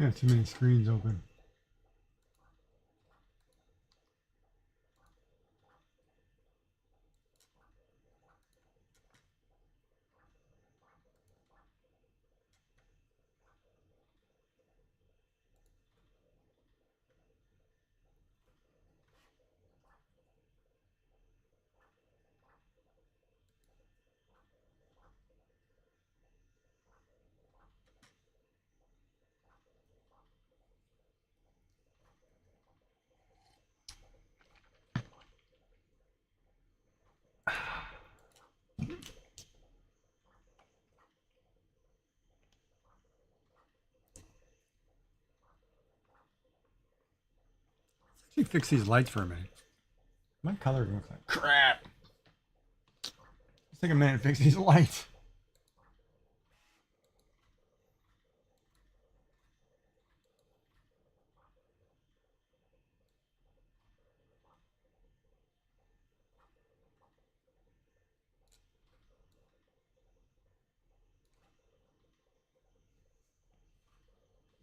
We have too many screens open. Let's actually fix these lights for a minute. My color looks like crap. Let's take a minute to fix these lights.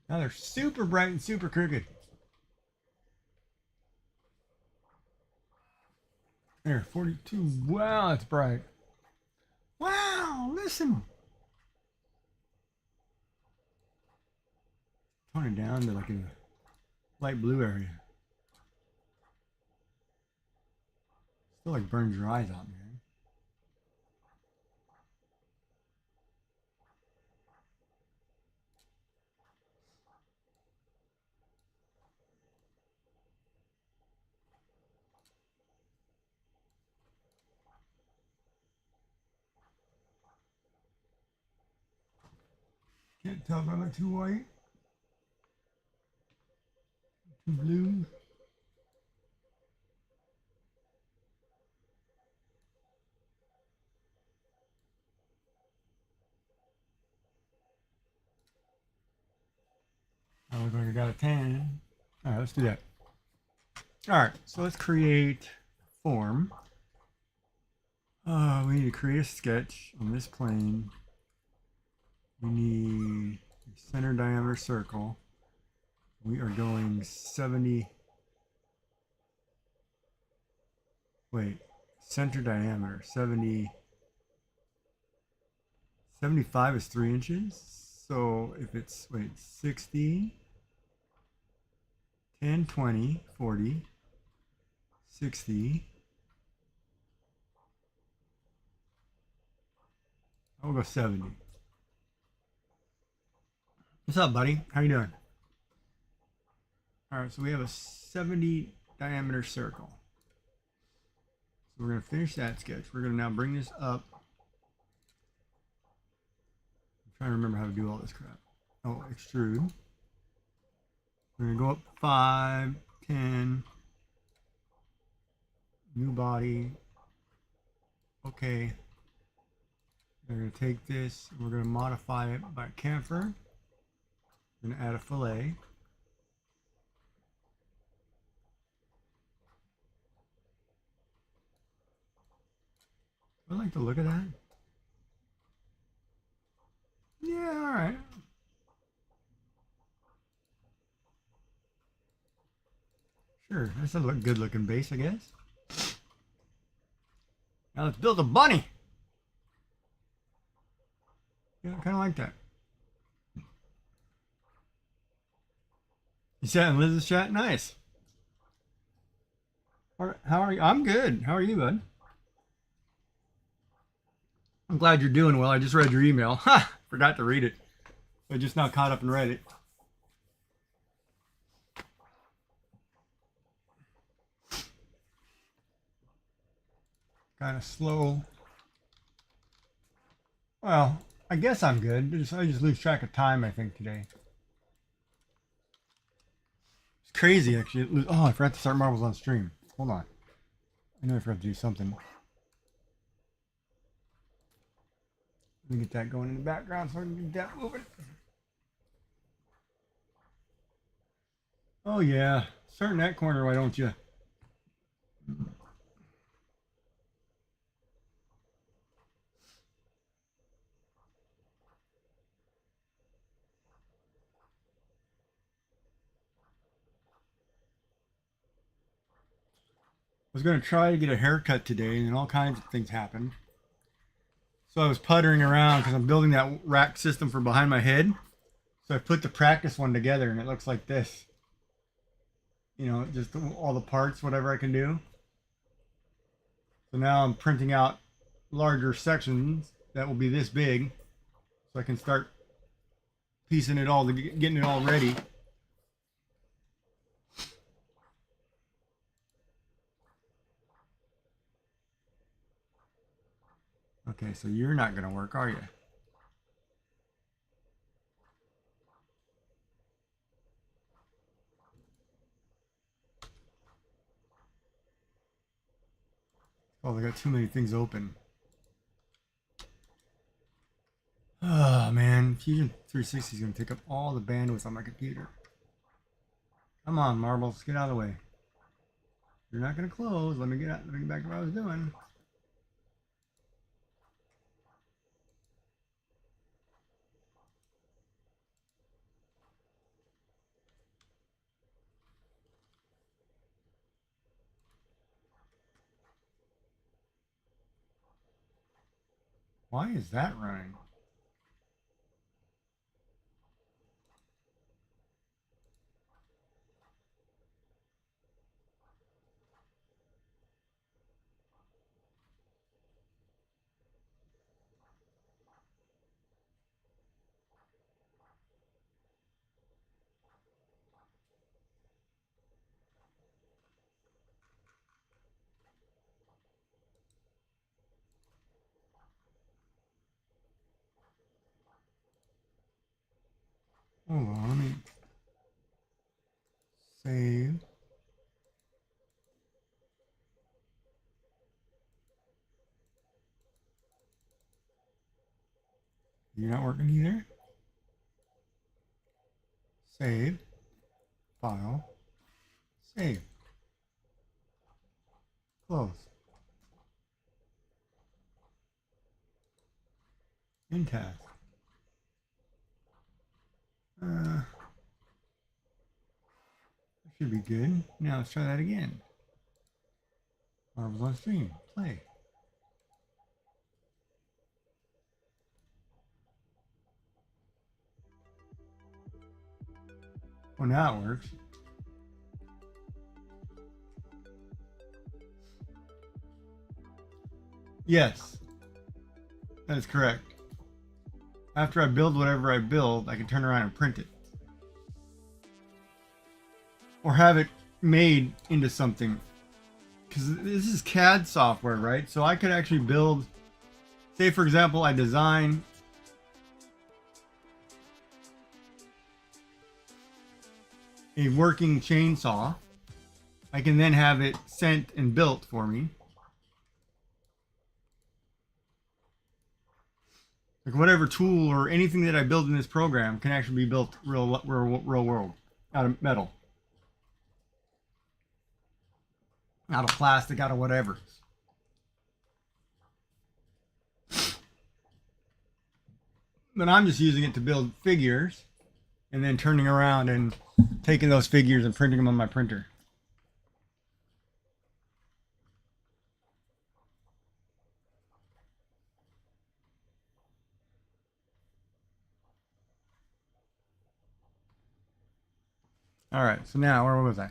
Now they're super bright and super crooked. There, 42. Wow, that's bright. Wow, listen. Tone it down to like a light blue area. Still like burns your eyes out, man. Can't tell if I look too white, too blue. I look like I got a tan. All right, let's do that. All right, so let's create form. We need to create a sketch on this plane. We need a center diameter circle. We are going 70. Wait, center diameter 70. 75 is 3 inches. So if it's, wait, 60, 10, 20, 40, 60. I'll go 70. What's up, buddy? How you doing? All right, so we have a 70 diameter circle. So we're going to finish that sketch. We're going to now bring this up. I'm trying to remember how to do all this crap. Oh, extrude. We're going to go up 5, 10. New body. Okay. We're going to take this. We're going to modify it by chamfer. We're going to add a fillet. I like the look of that. Yeah, all right. Sure, that's a good looking base, I guess. Now let's build a bunny. Yeah, I kind of like that. You sat in Liz's chat? Nice. How are you? I'm good. How are you, bud? I'm glad you're doing well. I just read your email. Ha! Forgot to read it. I just now caught up and read it. Kind of slow. Well, I guess I'm good. I just lose track of time, I think, today. It's crazy, actually. Oh, I forgot to start Marbles on stream. Hold on. I know I forgot to do something. Let me get that going in the background so I can get that moving. Oh, yeah. Start in that corner, why don't you? was going to try to get a haircut today, and then all kinds of things happened. So I was puttering around because I'm building that rack system for behind my head. So I put the practice one together, and it looks like this. You know, just all the parts, whatever I can do. So now I'm printing out larger sections that will be this big, so I can start piecing it all, getting it all ready. Okay, so you're not going to work, are you? Oh, I got too many things open. Oh man, Fusion 360 is going to take up all the bandwidth on my computer. Come on, Marbles, get out of the way. You're not going to close. Let me get back to what I was doing. Why is that running? Hold on, let me save. You're not working either? Save. File. Save. Close. In task. That should be good. Now let's try that again. Marbles on stream. Play. Well, now it works. Yes, that is correct. After I build whatever I build, I can turn around and print it. Or have it made into something. Because this is CAD software, right? So I could actually build, say for example, I design a working chainsaw. I can then have it sent and built for me. Like whatever tool or anything that I build in this program can actually be built real world out of metal, out of plastic, out of whatever. But I'm just using it to build figures and then turning around and taking those figures and printing them on my printer. All right, so now where was I?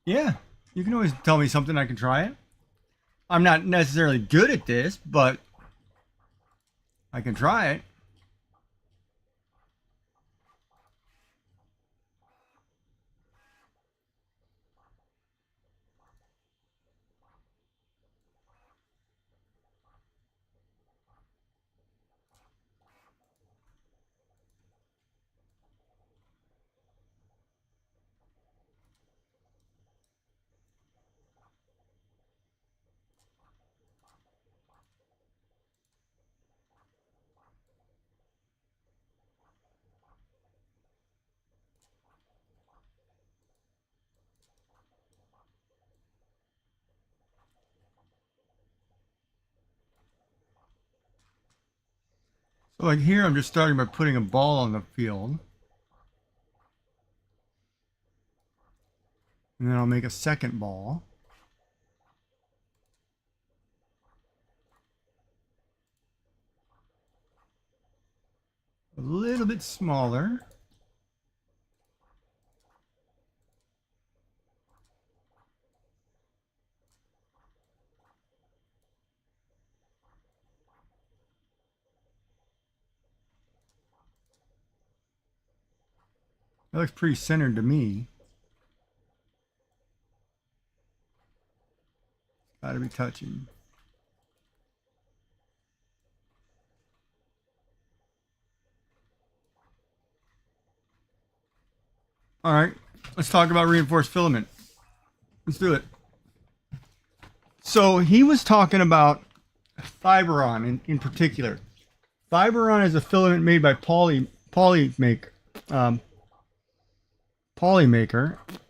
Yeah, you can always tell me something, I can try it. I'm not necessarily good at this, but I can try it. So like here, I'm just starting by putting a ball on the field. And then I'll make a second ball. A little bit smaller. That looks pretty centered to me. Gotta be touching. All right, let's talk about reinforced filament. Let's do it. So he was talking about Fiberon in particular. Fiberon is a filament made by Polymaker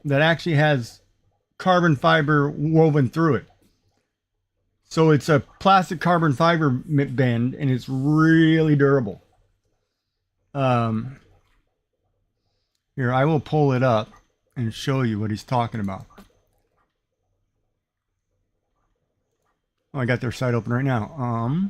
that actually has carbon fiber woven through it. So it's a plastic carbon fiber band, and it's really durable. Here, I will pull it up and show you what he's talking about. Oh, I got their site open right now.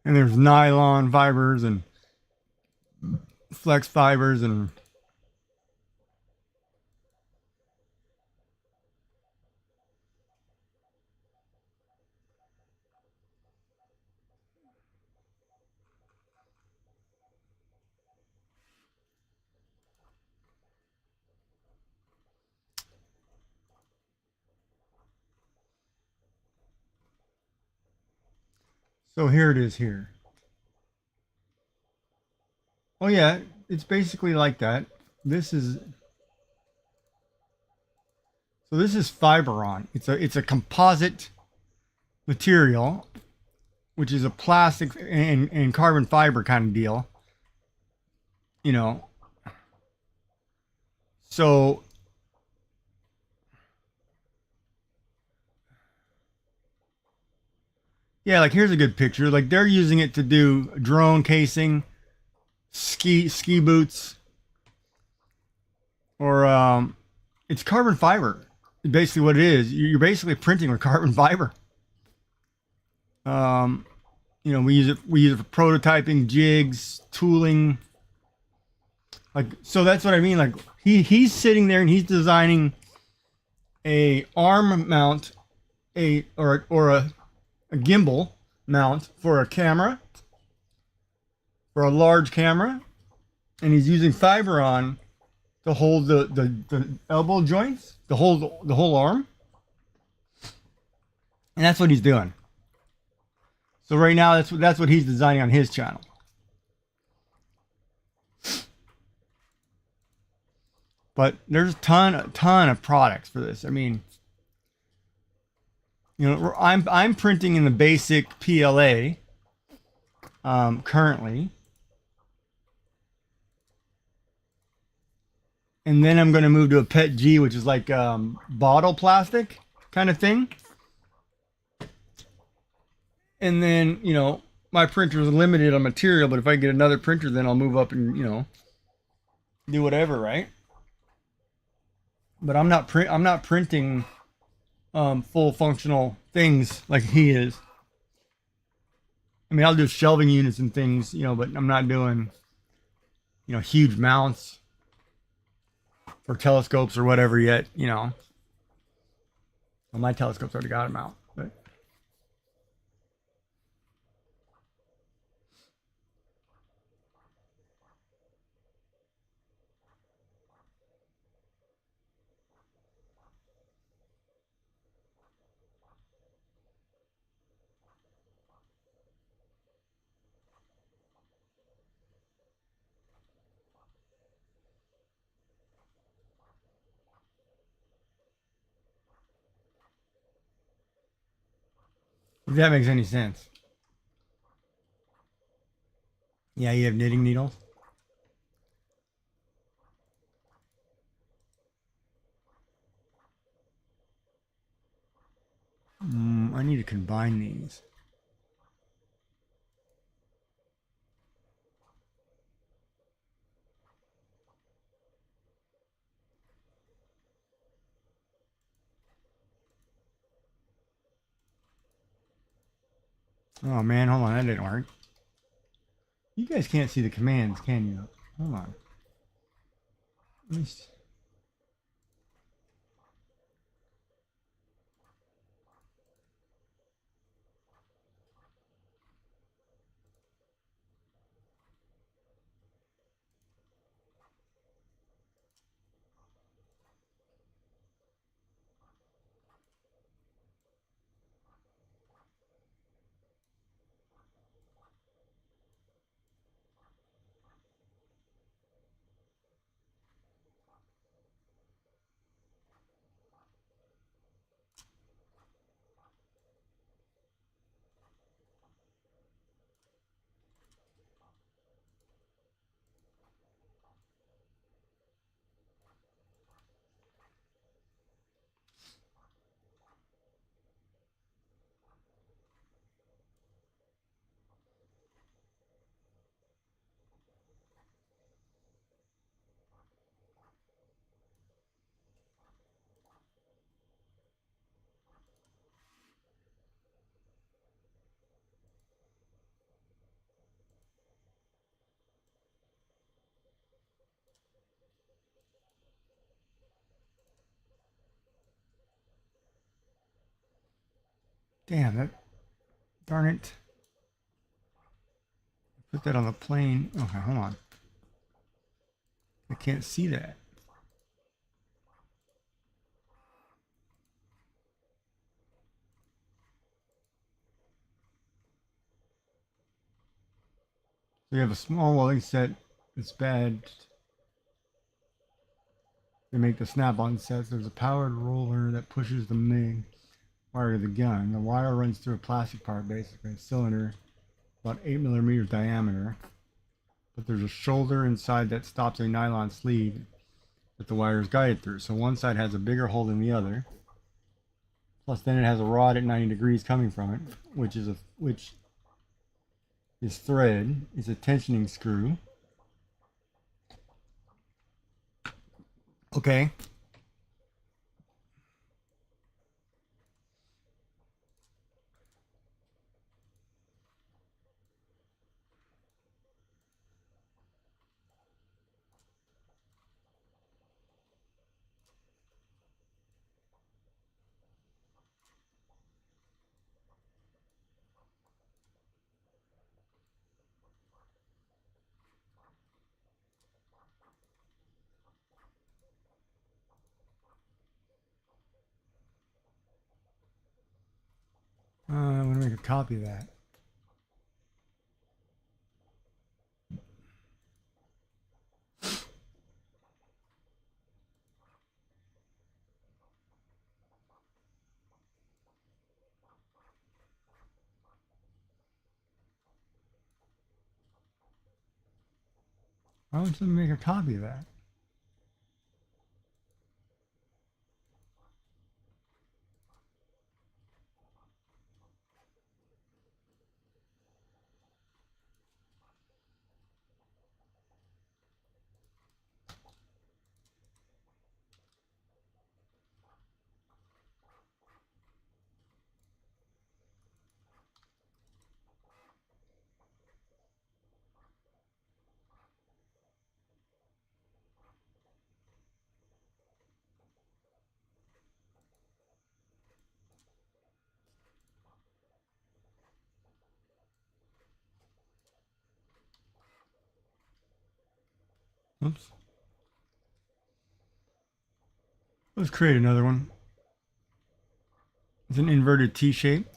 And there's nylon fibers and flex fibers and so here it is here. Oh yeah, it's basically like that. This is Fiberon. It's a composite material, which is a plastic and carbon fiber kind of deal. You know. So yeah, like here's a good picture. Like they're using it to do drone casing, ski boots, or it's carbon fiber. Basically, what it is, you're basically printing with carbon fiber. You know, we use it for prototyping, jigs, tooling. Like, so that's what I mean. Like he's sitting there and he's designing a arm mount, or a gimbal mount for a camera, for a large camera, and he's using Fiberon to hold the elbow joints, to hold the whole arm, and that's what he's doing. So right now, that's what he's designing on his channel. But there's a ton of products for this. I mean, you know, I'm printing in the basic PLA currently, and then I'm going to move to a PET G, which is like bottle plastic kind of thing. And then, you know, my printer is limited on material, but if I get another printer, then I'll move up and, you know, do whatever, right? But I'm not printing full functional things like he is. I mean, I'll do shelving units and things, you know, but I'm not doing, you know, huge mounts for telescopes or whatever yet, you know. Well, my telescope's already got a mount, but if that makes any sense. Yeah, you have knitting needles. I need to combine these. Oh man, hold on, that didn't work. You guys can't see the commands, can you? Hold on. Let me see. Damn that! Darn it! Put that on the plane. Okay, hold on. I can't see that. So you have a small welding set. It's bad. They make the snap-on sets. There's a powered roller that pushes the main wire to the gun. The wire runs through a plastic part, basically a cylinder, about 8 millimeters diameter. But there's a shoulder inside that stops a nylon sleeve that the wire is guided through. So one side has a bigger hole than the other. Plus, then it has a rod at 90 degrees coming from it, which is thread. Is a tensioning screw. Okay. I'm gonna make a copy of that. Why don't you make a copy of that? Oops. Let's create another one. It's an inverted T shape.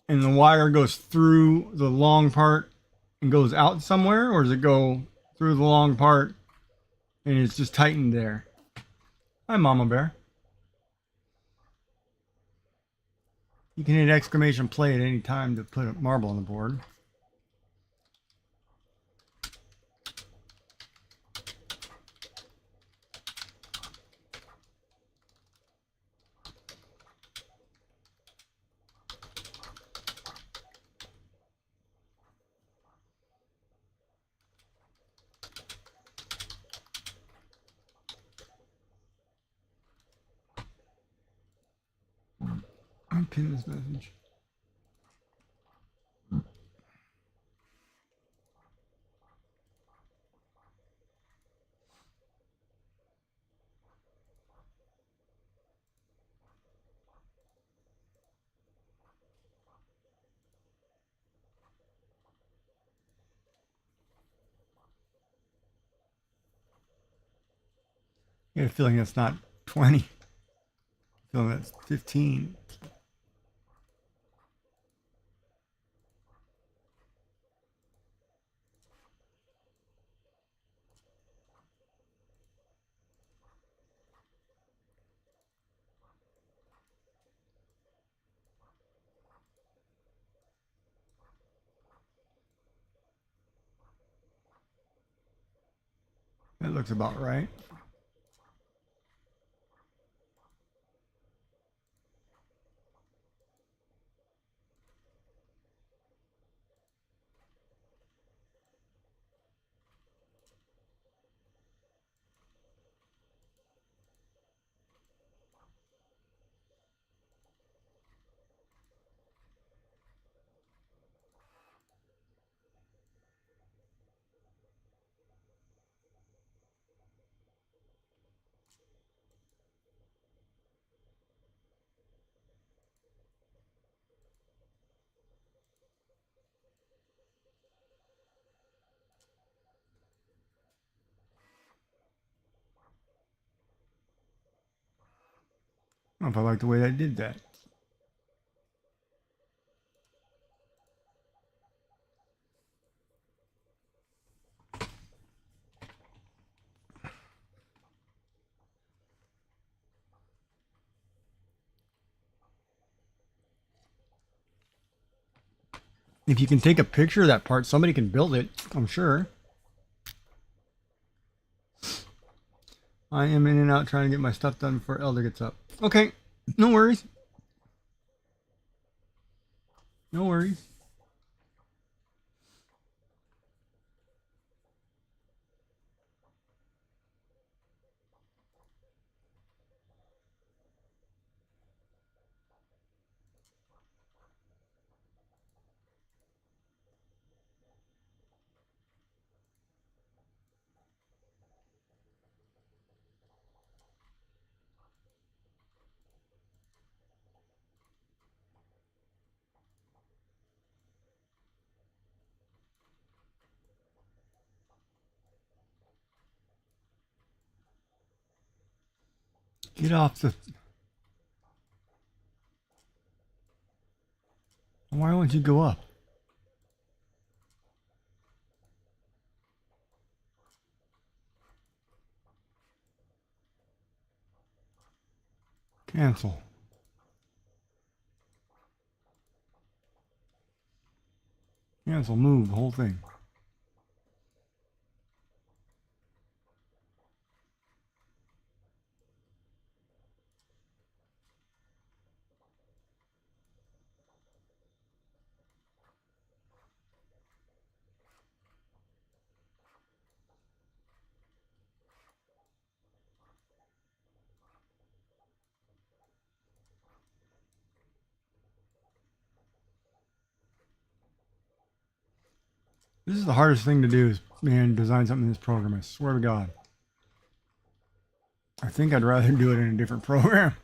And the wire goes through the long part and goes out somewhere, or does it go through the long part and it's just tightened there? Hi, Mama Bear. You can hit exclamation play at any time to put a marble on the board. I'll pin this message. I get a feeling that's not 20. I feel that's 15. That looks about right. I don't know if I like the way I did that. If you can take a picture of that part, somebody can build it, I'm sure. I am in and out trying to get my stuff done before Elder gets up. Okay, no worries. No worries. Get off the... Why won't you go up? Cancel. Cancel, move, the whole thing. This is the hardest thing to do is, man, design something in this program. I swear to God. I think I'd rather do it in a different program.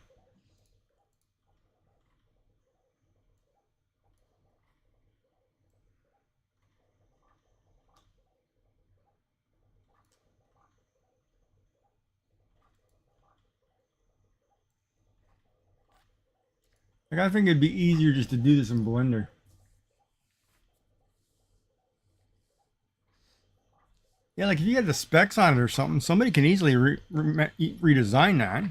Like, I think it'd be easier just to do this in Blender. Yeah, like if you had the specs on it or something, somebody can easily redesign that.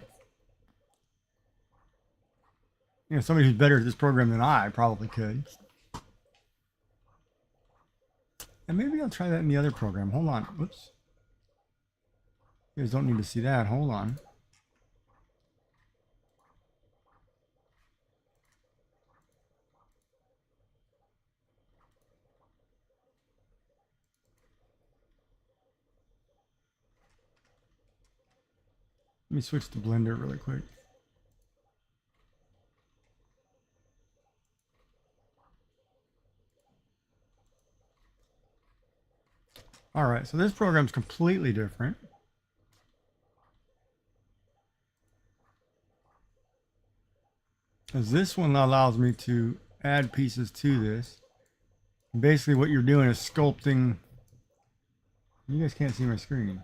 You know, somebody who's better at this program than I probably could. And maybe I'll try that in the other program. Hold on. Whoops. You guys don't need to see that. Hold on. Let me switch to Blender really quick. All right, so this program's completely different. Because this one allows me to add pieces to this. Basically what you're doing is sculpting. You guys can't see my screen.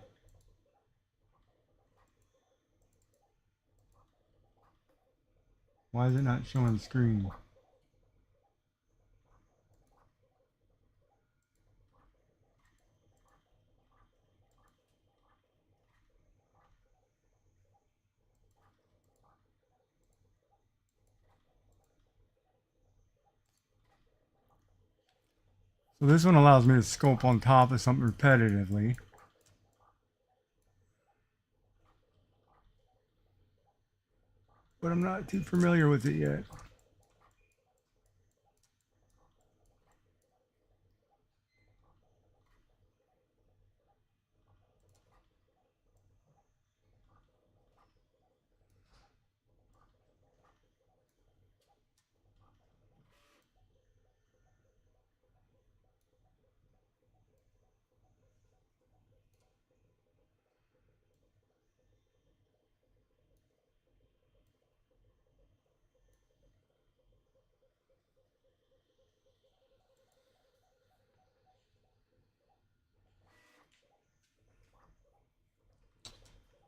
Why is it not showing the screen? So this one allows me to sculpt on top of something repetitively. But I'm not too familiar with it yet.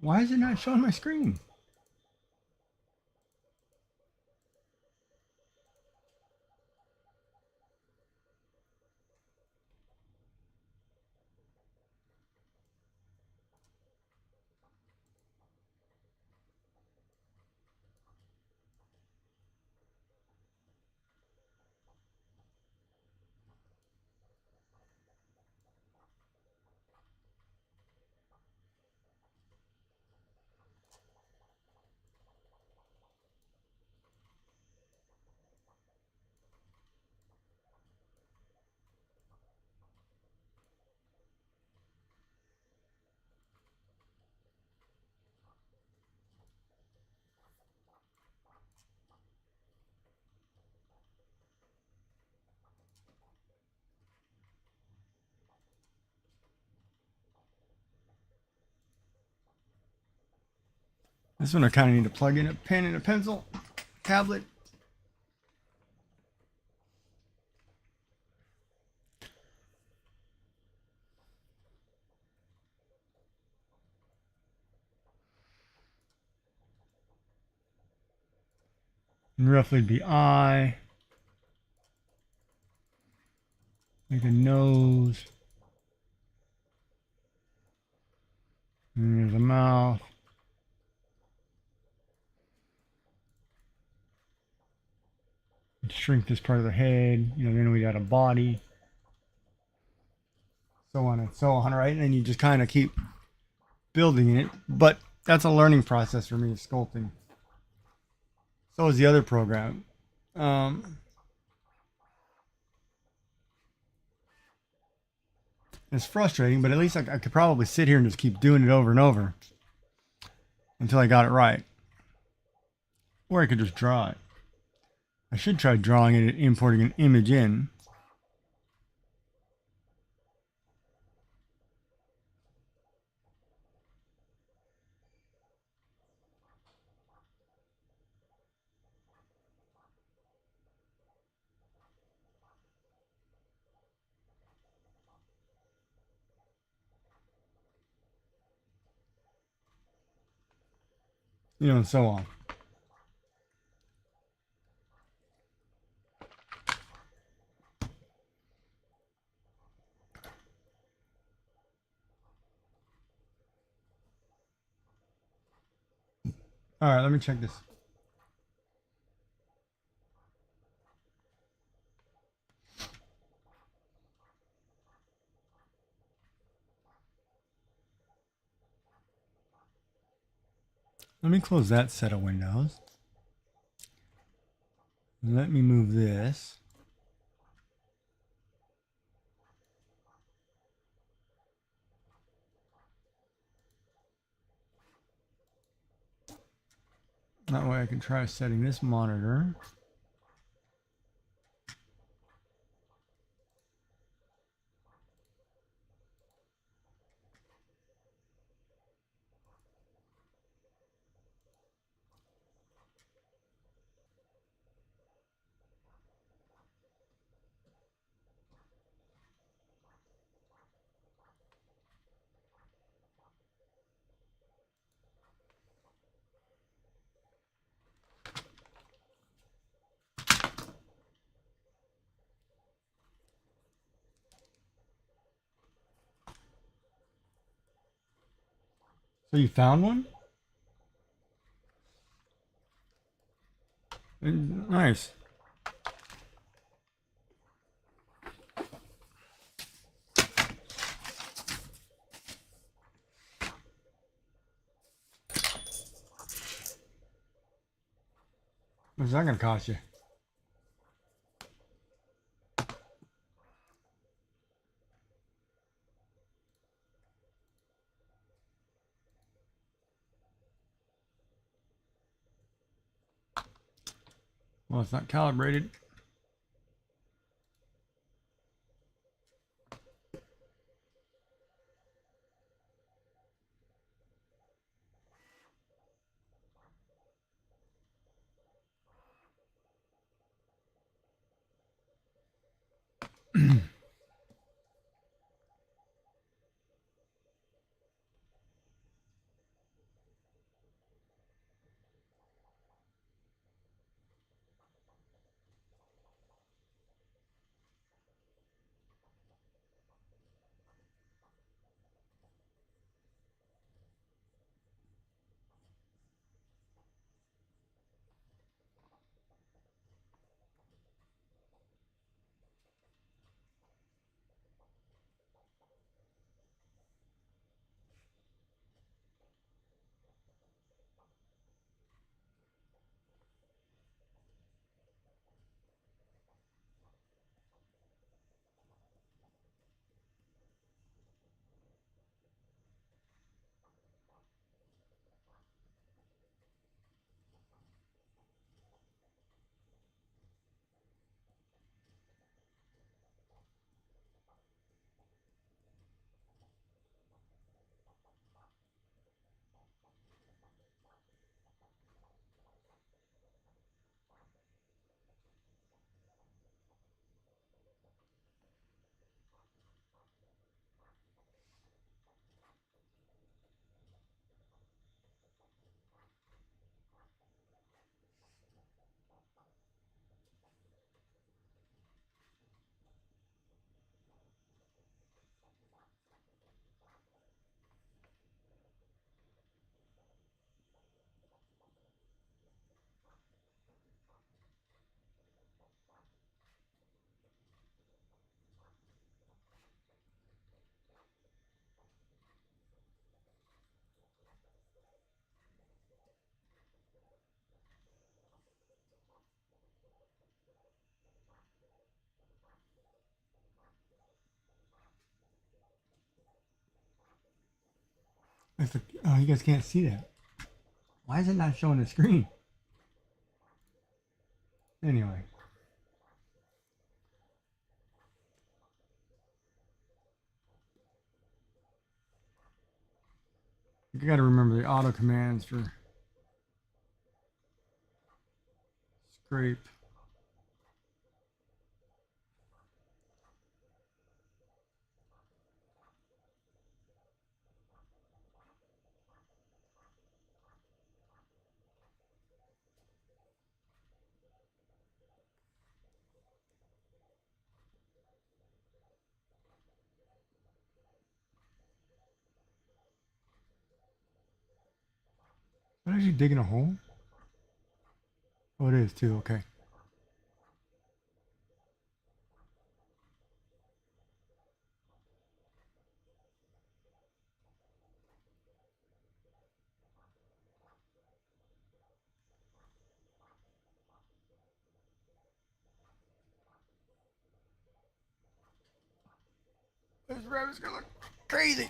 Why is it not showing my screen? This one I kind of need to plug in a pen and a pencil, tablet. And roughly be eye. Make a nose. And there's a mouth. Shrink this part of the head. You know, then we got a body. So on and so on, right? And then you just kind of keep building it. But that's a learning process for me, sculpting. So is the other program. It's frustrating, but at least I could probably sit here and just keep doing it over and over until I got it right. Or I could just draw it. I should try drawing it and importing an image in. You know, and so on. All right, let me check this. Let me close that set of windows. Let me move this. That way I can try setting this monitor. So you found one? Nice. What's that gonna cost you? Well, it's not calibrated. Oh, you guys can't see that. Why is it not showing the screen? Anyway. You gotta remember the auto commands for scrape. Is it actually digging a hole? Oh, it is too. Okay. This rabbit's gonna look crazy.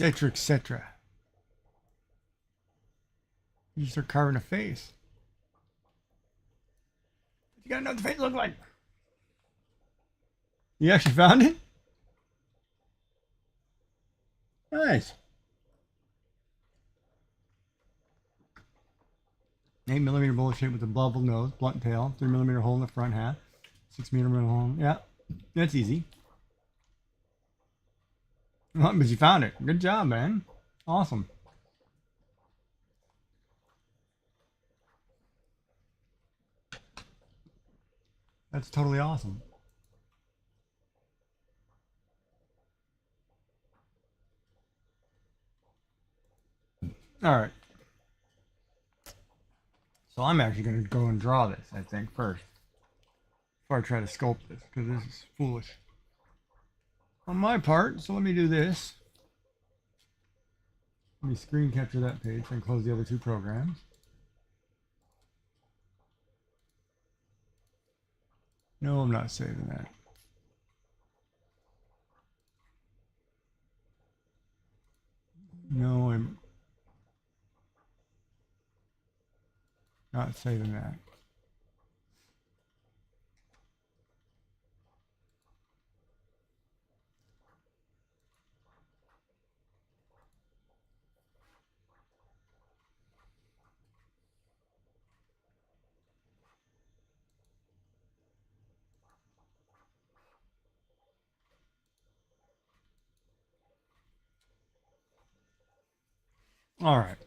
Etc. etc. You start carving a face. You gotta know what the face looks like. You actually found it? Nice. 8mm bullet shape with a bubble nose, blunt tail, 3mm hole in the front half, 6mm hole. Yeah, that's easy. Well, but you found it. Good job, man. Awesome. That's totally awesome. All right. So I'm actually going to go and draw this, I think, first. Before I try to sculpt this, because this is foolish on my part. So let me do this. Let me screen capture that page and close the other two programs. No, I'm not saving that. No, I'm not saving that. All right.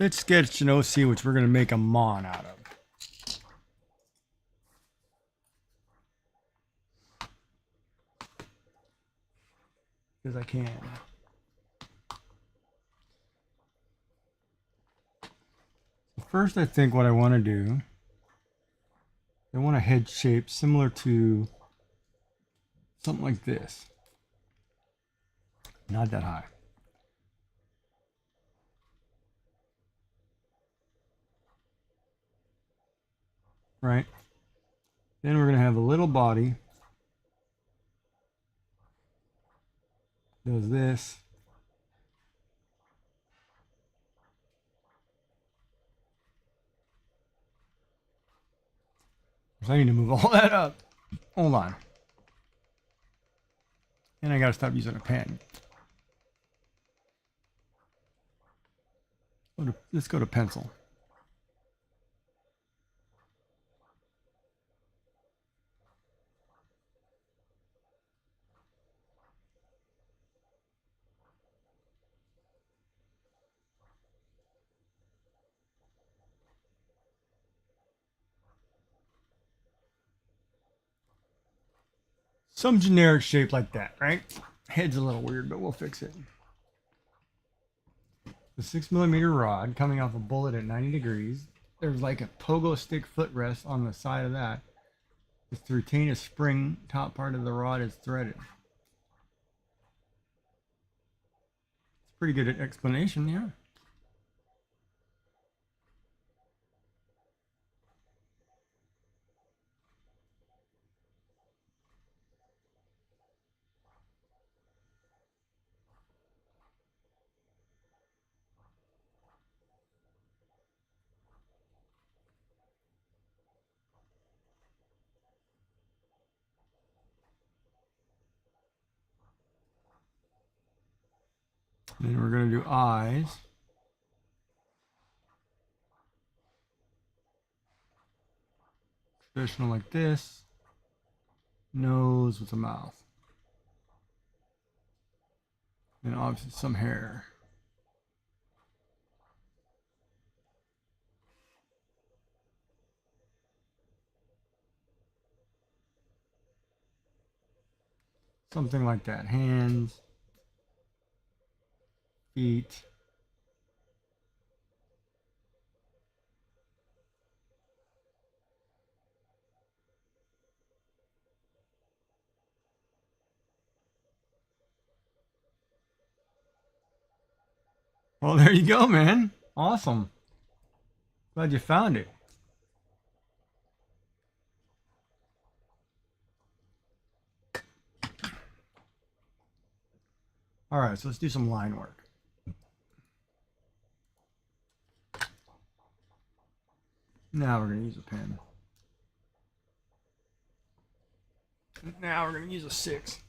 Let's sketch an OC, which we're going to make a Mon out of. Because I can. First, I think what I want to do, I want a head shape similar to something like this. Not that high. Right? Then we're going to have a little body. Does this. So I need to move all that up. Hold on. And I got to stop using a pen. Let's go to pencil. Some generic shape like that, right? Head's a little weird, but we'll fix it. The 6mm rod coming off a bullet at 90 degrees. There's like a pogo stick footrest on the side of that. It's to retain a spring. Top part of the rod is threaded. It's a pretty good explanation, yeah. Then we're going to do eyes. Traditional like this. Nose with a mouth. And obviously some hair. Something like that. Hands. Feet. Well, there you go, man. Awesome. Glad you found it. All right, so let's do some line work. Now we're going to use a pen. Now we're going to use a 6.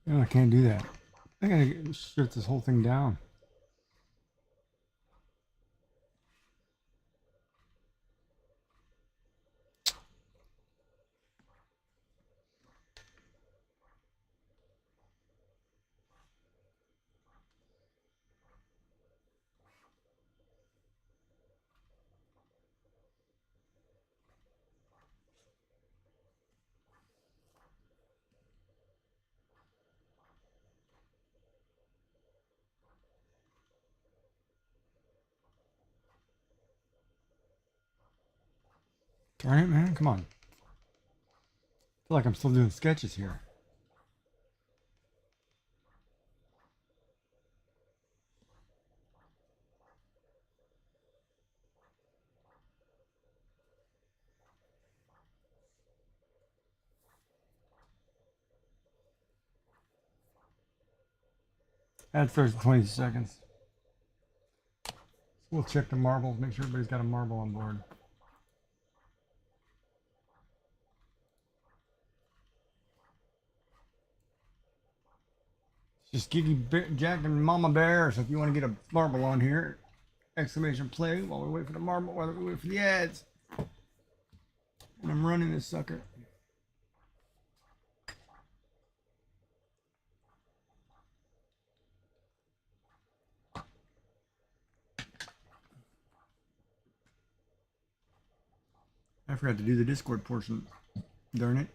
No, I can't do that. I gotta strip this whole thing down. Darn it, man. Come on. I feel like I'm still doing sketches here. That starts in 20 seconds. We'll check the marbles, make sure everybody's got a marble on board. Just Giggy Jack and Mama Bear. So if you want to get a marble on here, exclamation play while we wait for the marble, while we wait for the ads. And I'm running this sucker. I forgot to do the Discord portion. Darn it.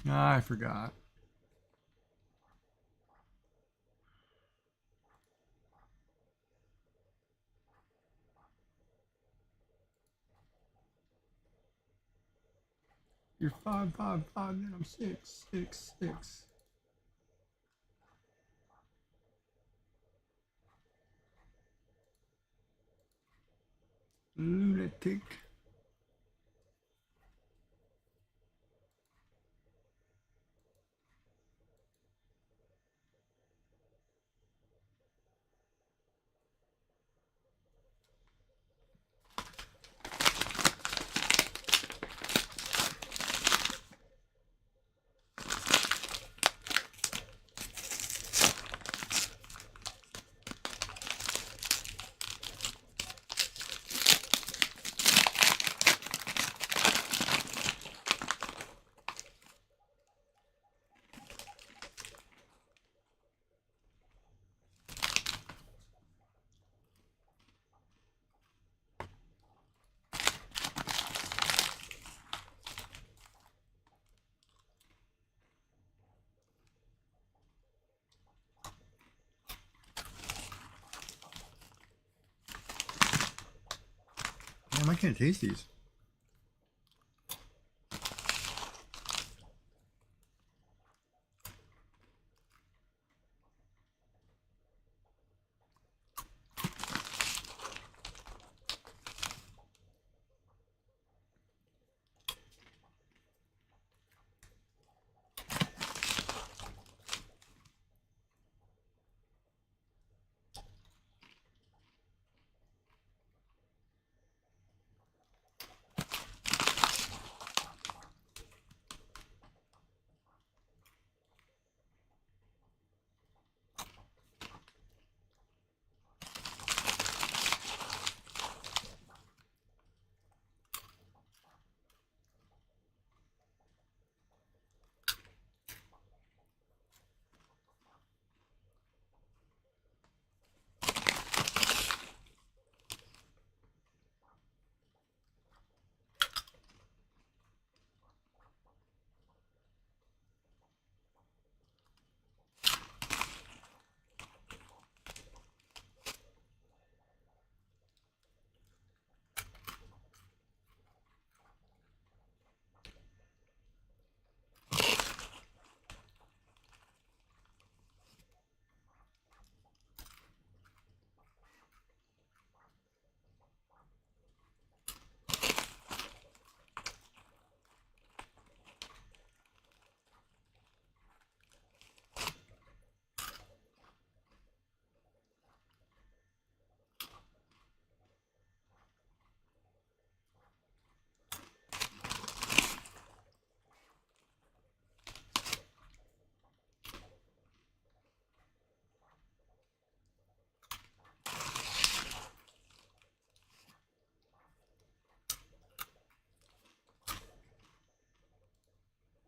I forgot. You're 5, 5, 5, and I'm 6, 6, 6. Lunatic. Damn, I can't taste these.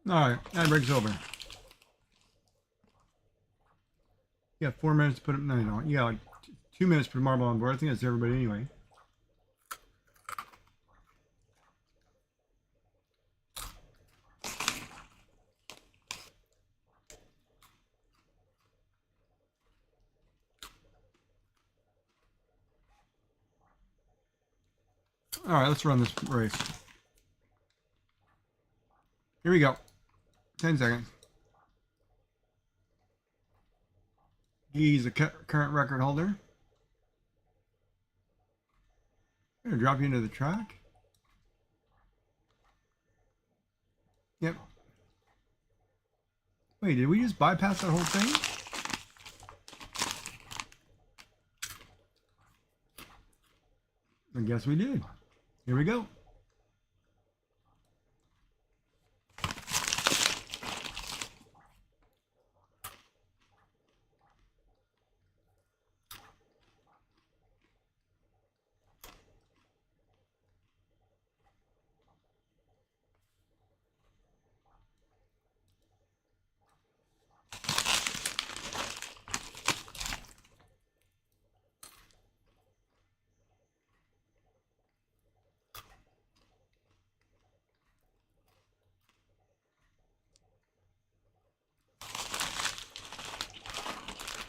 Alright, that breaks over. You got 4 minutes to put it. No, you don't. You got like 2 minutes to put marble on board. I think that's everybody anyway. Alright, let's run this race. Here we go. 10 seconds. He's the current record holder. I'm gonna drop you into the track. Yep. Wait, did we just bypass that whole thing? I guess we did. Here we go.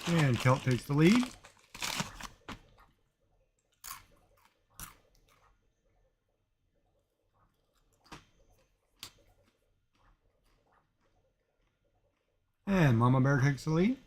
And Kelt takes the lead. And Mama Bear takes the lead.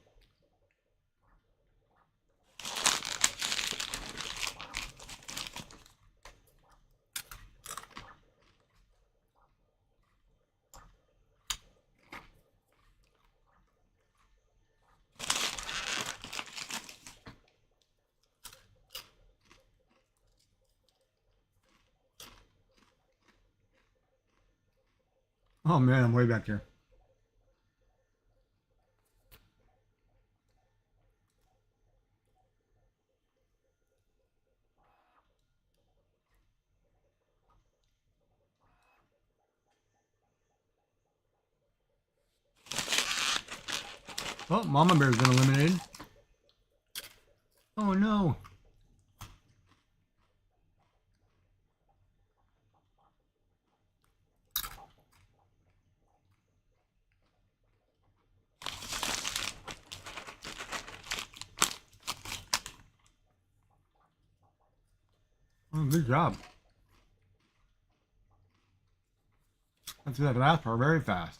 Oh man, I'm way back here. Oh, Mama Bear's been eliminated. Oh no. Oh, good job. That's that last part very fast.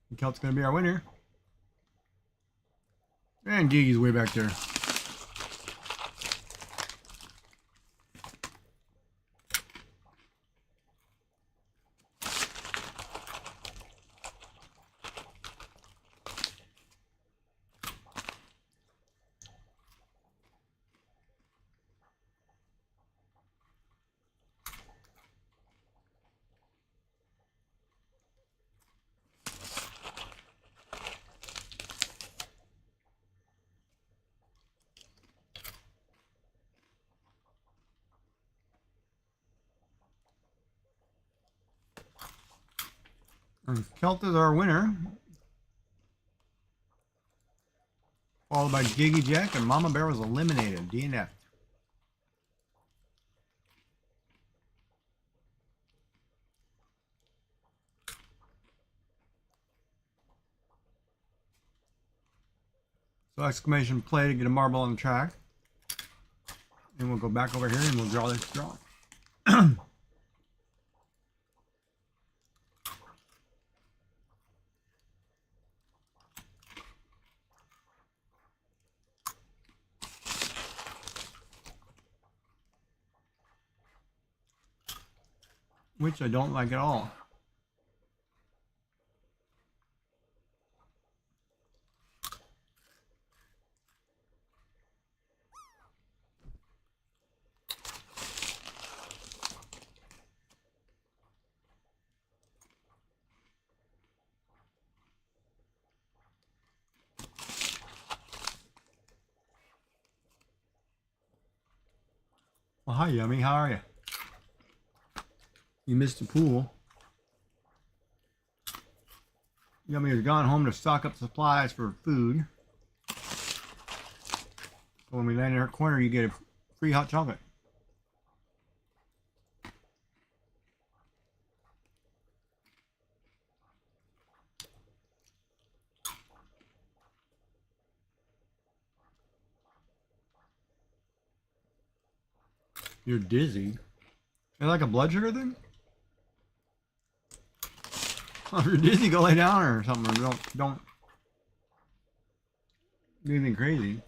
And Kelt's gonna be our winner. And Gigi's way back there. And Kelt is our winner. Followed by Gigi Jack, and Mama Bear was eliminated. DNF. So exclamation play to get a marble on the track. And we'll go back over here and we'll draw this drawing. Which I don't like at all. Well, hi, Yummy. How are you? You missed the pool. Yummy has gone home to stock up supplies for food. So when we land in her corner, you get a free hot chocolate. You're dizzy. You like a blood sugar thing? Oh, if you're dizzy, go lay down or something. Don't do anything crazy.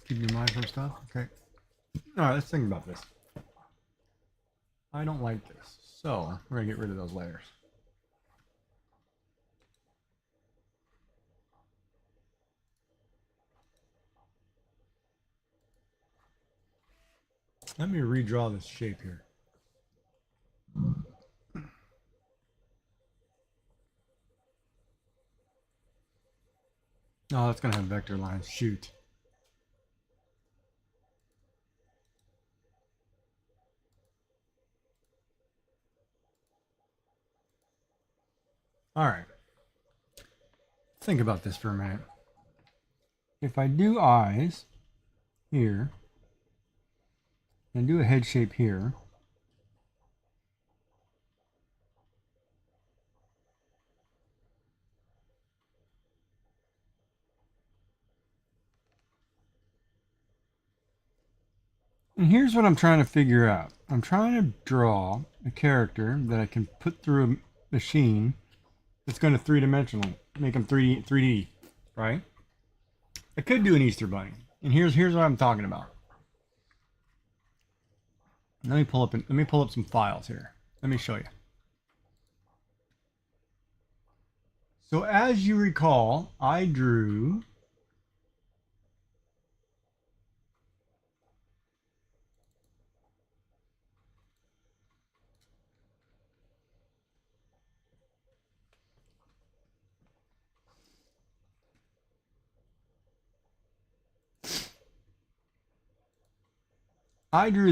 Keep your mind from stuff. Okay. All right, let's think about this. I don't like this, so we're gonna get rid of those layers. Let me redraw this shape here. Oh, that's gonna have vector lines. Shoot. All right. Think about this for a minute. If I do eyes here and do a head shape here, and here's what I'm trying to figure out. I'm trying to draw a character that I can put through a machine that's going to three-dimensional, make them 3D, right? I could do an Easter bunny, and here's what I'm talking about. Let me pull up some files here. Let me show you. So as you recall, I drew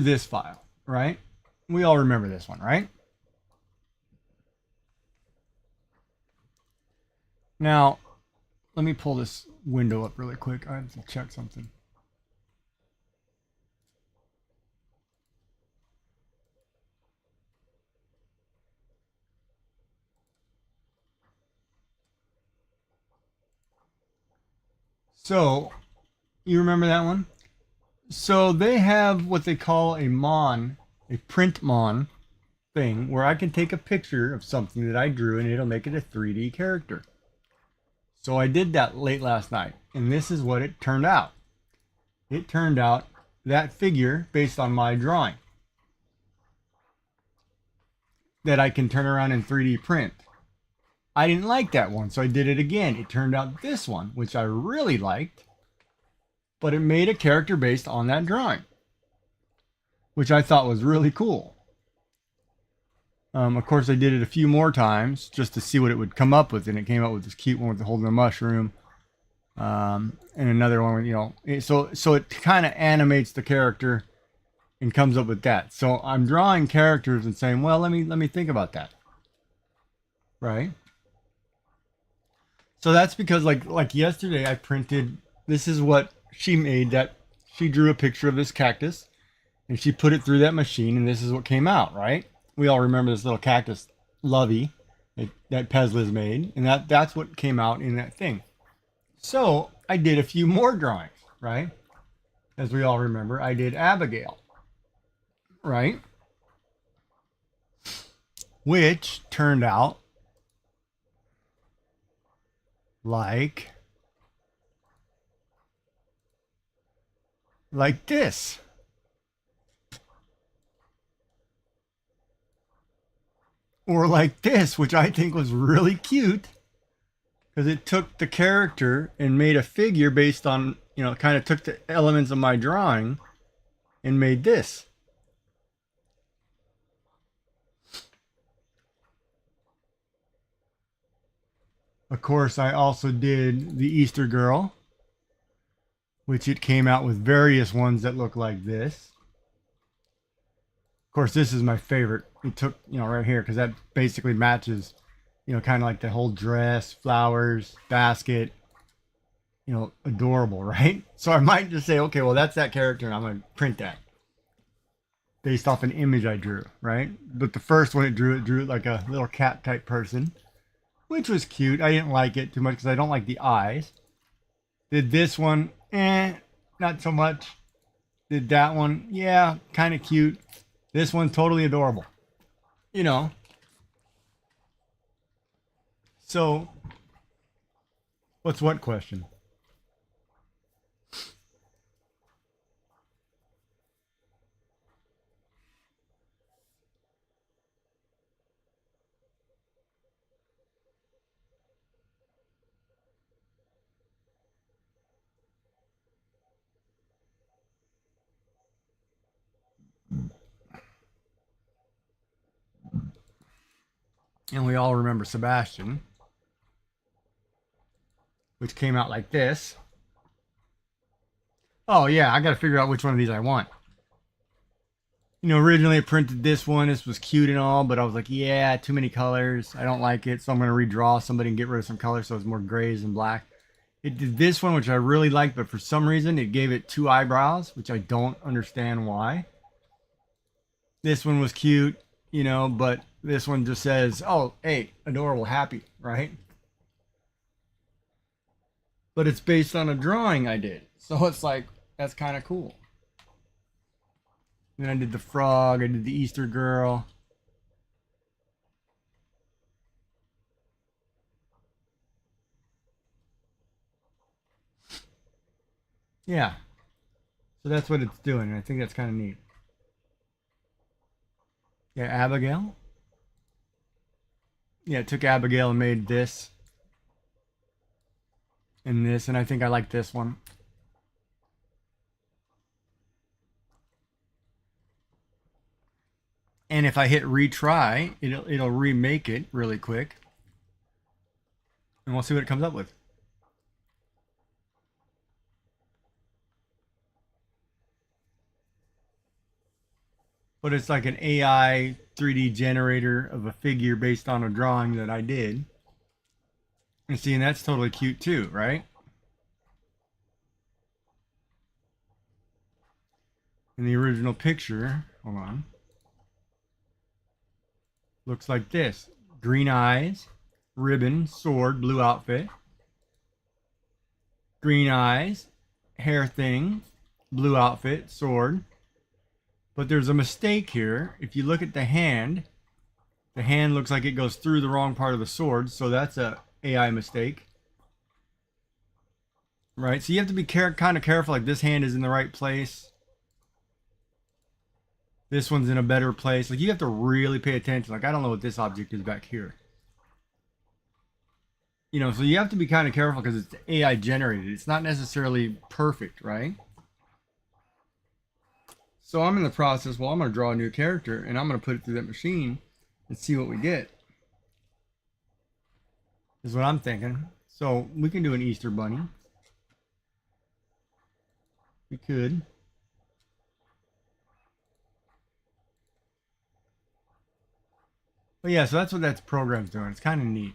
this file, right? We all remember this one, right? Now, let me pull this window up really quick. I have to check something. So, you remember that one? So they have what they call a mon, a print mon thing, where I can take a picture of something that I drew and it'll make it a 3D character. So I did that late last night, and this is what it turned out. It turned out that figure based on my drawing that I can turn around in 3D print. I didn't like that one, so I did it again. It turned out this one, which I really liked, but it made a character based on that drawing, which I thought was really cool. Of course, I did it a few more times just to see what it would come up with, and it came up with this cute one with the holding a mushroom, and another one, you know. So it kind of animates the character and comes up with that. So I'm drawing characters and saying, well, let me think about that, right? So that's because like yesterday I printed. This is what she made. That she drew a picture of this cactus, and she put it through that machine, and this is what came out, right? We all remember this little cactus, Lovey, that Pezliz made, and that's what came out in that thing. So I did a few more drawings, right? As we all remember, I did Abigail, right? Which turned out like this. Or like this, which I think was really cute because it took the character and made a figure based on, you know, kind of took the elements of my drawing and made this. Of course, I also did the Easter Girl, which it came out with various ones that look like this. Of course, this is my favorite. It took, you know, right here, because that basically matches, you know, kind of like the whole dress, flowers, basket, you know, adorable, right? So I might just say, okay, well, that's that character, and I'm going to print that based off an image I drew, right? But the first one it drew it like a little cat type person, which was cute. I didn't like it too much because I don't like the eyes. Did this one, not so much. Did that one, yeah, kind of cute. This one, totally adorable. You know. So, what's what question? And we all remember Sebastian, which came out like this. Oh yeah, I gotta figure out which one of these I want. You know, originally I printed this one. This was cute and all, but I was like, yeah, too many colors. I don't like it, so I'm gonna redraw somebody and get rid of some colors so it's more grays and black. It did this one, which I really liked, but for some reason it gave it 2 eyebrows, which I don't understand why. This one was cute, you know, but this one just says, oh, hey, adorable, happy, right? But it's based on a drawing I did. So it's like, that's kind of cool. Then I did the frog, I did the Easter girl. Yeah. So that's what it's doing. And I think that's kind of neat. Yeah, Abigail. Yeah, it took Abigail and made this and this, and I think I like this one. And if I hit retry, it'll remake it really quick. And we'll see what it comes up with. But it's like an AI 3D generator of a figure based on a drawing that I did. And see, and that's totally cute too, right? In the original picture, hold on, looks like this. Green eyes, ribbon, sword, blue outfit. Green eyes, hair thing, blue outfit, sword. But there's a mistake here. If you look at the hand looks like it goes through the wrong part of the sword, so that's a AI mistake. Right? So you have to be kind of careful, like this hand is in the right place. This one's in a better place. Like you have to really pay attention. Like I don't know what this object is back here. You know, so you have to be kind of careful because it's AI generated. It's not necessarily perfect, right? So I'm in the process, well, I'm going to draw a new character and I'm going to put it through that machine and see what we get. Is what I'm thinking. So we can do an Easter bunny. We could. But yeah, so that's what that program's doing. It's kind of neat.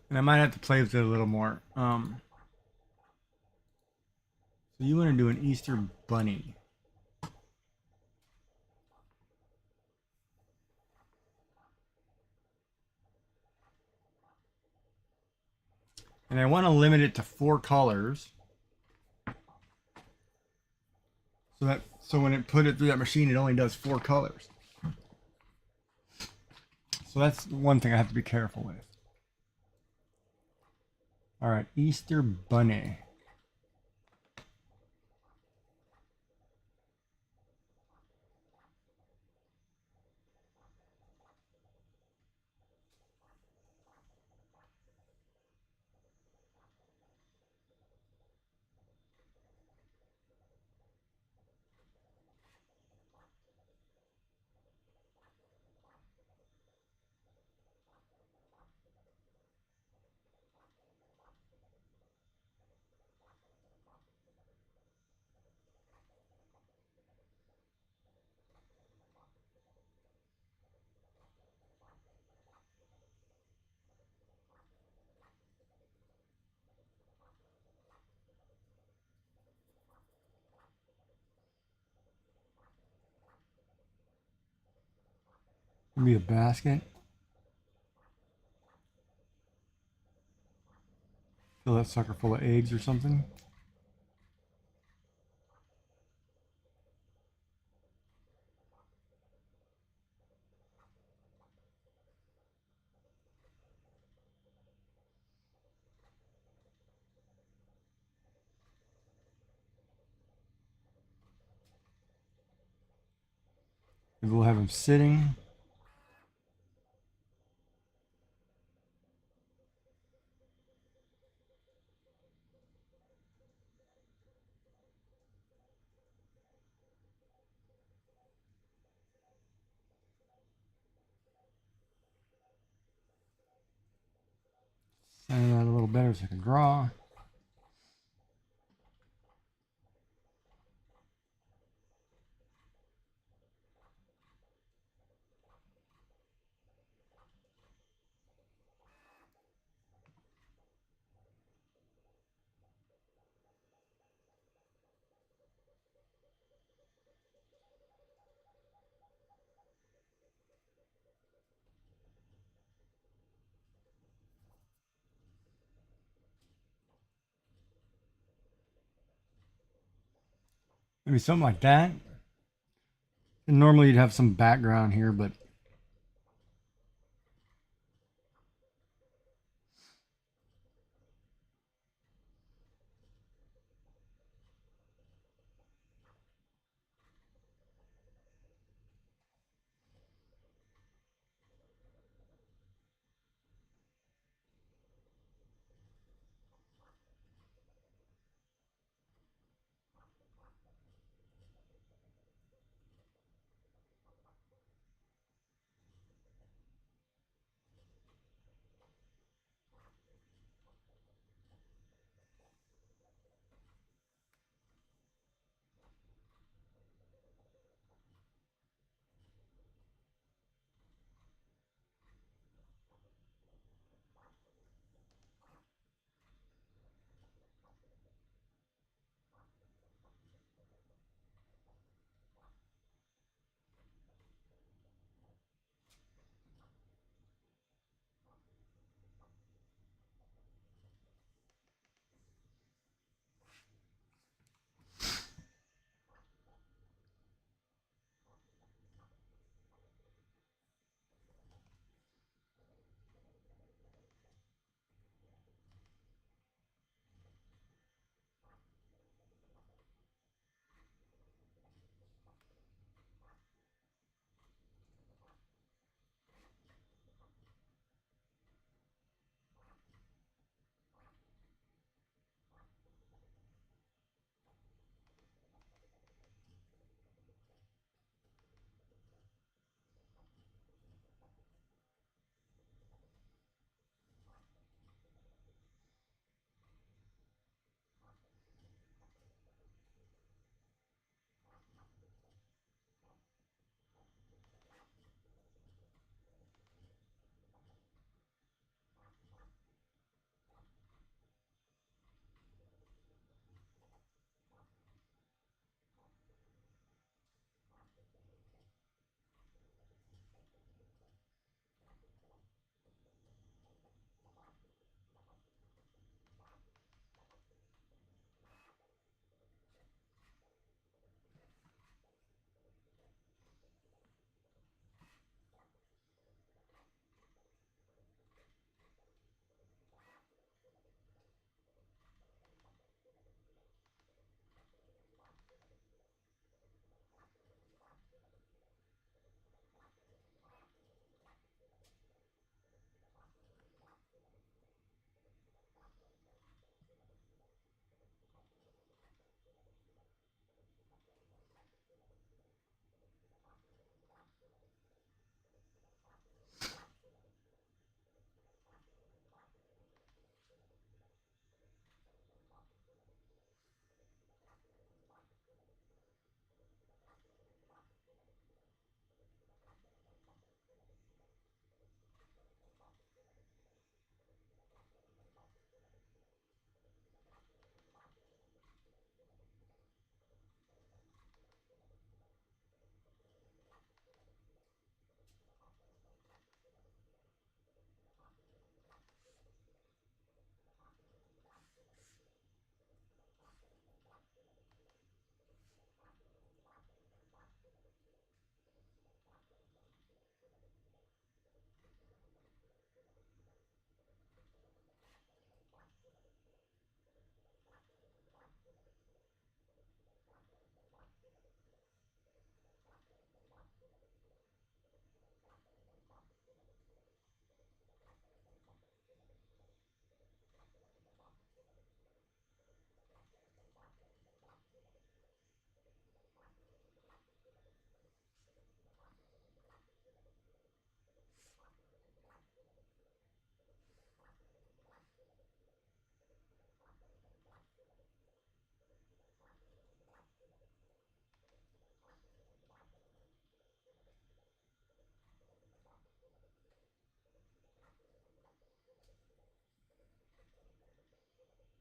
And I might have to play with it a little more. So you want to do an Easter bunny. And I want to limit it to 4 colors. So when it put it through that machine, it only does 4 colors. So that's one thing I have to be careful with. All right, Easter bunny. Maybe a basket. Fill that sucker full of eggs or something. Maybe we'll have him sitting. center that a little better so I can draw. Maybe something like that. And normally you'd have some background here, but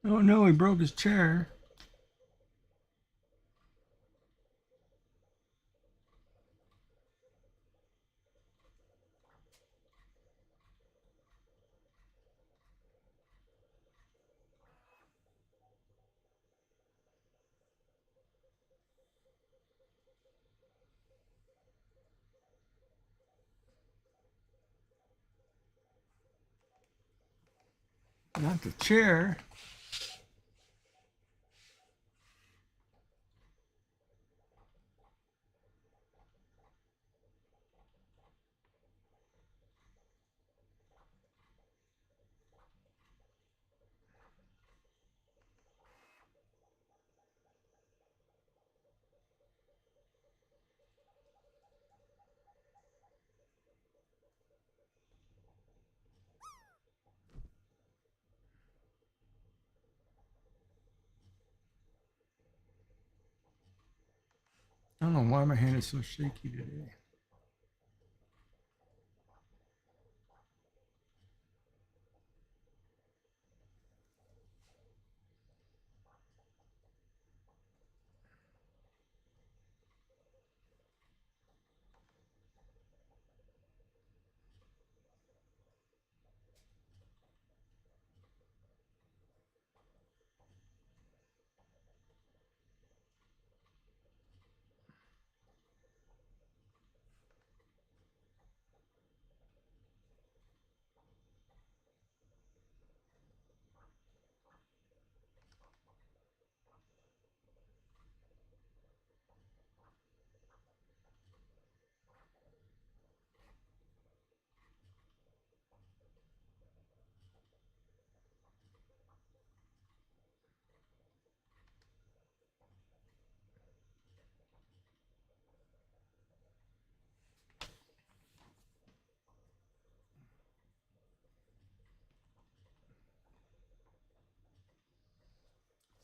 Oh no, he broke his chair. Not the chair. I don't know why my hand is so shaky today.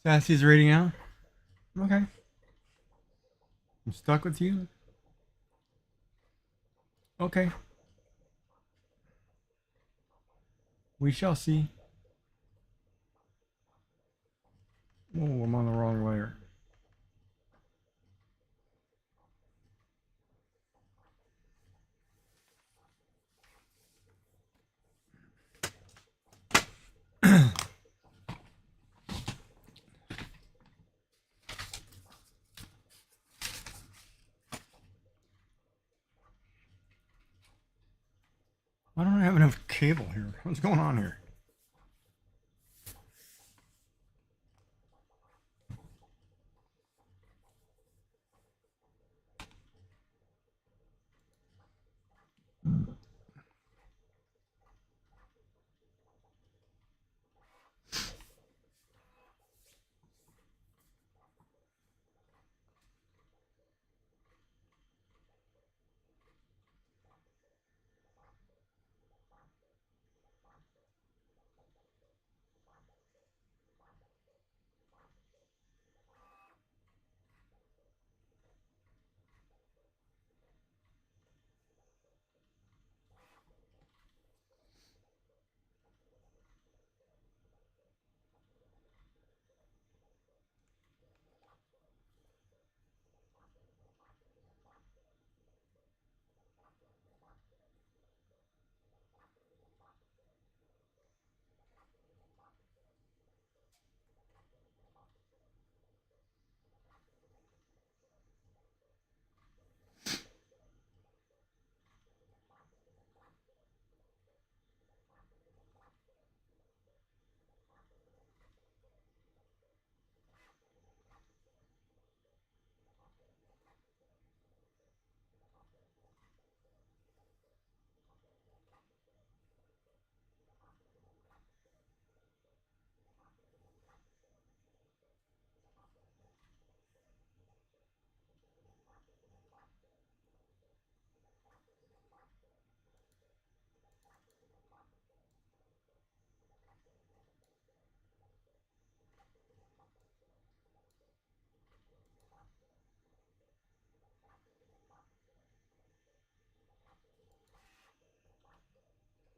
Sassy's reading out. Okay. I'm stuck with you. Okay. We shall see. Oh, I'm on the wrong layer. Why don't I have enough cable here? What's going on here?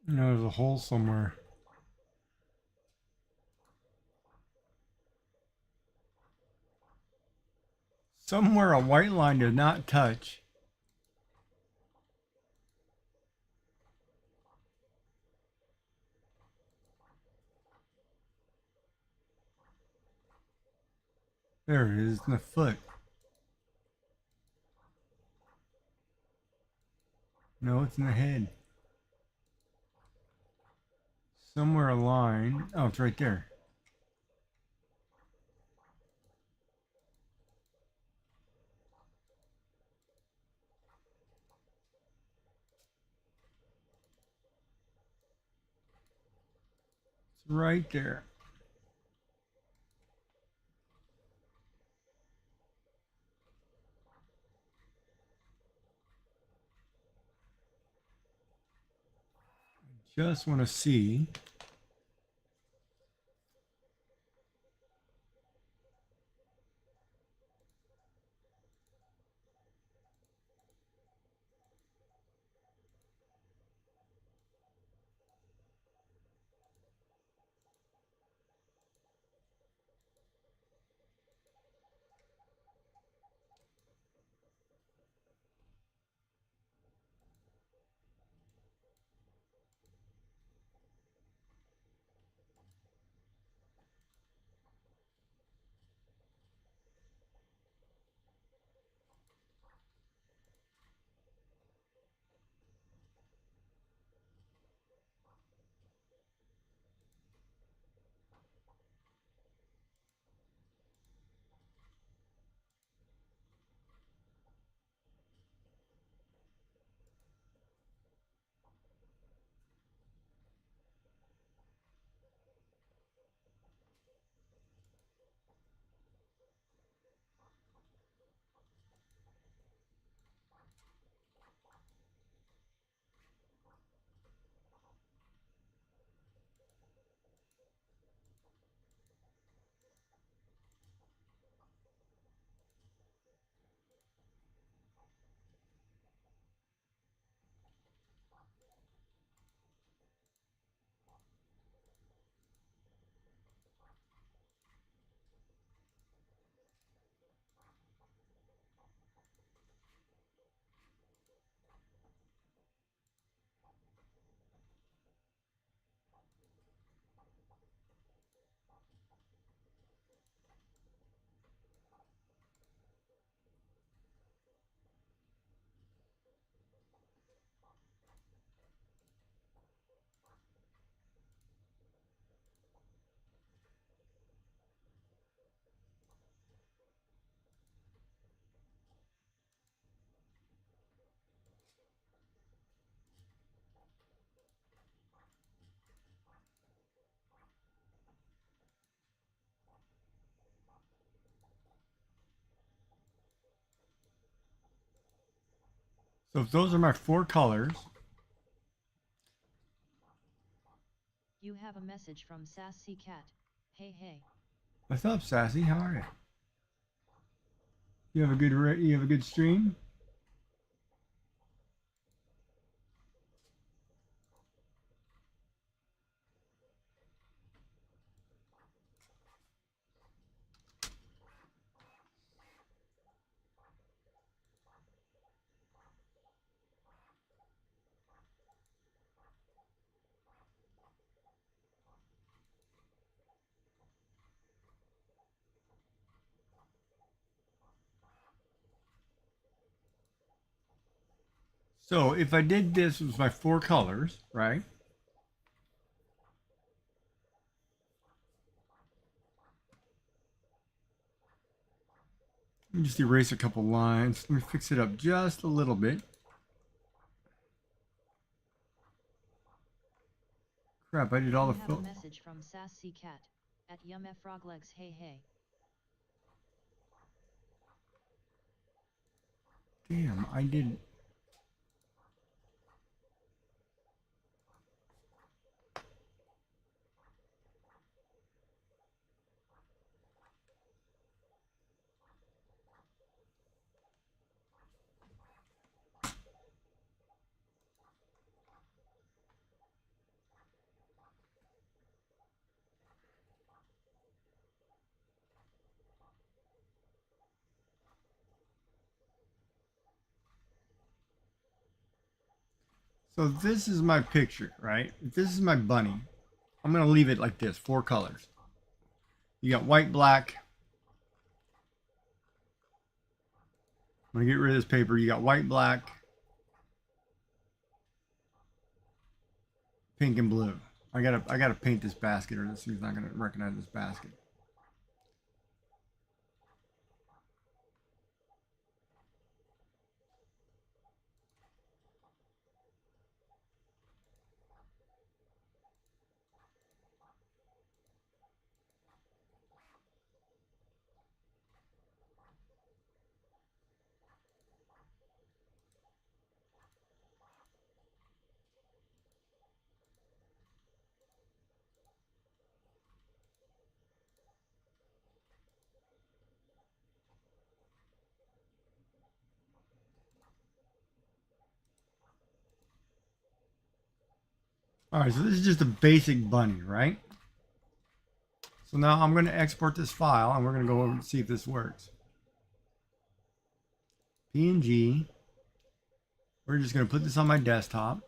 You know, there's a hole somewhere. Somewhere a white line does not touch. There it is in the foot. No, it's in the head. Somewhere a line. Oh, it's right there. It's right there. Just want to see. So if those are my 4 colors. You have a message from Sassy Cat. Hey hey. What's up, Sassy? How are you? You have a good stream? So if I did this with my 4 colors, right? Let me just erase a couple lines. Let me fix it up just a little bit. Crap, I did all You the have a message from Sassy Cat at yumfroglegs. Hey hey. Damn, I did. So this is my picture, right? This is my bunny. I'm going to leave it like this, 4 colors. You got white, black. I'm going to get rid of this paper. You got white, black, pink, and blue. I gotta paint this basket, or this thing's not gonna recognize this basket. All right, so this is just a basic bunny, right? So now I'm gonna export this file, and we're gonna go over and see if this works. PNG. We're just gonna put this on my desktop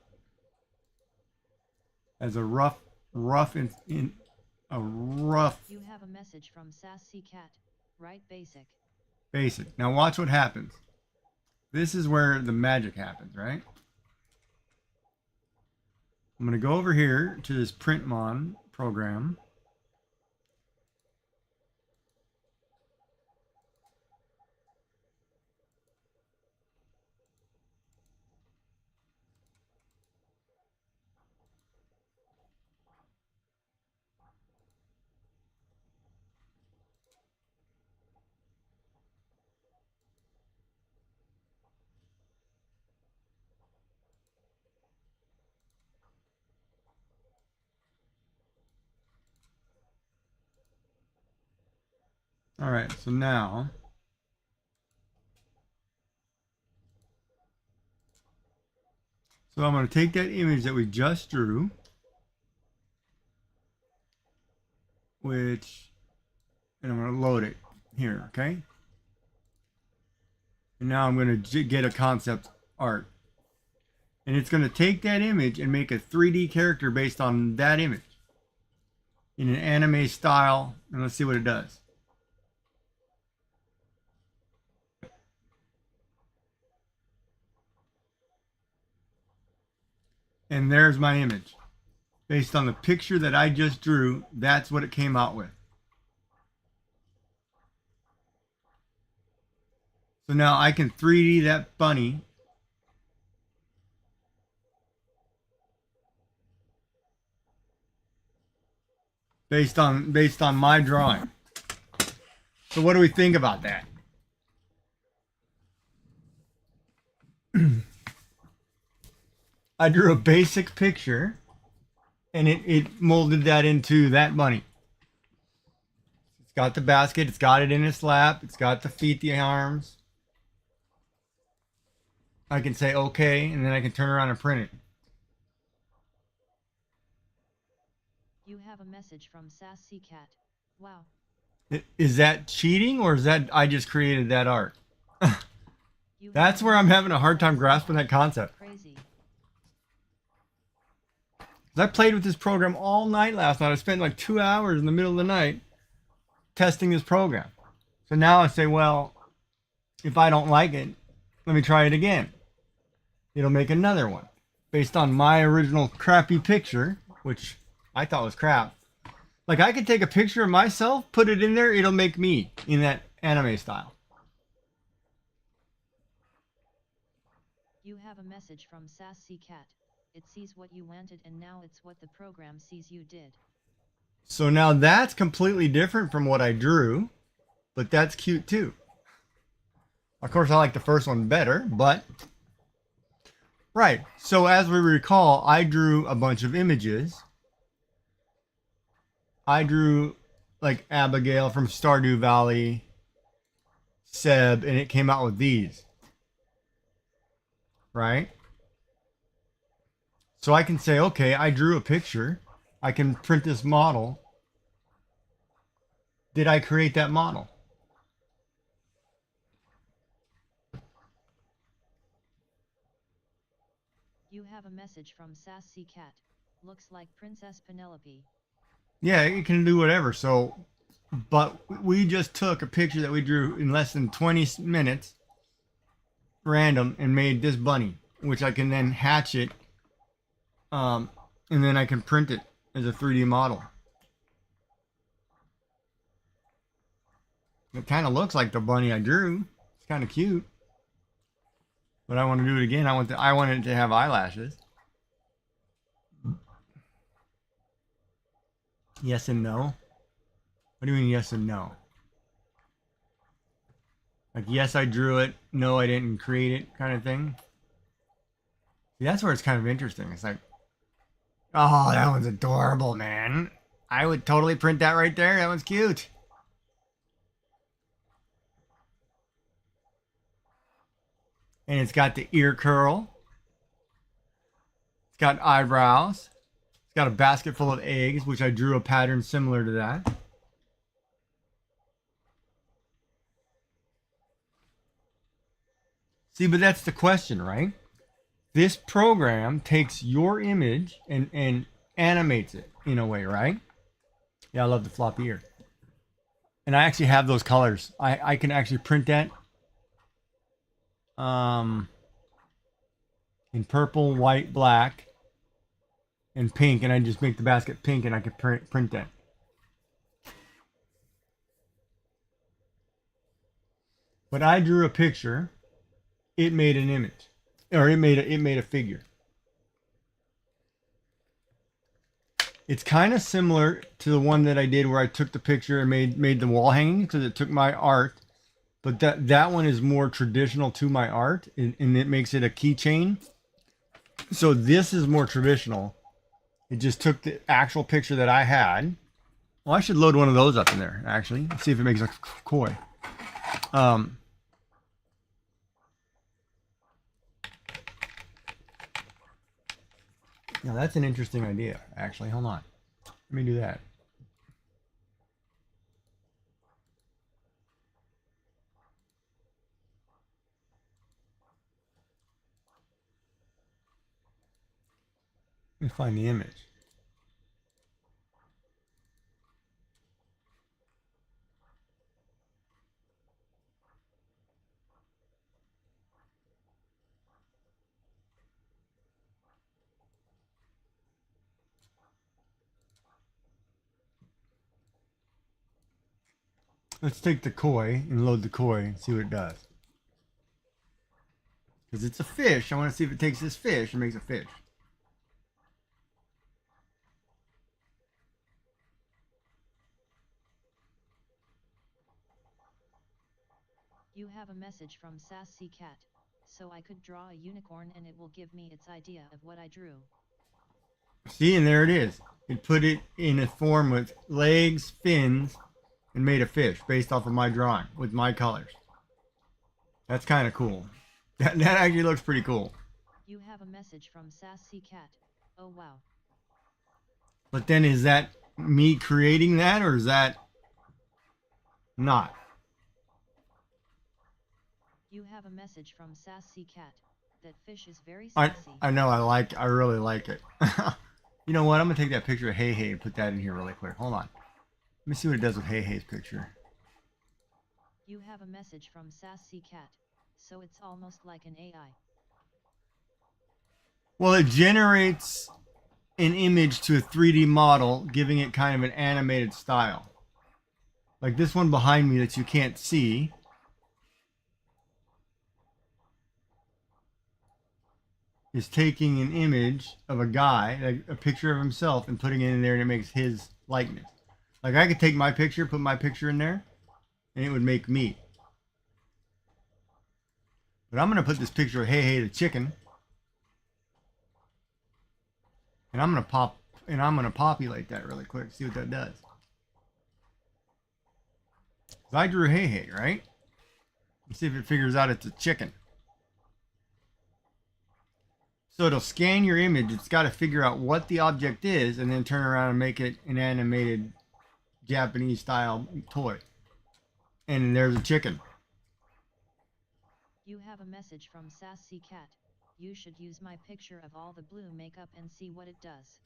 as a rough. You have a message from CSP. Write basic. Basic. Now watch what happens. This is where the magic happens, right? I'm going to go over here to this printmon program. All right, so now I'm going to take that image that we just drew, and I'm going to load it here, okay? And now I'm going to get a concept art. And it's going to take that image and make a 3D character based on that image in an anime style, and let's see what it does. And there's my image. Based on the picture that I just drew, that's what it came out with. So now I can 3D that bunny based on my drawing. So what do we think about that? I drew a basic picture, and it molded that into that bunny. It's got the basket, it's got it in its lap, it's got the feet, the arms. I can say okay, and then I can turn around and print it. You have a message from CSP. Wow. Is that cheating, or is that I just created that art? That's where I'm having a hard time grasping that concept. Crazy. I played with this program all night last night. I spent like 2 hours in the middle of the night testing this program. So now I say, well, if I don't like it, let me try it again. It'll make another one based on my original crappy picture, which I thought was crap. Like, I could take a picture of myself, put it in there, it'll make me in that anime style. You have a message from CSP. It sees what you wanted, and now it's what the program sees you did. So now that's completely different from what I drew, but that's cute too. Of course, I like the first one better, but... Right, so as we recall, I drew a bunch of images. I drew like Abigail from Stardew Valley, Seb, and it came out with these. Right? So I can say, okay, I drew a picture. I can print this model. Did I create that model? You have a message from Sassy Cat. Looks like Princess Penelope. Yeah, it can do whatever. So, but we just took a picture that we drew in less than 20 minutes, random, and made this bunny, which I can then hatch it, and then I can print it as a 3D model. It kind of looks like the bunny I drew. It's kind of cute. But I want to do it again. I want it to have eyelashes. Yes and no. What do you mean yes and no? Like yes, I drew it. No, I didn't create it, kind of thing. See, that's where it's kind of interesting. It's like, oh, that one's adorable, man. I would totally print that right there. That one's cute. And it's got the ear curl. It's got eyebrows. It's got a basket full of eggs, which I drew a pattern similar to that. See, but that's the question, right? This program takes your image and animates it in a way, right? Yeah, I love the floppy ear. And I actually have those colors. I can actually print that in purple, white, black, and pink, and I just make the basket pink and I can print that. But I drew a picture, it made an image, or it made a figure. It's kind of similar to the one that I did where I took the picture and made the wall hanging because it took my art, but that one is more traditional to my art, and it makes it a keychain. So this is more traditional. It just took the actual picture that I had. Well, I should load one of those up in there actually. Let's see if it makes a koi. Now that's an interesting idea, actually. Hold on. Let me do that. Let me find the image. Let's take the koi and load the koi and see what it does. Because it's a fish. I want to see if it takes this fish and makes a fish. You have a message from Sassy Cat. So I could draw a unicorn and it will give me its idea of what I drew. See, and there it is. It put it in a form with legs, fins, and made a fish based off of my drawing with my colors. That's kind of cool. That actually looks pretty cool. You have a message from Sassy Cat. Oh wow. But then is that me creating that or is that not? You have a message from Sassy Cat. That fish is very I sassy. know, I really like it. You know what? I'm gonna take that picture of Hey Hey and put that in here really quick. Hold on. Let me see what it does with Hey Hey's picture. You have a message from Sassy Cat. So it's almost like an AI. Well, it generates an image to a 3D model, giving it kind of an animated style. Like this one behind me that you can't see. Is taking an image of a guy, like a picture of himself, and putting it in there, and it makes his likeness. Like I could take my picture, put my picture in there, and it would make me. But I'm gonna put this picture of Hey Hey the chicken, and I'm gonna populate that really quick. See what that does. So I drew Hey Hey, right? Let's see if it figures out it's a chicken. So it'll scan your image. It's got to figure out what the object is and then turn around and make it an animated Japanese style toy. And there's a chicken. You have a message from Sassy Cat. You should use my picture of all the blue makeup and see what it does.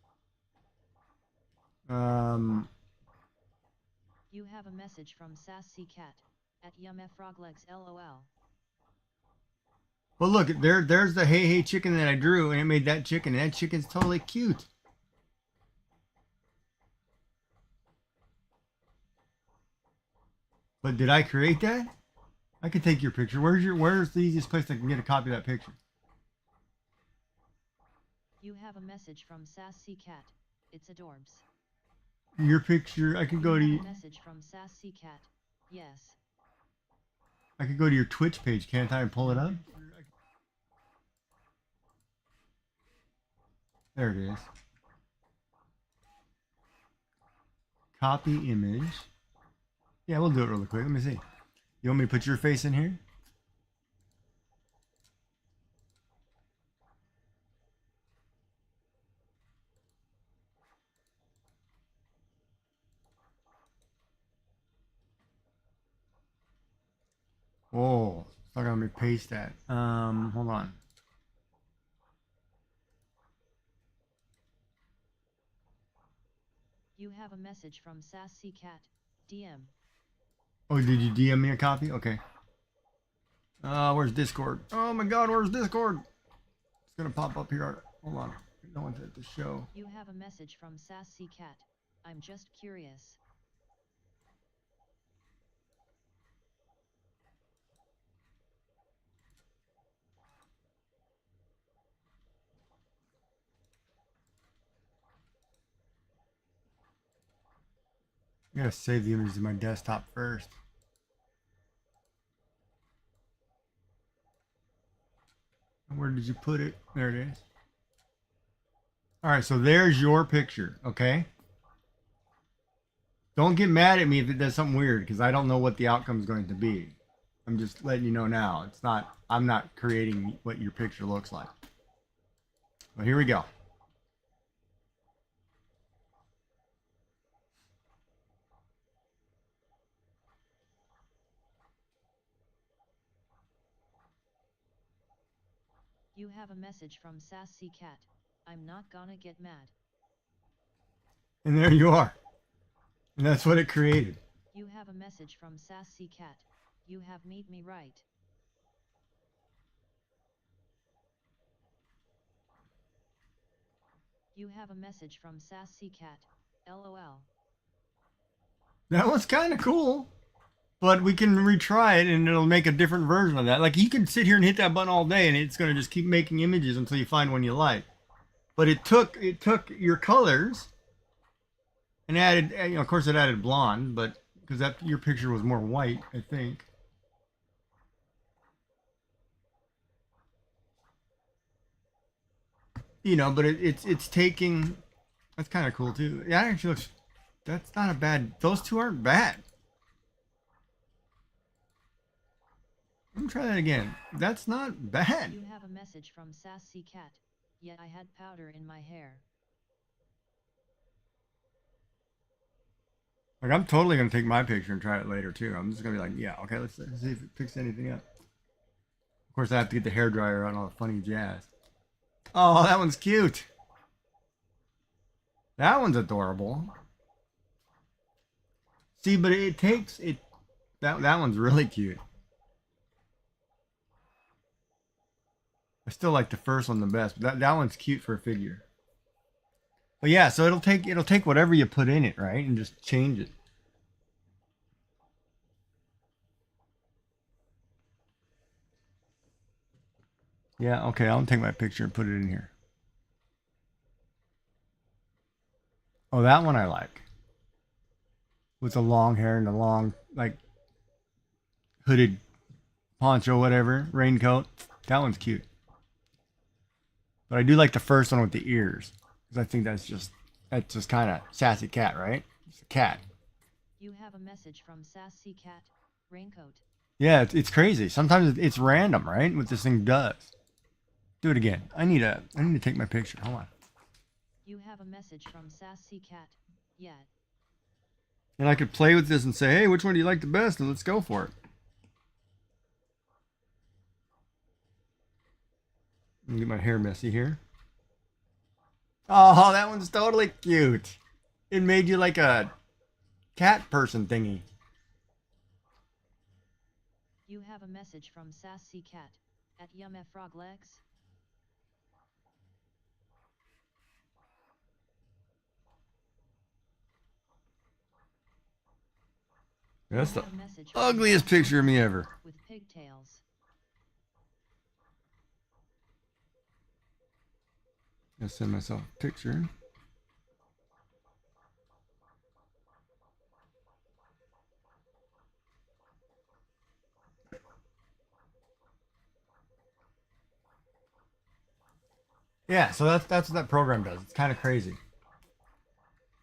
You have a message from Sassy Cat at YumFroglegs LOL. Well, look, there's the hey hey chicken that I drew, and it made that chicken. And that chicken's totally cute. But did I create that? I could take your picture. Where's the easiest place I can get a copy of that picture? You have a message from Sassy Cat. It's adorbs. Your picture. I could go to. You have a message from Sassy Cat. Yes. I could go to your Twitch page, can't I, and pull it up? There it is. Copy image. Yeah, we'll do it really quick. Let me see. You want me to put your face in here? Oh, it's not gonna let me paste that. Hold on. You have a message from Sassy Cat. DM. Oh, did you DM me a copy? Okay. Where's Discord? Oh my God, where's Discord? It's gonna pop up here. Hold on. No one's at the show. You have a message from Sassy Cat. I'm just curious. I gotta save the image to my desktop first. Where did you put it? There it is. All right, so there's your picture, okay? Don't get mad at me if it does something weird, because I don't know what the outcome is going to be. I'm just letting you know now. It's not, I'm not creating what your picture looks like. Well, here we go. You have a message from Sassy Cat. I'm not gonna get mad. And there you are. And that's what it created. You have a message from Sassy Cat. You have made me right. You have a message from Sassy Cat. LOL. That was kind of cool. But we can retry it and it'll make a different version of that. Like you can sit here and hit that button all day and it's going to just keep making images until you find one you like. But it took your colors and added, you know, of course it added blonde, but because that your picture was more white, I think. You know, but it's taking, that's kind of cool too. Yeah, it actually looks, that's not a bad, those two aren't bad. Let me try that again. That's not bad. You have a message from Sassy Cat. Yet I had powder in my hair. Like I'm totally gonna take my picture and try it later too. I'm just gonna be like, yeah, okay, let's see if it picks anything up. Of course, I have to get the hairdryer out and all the funny jazz. Oh, that one's cute. That one's adorable. See, but it takes it. That one's really cute. I still like the first one the best, but that one's cute for a figure. But yeah, so it'll take whatever you put in it, right, and just change it. Yeah, okay, I'll take my picture and put it in here. Oh, that one I like. With the long hair and the long, like, hooded poncho, whatever, raincoat. That one's cute. But I do like the first one with the ears. Because I think that's just kind of Sassy Cat, right? It's a cat. You have a message from Sassy Cat. Raincoat. Yeah, it's crazy. Sometimes it's random, right? What this thing does. Do it again. I need to take my picture. Hold on. You have a message from Sassy Cat. Yet. And I could play with this and say, hey, which one do you like the best? And let's go for it. Let me get my hair messy here. Oh, that one's totally cute. It made you like a cat person thingy. You have a message from Sassy Cat at YumFroglegs. That's the ugliest picture of me ever. With pigtails. I'll send myself a picture. Yeah, so that's what that program does. It's kind of crazy,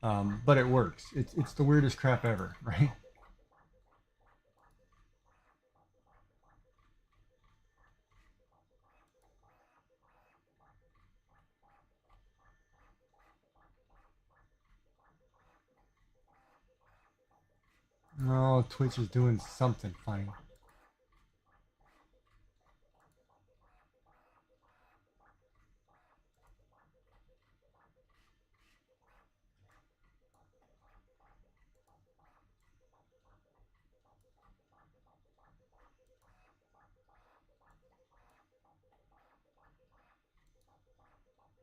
but it works. It's the weirdest crap ever, right? Oh, Twitch is doing something funny.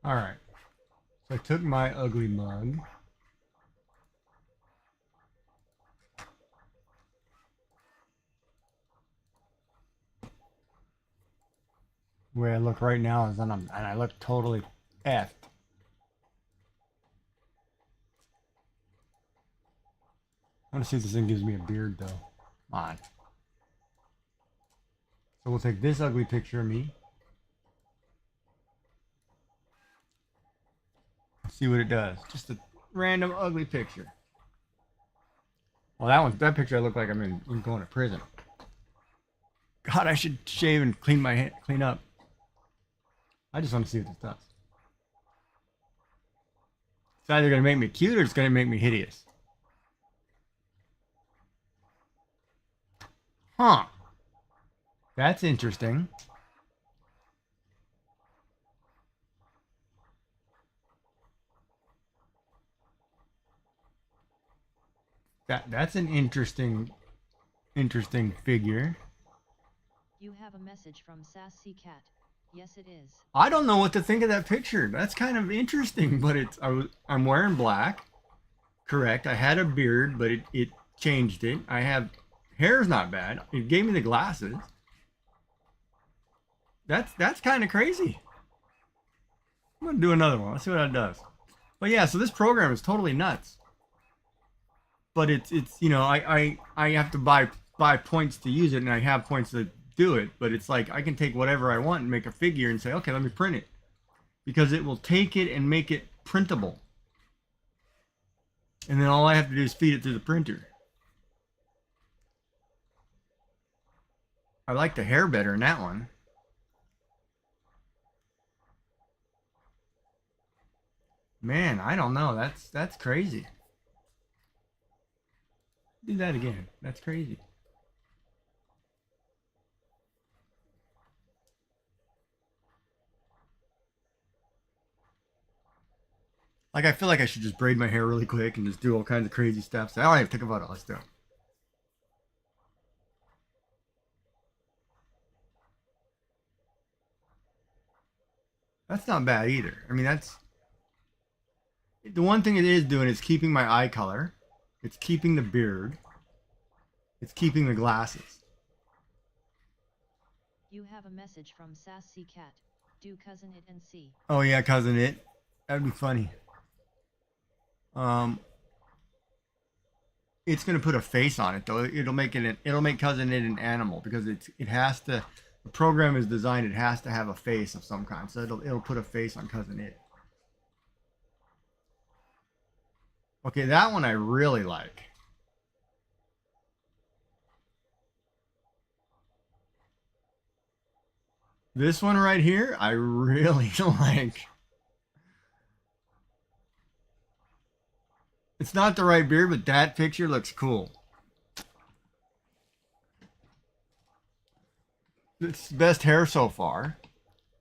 All right. So I took my ugly mug. The way I look right now is and I look totally effed. I want to see if this thing gives me a beard though. Come on. So we'll take this ugly picture of me. See what it does. Just a random ugly picture. Well, that picture I look like I'm going to prison. God, I should shave and clean my hair, clean up. I just want to see what this does. It's either going to make me cute or it's going to make me hideous. Huh. That's interesting. That's an interesting figure. You have a message from Sassy Cat. Yes, it is. I don't know what to think of that picture. That's kind of interesting, but I'm wearing black. Correct. I had a beard, but it changed it. I have hair's not bad. It gave me the glasses. That's kind of crazy. I'm gonna do another one. Let's see what it does. But yeah, so this program is totally nuts. But it's you know I have to buy points to use it, and I have points to do it. But it's like I can take whatever I want and make a figure and say, okay, let me print it, because it will take it and make it printable. And then all I have to do is feed it through the printer. I like the hair better in that one. Man, I don't know. That's crazy. Do that again. That's crazy. Like, I feel like I should just braid my hair really quick and just do all kinds of crazy stuff. So I don't have to think about all this stuff. That's not bad either. I mean, that's the one thing it is doing is keeping my eye color. It's keeping the beard. It's keeping the glasses. You have a message from Sassy Cat. Do cousin it and see. Oh yeah, cousin it. That'd be funny. It's gonna put a face on it though. It'll make cousin it an animal, because it has to. The program is designed. It has to have a face of some kind. So it'll put a face on cousin it. Okay, that one I really like. This one right here, I really like. It's not the right beard, but that picture looks cool. It's best hair so far.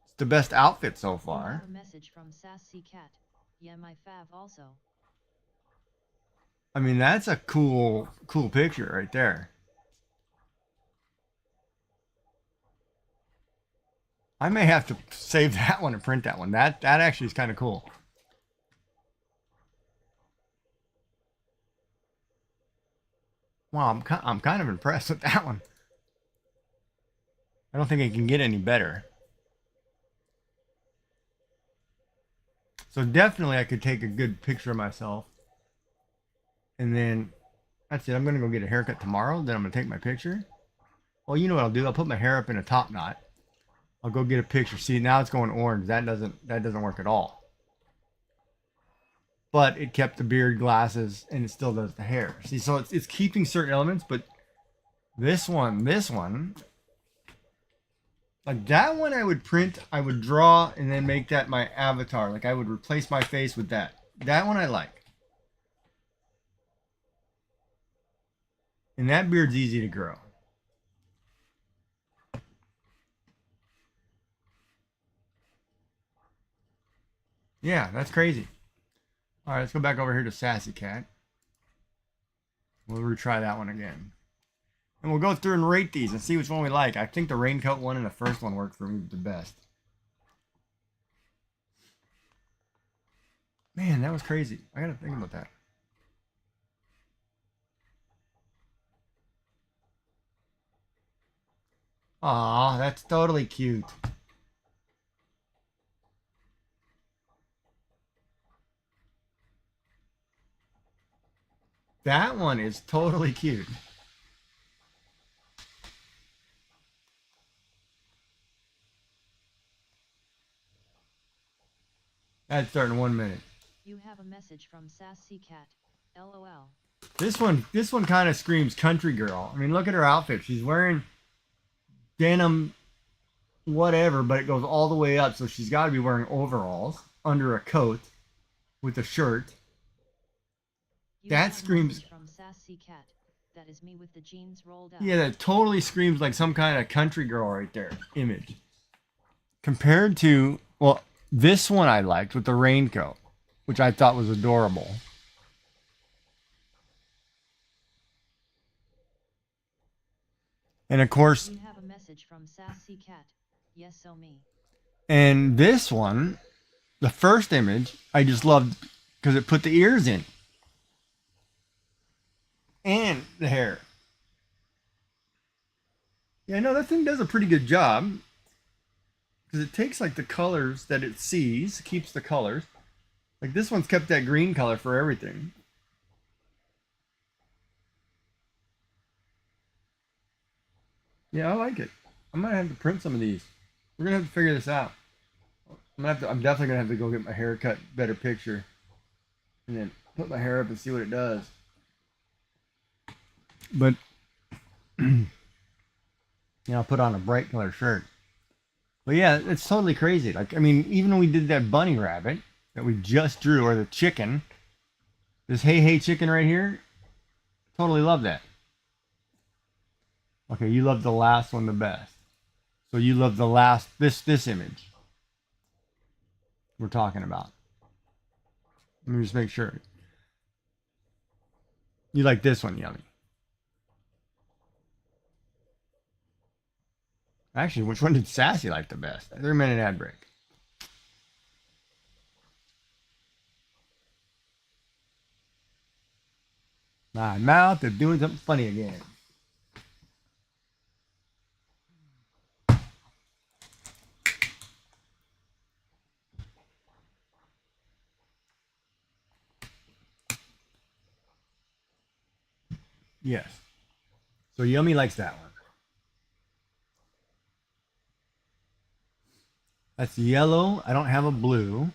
It's the best outfit so You far. have a message from Sassy Cat. Yeah, my fav also. I mean, that's a cool picture right there. I may have to save that one and print that one. That actually is kind of cool. Wow, I'm kind of impressed with that one. I don't think it can get any better. So definitely I could take a good picture of myself. And then that's it. I'm going to go get a haircut tomorrow. Then I'm going to take my picture. Well, you know what I'll do? I'll put my hair up in a top knot. I'll go get a picture. See, now it's going orange. That doesn't work at all. But it kept the beard, glasses, and it still does the hair. See, so it's keeping certain elements, but this one, like that one I would print, I would draw, and then make that my avatar. Like I would replace my face with that. That one I like. And that beard's easy to grow. Yeah, that's crazy. All right, let's go back over here to Sassy Cat. We'll retry that one again. And we'll go through and rate these and see which one we like. I think the raincoat one and the first one worked for me the best. Man, that was crazy. I gotta think about that. Aw, that's totally cute. That one is totally cute. That's starting 1 minute. You have a message from Sassy Cat. LOL. This one kind of screams country girl. I mean, look at her outfit. She's wearing denim whatever, but it goes all the way up, so she's got to be wearing overalls under a coat with a shirt. You That have a screams message from Sassy Cat. That is me with the jeans rolled up. Yeah, that totally screams like some kind of country girl right there image. Compared to, well, this one I liked with the raincoat, which I thought was adorable. And of course, You have a message from Sassy Cat. Yes, so me. and this one, the first image, I just loved because it put the ears in. And the hair. Yeah, no, that thing does a pretty good job. Because it takes like the colors that it sees, keeps the colors. Like this one's kept that green color for everything. Yeah, I like it. I might have to print some of these. We're gonna have to figure this out. I'm definitely gonna have to go get my hair cut, better picture, and then put my hair up and see what it does. But I'll put on a bright color shirt. But yeah, it's totally crazy. Like, I mean, even when we did that bunny rabbit that we just drew, or the chicken, this hey hey chicken right here, totally love that. Okay, you love the last one the best. So you love the last, this image we're talking about. Let me just make sure. You like this one, Yummy. Actually, which one did Sassy like the best? 3-minute ad break. My mouth is doing something funny again. Yes. So Yummy likes that one. That's yellow. I don't have a blue.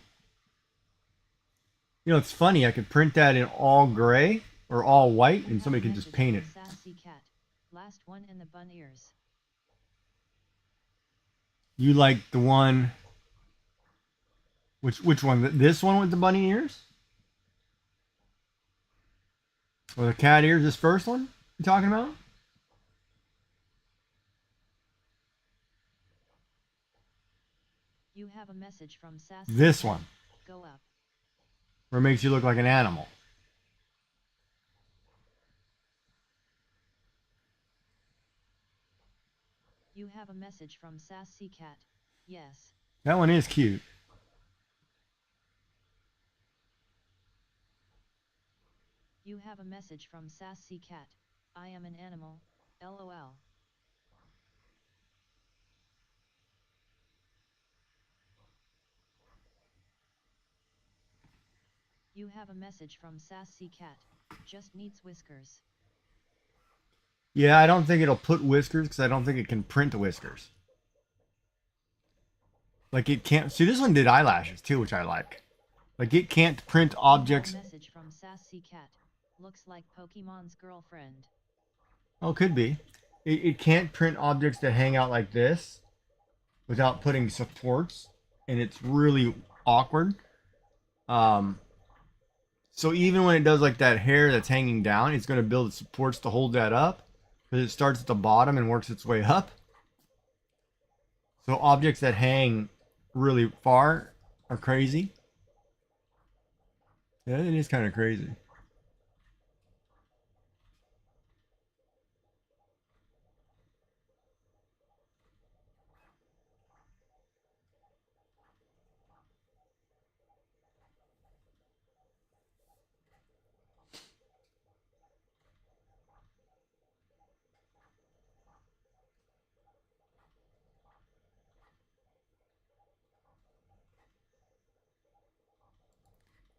You know, it's funny. I could print that in all gray or all white, and somebody can just paint it. Sassy Cat. Last one in the bun ears. You like the one. Which one? This one with the bunny ears? Or the cat ears? This first one you talking about? You have a message from Sassy This Cat. one, Go up. where it makes you look like an animal. You have a message from Sassy Cat. Yes. That one is cute. You have a message from Sassy Cat. I am an animal, lol. You have a message from Sassy Cat. Just needs whiskers. Yeah, I don't think it'll put whiskers because I don't think it can print whiskers. Like it can't. See, this one did eyelashes too, which I like. Like it can't print objects. You have a message from Sassy Cat. Looks like Pokemon's girlfriend. Oh, could be. It can't print objects that hang out like this without putting supports, and it's really awkward. So even when it does like that hair that's hanging down, it's going to build supports to hold that up because it starts at the bottom and works its way up. So objects that hang really far are crazy. Yeah, it is kind of crazy.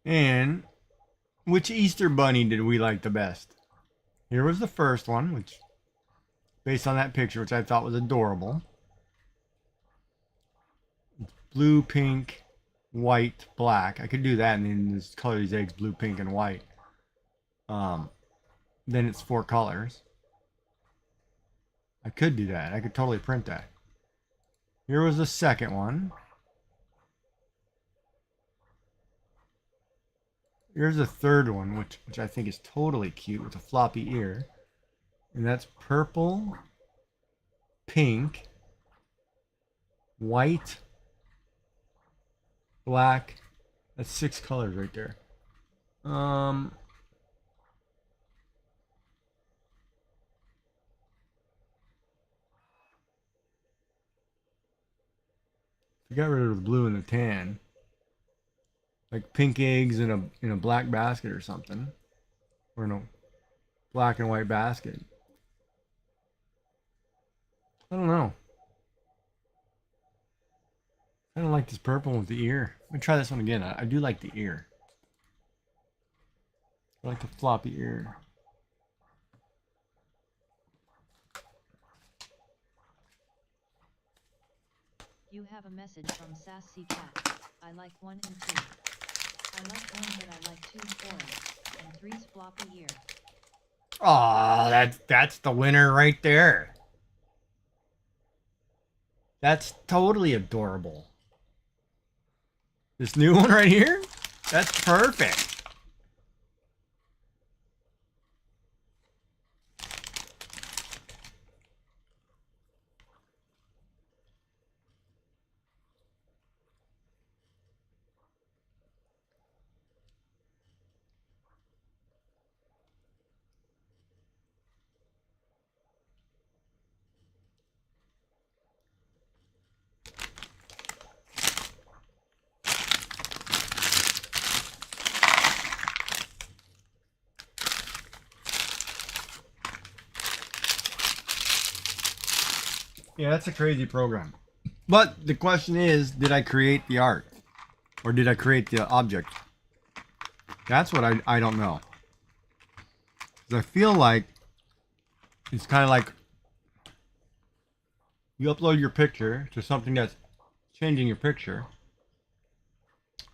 And which Easter bunny did we like the best? Here was the first one, which, based on that picture, which I thought was adorable. Blue, pink, white, black. I could do that and then just color these eggs blue, pink, and white. Then it's 4 colors. I could do that. I could totally print that. Here was the second one. Here's the third one, which I think is totally cute with a floppy ear. And that's purple, pink, white, black. That's 6 colors right there. I got rid of the blue and the tan. Like pink eggs in a black basket or something. Or in a black and white basket. I don't know. I don't like this purple with the ear. Let me try this one again. I do like the ear. I like the floppy ear. You have a message from Sassy Cat. I like 1 and 2. I like 1 but I like 2's orange, and 3's floppy ear. Oh, that's the winner right there. That's totally adorable. This new one right here? That's perfect. Yeah, that's a crazy program. But the question is, did I create the art? Or did I create the object? That's what I don't know. Because I feel like it's kind of like you upload your picture to something that's changing your picture.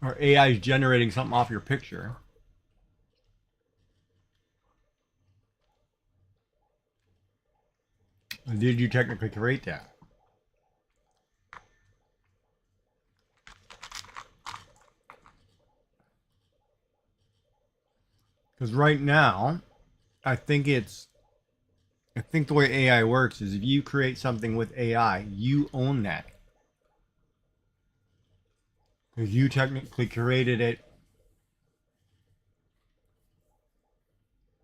Or AI is generating something off your picture. Did you technically create that? Because right now, I think the way AI works is if you create something with AI, you own that. Because you technically created it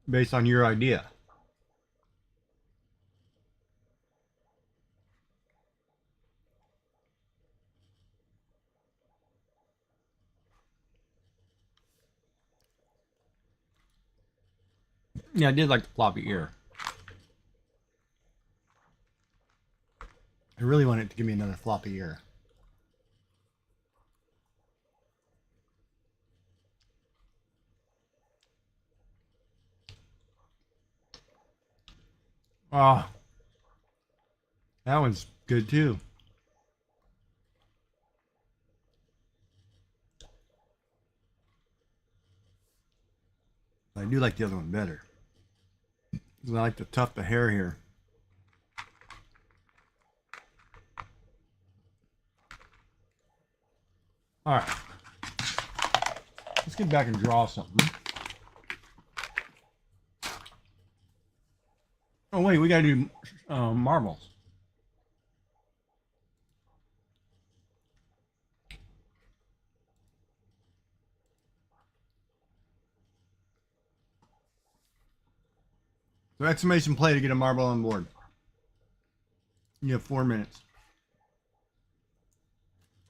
based on your idea. Yeah, I did like the floppy ear. I really want it to give me another floppy ear. Oh, that one's good too. I do like the other one better. I like the tuft of hair here. All right. Let's get back and draw something. Oh, wait, we got to do marbles. So exclamation play to get a marble on board. You have 4 minutes.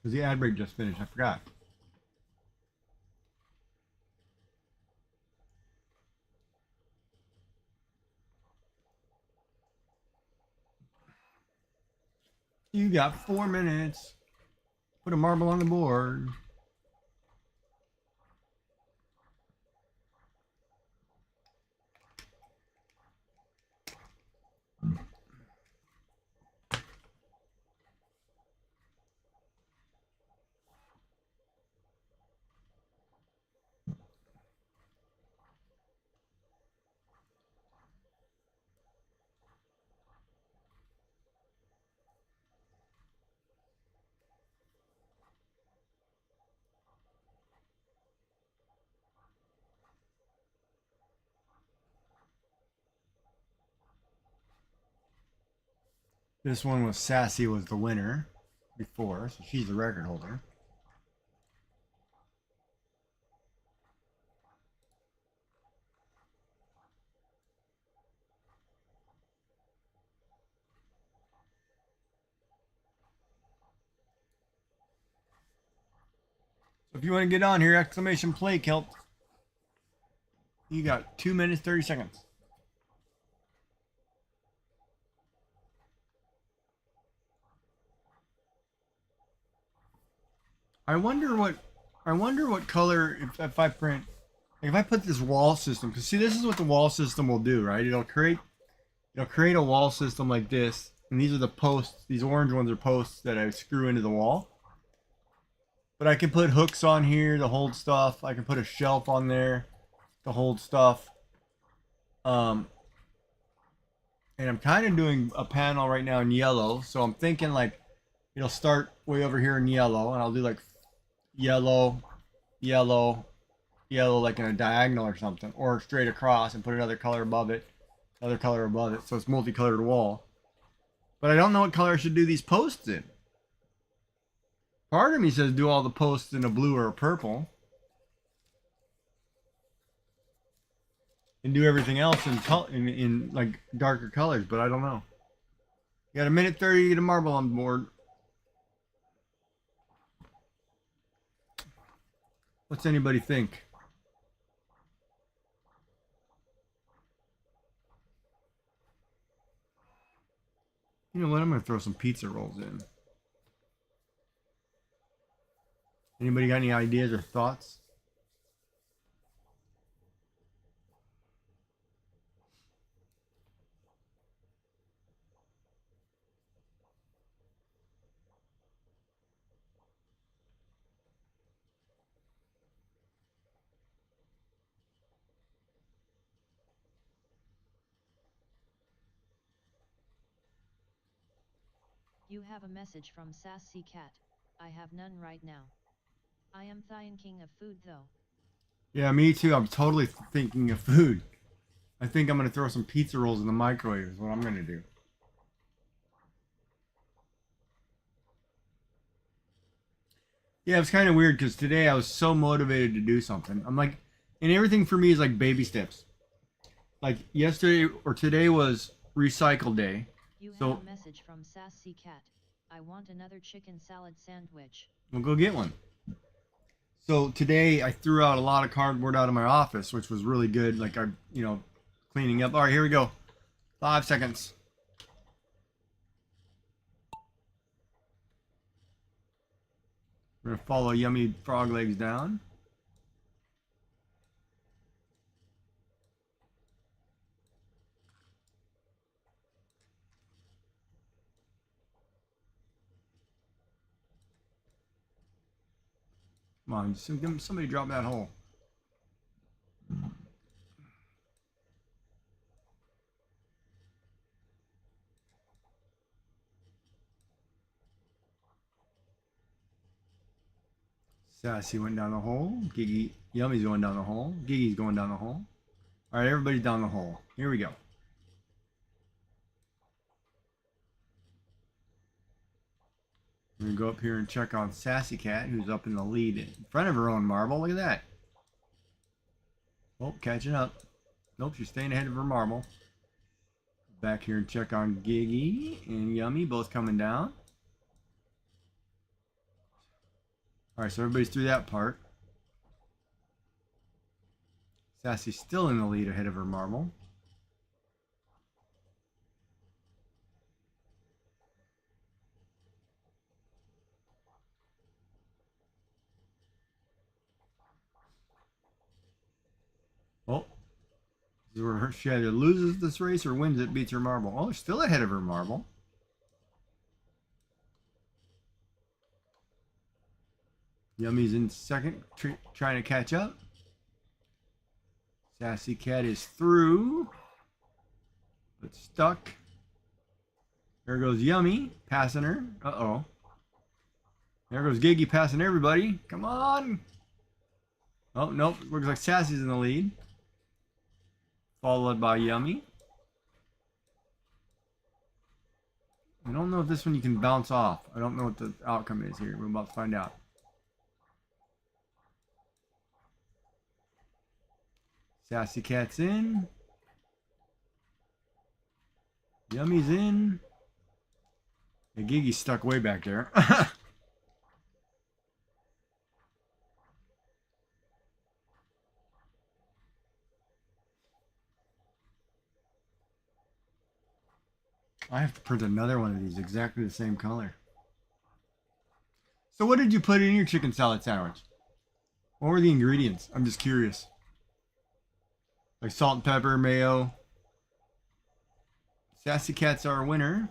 Because the ad break just finished. I forgot. You got 4 minutes. Put a marble on the board. This one was Sassy was the winner before, so she's the record holder. So if you want to get on here, exclamation play, Kelp. You got 2 minutes, 30 seconds. I wonder what color if I print if I put this wall system, because see, this is what the wall system will do, right? It'll create a wall system like this, and these are the posts. These orange ones are posts that I screw into the wall. But I can put hooks on here to hold stuff. I can put a shelf on there to hold stuff. And I'm kind of doing a panel right now in yellow, so I'm thinking like it'll start way over here in yellow, and I'll do like yellow, yellow, yellow, like in a diagonal or something, or straight across and put another color above it, another color above it, so it's multicolored wall. But I don't know what color I should do these posts in. Part of me says do all the posts in a blue or a purple, and do everything else in like darker colors, but I don't know. You got a minute 30 to get a marble on board. What's anybody think? You know what? I'm gonna throw some pizza rolls in. Anybody got any ideas or thoughts? You have a message from Sassy Cat. I have none right now. I am thinking of food though. Yeah, me too. I'm totally thinking of food. I think I'm gonna throw some pizza rolls in the microwave is what I'm gonna do. Yeah, it's kind of weird because today I was so motivated to do something. I'm like, and everything for me is like baby steps. Like yesterday or today was recycle day. You have So a message from Sassy Cat. I want another chicken salad sandwich. we'll go get one. So today I threw out a lot of cardboard out of my office, which was really good. Like cleaning up. All right, here we go. 5 seconds. We're gonna follow Yummy Frog Legs down. Come on, somebody drop that hole. Sassy went down the hole. Yummy's going down the hole. Gigi's going down the hole. All right, everybody's down the hole. Here we go. We're gonna go up here and check on Sassy Cat, who's up in the lead in front of her own marble. Look at that. Oh, catching up. Nope, she's staying ahead of her marble. Back here and check on Gigi and Yummy, both coming down. All right, so everybody's through that part. Sassy's still in the lead ahead of her marble. Oh, this is where she either loses this race or wins it, beats her marble. Oh, still ahead of her marble. Yummy's in second, trying to catch up. Sassy Cat is through, but stuck. There goes Yummy, passing her. Uh-oh. There goes Gigi passing everybody. Come on. Oh, nope. Looks like Sassy's in the lead. Followed by Yummy. I don't know if this one you can bounce off. I don't know what the outcome is here. We're about to find out. Sassy Cat's in. Yummy's in. And Gigi's stuck way back there. I have to print another one of these exactly the same color. So what did you put in your chicken salad sandwich? What were the ingredients? I'm just curious. Like salt and pepper, mayo. Sassy Cat's our winner.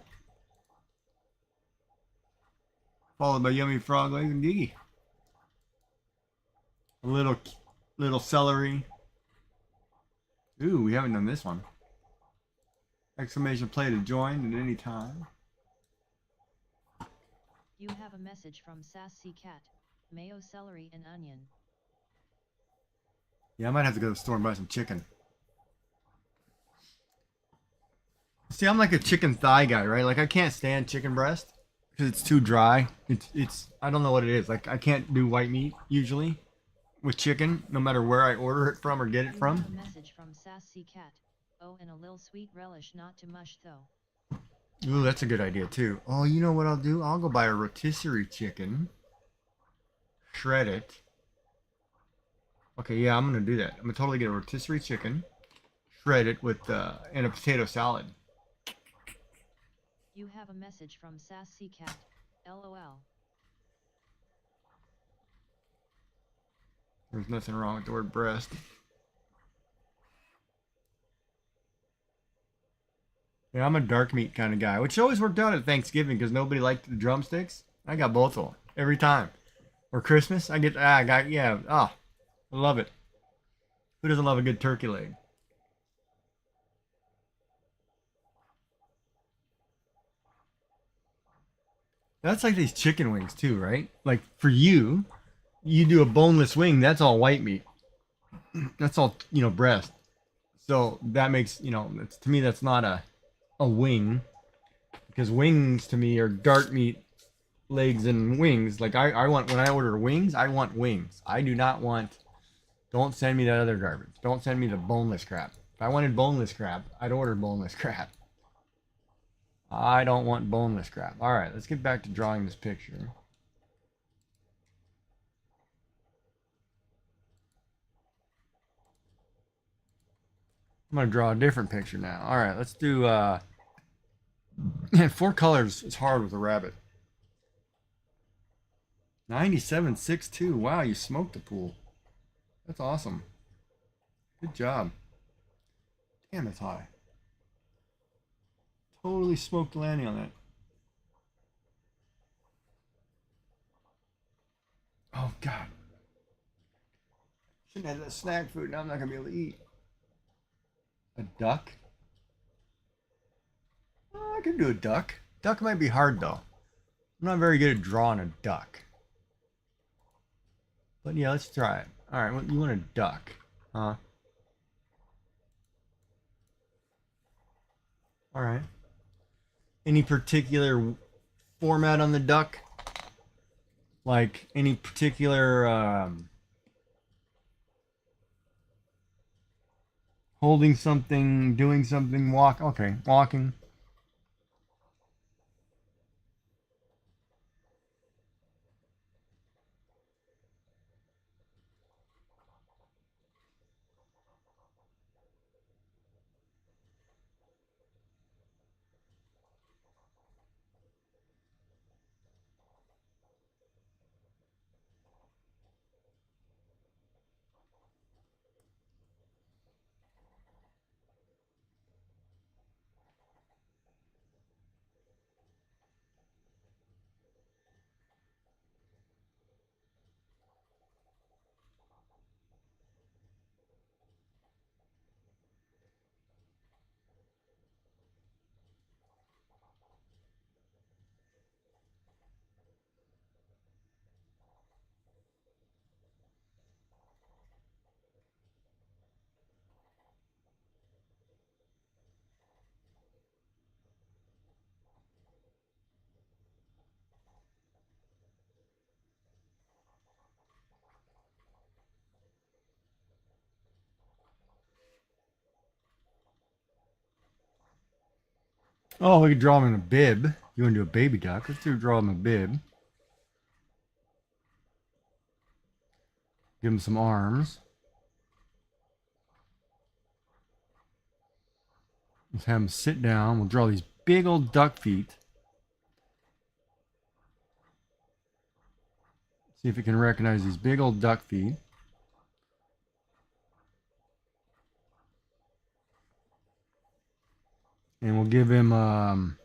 Followed by Yummy Frog Legs and Gigi. A little celery. Ooh, we haven't done this one. Exclamation play to join at any time. You have a message from Sassy Cat. Mayo, celery, and onion. Yeah, I might have to go to the store and buy some chicken. See, I'm like a chicken thigh guy, right? Like I can't stand chicken breast because it's too dry. It's I don't know what it is. Like I can't do white meat usually with chicken, no matter where I order it from or get it from. You have a message from Sassy Cat. Oh, and a little sweet relish, not too much though. Ooh, that's a good idea too. Oh, you know what I'll do? I'll go buy a rotisserie chicken, shred it. Okay, yeah, I'm gonna do that. I'm gonna totally get a rotisserie chicken, shred it with and a potato salad. You have a message from Sassy Cat. LOL. There's nothing wrong with the word breast. Yeah, I'm a dark meat kind of guy, which always worked out at Thanksgiving because nobody liked the drumsticks. I got both of them every time. Or Christmas, I love it. Who doesn't love a good turkey leg? That's like these chicken wings too, right? Like for you, you do a boneless wing, that's all white meat. That's all, breast. So that makes, to me, that's not a wing. Because wings to me are dark meat legs and wings. Like I want, when I order wings, I want wings. I do not want, don't send me that other garbage. Don't send me the boneless crap. If I wanted boneless crap, I'd order boneless crap. I don't want boneless crap. All right, let's get back to drawing this picture. I'm gonna draw a different picture now. All right, let's do man, 4 colors is hard with a rabbit. 97.62. Wow, you smoked the pool. That's awesome. Good job. Damn, that's high. Totally smoked the landing on that. Oh God. Shouldn't have that snack food. Now I'm not gonna be able to eat. A duck? Oh, I can do a duck. Duck might be hard though. I'm not very good at drawing a duck. But yeah, let's try it. All right, you want a duck, huh? All right. Any particular format on the duck? Like any particular holding something, doing something, walk? Okay, walking. Oh, we could draw him in a bib. You want to do a baby duck? Let's draw him a bib. Give him some arms. Let's have him sit down. We'll draw these big old duck feet. See if it can recognize these big old duck feet. And we'll give him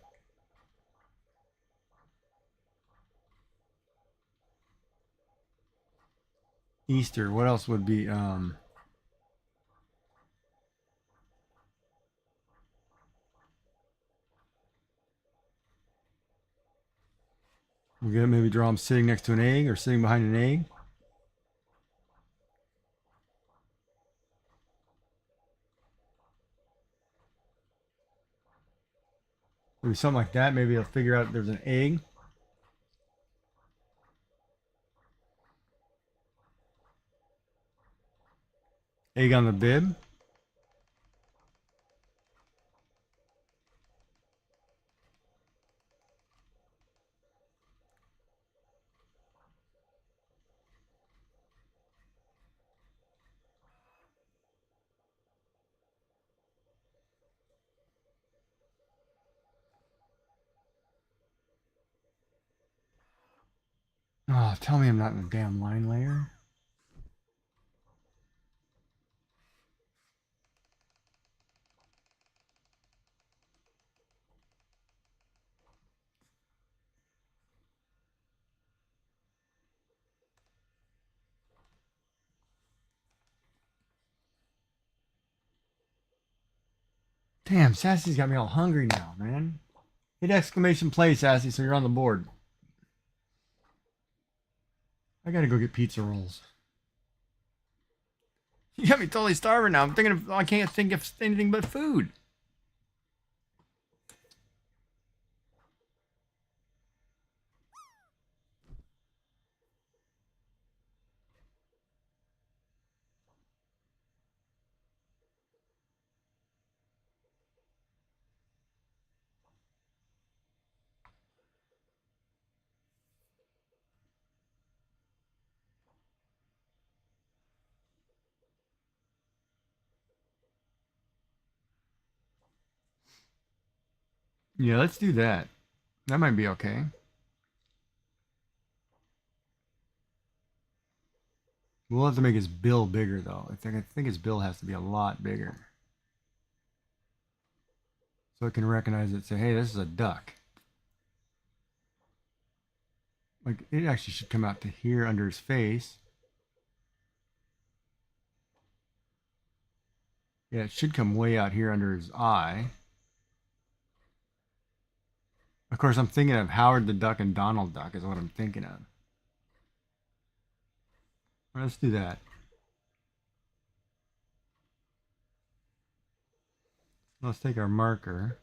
Easter. What else would be we're gonna maybe draw him sitting next to an egg or sitting behind an egg. Maybe something like that. Maybe he'll figure out there's an egg. Egg on the bib. Oh, tell me I'm not in the damn line layer. Damn, Sassy's got me all hungry now, man. Hit exclamation play, Sassy, so you're on the board. I gotta go get pizza rolls. You got me totally starving now. I'm thinking of, I can't think of anything but food. Yeah, let's do that. That might be okay. We'll have to make his bill bigger, though. I think his bill has to be a lot bigger. So it can recognize it, say, hey, this is a duck. Like, it actually should come out to here under his face. Yeah, it should come way out here under his eye. Of course, I'm thinking of Howard the Duck and Donald Duck is what I'm thinking of. All right, let's do that. Let's take our marker.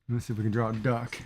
Let's see if we can draw a duck.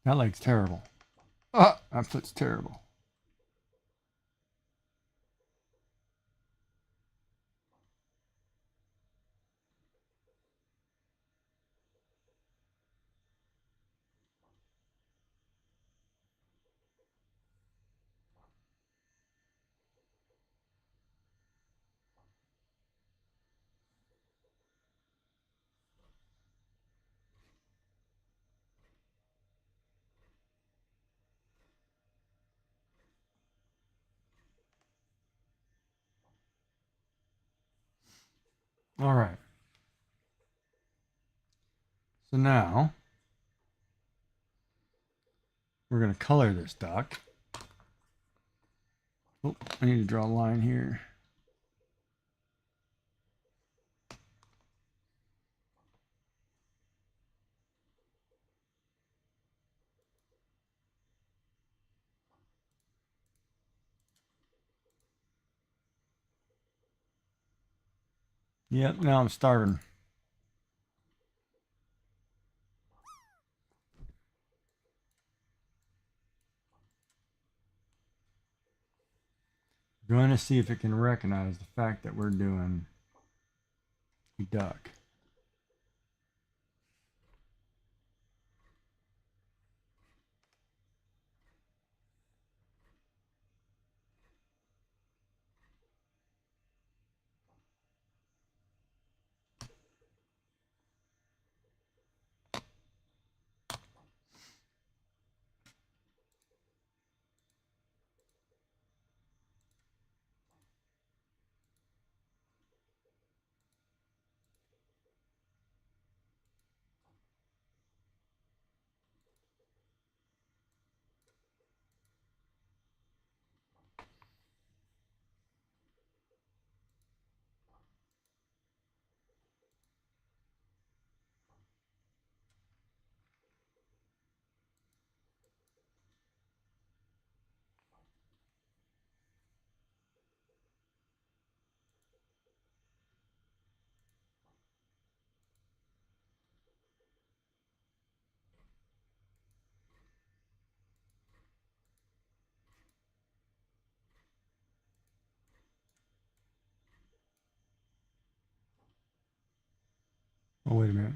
That leg's terrible. That foot's terrible. All right. So now we're going to color this duck. Oh, I need to draw a line here. Yep, now I'm starving. Going to see if it can recognize the fact that we're doing a duck. Oh, wait a minute.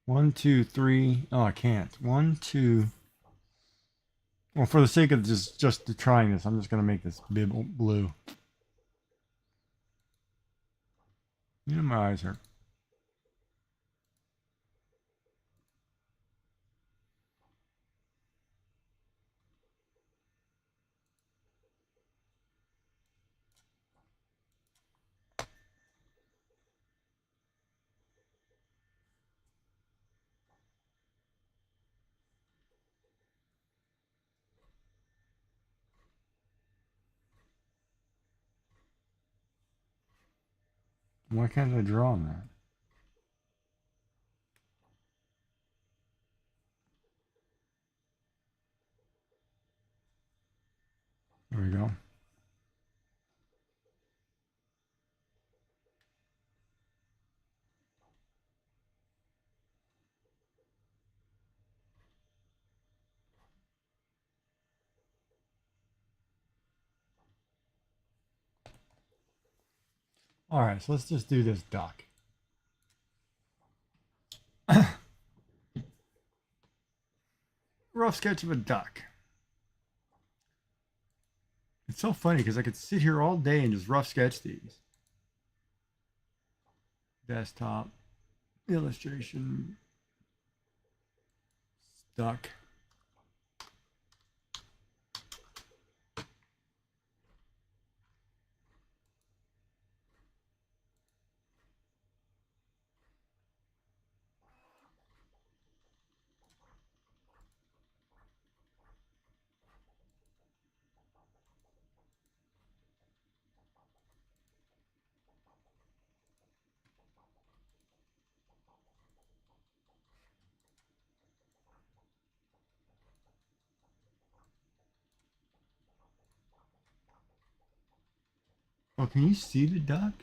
1, 2, 3. Oh, I can't. 1, 2. Well, for the sake of just trying this, I'm just gonna make this bib blue. You know, my eyes hurt. Why can't I draw on that? There we go. All right, so let's just do this duck. Rough sketch of a duck. It's so funny because I could sit here all day and just rough sketch these. Desktop, illustration, duck. Oh, can you see the duck?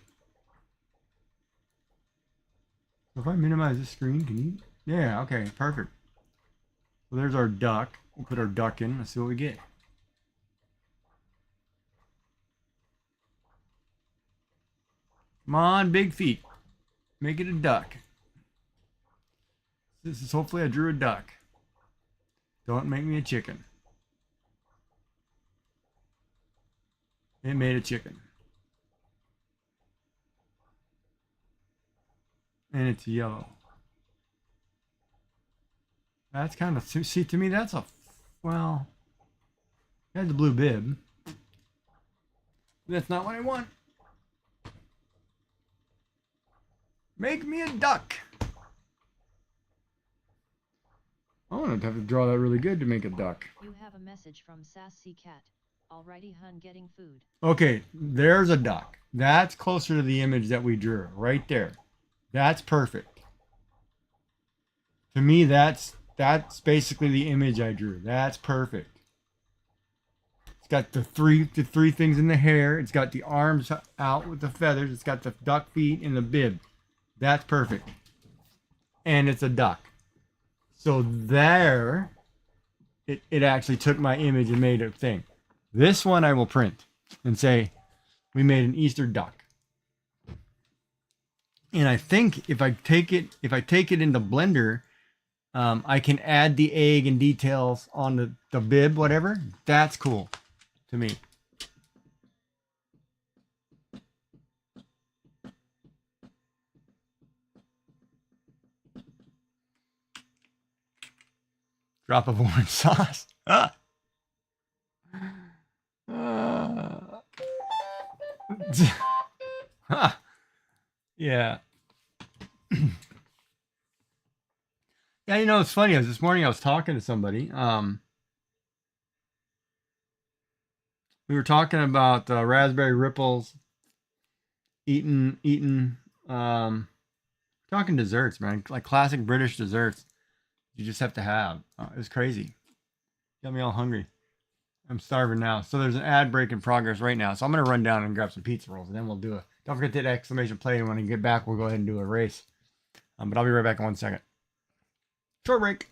If I minimize this screen, can you? Yeah, okay, perfect. So there's our duck. We'll put our duck in. Let's see what we get. Come on, big feet. Make it a duck. This is hopefully I drew a duck. Don't make me a chicken. It made a chicken. And it's yellow. That's kind of, see, to me, that's a, well, that's the blue bib. That's not what I want. Make me a duck. I want to have to draw that really good to make a duck. You have a message from Sassy Cat. Alrighty, hun, getting food. Okay, there's a duck. That's closer to the image that we drew, right there. That's perfect. To me, that's basically the image I drew. That's perfect. It's got the three things in the hair. It's got the arms out with the feathers. It's got the duck feet and the bib. That's perfect. And it's a duck. So there, it actually took my image and made a thing. This one I will print and say, we made an Easter duck. And I think if I take it into Blender, I can add the egg and details on the bib, whatever. That's cool to me. Drop of orange sauce. Yeah. Yeah, you know, it's funny. This morning I was talking to somebody. We were talking about raspberry ripples, eating, talking desserts, man, like classic British desserts. You just have to have. It was crazy. Got me all hungry. I'm starving now. So there's an ad break in progress right now. So I'm gonna run down and grab some pizza rolls, and then we'll do it. Don't forget to hit exclamation play, and when I get back, we'll go ahead and do a race. But I'll be right back in 1 second. Short break.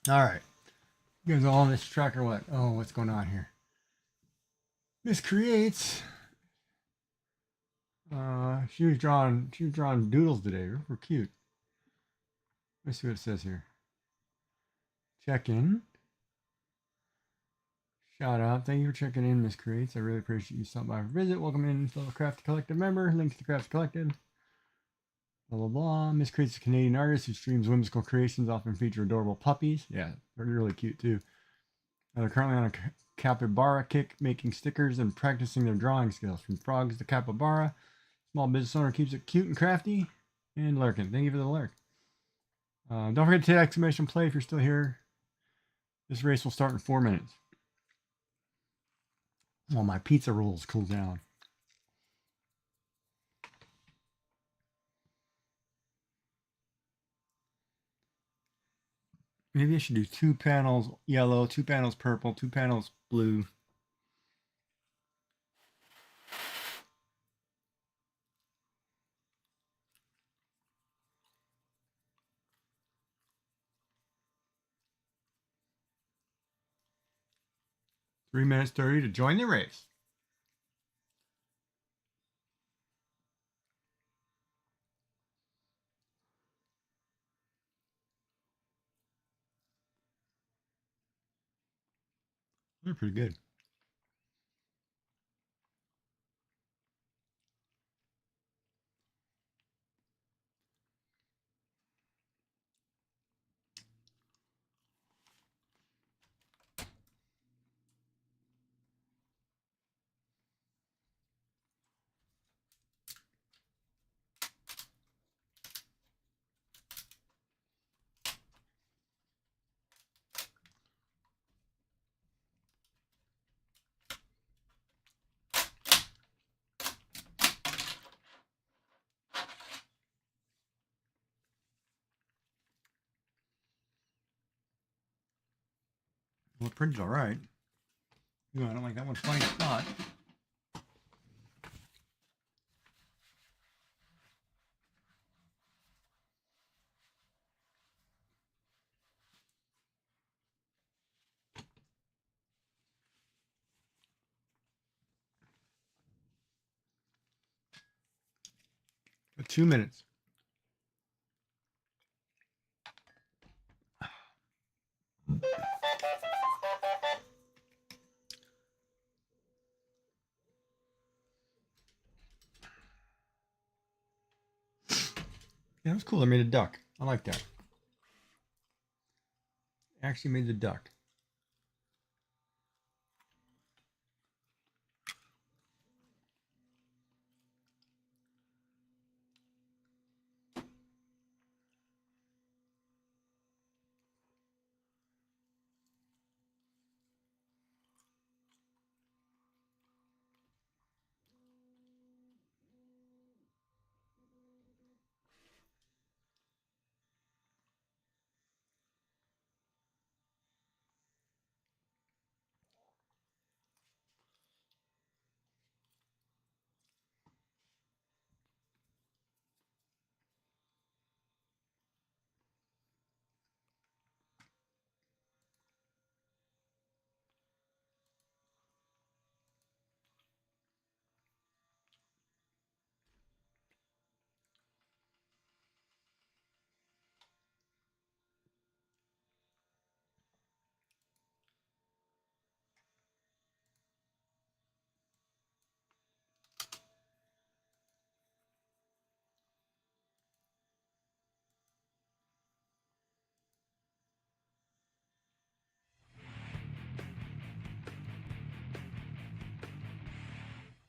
All right. You guys all on this track or what? Oh, what's going on here? Miss Creates. She was drawing doodles today. We're cute. Let's see what it says here. Check in. Shout out. Thank you for checking in, Miss Creates. I really appreciate you stopping by for a visit. Welcome in, fellow Craft Collective member. Links to Craft Collected. Blah, blah, blah. Miss Creates is a Canadian artist who streams whimsical creations, often feature adorable puppies. Yeah, they're really cute too. They're currently on a capybara kick, making stickers and practicing their drawing skills. From frogs to capybara, small business owner keeps it cute and crafty. And Lurking. Thank you for the lurk. Don't forget to hit exclamation play if you're still here. This race will start in 4 minutes. While my pizza rolls cool down. Maybe I should do 2 panels yellow, 2 panels purple, 2 panels blue. Three minutes 30 to join the race. They're pretty good. Well, it printed all right. Ooh, I don't like that one funny spot. Got 2 minutes. Yeah, that was cool. I made a duck. I like that. Actually made the duck.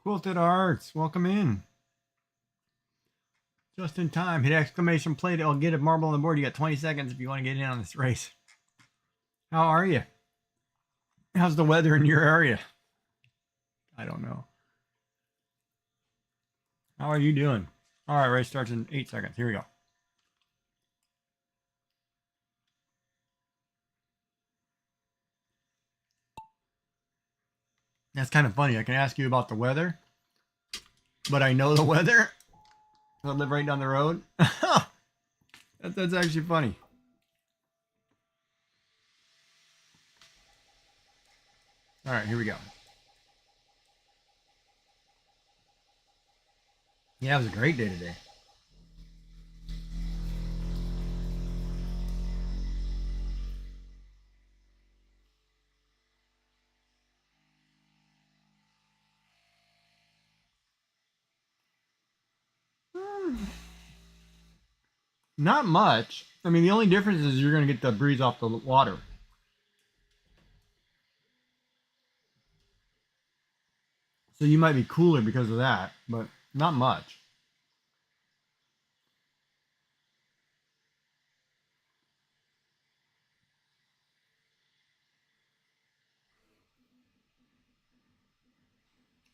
Quilted Arts, welcome in. Just in time. Hit exclamation play to get a marble on the board. You got 20 seconds if you want to get in on this race. How are you? How's the weather in your area? I don't know. How are you doing? All right, race starts in 8 seconds. Here we go. That's kind of funny. I can ask you about the weather, but I know the weather. I live right down the road. That's actually funny. All right, here we go. Yeah, it was a great day today. Not much. I mean, the only difference is you're going to get the breeze off the water. So you might be cooler because of that, but not much.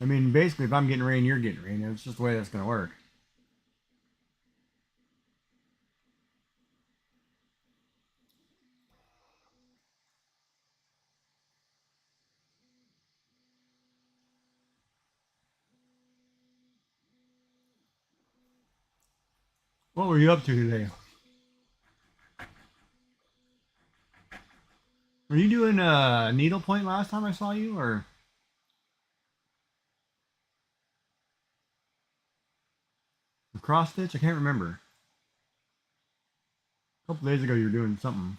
I mean, basically, if I'm getting rain, you're getting rain. It's just the way that's going to work. What were you up to today? Were you doing a needle point last time I saw you, or a cross stitch? I can't remember. A couple days ago, you were doing something.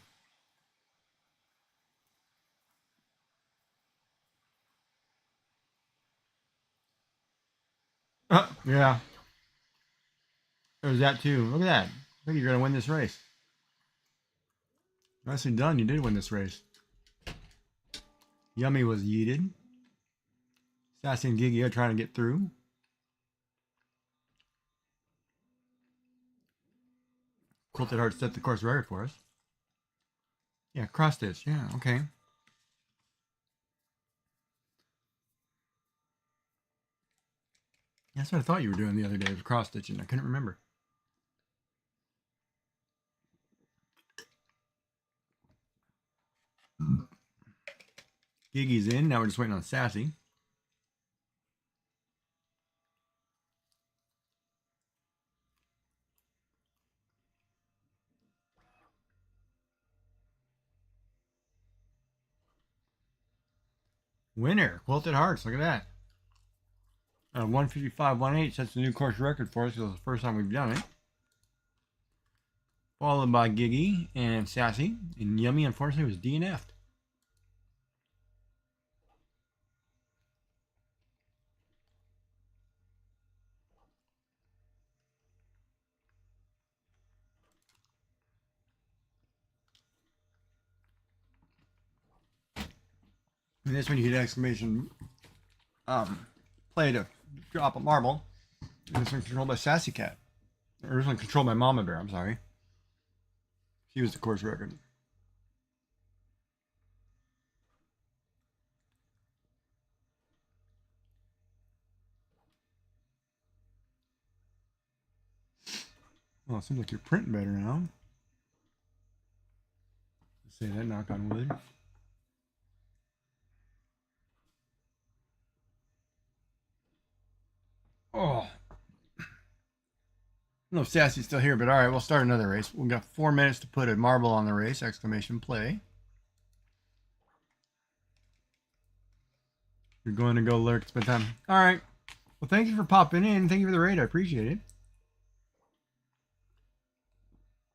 Yeah, there's that too. Look at that. I think you're going to win this race. Nicely done. You did win this race. Yummy was yeeted. Sassy and Gigi are trying to get through. Quilted Heart set the course record for us. Yeah, cross stitch. Yeah, okay. That's what I thought you were doing the other day, was cross stitching. I couldn't remember. Gigi's in. Now we're just waiting on Sassy. Winner, Quilted Hearts. Look at that. 155.18 sets the new course record for us because it's the first time we've done it. Followed by Gigi and Sassy. And Yummy, unfortunately, was DNF'd. And this one you hit exclamation play to drop a marble. And this one's controlled by Sassy Cat. Or this one's controlled by Mama Bear, I'm sorry. She was the course record. Well, it seems like you're printing better now. Let's say that, knock on wood. Oh. I don't know if Sassy's still here, but all right, we'll start another race. We've got 4 minutes to put a marble on the race, exclamation play. You're going to go lurk, spend time. All right. Well, thank you for popping in. Thank you for the raid. I appreciate it.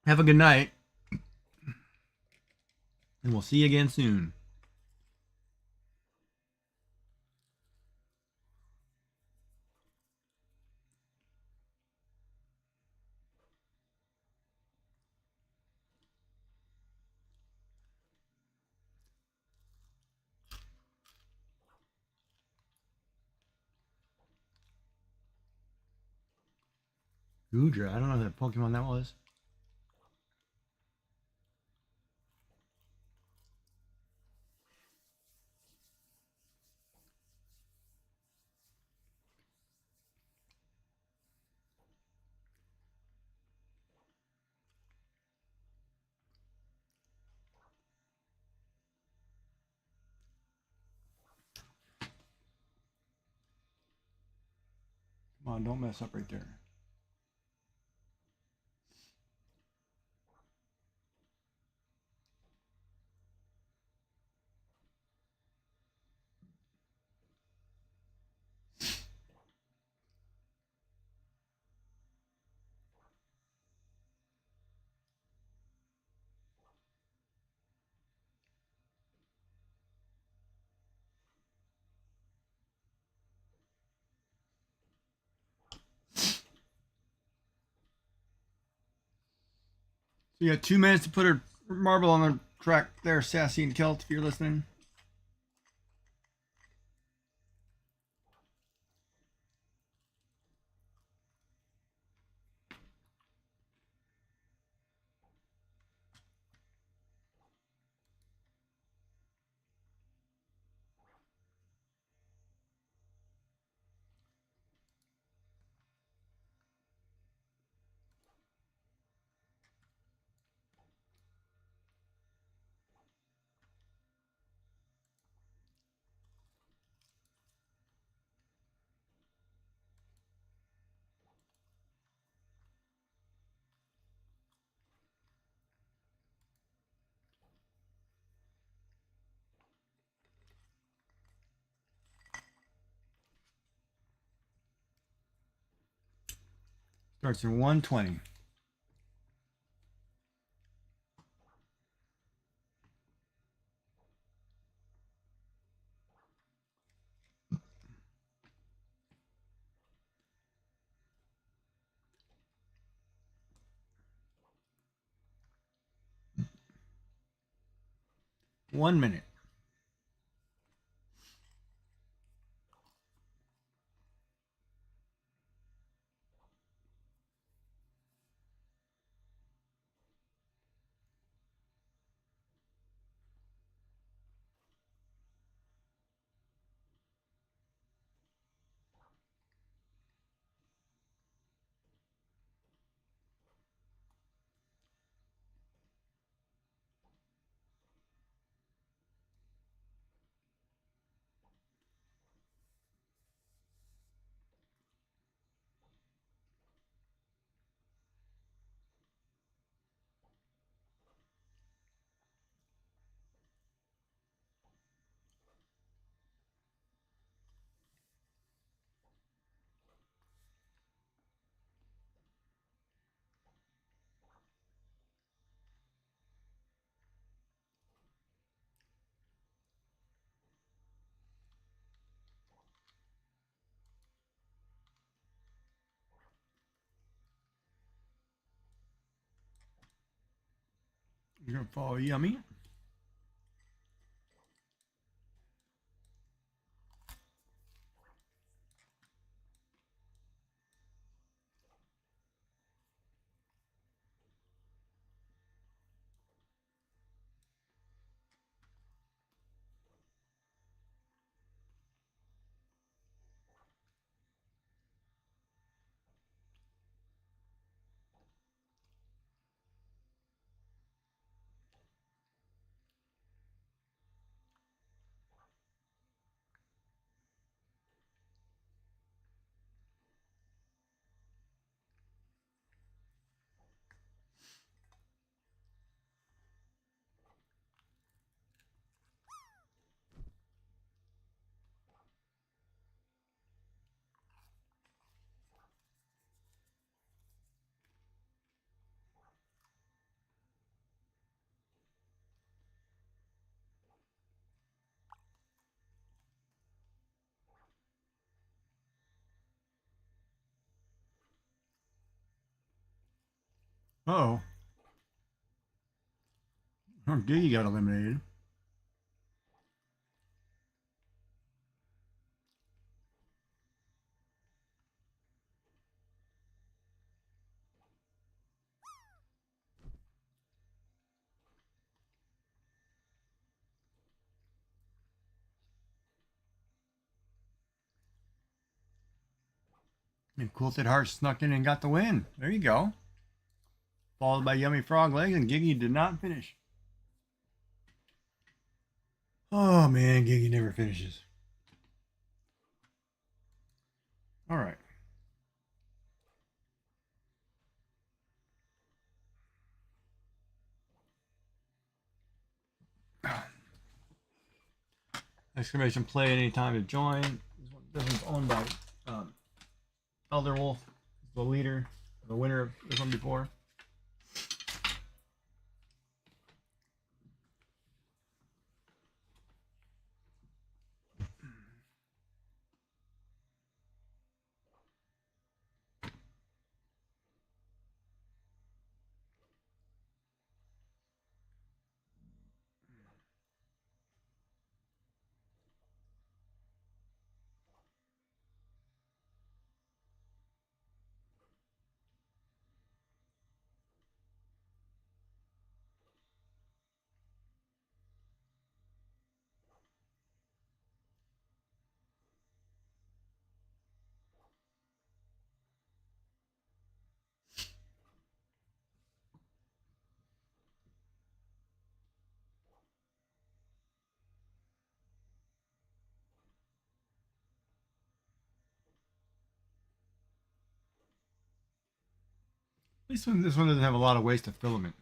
Have a good night. And we'll see you again soon. Goodra. I don't know that Pokemon that was. Come on, don't mess up right there. So you got 2 minutes to put a marble on the crack there, Sassy and Kelt, if you're listening. Starts in 120. One minute. You're gonna follow Yummy. Oh, Giggy got eliminated. And Quilted Heart snuck in and got the win. There you go. Followed by Yummy Frog Legs, and Giggy did not finish. Oh man, Giggy never finishes. All right. Exclamation play at any time to join. This one's owned by Elder Wolf, the leader, the winner of this one before. At least this one doesn't have a lot of waste of filament.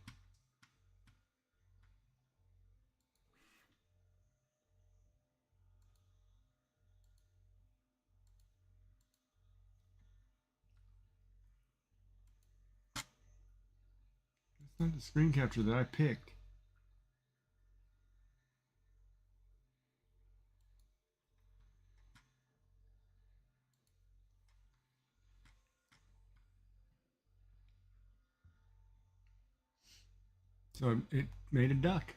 It's not the screen capture that I picked. So it made a duck.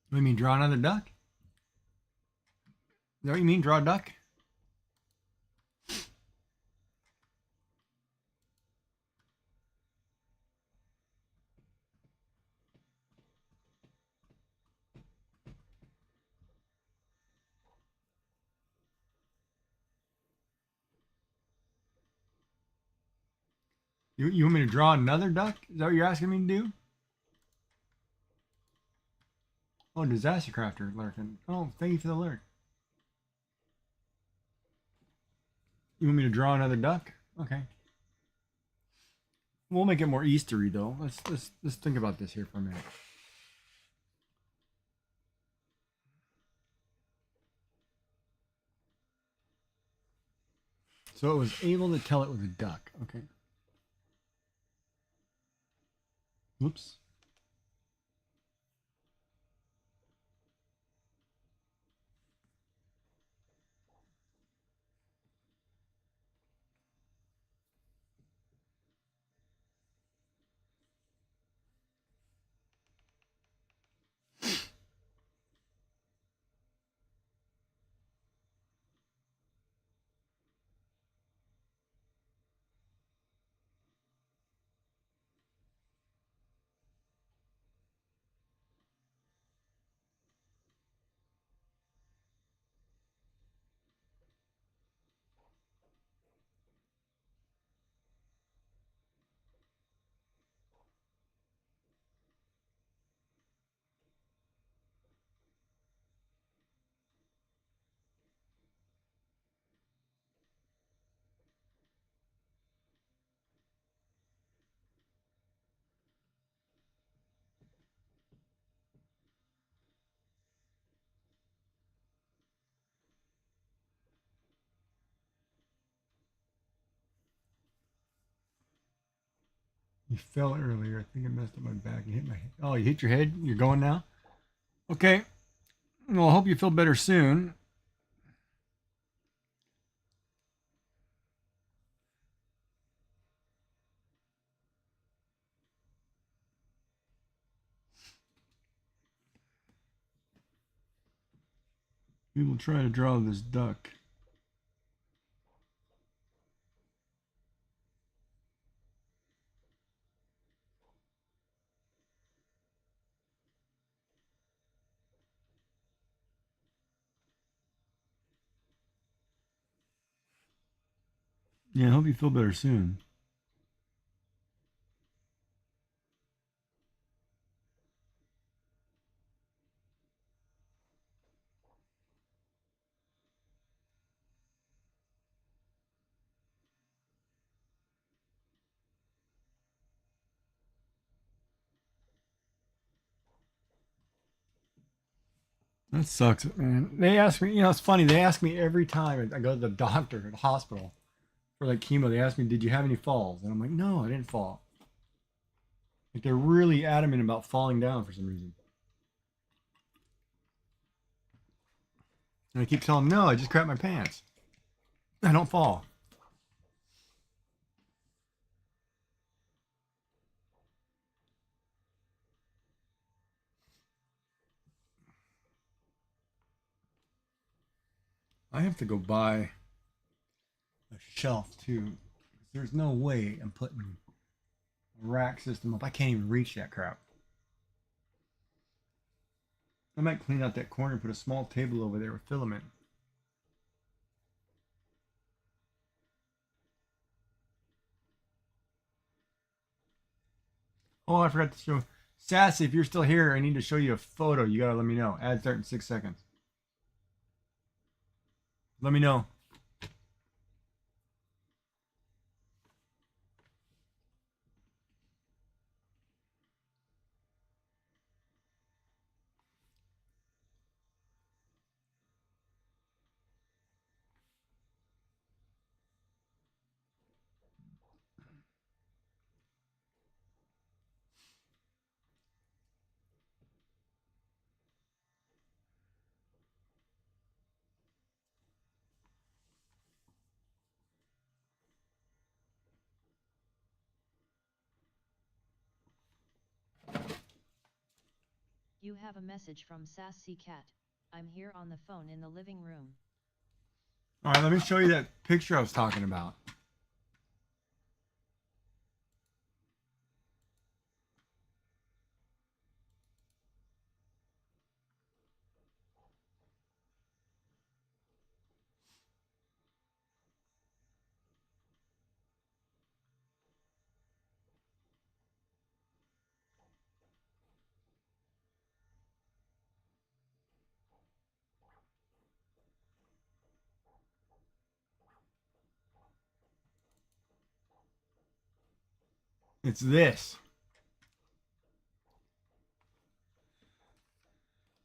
What do you mean, draw another duck? Is that what you mean, draw a duck? You want me to draw another duck? Is that what you're asking me to do? Oh, disaster crafter lurking. Oh, thank you for the alert. You want me to draw another duck? Okay. We'll make it more Eastery though. Let's think about this here for a minute. So it was able to tell it was a duck. Okay. Whoops. You fell earlier. I think I messed up my back and hit my head. Oh, you hit your head? You're going now? Okay. Well, I hope you feel better soon. We will try to draw this duck. Yeah, I hope you feel better soon. That sucks, man. They ask me, it's funny. They ask me every time I go to the doctor at the hospital for like chemo. They ask me, "Did you have any falls?" And I'm like, "No, I didn't fall." Like they're really adamant about falling down for some reason. And I keep telling them, "No, I just crap my pants. I don't fall." I have to go buy a shelf too. There's no way I'm putting a rack system up. I can't even reach that crap. I might clean out that corner and put a small table over there with filament. Oh, I forgot to show. Sassy, if you're still here, I need to show you a photo. You gotta let me know. Ad start in 6 seconds. Let me know. You have a message from Sassy Cat. I'm here on the phone in the living room. All right, let me show you that picture I was talking about. It's this.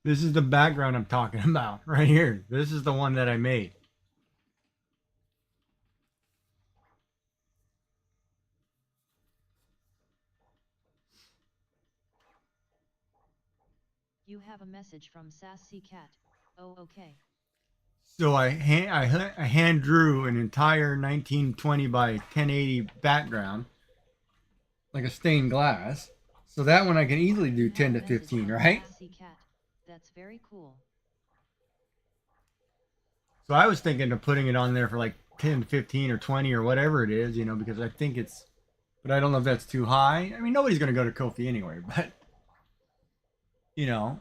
This is the background I'm talking about right here. This is the one that I made. You have a message from Sassy Cat. Oh, okay. So I hand drew an entire 1920 by 1080 background, like a stained glass. So that one I can easily do 10 to 15, right? Sassy Cat. That's very cool. So I was thinking of putting it on there for like 10 to 15 or 20 or whatever it is, you know, because I think it's, but I don't know if that's too high. I mean, nobody's going to go to Kofi anyway, but, you know.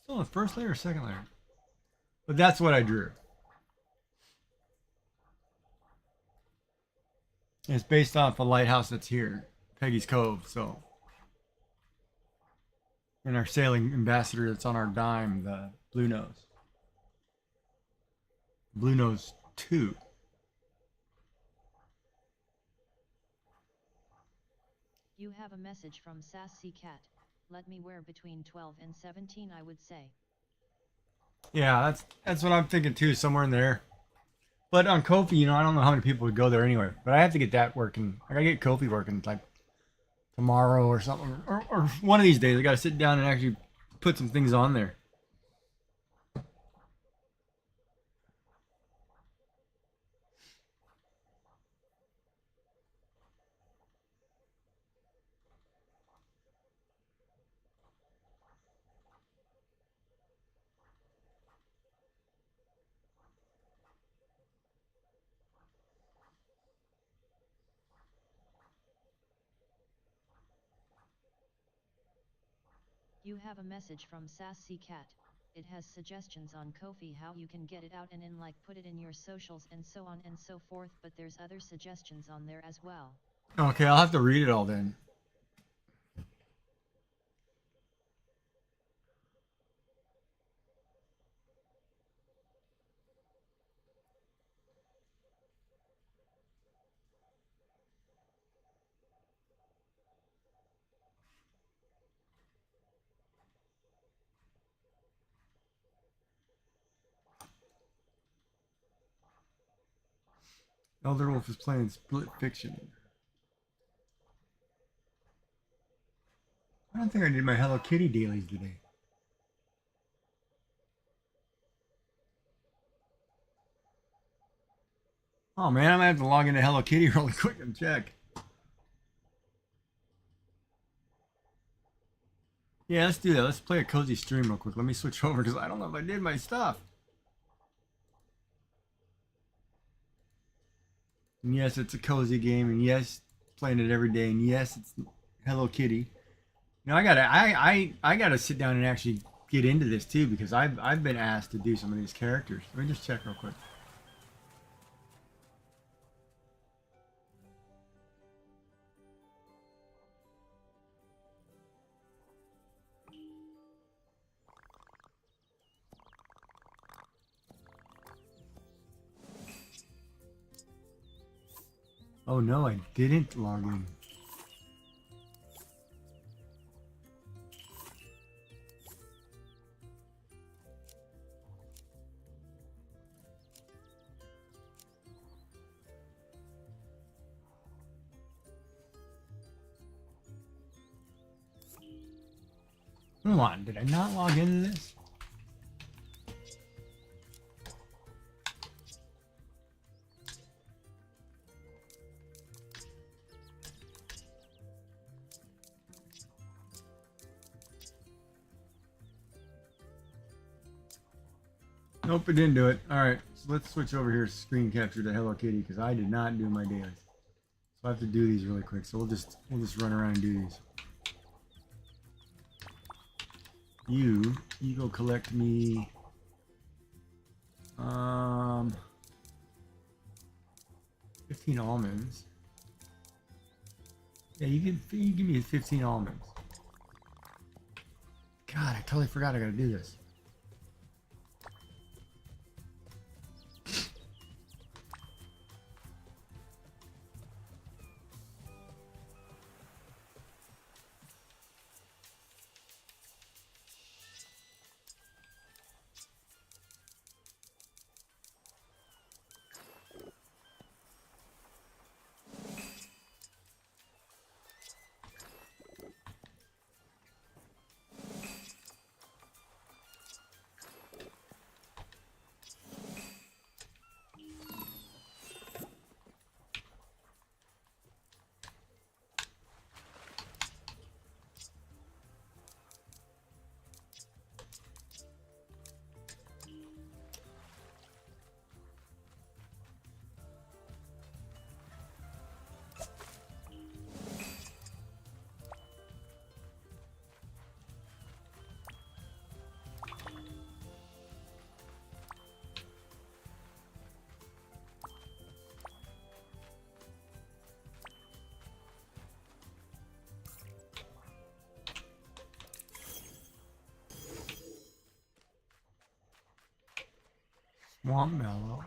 Still the first layer or second layer? But that's what I drew. And it's based off a lighthouse that's here, Peggy's Cove, so. And our sailing ambassador that's on our dime, the Blue Nose. Blue Nose 2. You have a message from Sassy Cat. Let me wear between 12 and 17, I would say. Yeah, that's what I'm thinking too, somewhere in there. But on Kofi, you know, I don't know how many people would go there anyway. But I have to get that working. I gotta get Kofi working like tomorrow or something, or one of these days. I gotta sit down and actually put some things on there. You have a message from Sassy Cat. It has suggestions on Ko-fi how you can get it out and in, like put it in your socials and so on and so forth, but there's other suggestions on there as well. Okay, I'll have to read it all then. Elder Wolf is playing Split Fiction. I don't think I did my Hello Kitty dailies today. Oh man, I might have to log into Hello Kitty really quick and check. Yeah, let's do that. Let's play a cozy stream real quick. Let me switch over because I don't know if I did my stuff. And yes, it's a cozy game, and yes, playing it every day, and yes, it's Hello Kitty. You know, I gotta sit down and actually get into this too because I've been asked to do some of these characters. Let me just check real quick. Oh no, I didn't log in. Come on, did I not log into this? Nope, it didn't do it. All right, so let's switch over here, screen capture to Hello Kitty, because I did not do my dailies. So I have to do these really quick. So we'll just run around and do these. You go collect me. 15 almonds. Yeah, you give me 15 almonds. God, I totally forgot I gotta do this. Swamp Mellow.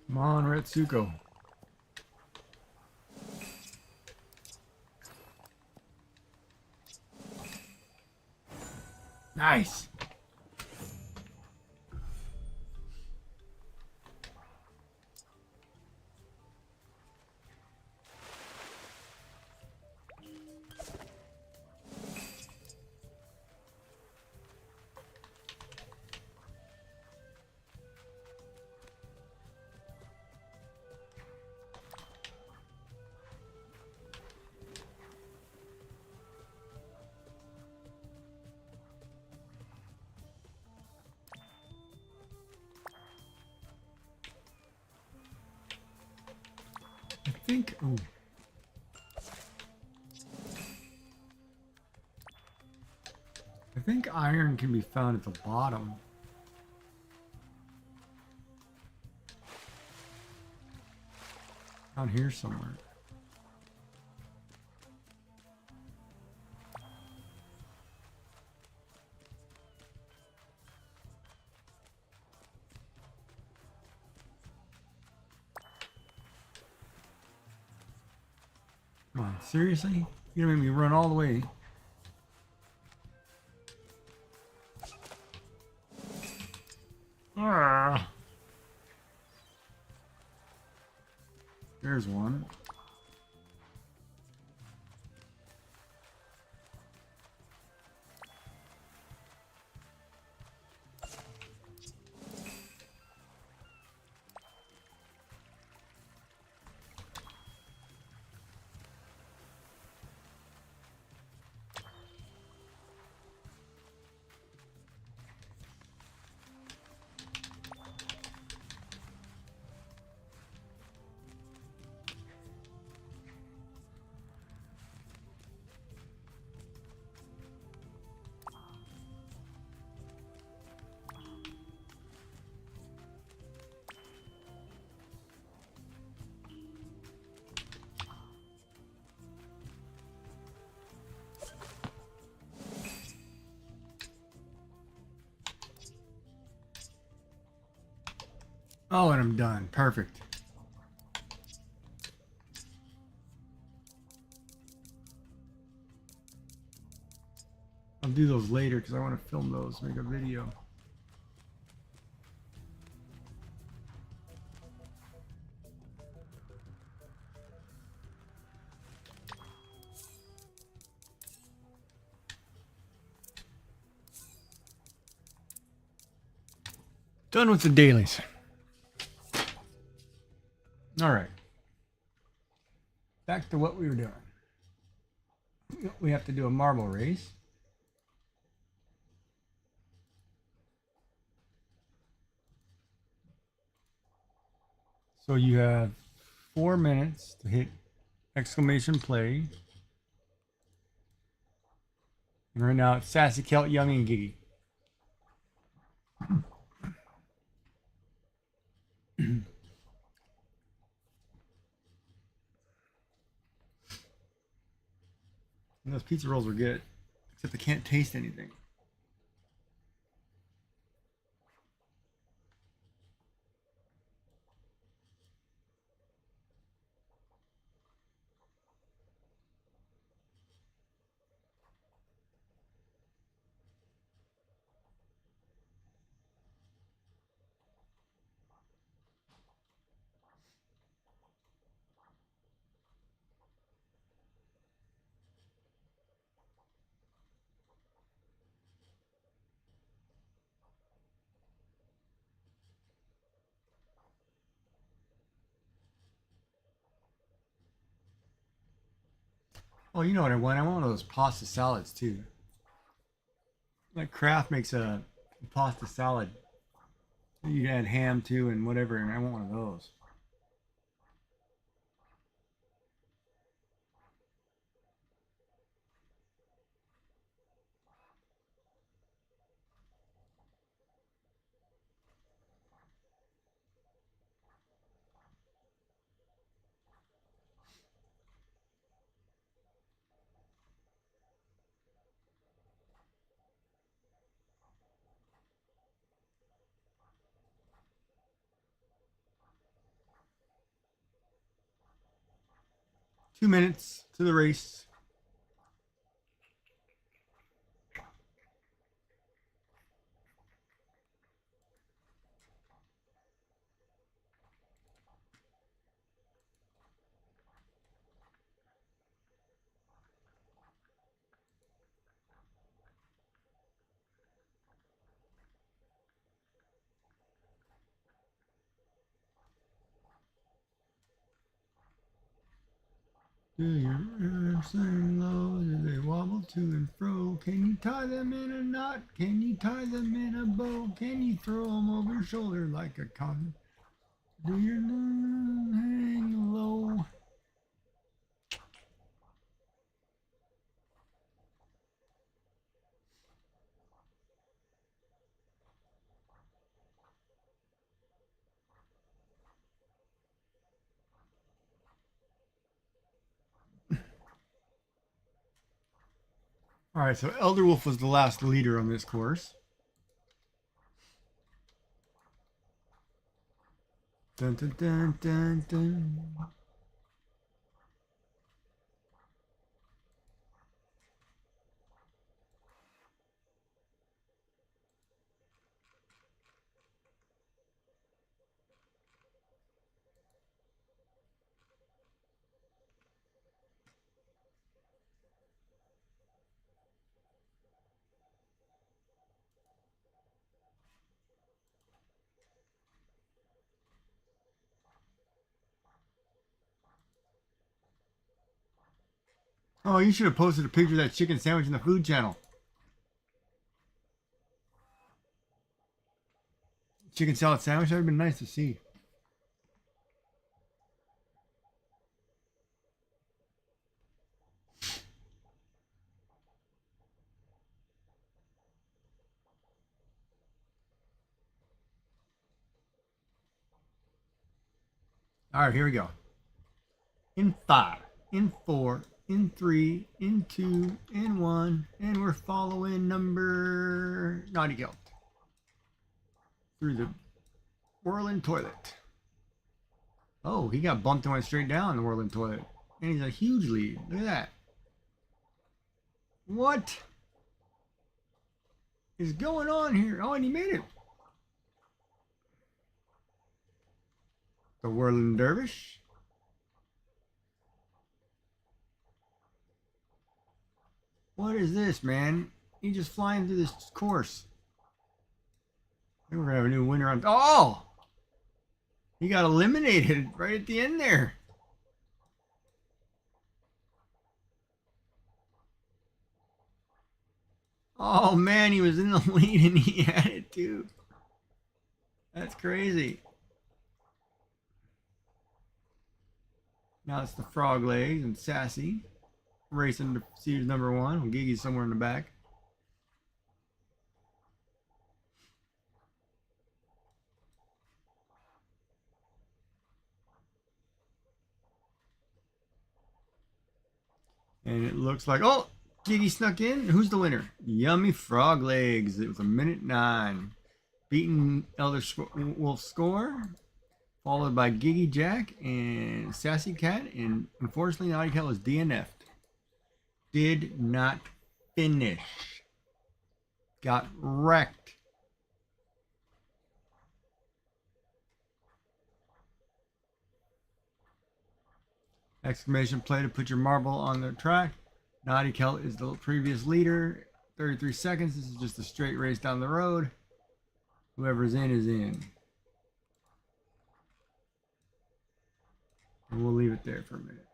Come on, Retsuko. Nice. I think. Ooh. I think iron can be found at the bottom. Down here somewhere. Come on, seriously? You're gonna make me run all the way. Ah. There's one. Oh, and I'm done. Perfect. I'll do those later because I want to film those, make a video. Done with the dailies. All right. Back to what we were doing. We have to do a marble race. So you have 4 minutes to hit exclamation play. And right now it's Sassy, Kelt, Young, and Giggy. And those pizza rolls are good, except they can't taste anything. Oh, you know what I want? I want one of those pasta salads too. Like Kraft makes a pasta salad. You can add ham to and whatever, and I want one of those. Two minutes to the race. Do your arms sing low? Do they wobble to and fro? Can you tie them in a knot? Can you tie them in a bow? Can you throw them over your shoulder like a cotton? Do your arms hang low? All right, so Elder Wolf was the last leader on this course. Dun, dun, dun, dun, dun. Oh, you should have posted a picture of that chicken sandwich in the food channel. Chicken salad sandwich, that would have been nice to see. All right, here we go. In 5, in 4, in 3, in 2, in 1, and we're following number Naughty Kill through the whirling toilet. Oh, he got bumped and went straight down the whirling toilet. And he's a huge lead. Look at that. What is going on here? Oh, and he made it. The whirling dervish. What is this, man? He's just flying through this course. We're gonna have a new winner on. Oh! He got eliminated right at the end there. Oh man, he was in the lead and he had it too. That's crazy. Now it's the frog legs and Sassy racing to see who's number one. Gigi's somewhere in the back. And it looks like, oh, Gigi snuck in. Who's the winner? Yummy Frog Legs. It was a minute 9. Beating Elder Wolf's score, followed by Gigi Jack and Sassy Cat. And unfortunately, Naughty Cat was DNF'd. Did not finish. Got wrecked. Exclamation play to put your marble on the track. Naughty Cat is the previous leader. 33 seconds. This is just a straight race down the road. Whoever's in is in. And we'll leave it there for a minute.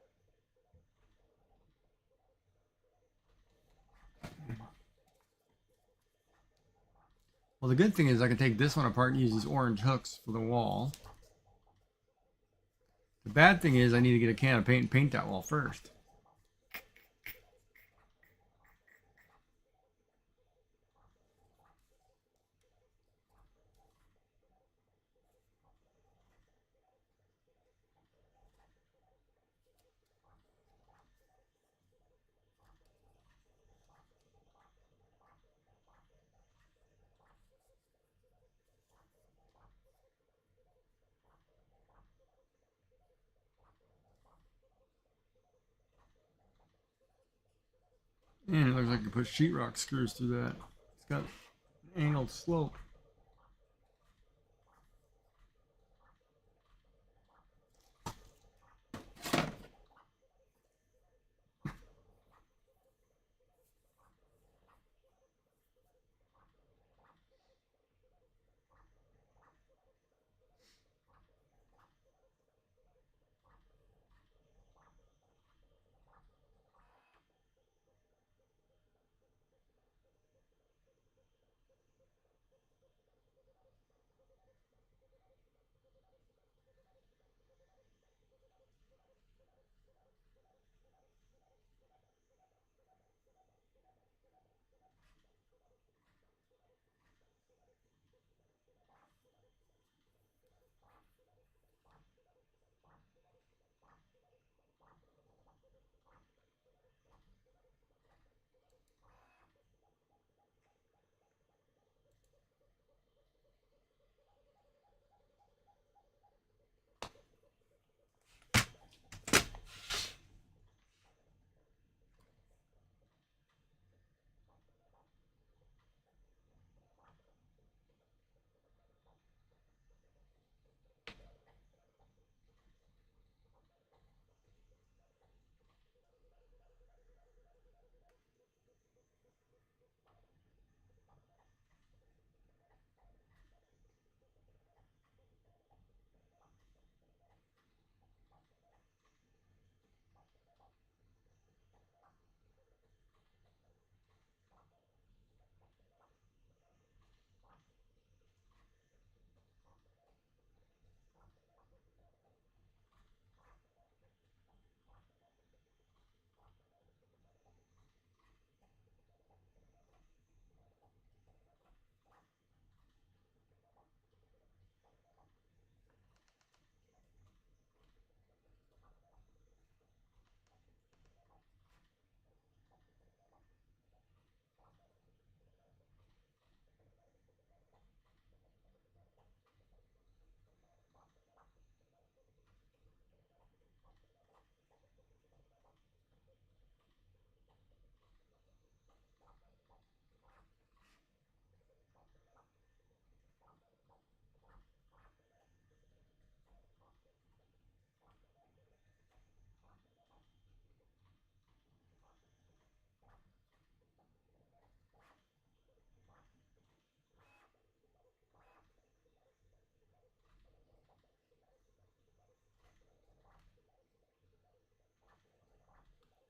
Well, the good thing is I can take this one apart and use these orange hooks for the wall. The bad thing is I need to get a can of paint and paint that wall first. And it looks like you put sheetrock screws through that. It's got an angled slope.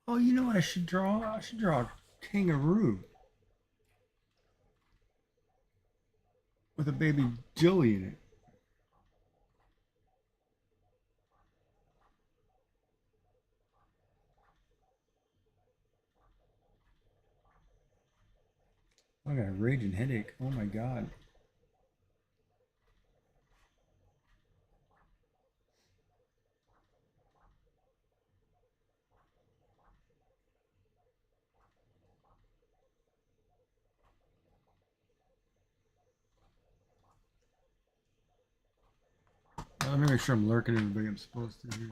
Oh, you know what I should draw? I should draw a kangaroo with a baby Joey in it. I got a raging headache. Oh my god. Let me make sure I'm lurking everybody I'm supposed to here.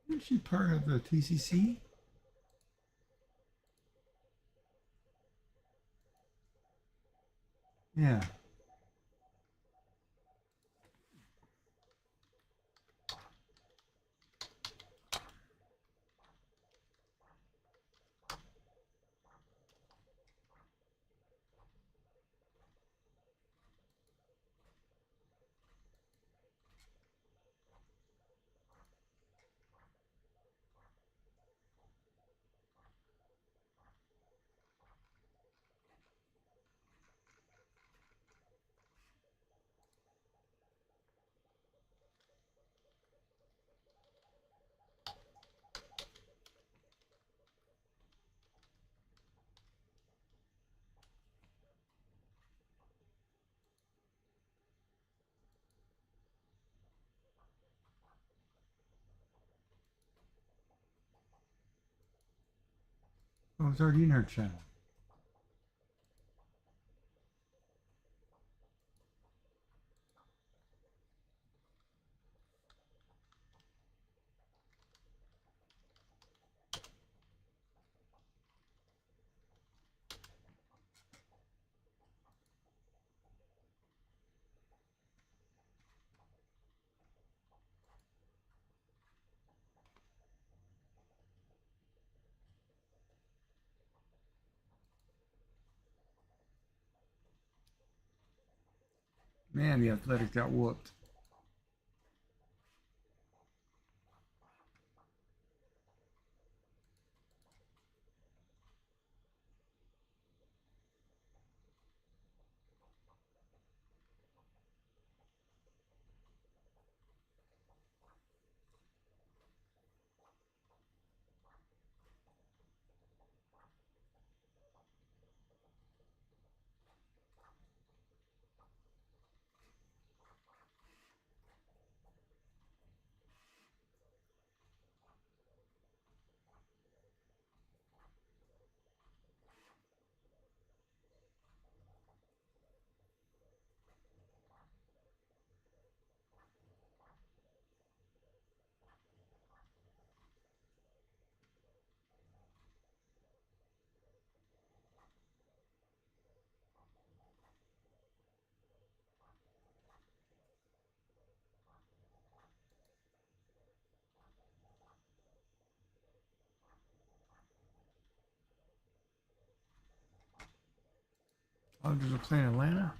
Isn't she part of the TCC? Yeah. Oh, it's already in her channel. Man, the Athletics got whooped. Dodgers are playing Atlanta.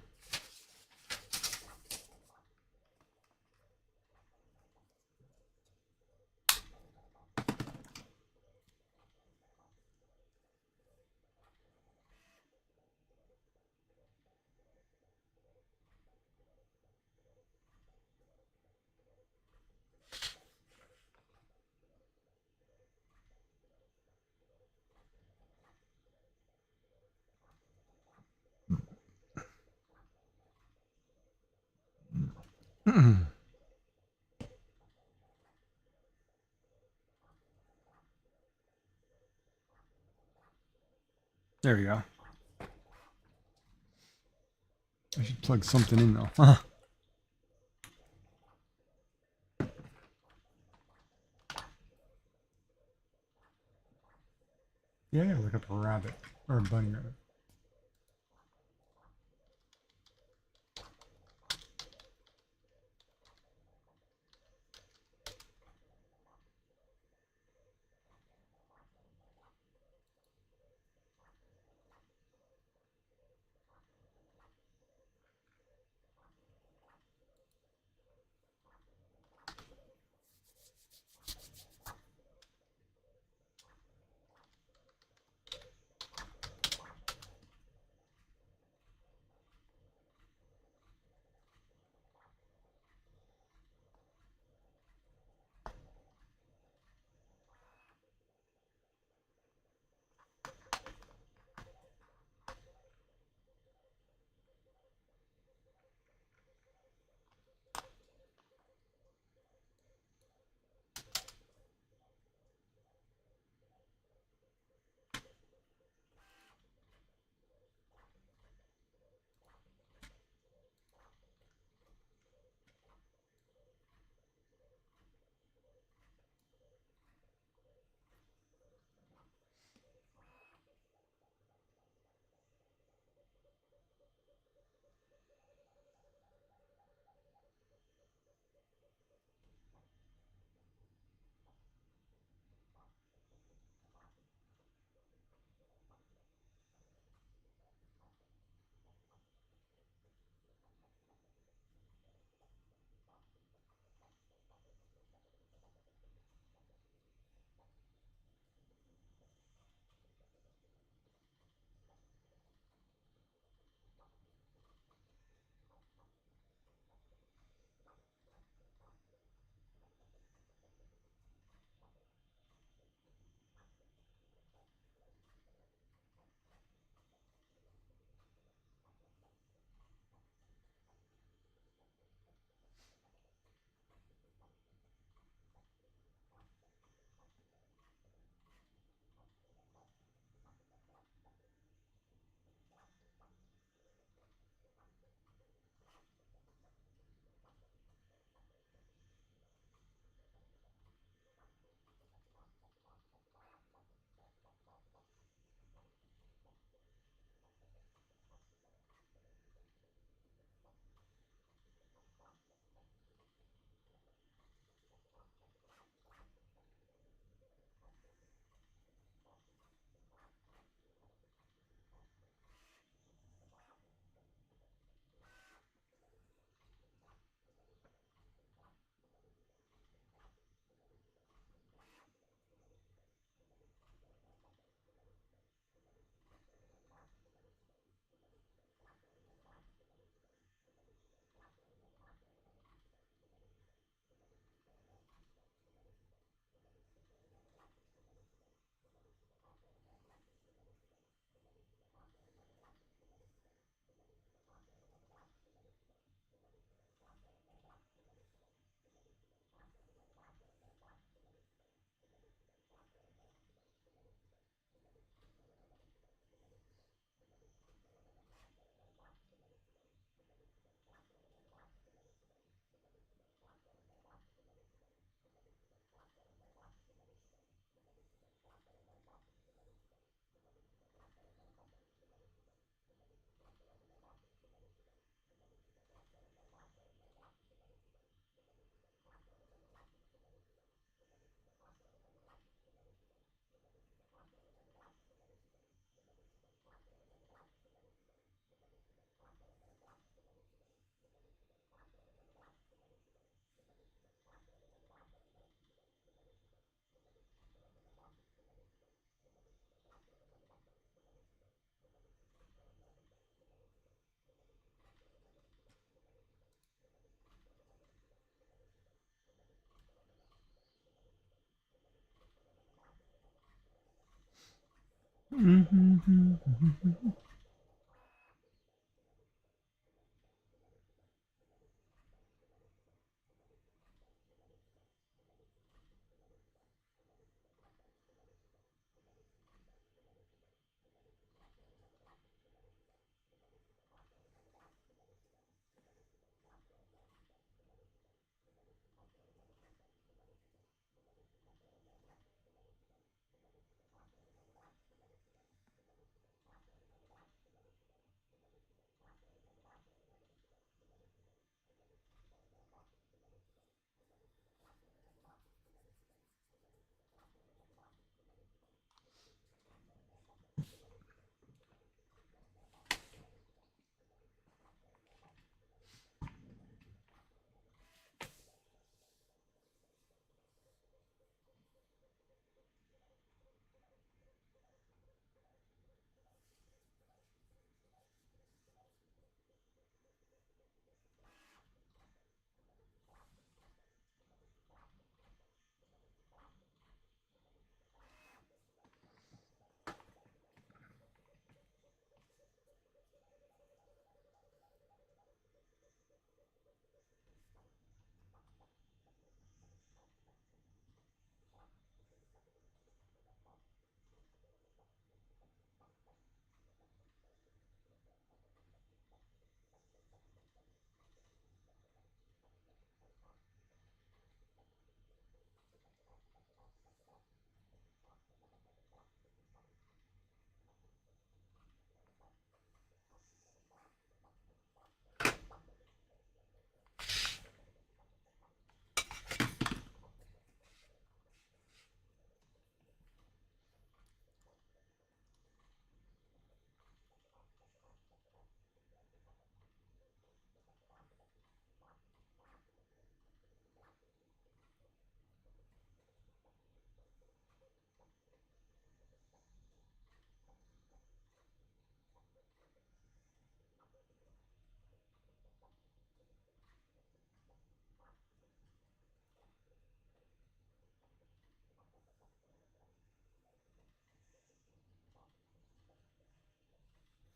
There we go. I should plug something in though. Yeah, I gotta look up a rabbit or a bunny rabbit.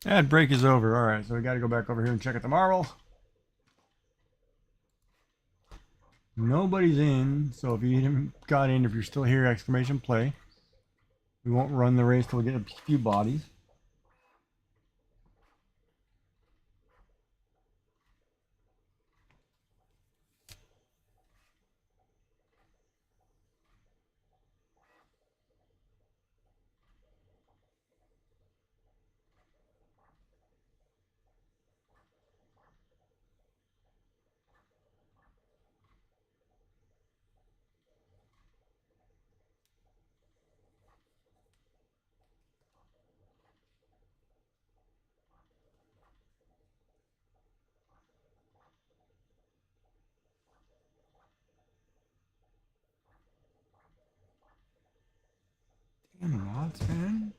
Ad break is over. All right, so we got to go back over here and check out the marble. Nobody's in, so if you got in, if you're still here, exclamation play. We won't run the race till we get a few bodies. Damn mods, man.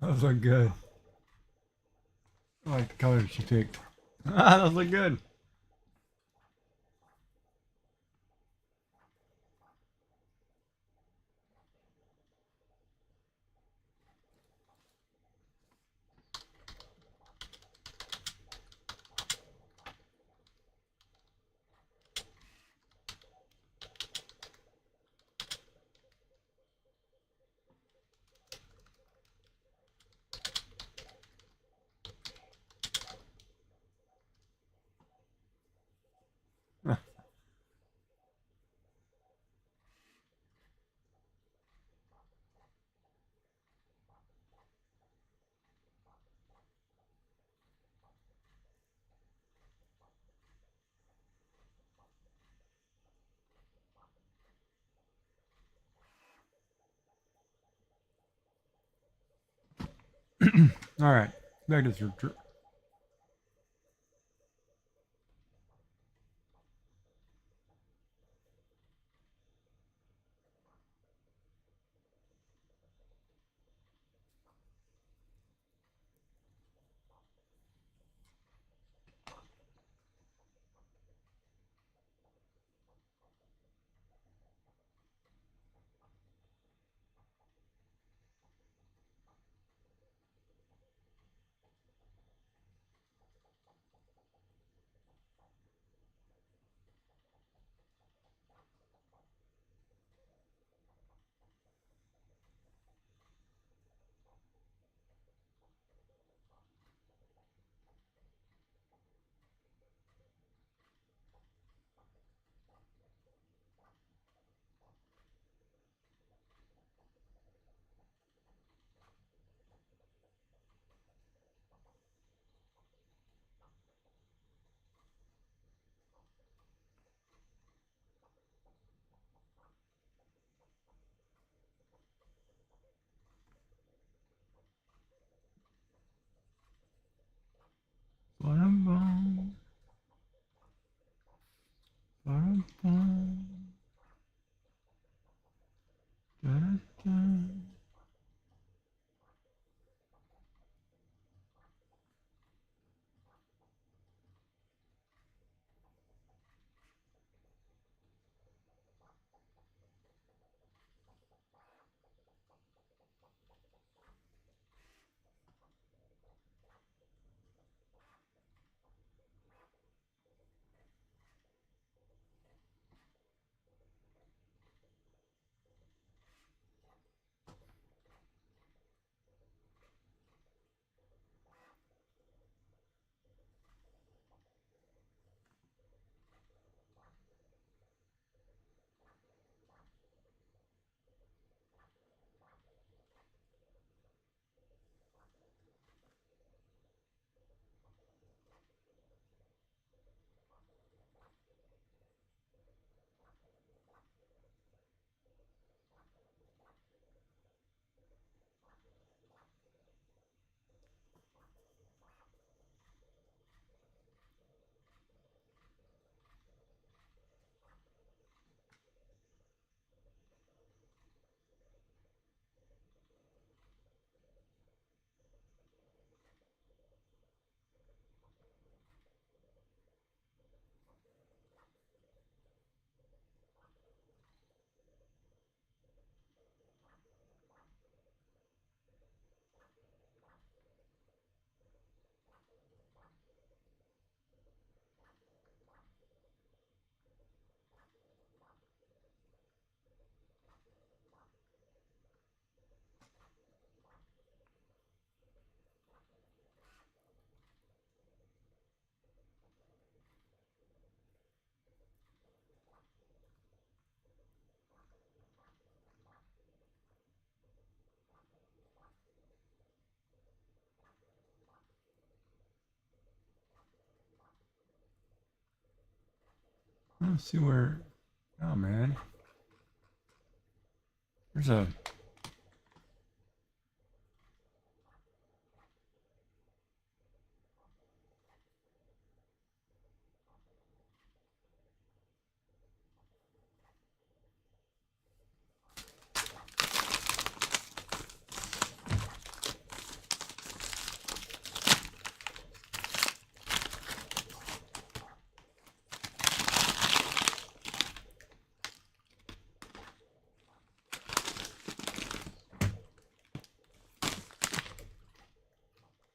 Oh, those look good. I like the colors she picked. Ah, those look good. All right, back to the. Ba-dum-bum. Ba-dum-bum. Da-da-da. Let's see where. Oh man, there's a.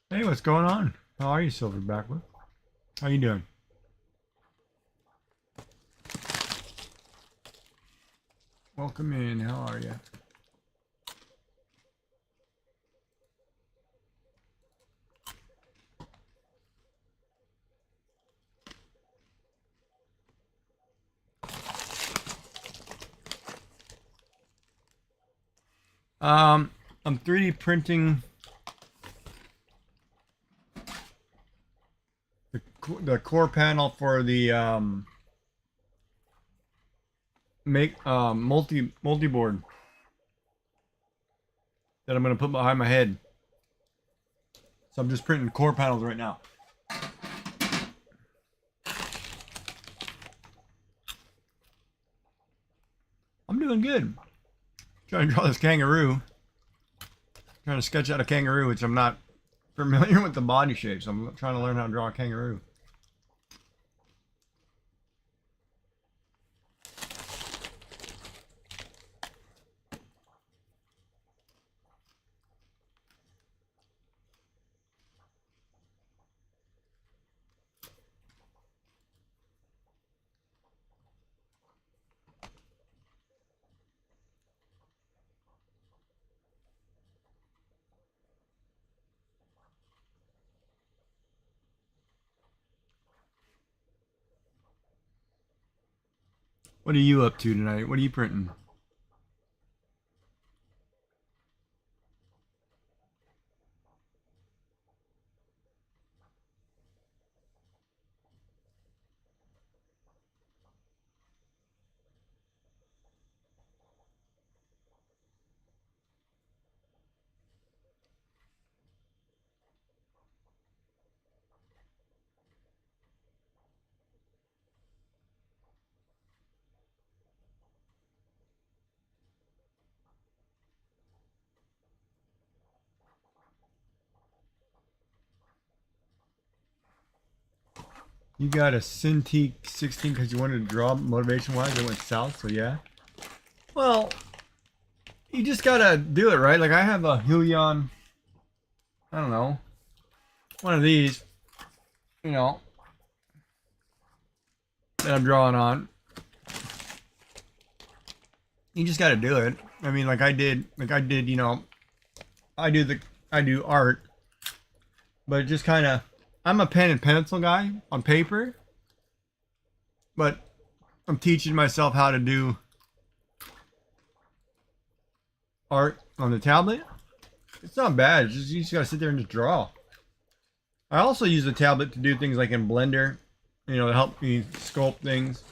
Hey, what's going on? How are you, Silver Backwood? How you doing? Welcome in. How are you? I'm 3D printing the core panel for the multi board that I'm gonna put behind my head. So I'm just printing core panels right now. I'm doing good. Trying to draw this kangaroo. Trying to sketch out a kangaroo, which I'm not familiar with the body shape, so I'm trying to learn how to draw a kangaroo. What are you up to tonight? What are you printing? You got a Cintiq 16 because you wanted to draw motivation-wise. It went south, so yeah. Well, you just gotta do it, right? Like I have a Helion, I don't know, one of these, you know, that I'm drawing on. You just gotta do it. I mean, like I did, you know, I do art, but it just kind of, I'm a pen and pencil guy on paper, but I'm teaching myself how to do art on the tablet. It's not bad. It's just, you just gotta sit there and just draw. I also use the tablet to do things like in Blender, you know, to help me sculpt things.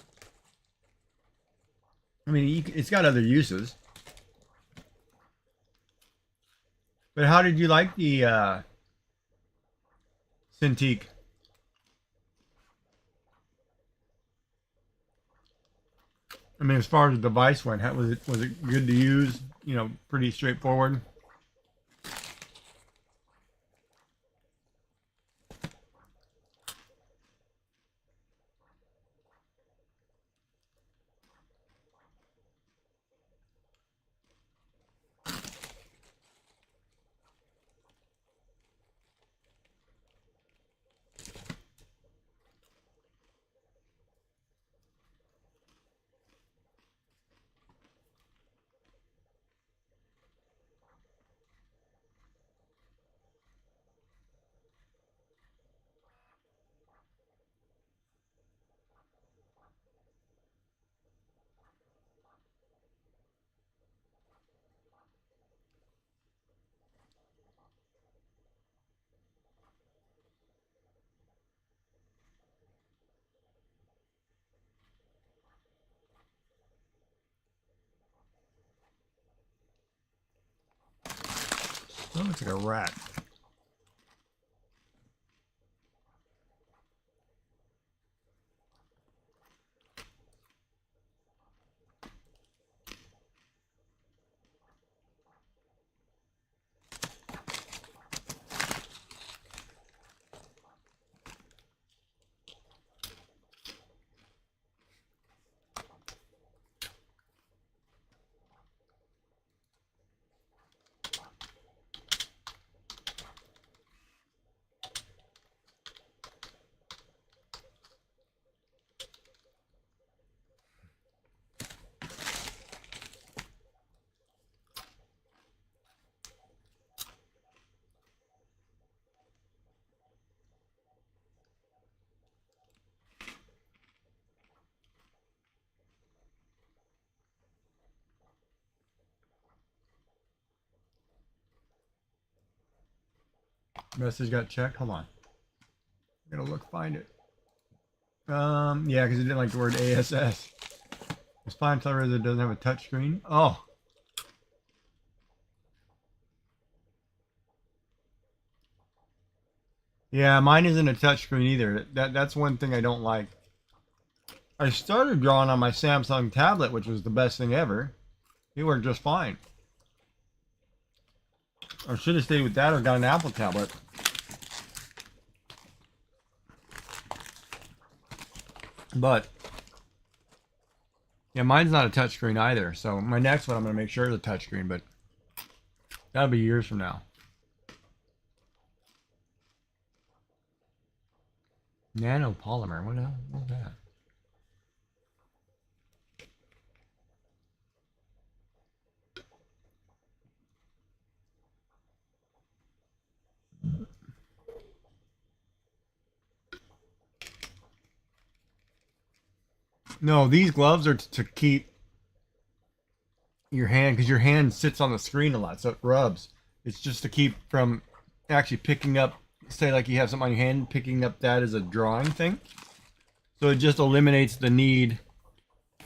I mean, it's got other uses. But how did you like the Cintiq? I mean, as far as the device went, how, was it good to use? You know, pretty straightforward. That looks like a rat. Message got checked. Hold on. I'm gonna look, find it. Yeah, because it didn't like the word ASS. It's fine until it doesn't have a touch screen. Oh. Yeah, mine isn't a touch screen either. That's one thing I don't like. I started drawing on my Samsung tablet, which was the best thing ever. It worked just fine. I should have stayed with that or got an Apple tablet. But yeah, mine's not a touchscreen either. So my next one I'm gonna make sure is a touchscreen, but that'll be years from now. Nanopolymer, what the hell was that? No, these gloves are to keep your hand, because your hand sits on the screen a lot, so it rubs. It's just to keep from actually picking up, say like you have something on your hand, picking up that as a drawing thing. So it just eliminates the need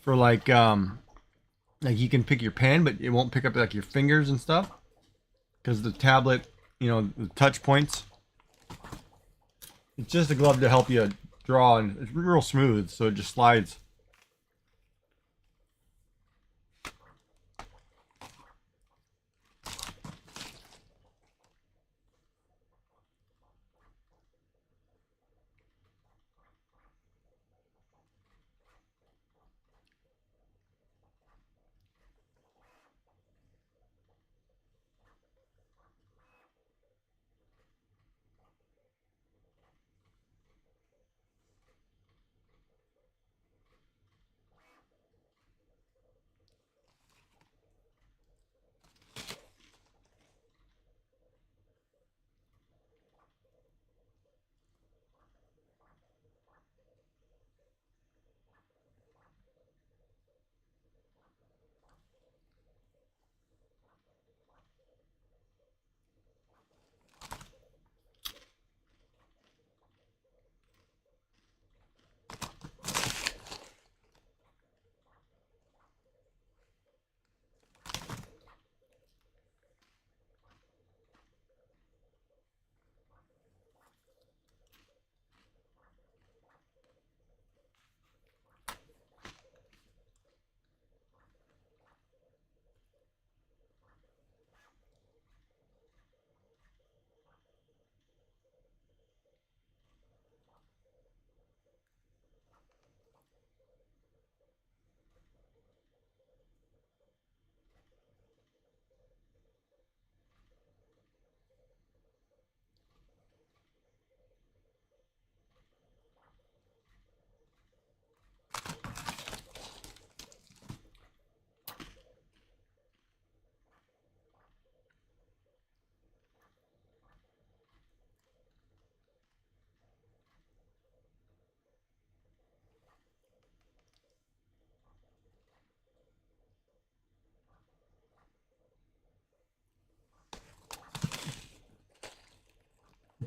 for like you can pick your pen, but it won't pick up like your fingers and stuff, because the tablet, you know, the touch points. It's just a glove to help you draw, and it's real smooth, so it just slides.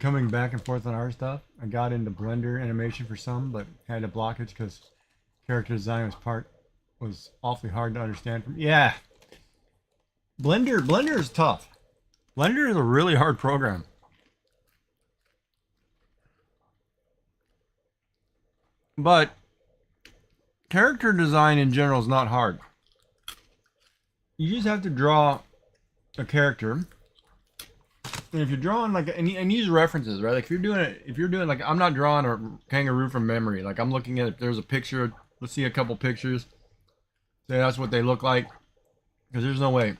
Coming back and forth on our stuff. I got into Blender animation for some, but had a blockage because character design was awfully hard to understand. Yeah, Blender is tough. Blender is a really hard program. But character design in general is not hard. You just have to draw a character. And if you're drawing like and use references, right? Like if you're doing like I'm not drawing a kangaroo from memory. Like I'm looking at if there's a picture, let's see a couple pictures. Say that's what they look like. Because there's no way.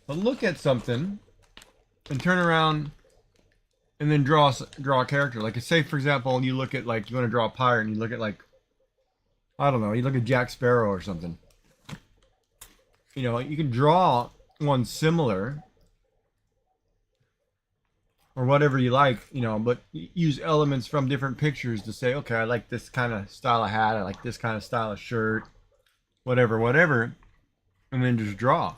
But look at something and turn around and then draw a character. Like say for example, you look at like you want to draw a pirate and you look at like I don't know, you look at Jack Sparrow or something. You know, you can draw one similar or whatever you like, you know, but use elements from different pictures to say, okay, I like this kind of style of hat, I like this kind of style of shirt, whatever, whatever, and then just draw.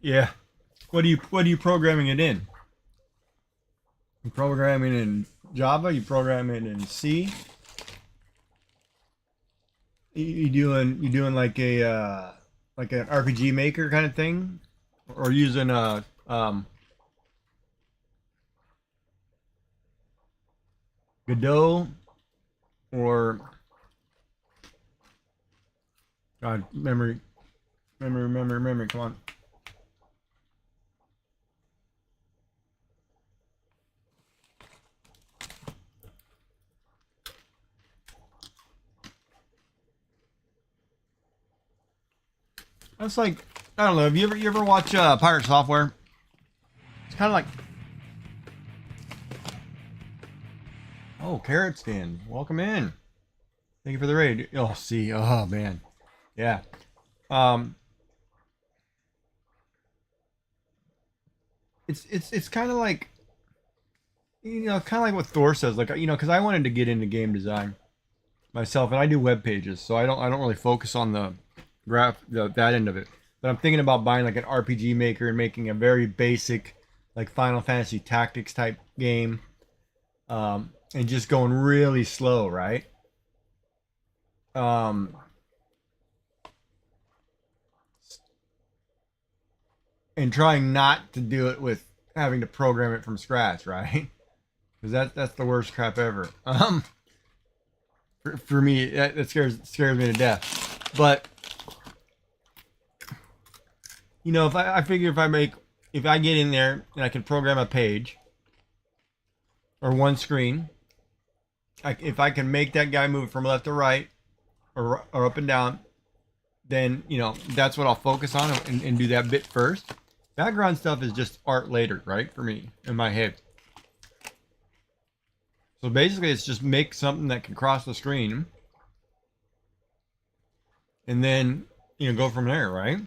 Yeah. What are you programming it in? You programming it in Java? You programming it in C? You doing like an RPG Maker kind of thing, or using a Godot or God memory. Come on. That's like I don't know. Have you ever watch Pirate Software? It's kind of like oh, Carrot Stand, welcome in. Thank you for the raid. Oh, see, oh man, yeah. Um, it's kind of like you know, kind of like what Thor says. Like you know, because I wanted to get into game design myself, and I do web pages, so I don't really focus on the that end of it. But I'm thinking about buying like an RPG maker and making a very basic like Final Fantasy Tactics type game, and just going really slow, right? Um, and trying not to do it with having to program it from scratch, right? Because that's the worst crap ever. For me, that scares me to death. But you know, I figure if I get in there and I can program a page or one screen, if I can make that guy move from left to right or up and down, then you know that's what I'll focus on and do that bit first. Background stuff is just art later, right? For me in my head. So basically, it's just make something that can cross the screen, and then you know go from there, right?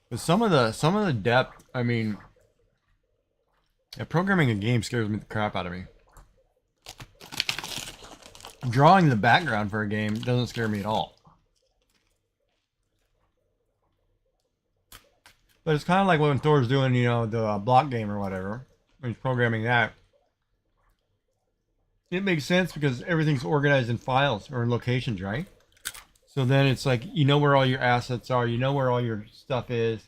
But some of the depth, I mean, yeah, programming a game scares me the crap out of me. Drawing the background for a game doesn't scare me at all. But it's kind of like when Thor's doing, you know, the block game or whatever. When he's programming that, it makes sense because everything's organized in files or in locations, right? So then it's like you know where all your assets are, you know where all your stuff is.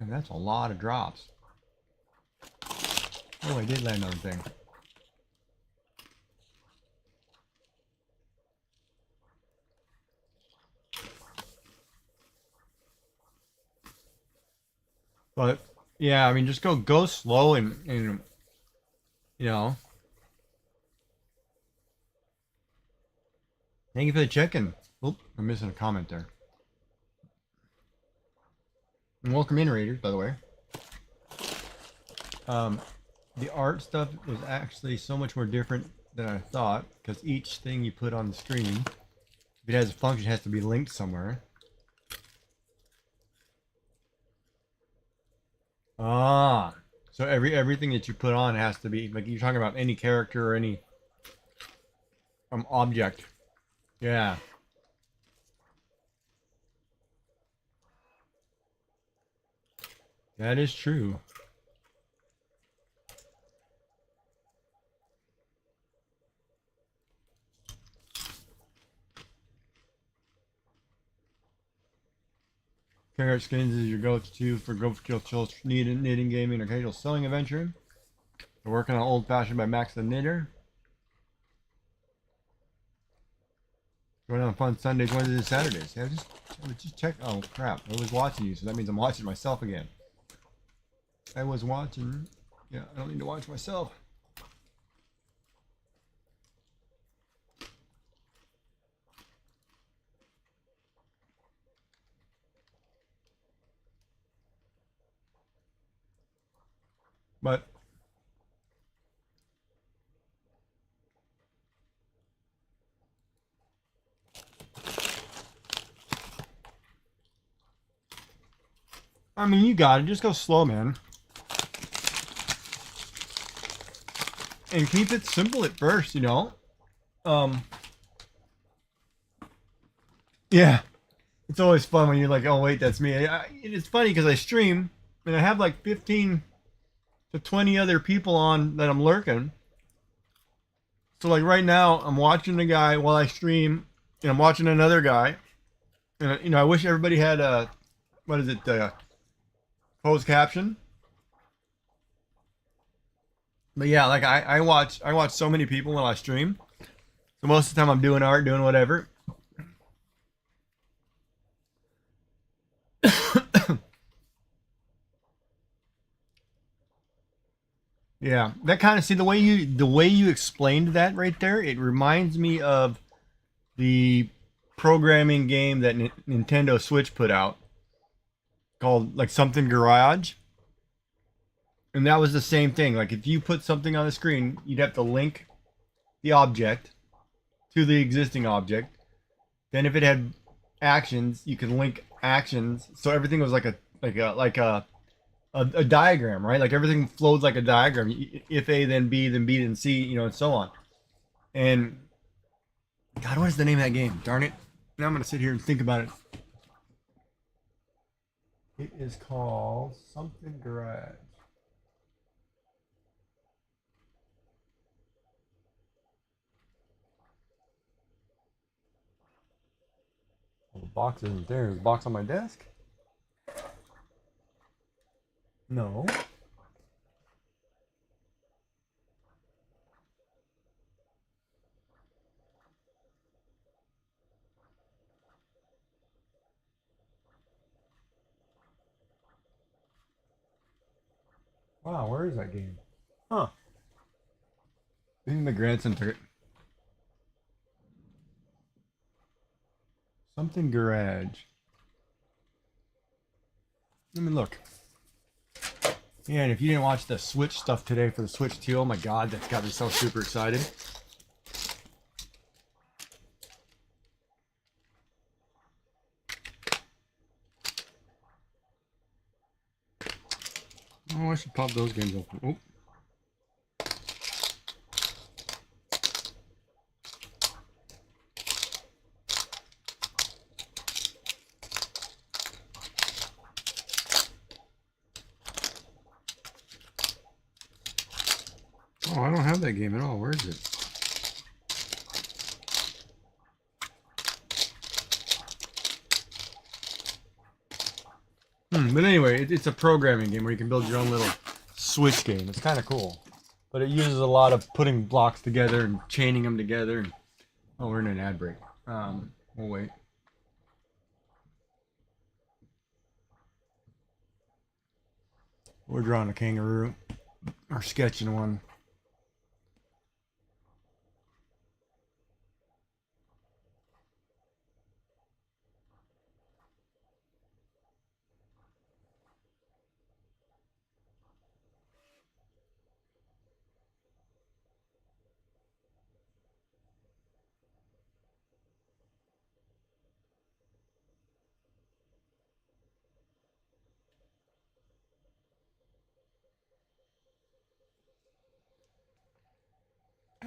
And that's a lot of drops. Oh, I did land on the thing. But yeah, I mean, just go slow and you know. Thank you for the check-in. Oop, I'm missing a comment there. And welcome in, Raiders, by the way. The art stuff is actually so much more different than I thought, because each thing you put on the screen, if it has a function, it has to be linked somewhere. Ah, so everything that you put on has to be, like, you're talking about any character or any object. Yeah. That is true. Carrot Skins is your go-to for go-to knitting gaming or casual sewing adventure. We're working on Old Fashioned by Max the Knitter. Going on fun Sundays, Wednesdays, and Saturdays. Yeah, just check. Oh crap! I was watching you, so that means I'm watching myself again. I was watching. Yeah, I don't need to watch myself. But I mean, you got it. Just go slow, man. And keep it simple at first, you know. Yeah, it's always fun when you're like, oh wait, that's me. It's funny because I stream and I have like 15 to 20 other people on that I'm lurking. So like right now, I'm watching a guy while I stream, and I'm watching another guy. And you know, I wish everybody had a what is it, closed caption. But yeah, like I watch so many people when I stream. So most of the time I'm doing art, doing whatever. Yeah, that kind of see the way you explained that right there. It reminds me of the programming game that Nintendo Switch put out called like something Garage, and that was the same thing. Like if you put something on the screen, you'd have to link the object to the existing object. Then if it had actions, you could link actions. So everything was like a diagram, right? Like everything flowed like a diagram. If A, then B, then B, then C, you know, and so on. And God, what is the name of that game? Darn it! Now I'm gonna sit here and think about it. It is called something Garage. Well, the box isn't there. Is the box on my desk? No. Wow, where is that game? Huh. I think my grandson took it. Something Garage. Let me look. Yeah, and if you didn't watch the Switch stuff today for the Switch 2, oh my god, that's got me so super excited. Oh, I should pop those games open. Oh. Oh, I don't have that game at all. Where is it? But anyway, it's a programming game where you can build your own little Switch game. It's kind of cool. But it uses a lot of putting blocks together and chaining them together. Oh, we're in an ad break. We'll wait. We're drawing a kangaroo. Or sketching one.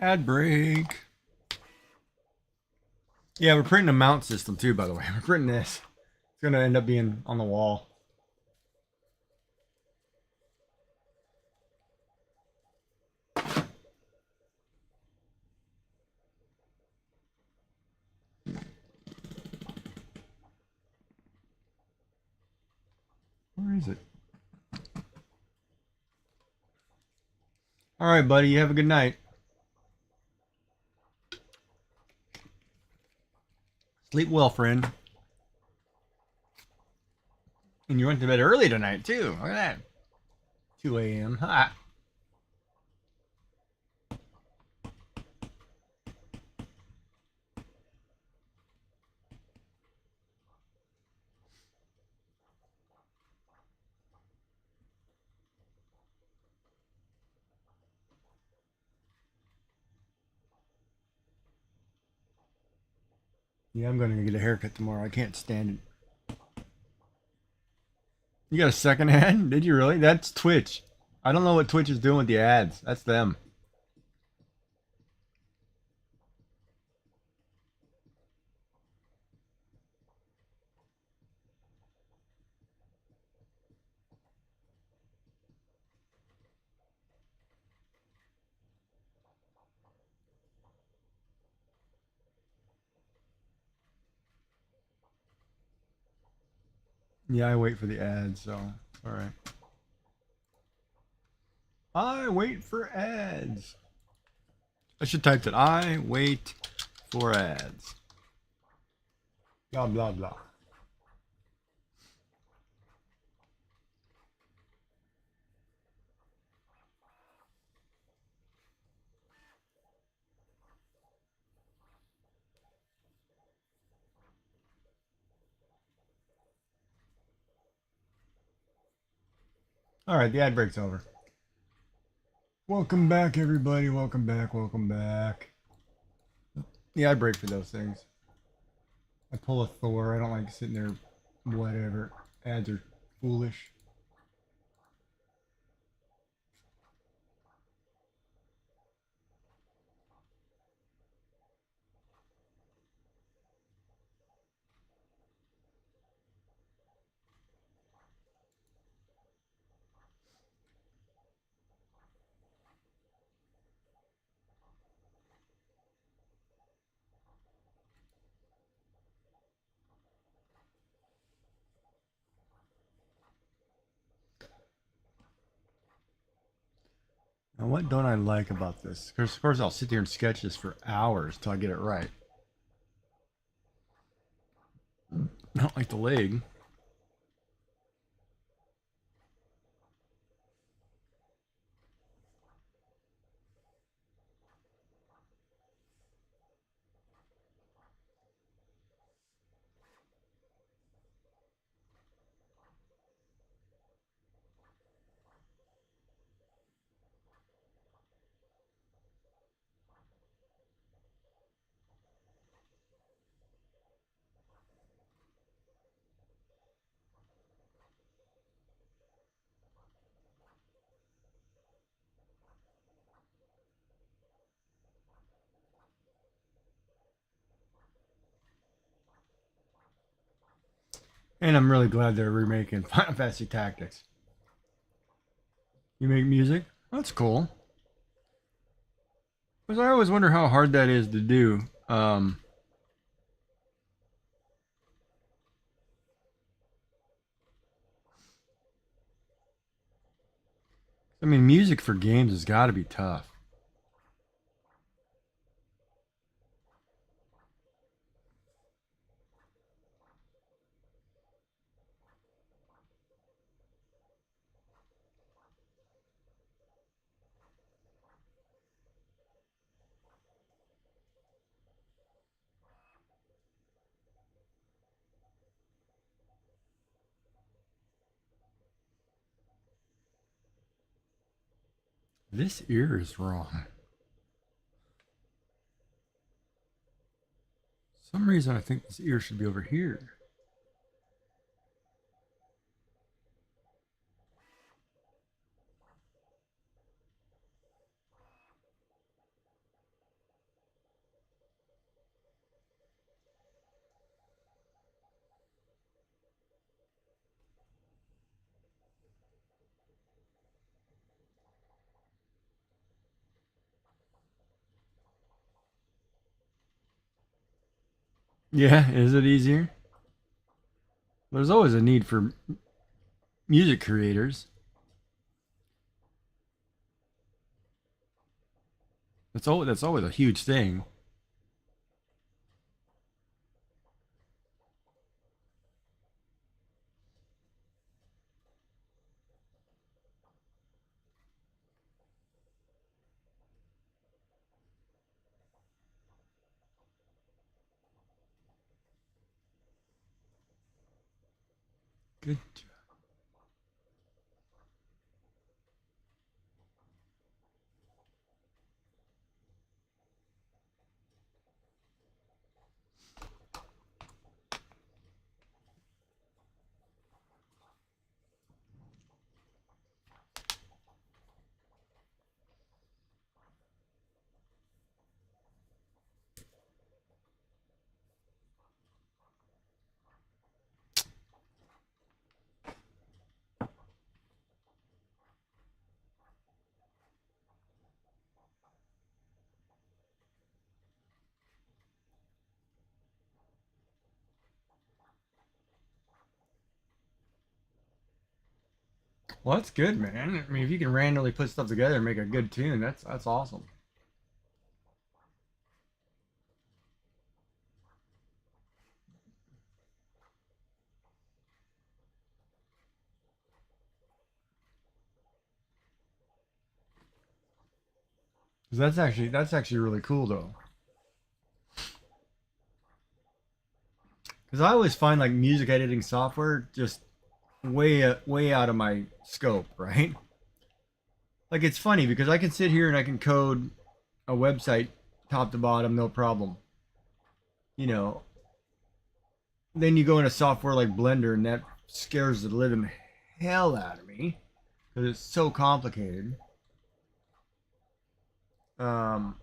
Ad break. Yeah, we're printing a mount system too, by the way. We're printing this. It's going to end up being on the wall. Where is it? All right, buddy. You have a good night. Sleep well, friend. And you went to bed early tonight, too. Look at that. 2 a.m. Ha. Yeah, I'm going to get a haircut tomorrow. I can't stand it. You got a second ad? Did you really? That's Twitch. I don't know what Twitch is doing with the ads. That's them. Yeah, I wait for the ads, so all right. I wait for ads. I should type that. I wait for ads. Blah, blah, blah. All right, the ad break's over. Welcome back, everybody. Welcome back. Welcome back. Yeah, I break for those things. I pull a Thor. I don't like sitting there. Whatever. Ads are foolish. Now, what don't I like about this? Because, of course, I'll sit here and sketch this for hours till I get it right. I don't like the leg. And I'm really glad they're remaking Final Fantasy Tactics. You make music? That's cool. Because I always wonder how hard that is to do. I mean, music for games has got to be tough. This ear is wrong. For some reason I think this ear should be over here. Yeah, is it easier? There's always a need for music creators. That's always a huge thing. Good. Well, that's good, man. I mean, if you can randomly put stuff together and make a good tune, that's awesome. 'Cause that's actually really cool though. Because I always find like music editing software just way out of my scope, right? Like it's funny because I can sit here and I can code a website top to bottom, no problem. You know, then you go into software like Blender and that scares the living hell out of me because it's so complicated. Um,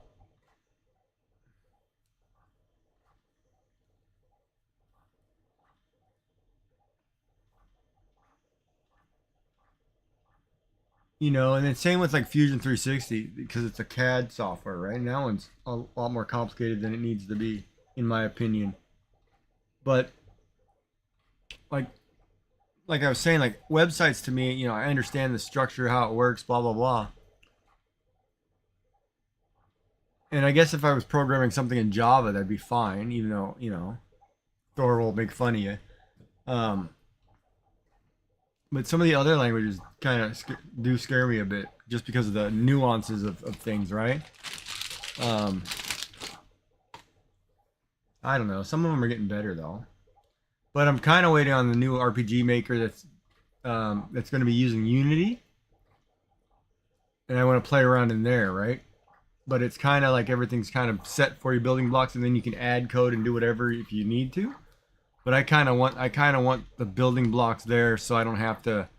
and then same with like Fusion 360 because it's a CAD software, right? And that one's a lot more complicated than it needs to be, in my opinion. But like like I was saying, like websites to me, I understand the structure, how it works, blah blah blah. And I guess if I was programming something in Java, that'd be fine, even though Thor will make fun of you. Um, but some of the other languages kind of do scare me a bit, just because of the nuances of things, right? Um, I don't know. Some of them are getting better though. But I'm kind of waiting on the new RPG maker that's going to be using Unity, and I want to play around in there, right? But it's kind of like everything's kind of set for your building blocks, and then you can add code and do whatever if you need to. But I kind of want the building blocks there, so I don't have to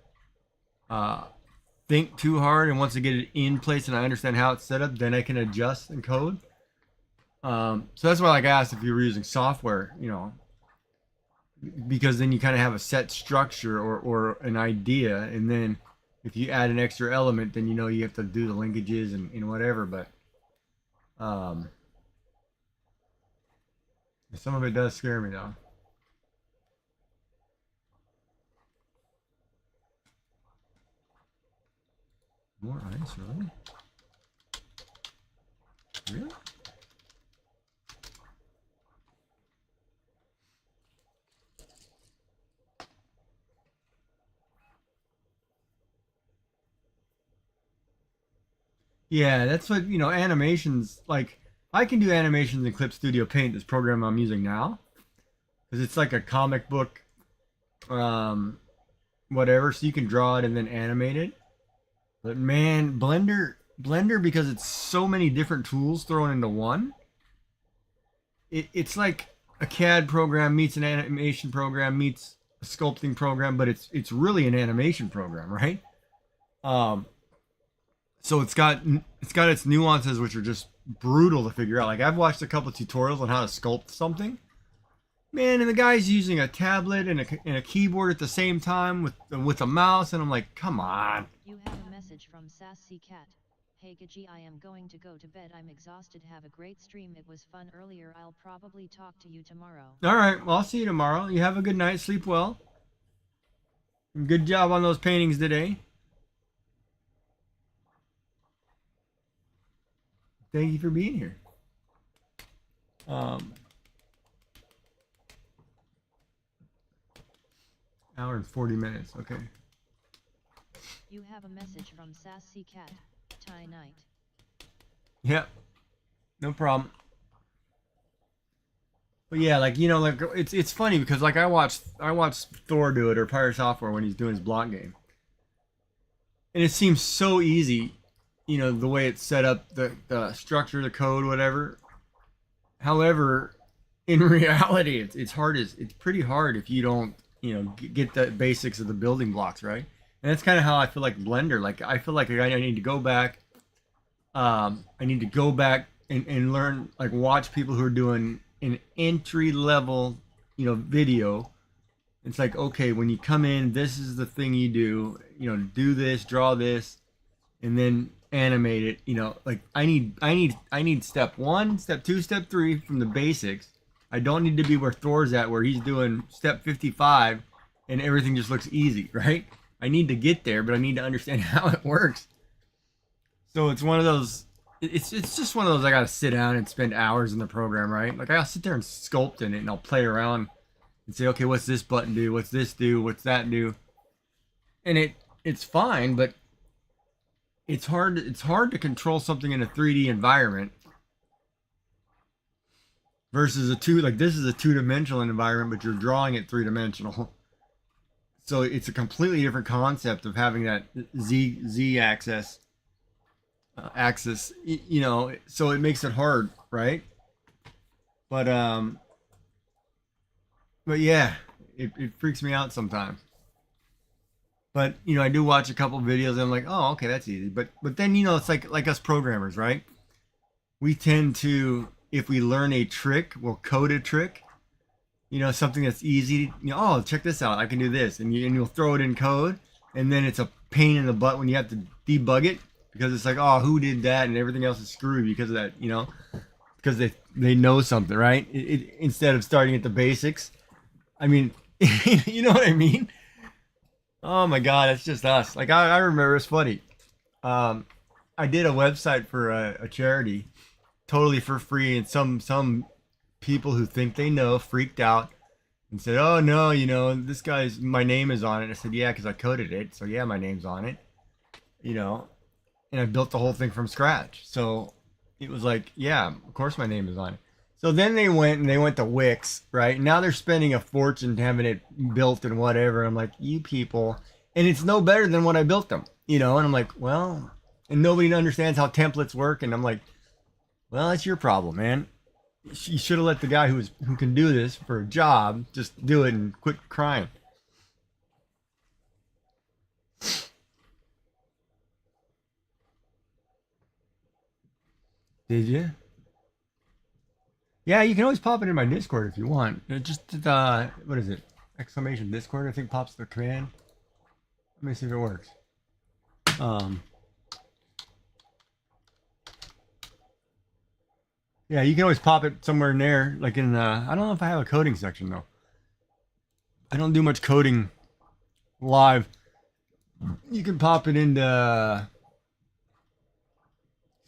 uh, think too hard. And once I get it in place and I understand how it's set up, then I can adjust and code. So that's why like, I asked if you were using software, because then you kind of have a set structure or an idea, and then if you add an extra element, then you have to do the linkages and whatever. But um, some of it does scare me though. More ice, really? Really? Yeah, that's what, animations, like, I can do animations in Clip Studio Paint, this program I'm using now, because it's like a comic book, um, whatever, so you can draw it and then animate it. But man, Blender, because it's so many different tools thrown into one, it's like a CAD program meets an animation program meets a sculpting program, but it's really an animation program, right? Um, so it's got its nuances, which are just brutal to figure out. Like I've watched a couple of tutorials on how to sculpt something, man, and the guy's using a tablet and a keyboard at the same time with a mouse, and I'm like, come on. You have a message from Sassy Cat. Hey Gaji, I am going to go to bed. I'm exhausted. Have a great stream. It was fun earlier. I'll probably talk to you tomorrow. All right, well, I'll see you tomorrow. You have a good night. Sleep well. Good job on those paintings today. Thank you for being here. Hour and 40 minutes. Okay. You have a message from Sassy Cat. Tie night. Yep. No problem. But yeah, like like it's funny because like I watched Thor do it or Pyre Software when he's doing his block game, and it seems so easy, the way it's set up, the structure, the code, whatever. However, in reality, it's hard. It's pretty hard if you don't get the basics of the building blocks right. And that's kind of how I feel like Blender. Like I feel like I need to go back. I need to go back and learn, like watch people who are doing an entry level, video. It's like, okay, when you come in, this is the thing you do. Do this, draw this, and then animate it. Like I need step 1, step 2, step 3 from the basics. I don't need to be where Thor's at, where he's doing step 55 and everything just looks easy, right? I need to get there, but I need to understand how it works. So it's one of those. It's just one of those. I gotta sit down and spend hours in the program, right? Like I'll sit there and sculpt in it, and I'll play around and say, okay, what's this button do? What's this do? What's that do? And it's fine, but it's hard. It's hard to control something in a 3D environment versus this is a 2-dimensional environment, but you're drawing it 3-dimensional. So it's a completely different concept of having that z axis. So it makes it hard, right? But yeah, it freaks me out sometimes. But I do watch a couple videos and I'm like, oh, okay, that's easy. But then it's like us programmers, right? We tend to, if we learn a trick, we'll code a trick. Something that's easy. Oh, check this out. I can do this, and you'll throw it in code, and then it's a pain in the butt when you have to debug it because it's like, oh, who did that, and everything else is screwed because of that. Because they know something, right? Instead of starting at the basics. I mean, you know what I mean? Oh my God, it's just us. Like I remember, it's funny. I did a website for a charity, totally for free, and some people who think they know freaked out and said, oh no, my name is on it. I said, yeah, because I coded it, so yeah, my name's on it. And I built the whole thing from scratch, so it was like, yeah, of course my name is on it. So then they went to Wix, right? Now they're spending a fortune having it built and whatever. I'm like, you people, and it's no better than what I built them, and I'm like, well, and nobody understands how templates work, and I'm like, well, that's your problem, man. You should have let the guy who can do this for a job just do it and quit crying. Did you? Yeah, you can always pop it in my Discord if you want. Just what is it? Exclamation Discord, I think pops the command. Let me see if it works. Yeah, you can always pop it somewhere in there, like in I don't know if I have a coding section though. I don't do much coding live. You can pop it into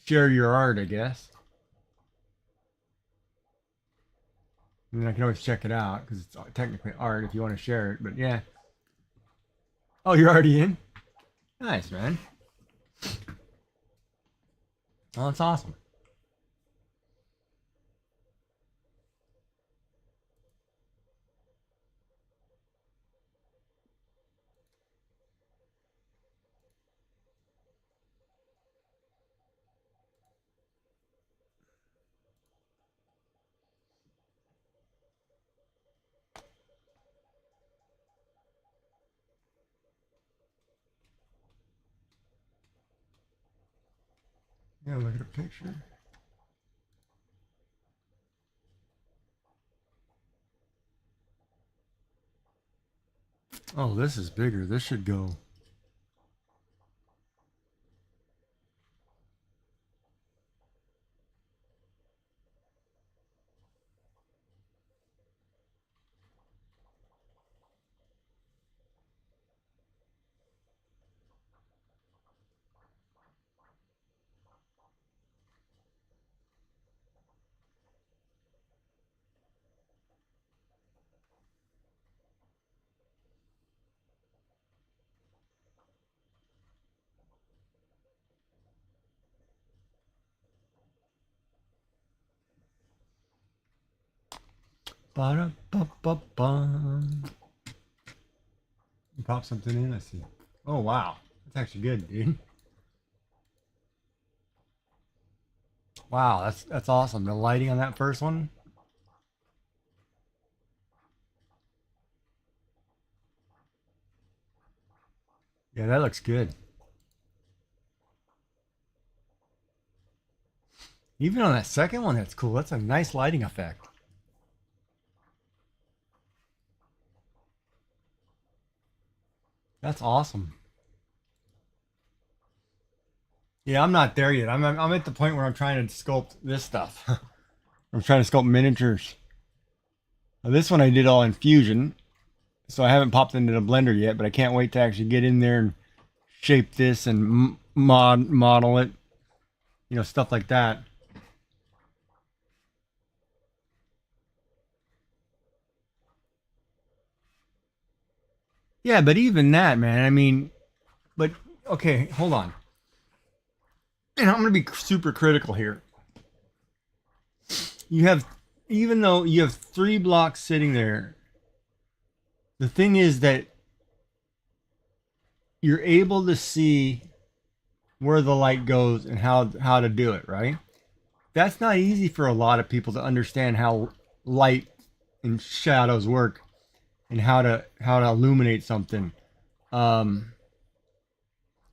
share your art, I guess. I mean, I can always check it out because it's technically art if you want to share it. But yeah. Oh, you're already in? Nice, man. Oh, that's awesome. Yeah, look at a picture. Oh, this is bigger. This should go. Ba-da-ba-ba-bum. Pop something in, I see. Oh, wow. That's actually good, dude. Wow, that's awesome. The lighting on that first one. Yeah, that looks good. Even on that second one, that's cool. That's a nice lighting effect. That's awesome. Yeah, I'm not there yet. I'm at the point where I'm trying to sculpt this stuff. I'm trying to sculpt miniatures. Now, this one I did all in Fusion, so I haven't popped into the blender yet, but I can't wait to actually get in there and shape this and model it. You know, stuff like that. Yeah, but even that, man, I mean, but okay, hold on. And I'm going to be super critical here. You have, even though you have 3 blocks sitting there, the thing is that you're able to see where the light goes and how to do it, right? That's not easy for a lot of people to understand how light and shadows work and how to illuminate something. Um,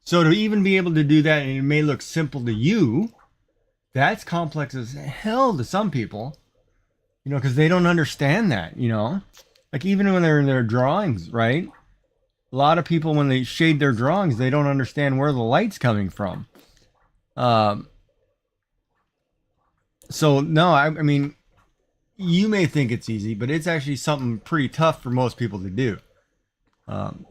so to even be able to do that, and it may look simple to you, that's complex as hell to some people, you know, because they don't understand that, you know, like even when they're in their drawings, right? A lot of people, when they shade their drawings, they don't understand where the light's coming from. Um, so no, I mean, you may think it's easy, but it's actually something pretty tough for most people to do.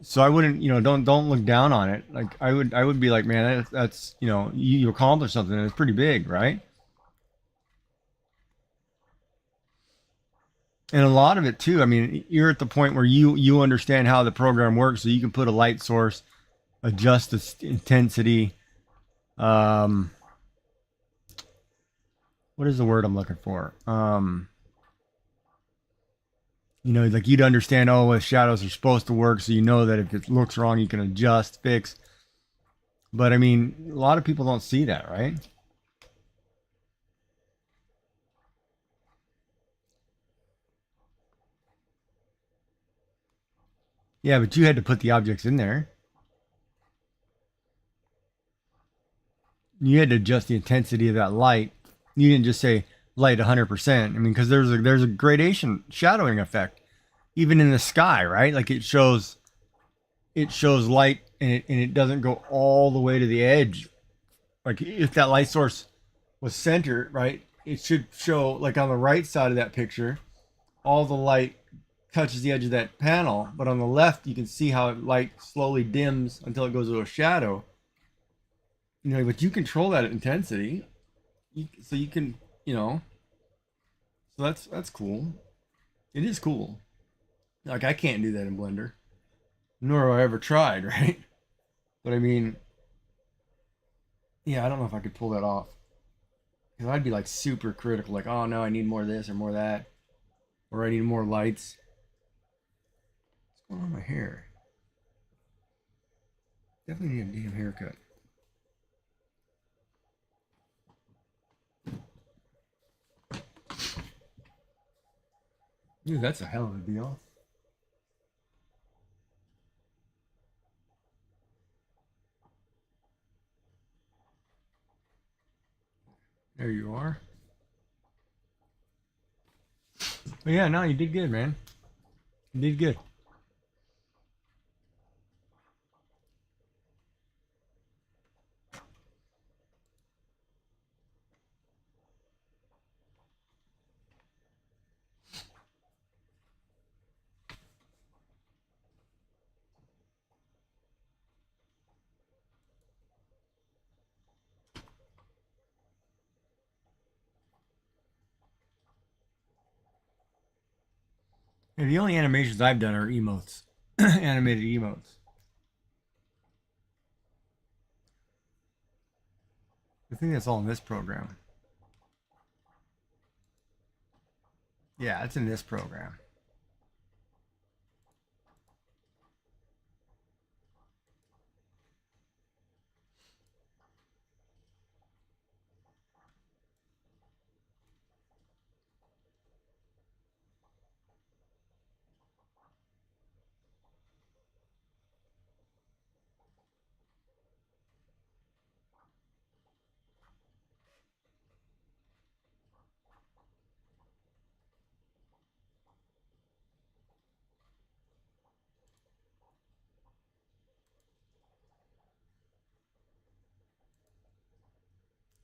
So I wouldn't, you know, don't look down on it. Like I would be like, man, that's you know, you accomplished something. It's pretty big, right? And a lot of it too. I mean, you're at the point where you understand how the program works, so you can put a light source, adjust the intensity. Um, what is the word I'm looking for? You know, like you'd understand, oh, well, shadows are supposed to work, so you know that if it looks wrong, you can adjust, fix. But I mean, a lot of people don't see that, right? Yeah, but you had to put the objects in there. You had to adjust the intensity of that light. You didn't just say light 100%. I mean, because there's a gradation shadowing effect, even in the sky, right? Like it shows light and it doesn't go all the way to the edge. Like if that light source was centered, right, it should show like on the right side of that picture, all the light touches the edge of that panel, but on the left you can see how light slowly dims until it goes to a shadow. but you control that intensity, so you can, so that's cool. It is cool. Like I can't do that in Blender, nor have I ever tried, right? But I mean, yeah, I don't know if I could pull that off. Because I'd be like super critical, like, oh no, I need more of this or more of that, or I need more lights. What's going on with my hair? Definitely need a damn haircut. Dude, that's a hell of a deal. There you are. But yeah, no, you did good, man. You did good. Yeah, the only animations I've done are emotes, animated emotes. I think that's all in this program. Yeah, it's in this program.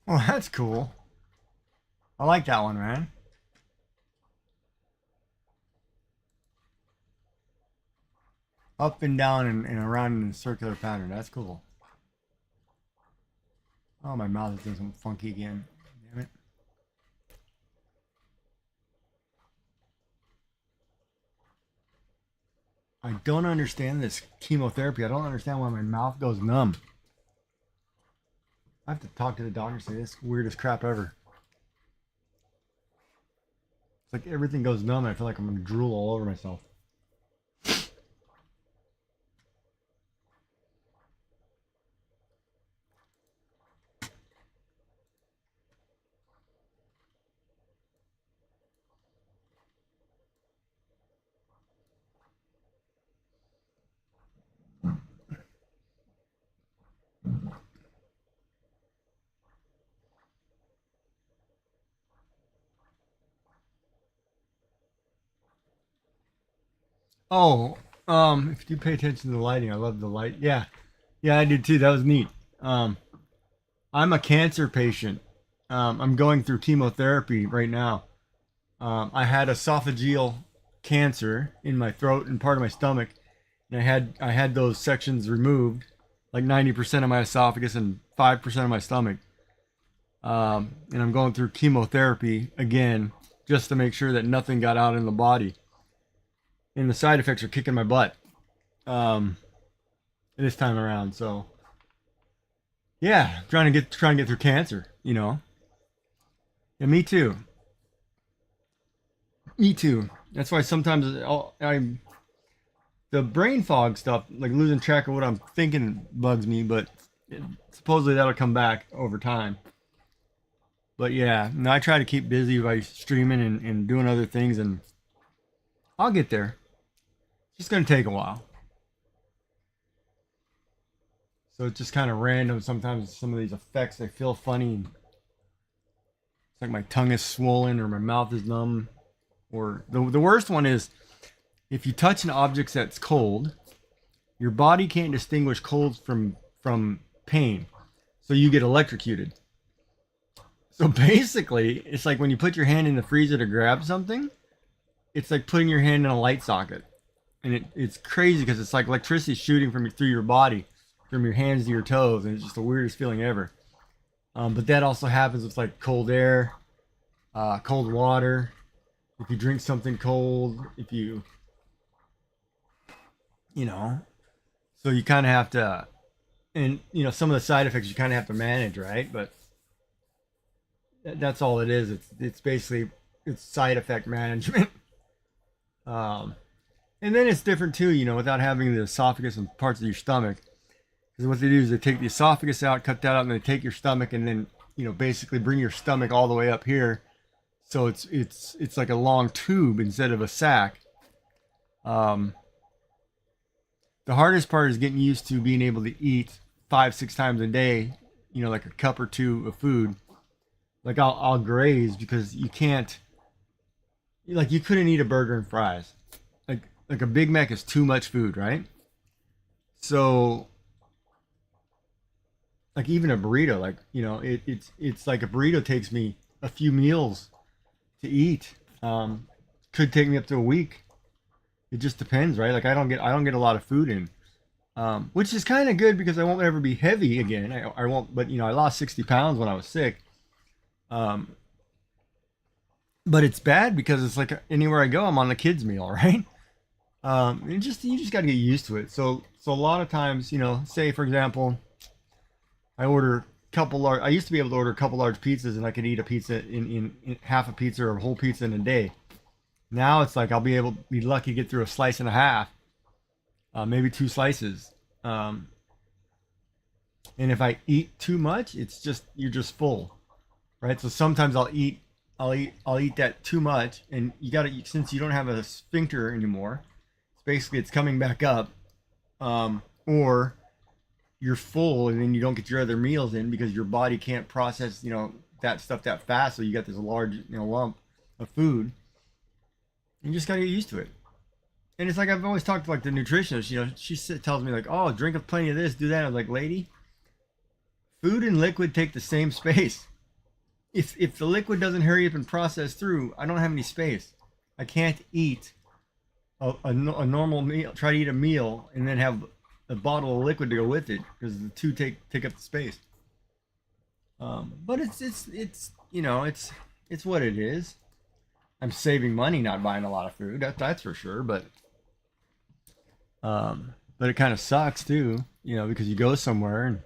Well, that's cool. I like that one, man. Up and down and around in a circular pattern. That's cool. Oh, my mouth is doing something funky again. Damn it. I don't understand this chemotherapy. I don't understand why my mouth goes numb. I have to talk to the doctor and say this weirdest crap ever. It's like everything goes numb and I feel like I'm gonna drool all over myself. Oh, if you pay attention to the lighting, I love the light. Yeah, yeah, I did too. That was neat. Um, I'm a cancer patient. I'm going through chemotherapy right now. I had esophageal cancer in my throat and part of my stomach, and I had those sections removed, like 90% of my esophagus and 5% of my stomach. And I'm going through chemotherapy again just to make sure that nothing got out in the body. And the side effects are kicking my butt um, this time around. So yeah, trying to get through cancer. And me too. Me too. That's why sometimes the brain fog stuff, like losing track of what I'm thinking, bugs me. But supposedly that'll come back over time. But yeah, no, I try to keep busy by streaming and doing other things, and I'll get there. It's just gonna take a while. So it's just kind of random. Sometimes some of these effects they feel funny. It's like my tongue is swollen or my mouth is numb. Or the worst one is if you touch an object that's cold, your body can't distinguish cold from pain, so you get electrocuted. So basically, it's like when you put your hand in the freezer to grab something, it's like putting your hand in a light socket, and it's crazy because it's like electricity shooting from through your body from your hands to your toes, and it's just the weirdest feeling ever. But that also happens with like cold air, cold water. If you drink something cold, if you, you know, so you kind of have to, and some of the side effects you kind of have to manage, right? But that's all it is. It's basically it's side effect management. Um, and then it's different too, without having the esophagus and parts of your stomach. Because what they do is they take the esophagus out, cut that out, and they take your stomach, and then basically bring your stomach all the way up here. So it's like a long tube instead of a sack. Um, the hardest part is getting used to being able to eat 5-6 times a day. Like a cup or two of food. Like I'll graze because you can't. Like you couldn't eat a burger and fries. Like a Big Mac is too much food, right? So like even a burrito, like it's like a burrito takes me a few meals to eat. Could take me up to a week. It just depends, right? Like I don't get a lot of food in, which is kind of good because I won't ever be heavy again. I won't, but I lost 60 pounds when I was sick. Um, but it's bad because it's like anywhere I go, I'm on the kids' meal, right? You just got to get used to it. So a lot of times, say for example, I order a couple large. I used to be able to order a couple large pizzas, and I could eat a pizza in half a pizza or a whole pizza in a day. Now it's like I'll be lucky to get through a slice and a half, maybe 2 slices. Um, and if I eat too much, it's just you're just full, right? So sometimes I'll eat that too much, and you got to since you don't have a sphincter anymore, it's coming back up, or you're full and then you don't get your other meals in because your body can't process that stuff that fast, so you got this large lump of food. You just got to get used to it. And it's like I've always talked to like the nutritionist. She tells me like, oh, drink plenty of this, do that. I was like, lady, food and liquid take the same space. If the liquid doesn't hurry up and process through, I don't have any space. I can't eat a normal meal. Try to eat a meal and then have a bottle of liquid to go with it because the two take up the space. But it's what it is. I'm saving money not buying a lot of food. That's for sure. But it kind of sucks too. Because you go somewhere and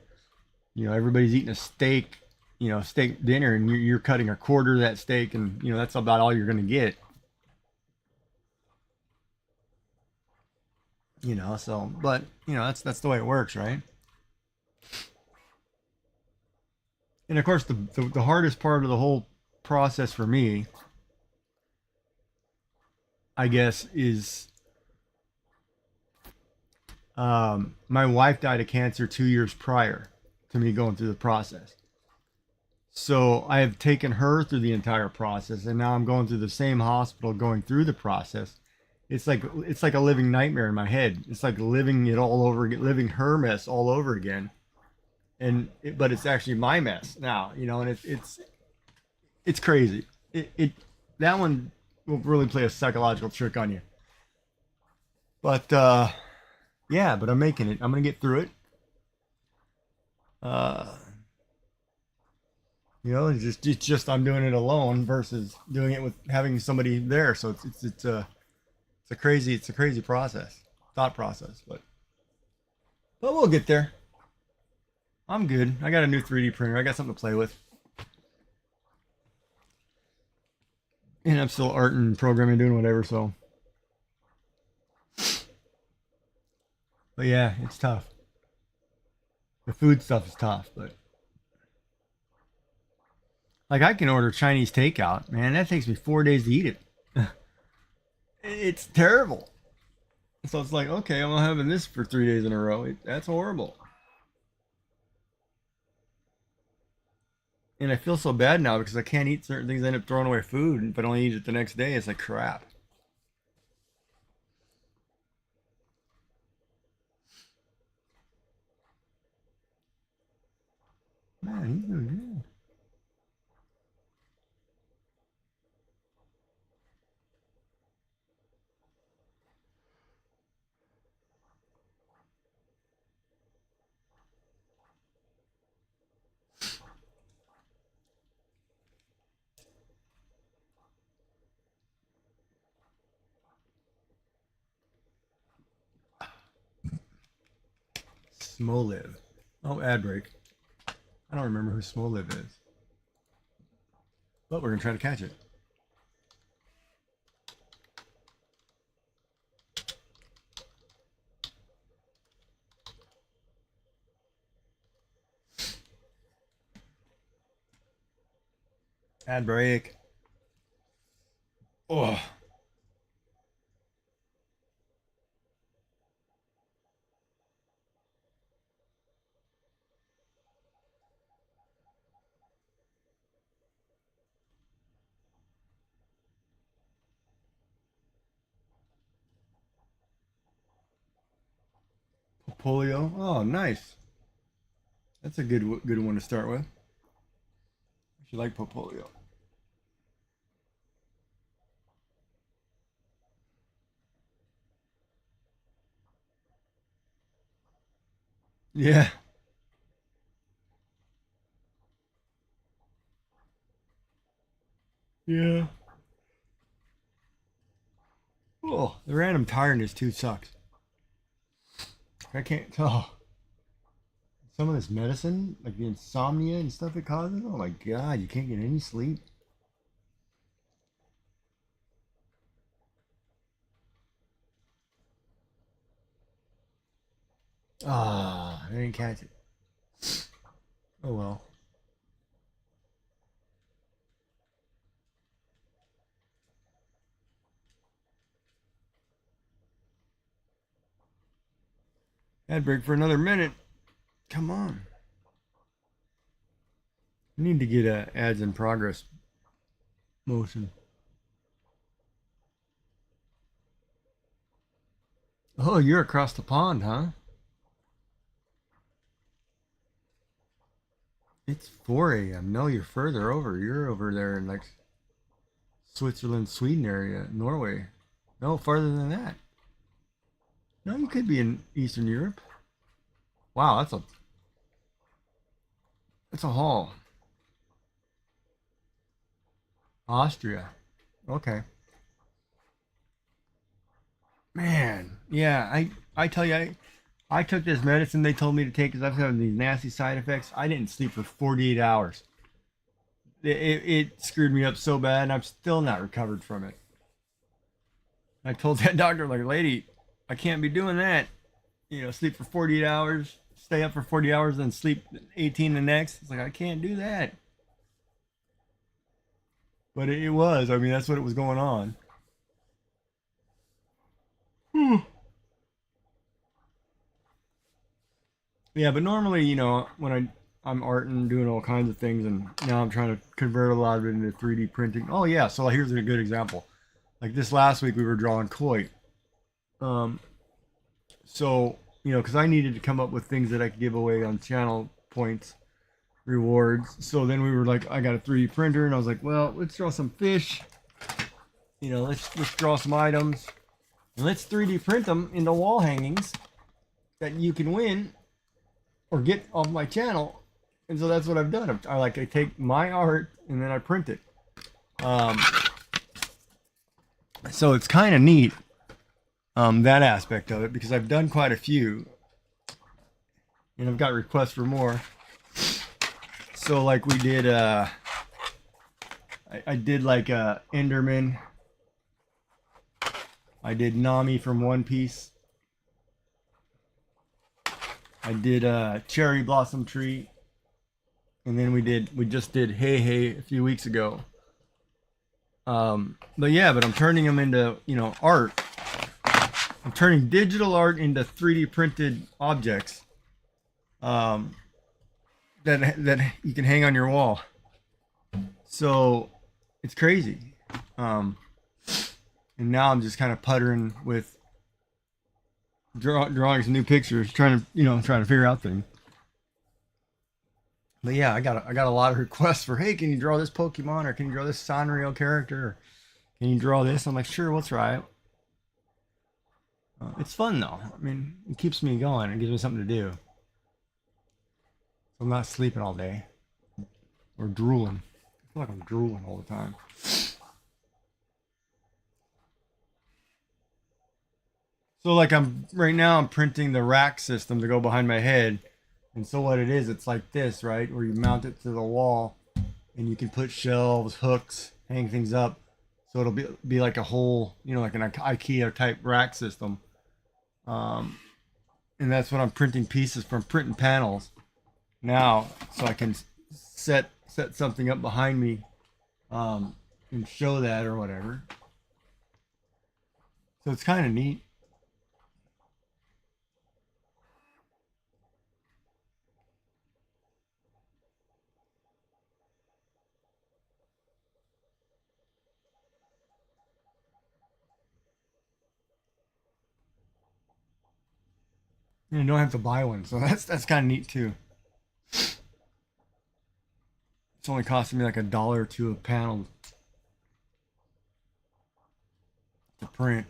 everybody's eating a steak dinner, and you're cutting a quarter of that steak, and that's about all you're gonna get. So but that's the way it works, right? And of course the hardest part of the whole process for me, I guess, is my wife died of cancer 2 years prior to me going through the process. So I have taken her through the entire process, and now I'm going through the same hospital going through the process. It's like a living nightmare in my head. It's like living it all over again, living her mess all over again. But it's actually my mess now, and it's crazy. It that one will really play a psychological trick on you. But yeah, but I'm making it. I'm gonna get through it. Uh, it's just I'm doing it alone versus doing it with having somebody there. So it's a crazy process, thought process. But we'll get there. I'm good. I got a new 3D printer. I got something to play with, and I'm still art and programming, doing whatever. So, but yeah, it's tough. The food stuff is tough, but like I can order Chinese takeout, man. That takes me 4 days to eat it. It's terrible. So it's like, okay, I'm having this for 3 days in a row. That's horrible. And I feel so bad now because I can't eat certain things. I end up throwing away food. And if I don't eat it the next day, it's like crap. Man, he's doing good. Smoliv. Oh, ad break. I don't remember who Smoliv is. But we're going to try to catch it. Ad break. Oh. Polio. Oh, nice. That's a good one to start with. I should like Popolio. Yeah. Yeah. Oh, the random tiredness too sucks. I can't tell. Some of this medicine, like the insomnia and stuff it causes, oh my god, you can't get any sleep. Ah, I didn't catch it. Oh well. Ad break for another minute. Come on. I need to get a ads in progress motion. Oh, you're across the pond, huh? It's 4 a.m. No, you're further over. You're over there in like Switzerland, Sweden area, Norway. No, farther than that. No, you could be in Eastern Europe. Wow, that's a haul. Austria. Okay. Man, yeah, I tell you, I took this medicine they told me to take because I was having these nasty side effects. I didn't sleep for 48 hours. It screwed me up so bad, and I'm still not recovered from it. I told that doctor, like, lady, I can't be doing that. You know, sleep for 48 hours, stay up for 40 hours, then sleep 18 the next. It's like, I can't do that. But it was. I mean, that's what it was going on. Hmm. Yeah, but normally, you know, when I'm arting, doing all kinds of things, and now I'm trying to convert a lot of it into 3D printing. Oh yeah, so here's a good example. Like this last week, we were drawing koi. Um, so you know, because I needed to come up with things that I could give away on channel points, rewards. So then we were like, I got a 3D printer, and I was like, well, let's draw some fish. You know, let's draw some items, and let's 3D print them into wall hangings that you can win or get off my channel. And so that's what I've done. I take my art and then I print it. So it's kind of neat, that aspect of it, because I've done quite a few and I've got requests for more. So like we did, I did like Enderman. I did Nami from One Piece. I did Cherry Blossom Tree. And then we just did Hey Hey a few weeks ago. But yeah, but I'm turning them into, you know, art. I'm turning digital art into 3D printed objects that you can hang on your wall. So it's crazy. And now I'm just kind of puttering with drawing some new pictures, trying to figure out things. But yeah, I got a lot of requests for, hey, can you draw this Pokemon, or can you draw this Sanrio character, or can you draw this? I'm like, sure, we'll try it. It's fun though. I mean, it keeps me going. It gives me something to do. So I'm not sleeping all day or drooling. I feel like I'm drooling all the time. So like right now I'm printing the rack system to go behind my head. And so what it is, it's like this, right? Where you mount it to the wall and you can put shelves, hooks, hang things up. So it'll be like a whole, you know, like an IKEA type rack system. Um, and that's what I'm printing pieces from, printing panels now, so I can set something up behind me, and show that or whatever. So it's kind of neat. You don't have to buy one, so that's kind of neat too. It's only costing me like $1 or two a panel to print.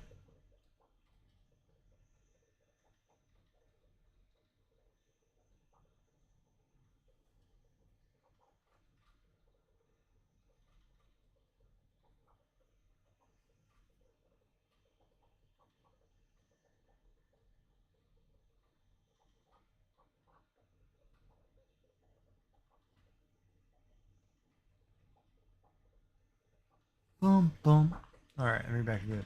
Boom, boom. All right, let me back to this.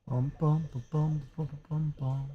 Bum, bum, bum, bum, bum, bum, bum.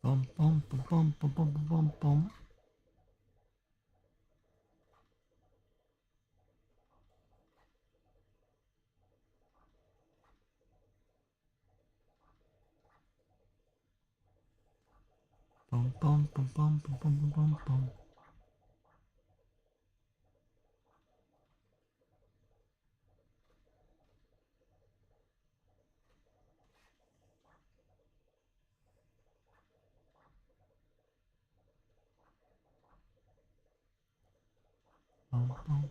Bum, bum, bum, bum, bum, bum, bum, bum. Bum, bum, bum, bum, bum, bum, bum, bum. Bum, bum.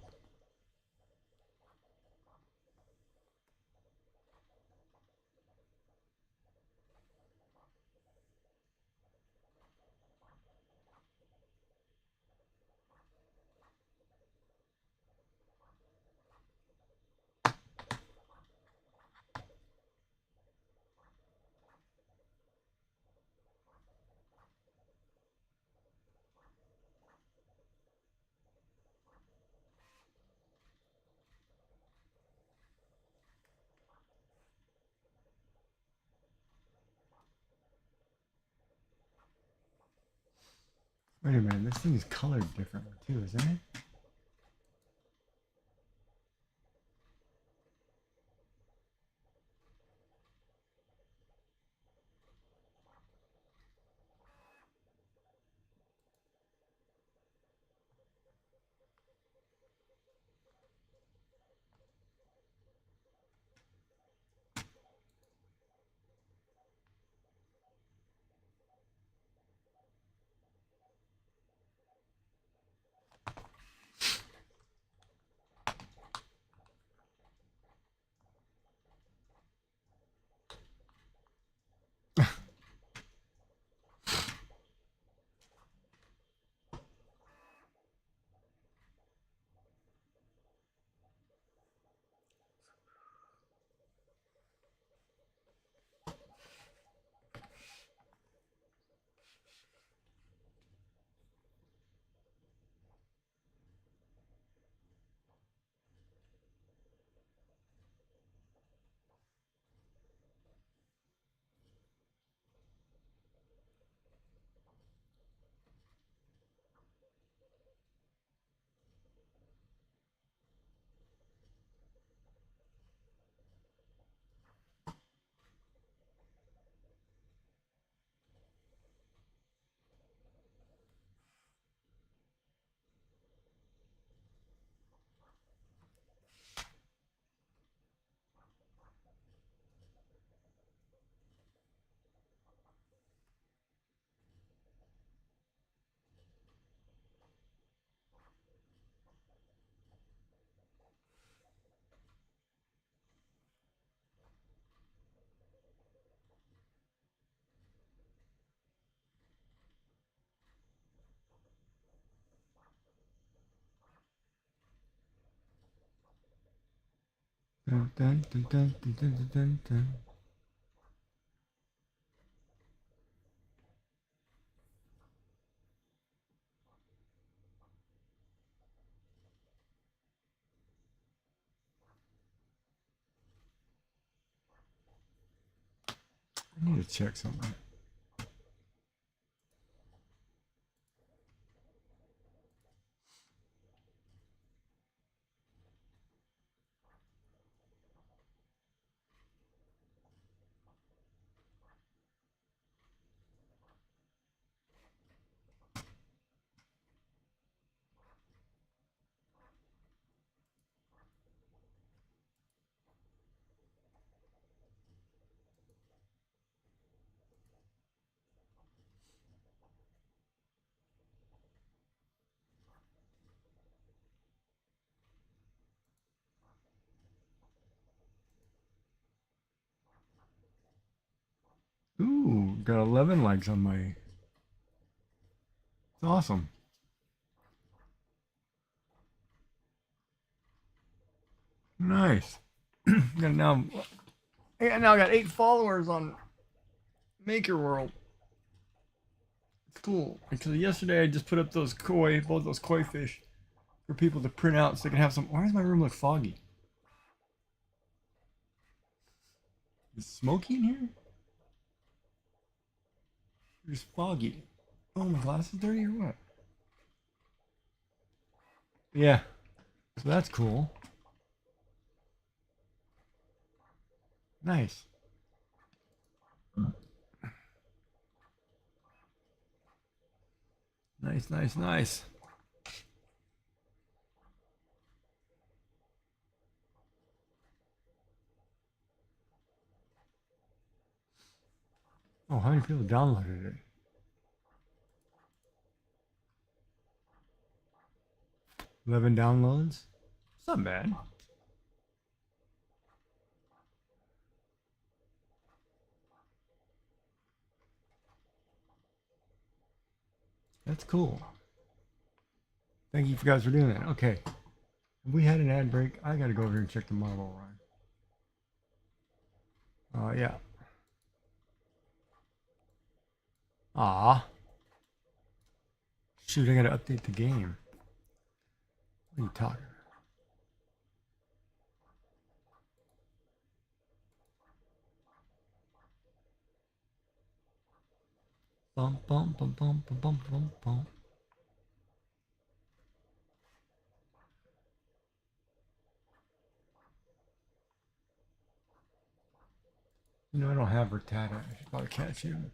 Wait a minute, this thing is colored differently too, isn't it? Dun, dun, dun, dun, dun, dun, dun, dun. I need to check something. Ooh, got 11 likes on my. It's awesome. Nice. got now. I now got 8 followers on Maker World. It's cool because yesterday I just put up those both those koi fish, for people to print out so they can have some. Why does my room look foggy? Is it smoky in here? It's foggy. Oh, my glass is dirty or what? Yeah. So that's cool. Nice. Nice, nice, nice. Oh, how many people downloaded it? 11 downloads? It's not bad. That's cool. Thank you guys for doing that. Okay. We had an ad break. I gotta go over here and check the Marvel run. Yeah. Ah. Shoot, I gotta update the game. What are you talking about? Bum, bum, bum, bum, bum, bum, bum, bum. You know, I don't have Rattata. I should probably catch him.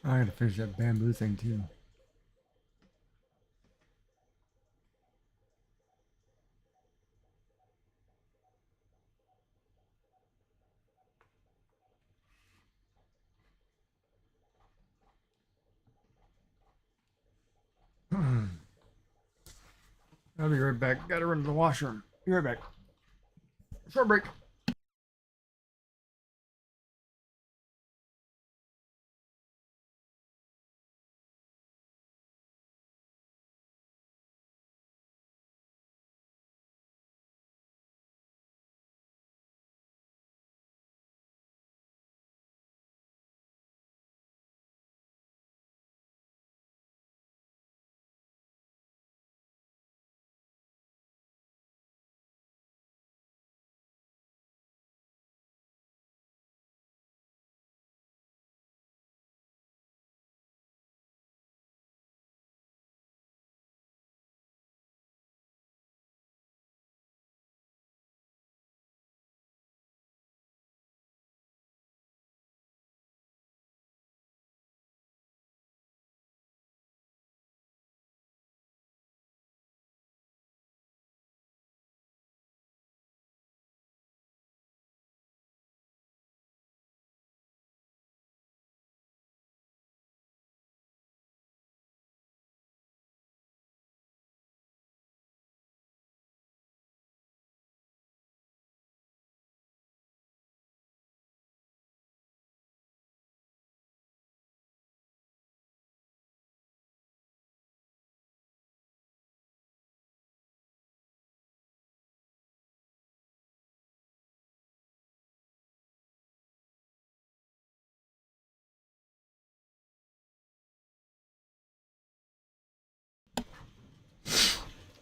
I gotta finish that bamboo thing too. I'll be right back. Gotta run to the washroom. Be right back. Short break.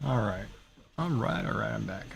All right. All right. All right. I'm back.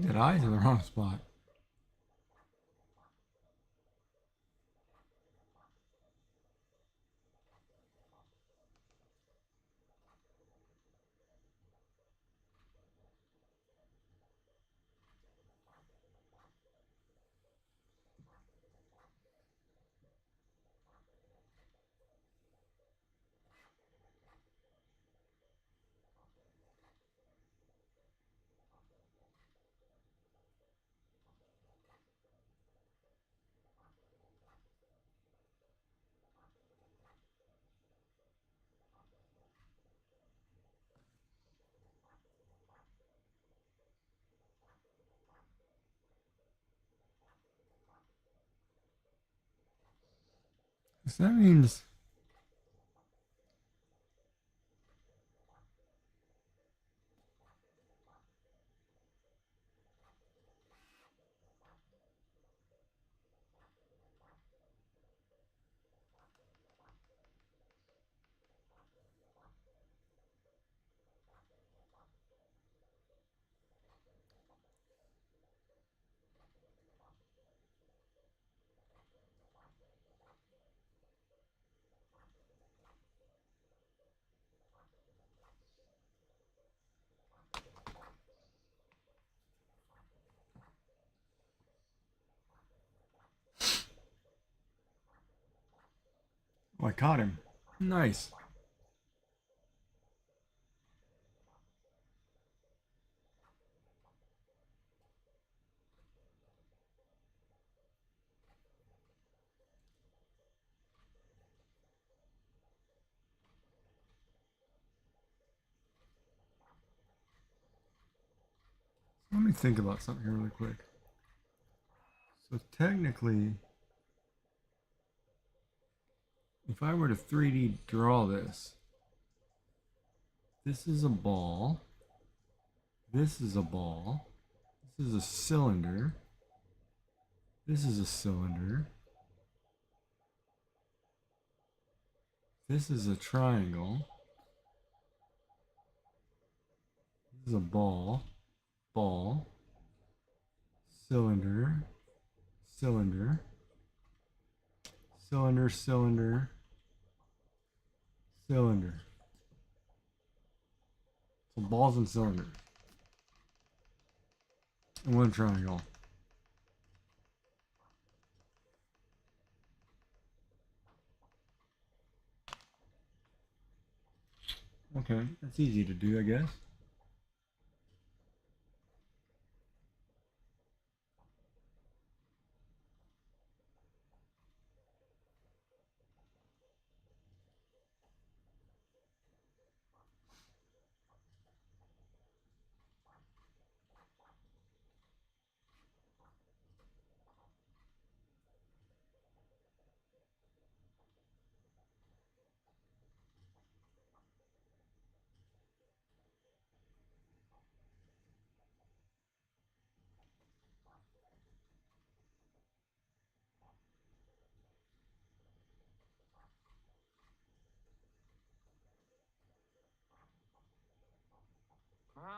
Did eyes in the wrong spot. So that means I caught him. Nice. Let me think about something here really quick. So technically, if I were to 3D draw this, this is a ball. This is a ball. This is a cylinder. This is a cylinder. This is a triangle. This is a ball. Ball. Cylinder. Cylinder. Cylinder, cylinder. Cylinder. So balls and cylinders. And one triangle. Okay, that's easy to do, I guess.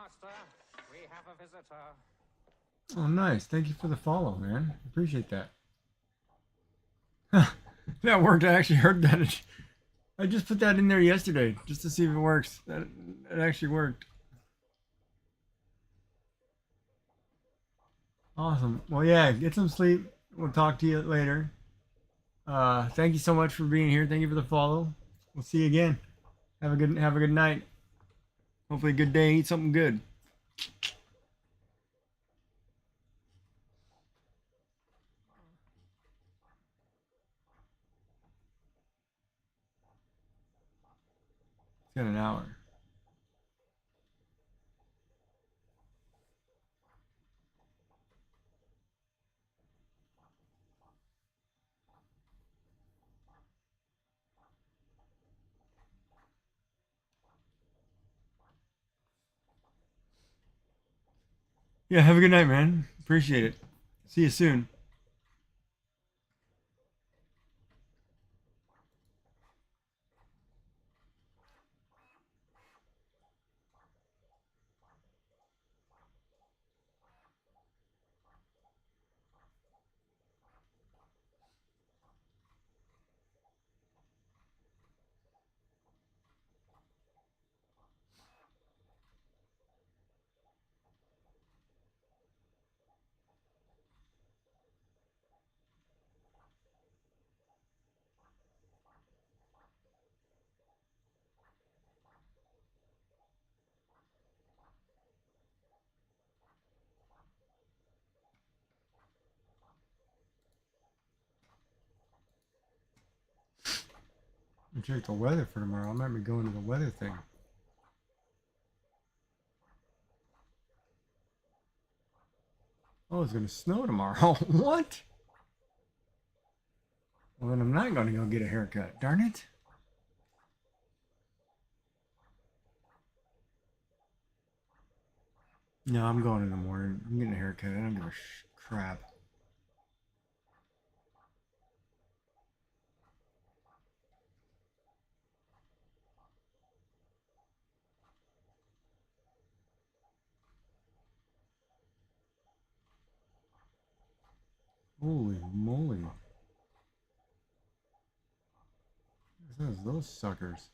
Master, we have a visitor. Oh, nice. Thank you for the follow, man. Appreciate that. That worked. I actually heard that. I just put that in there yesterday just to see if it works. It actually worked. Awesome. Well, yeah, get some sleep. We'll talk to you later. Thank you so much for being here. Thank you for the follow. We'll see you again. Have a good night. Hopefully a good day. Eat something good. It's got an hour. Yeah, have a good night, man. Appreciate it. See you soon. I'm check the weather for tomorrow. I might be going to the weather thing. Oh, it's gonna snow tomorrow. What? Well, then I'm not gonna go get a haircut. Darn it. No, I'm going in the morning. I'm getting a haircut. I don't give a crap. Holy moly. Those suckers.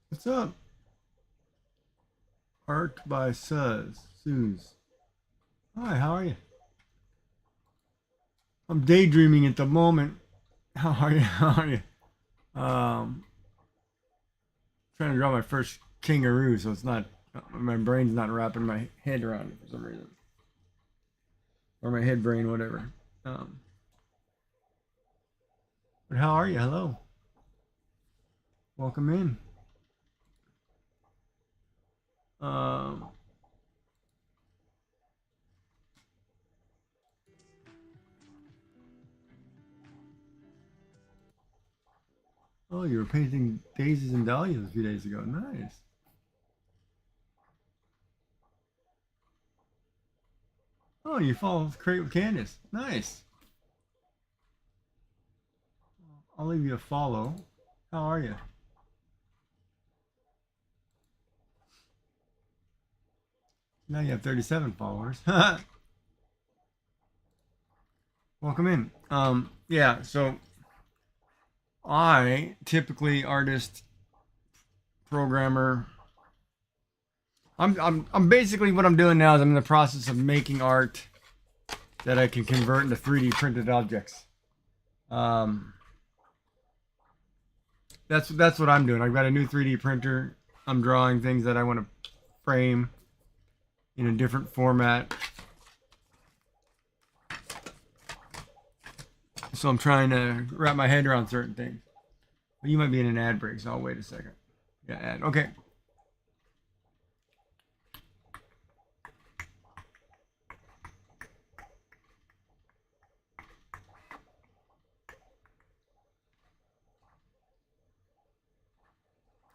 What's up? Art by Suze. Hi, how are you? I'm daydreaming at the moment. How are you? How are you? Trying to draw my first kangaroo, so it's not, my brain's not wrapping my head around it for some reason. Or my head brain, whatever. But how are you? Hello. Welcome in. Oh, you were painting daisies and dahlias a few days ago. Nice. Oh, you follow Create with Candace. Nice. I'll leave you a follow. How are you? Now you have 37 followers. Welcome in. Yeah, so I typically artist, programmer. I'm basically what I'm doing now is I'm in the process of making art that I can convert into 3D printed objects. That's what I'm doing. I've got a new 3D printer. I'm drawing things that I want to frame in a different format. So I'm trying to wrap my head around certain things. But you might be in an ad break, so I'll wait a second. Yeah, ad. Okay.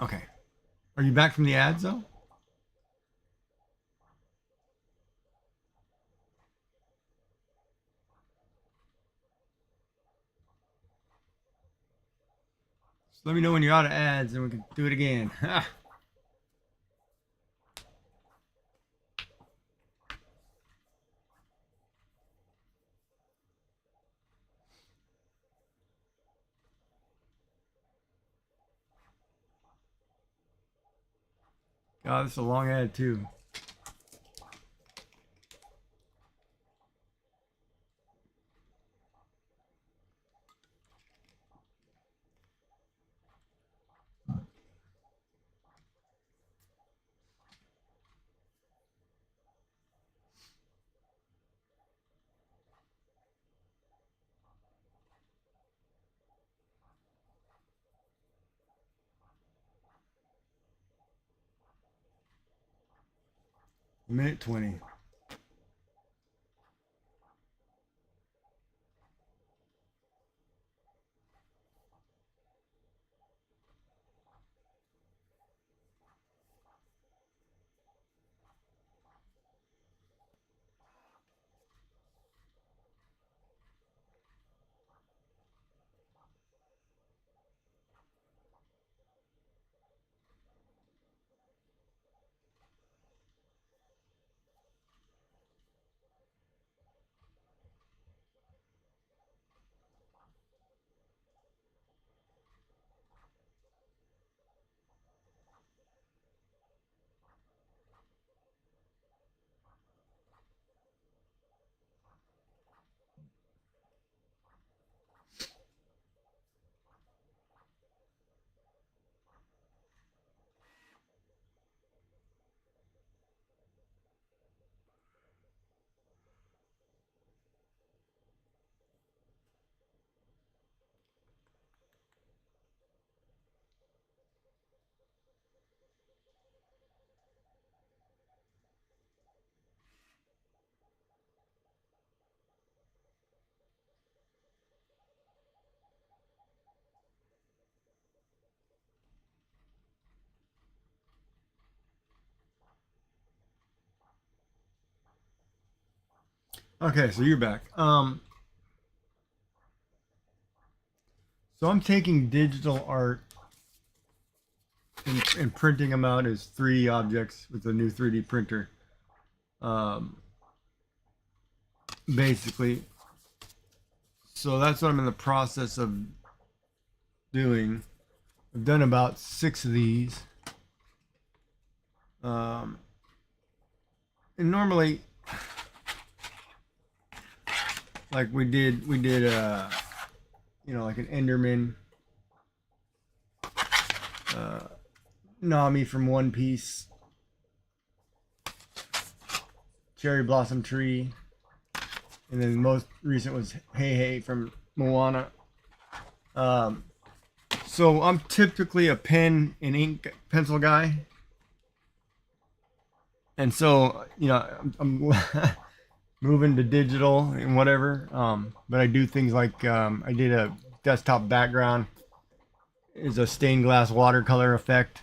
Okay. Are you back from the ads though? So let me know when you're out of ads and we can do it again. God, this is a long ad too. Minute 20. Okay, so you're back. So I'm taking digital art and printing them out as 3D objects with the new 3D printer. Basically. So that's what I'm in the process of doing. I've done about 6 of these. And normally, like we did you know, like an Enderman, Nami from One Piece, Cherry Blossom Tree, and then the most recent was Hey Hey from Moana. So I'm typically a pen and ink pencil guy, and so you know I'm moving to digital and whatever. But I do things like I did a desktop background is a stained glass watercolor effect.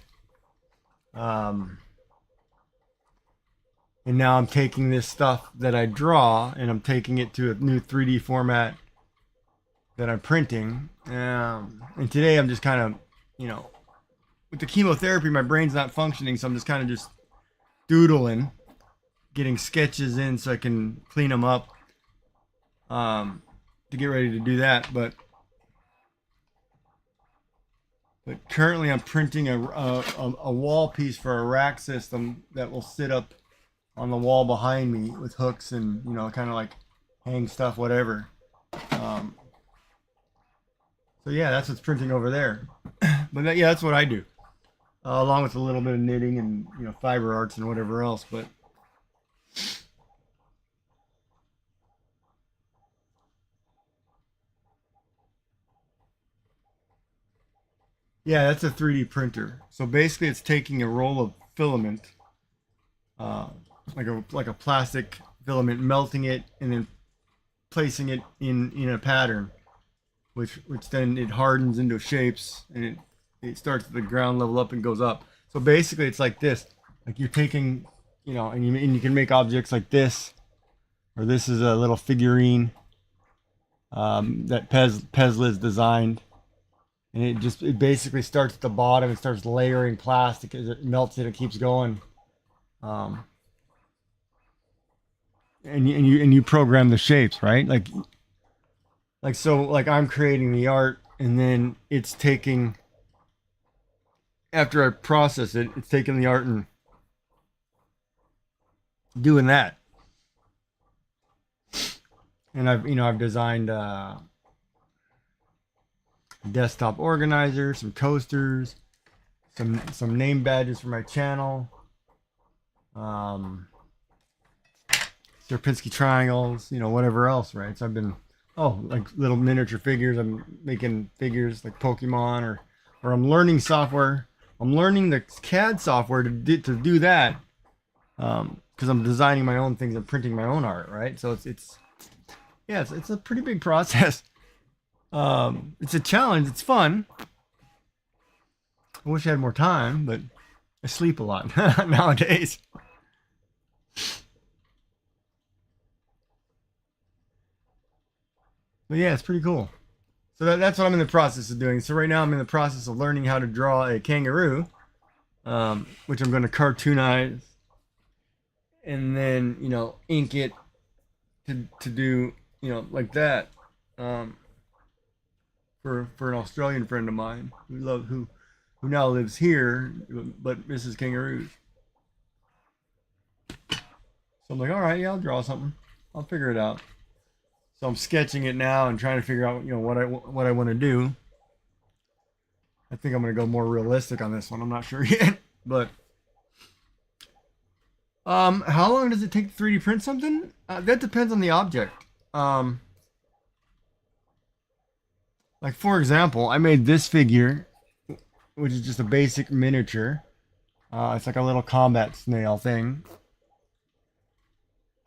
And now I'm taking this stuff that I draw and I'm taking it to a new 3D format that I'm printing. And today I'm just kind of, you know, with the chemotherapy, my brain's not functioning, so I'm just kind of just doodling, getting sketches in so I can clean them up to get ready to do that. But currently I'm printing a wall piece for a rack system that will sit up on the wall behind me with hooks and, you know, kind of like hang stuff, whatever. So yeah, that's what's printing over there. But yeah, that's what I do, along with a little bit of knitting and, you know, fiber arts and whatever else. But yeah, that's a 3D printer. So basically, it's taking a roll of filament, like a plastic filament, melting it, and then placing it in a pattern, which then it hardens into shapes, and it starts at the ground level up and goes up. So basically, it's like this. Like you're taking, you know, and you can make objects like this, or this is a little figurine that Pez Liz designed. And it basically starts at the bottom. It starts layering plastic as it melts it. It keeps going, and you program the shapes, right? Like so, like I'm creating the art, and then it's taking, after I process it, it's taking the art and doing that. And I've designed desktop organizer, some coasters, some name badges for my channel, Sierpinski triangles, you know, whatever else, right? So I've been like little miniature figures. I'm making figures like Pokemon, or I'm learning software. I'm learning the CAD software to do that, because I'm designing my own things and printing my own art, right? So it's a pretty big process. It's a challenge. It's fun. I wish I had more time, but I sleep a lot nowadays. But yeah, it's pretty cool. So that's what I'm in the process of doing. So right now I'm in the process of learning how to draw a kangaroo, which I'm going to cartoonize and then, you know, ink it to do, you know, like that. For an Australian friend of mine who now lives here, but misses kangaroos. So I'm like, all right, yeah, I'll draw something. I'll figure it out. So I'm sketching it now and trying to figure out, you know, what I want to do. I think I'm gonna go more realistic on this one. I'm not sure yet, but how long does it take to 3D print something? That depends on the object. Like for example, I made this figure, which is just a basic miniature. It's like a little combat snail thing.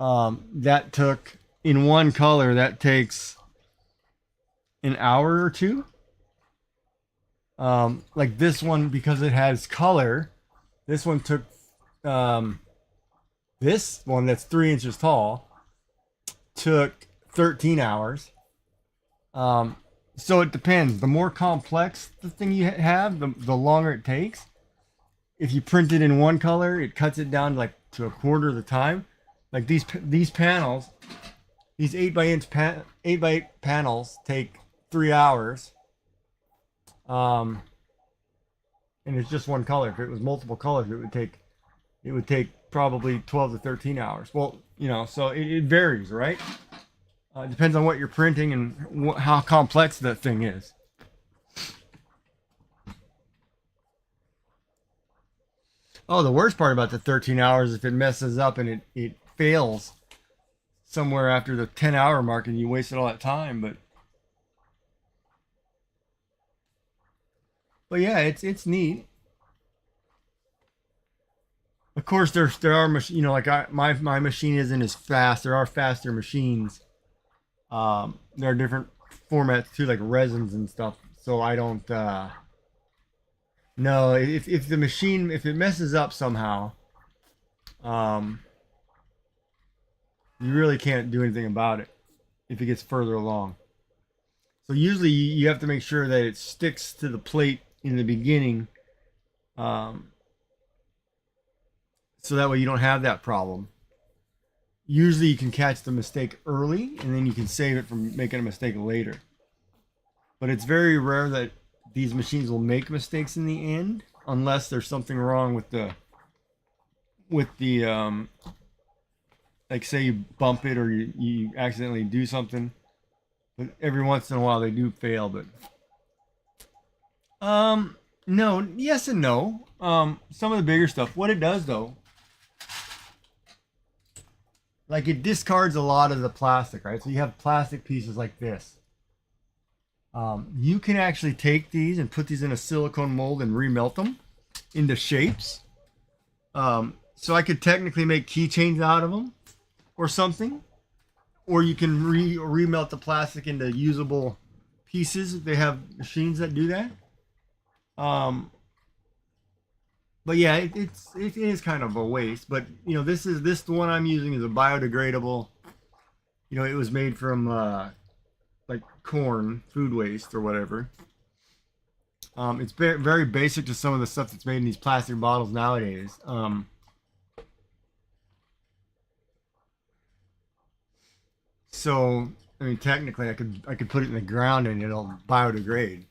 That took, in one color, that takes an hour or two. Like this one, because it has color, this one took, this one that's 3 inches tall took 13 hours. So it depends. The more complex the thing you have, the longer it takes. If you print it in one color, it cuts it down like to a quarter of the time. Like these panels, these 8x8 panels take 3 hours. And it's just one color. If it was multiple colors, it would take, it would take probably 12 to 13 hours. Well, you know, so it varies, right? It depends on what you're printing and how complex that thing is. Oh, the worst part about the 13 hours is if it messes up and it fails somewhere after the 10-hour mark and you wasted all that time. But yeah, it's neat. Of course, there are you know, like my machine isn't as fast. There are faster machines. There are different formats too, like resins and stuff. So I don't. No, if the machine, if it messes up somehow, um, you really can't do anything about it if it gets further along. So usually you have to make sure that it sticks to the plate in the beginning, um, so that way you don't have that problem. Usually you can catch the mistake early and then you can save it from making a mistake later. But it's very rare that these machines will make mistakes in the end unless there's something wrong with the like say you bump it or you accidentally do something. But every once in a while they do fail, but no, yes and no. Some of the bigger stuff, what it does though, like it discards a lot of the plastic, right? So you have plastic pieces like this. You can actually take these and put these in a silicone mold and remelt them into shapes. So I could technically make keychains out of them or something. Or you can remelt the plastic into usable pieces. They have machines that do that. But yeah, it is kind of a waste. But you know, this the one I'm using is a biodegradable. You know, it was made from like corn, food waste or whatever. It's very basic to some of the stuff that's made in these plastic bottles nowadays. So I mean, technically, I could put it in the ground and it'll biodegrade.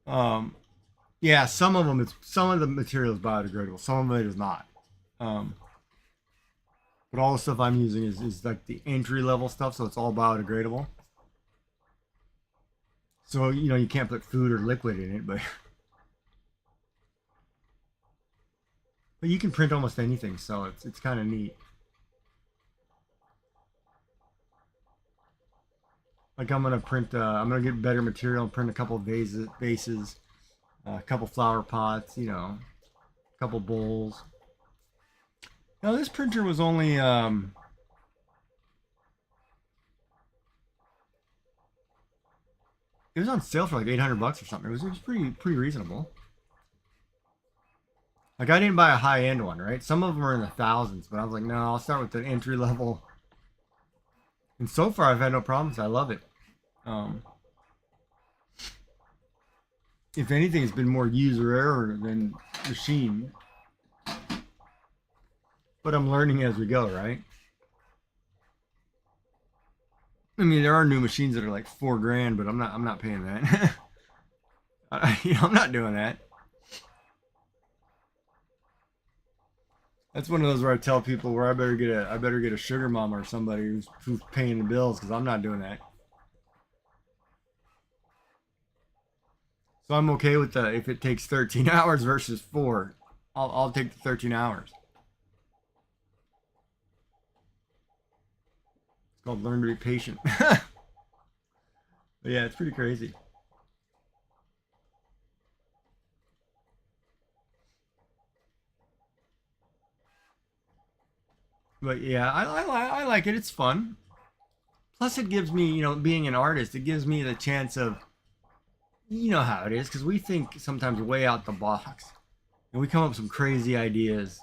Um, yeah, some of the material is biodegradable, some of it is not. Um, but all the stuff I'm using is like the entry level stuff, so it's all biodegradable. So you know you can't put food or liquid in it, but you can print almost anything, so it's kind of neat. Like I'm gonna get better material and print a couple of vases, a couple flower pots, you know, a couple bowls. Now this printer was only it was on sale for like 800 bucks or something. It was pretty reasonable. Like I didn't buy a high end one, right? Some of them are in the thousands, but I was like, no, I'll start with the entry level. And so far, I've had no problems. I love it. Um, if anything, it's been more user error than machine. But I'm learning as we go, right? I mean, there are new machines that are like $4 grand, but I'm not paying that. You know, I'm not doing that. That's one of those where I tell people where I better get a sugar mama or somebody who's paying the bills because I'm not doing that. So I'm okay with the if it takes 13 hours versus 4. I'll take the 13 hours. It's called learn to be patient. But yeah, it's pretty crazy. But yeah, I like it. It's fun. Plus, it gives me, you know, being an artist, it gives me the chance of, you know how it is, because we think sometimes way out the box, and we come up with some crazy ideas.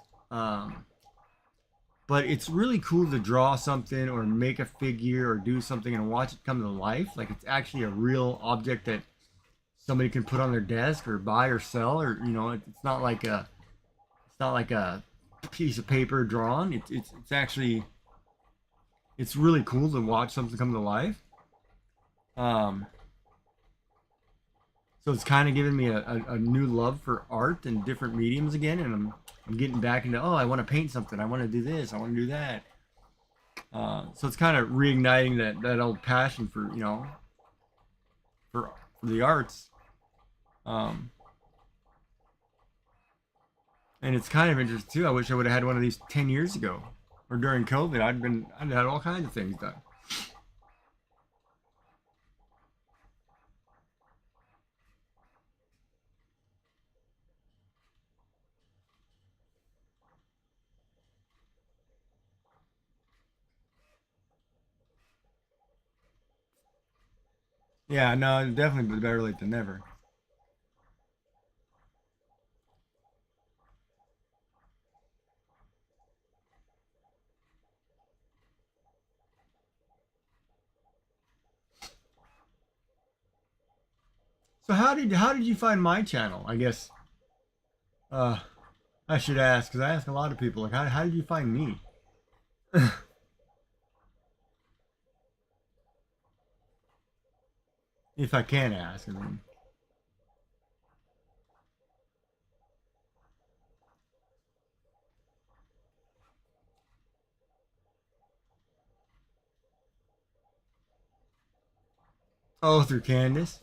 But it's really cool to draw something or make a figure or do something and watch it come to life. Like it's actually a real object that somebody can put on their desk or buy or sell, or you know, it's not like a piece of paper drawn. It's actually it's really cool to watch something come to life. Um, So it's kind of given me a new love for art and different mediums again, and I'm getting back into, oh, I want to paint something, I want to do this, I want to do that. So it's kind of reigniting that old passion for for the arts. Um, and it's kind of interesting too. I wish I would have had one of these 10 years ago, or during COVID. I'd had all kinds of things done. Yeah, no, definitely better late than never. So how did you find my channel? I guess uh, I should ask because I ask a lot of people like how did you find me? If I can ask, I mean. Oh, through Candace.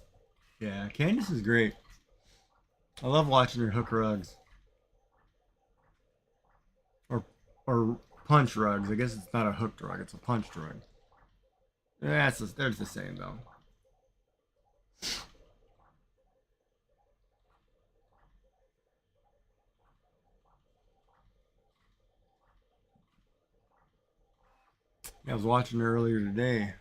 Yeah, Candace is great. I love watching her hook rugs or or punch rugs. I guess it's not a hooked rug; it's a punched rug. They're the same though. I was watching her earlier today.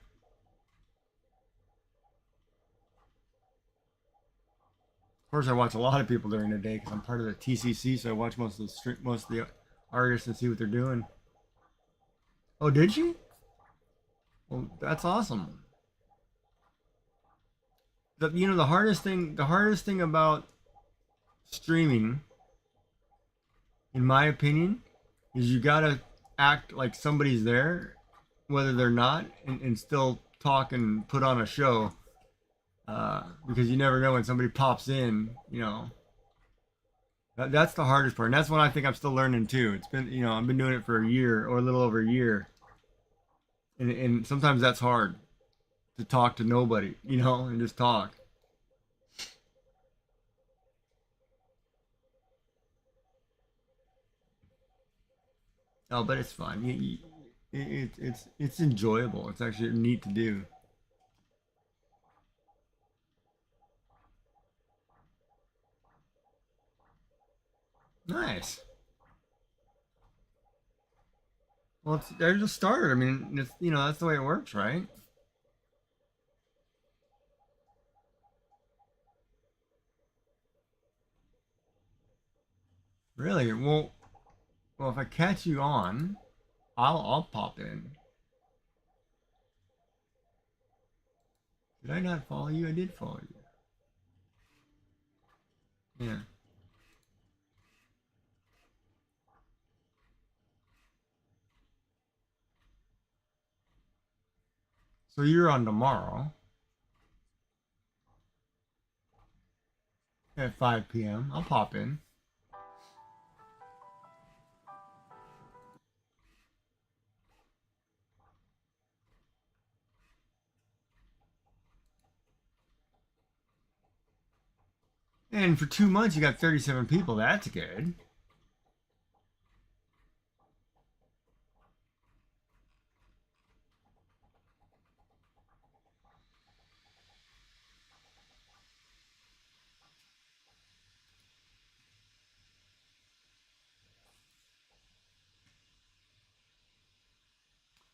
Of course, I watch a lot of people during the day because I'm part of the TCC, so I watch most of the artists and see what they're doing. Oh, did she? Well, that's awesome. The hardest thing about streaming, in my opinion, is you gotta act like somebody's there, whether they're not, and still talk and put on a show. Because you never know when somebody pops in. That's the hardest part, and that's one I think I'm still learning too. It's been, I've been doing it for a year or a little over a year, and sometimes that's hard to talk to nobody, and just talk. Oh, but it's fun. It's enjoyable. It's actually neat to do. Nice. Well, there's a start. I mean, that's the way it works, right? Really? Well, if I catch you on, I'll pop in. Did I not follow you? I did follow you. Yeah. So you're on tomorrow at 5 p.m. I'll pop in. And for 2 months, you got 37 people. That's good.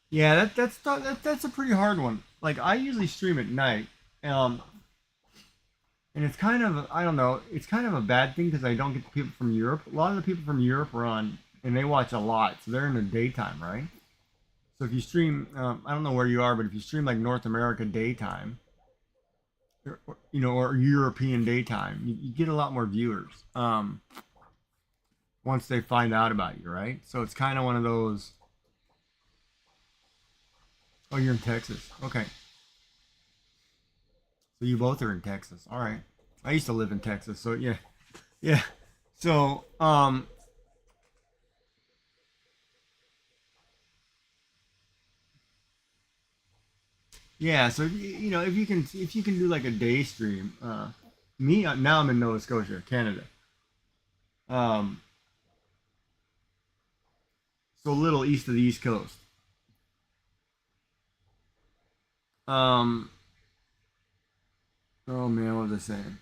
Yeah, that's a pretty hard one. Like I usually stream at night, um, and it's kind of, I don't know, it's kind of a bad thing because I don't get the people from Europe. A lot of the people from Europe are on, and they watch a lot, so they're in the daytime, right? So if you stream, I don't know where you are, but if you stream like North America daytime, or European daytime, you get a lot more viewers. Once they find out about you, right? So it's kind of one of those. Oh, you're in Texas. Okay. So you both are in Texas. All right. I used to live in Texas, so yeah, yeah. So yeah. So you know, if you can do like a day stream, me now I'm in Nova Scotia, Canada. Um, so a little east of the East Coast. Um, oh man, what was I saying?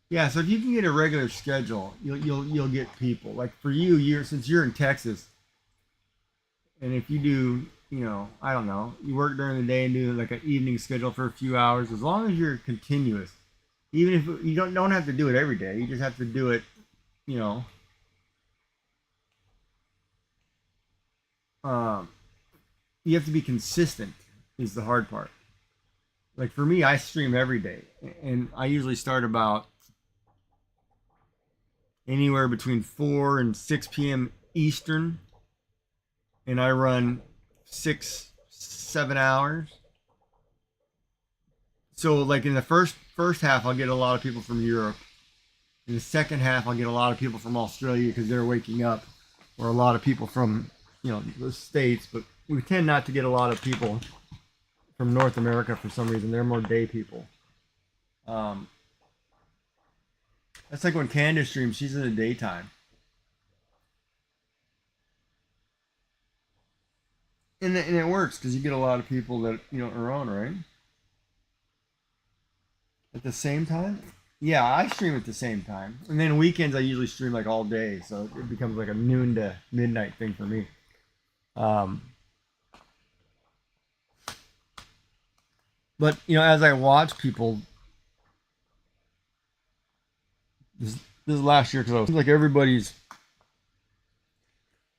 Yeah, so if you can get a regular schedule, you'll get people. Like for you, since you're in Texas, and if you do, you know, I don't know, you work during the day and do like an evening schedule for a few hours, as long as you're continuous, even if you don't have to do it every day, you just have to do it, you know, um, you have to be consistent is the hard part. Like for me, I stream every day, and I usually start about anywhere between 4 and 6 p.m. Eastern, and I run 6, 7 hours. So like in the first half, I'll get a lot of people from Europe. In the second half, I'll get a lot of people from Australia because they're waking up, or a lot of people from the states. But we tend not to get a lot of people from North America for some reason. They're more day people. Um, that's like when Candace streams; she's in the daytime, and it works because you get a lot of people that are on, right, at the same time. Yeah, I stream at the same time, and then weekends I usually stream like all day, so it becomes like a noon to midnight thing for me. Um, but as I watch people, this is last year because I was like everybody's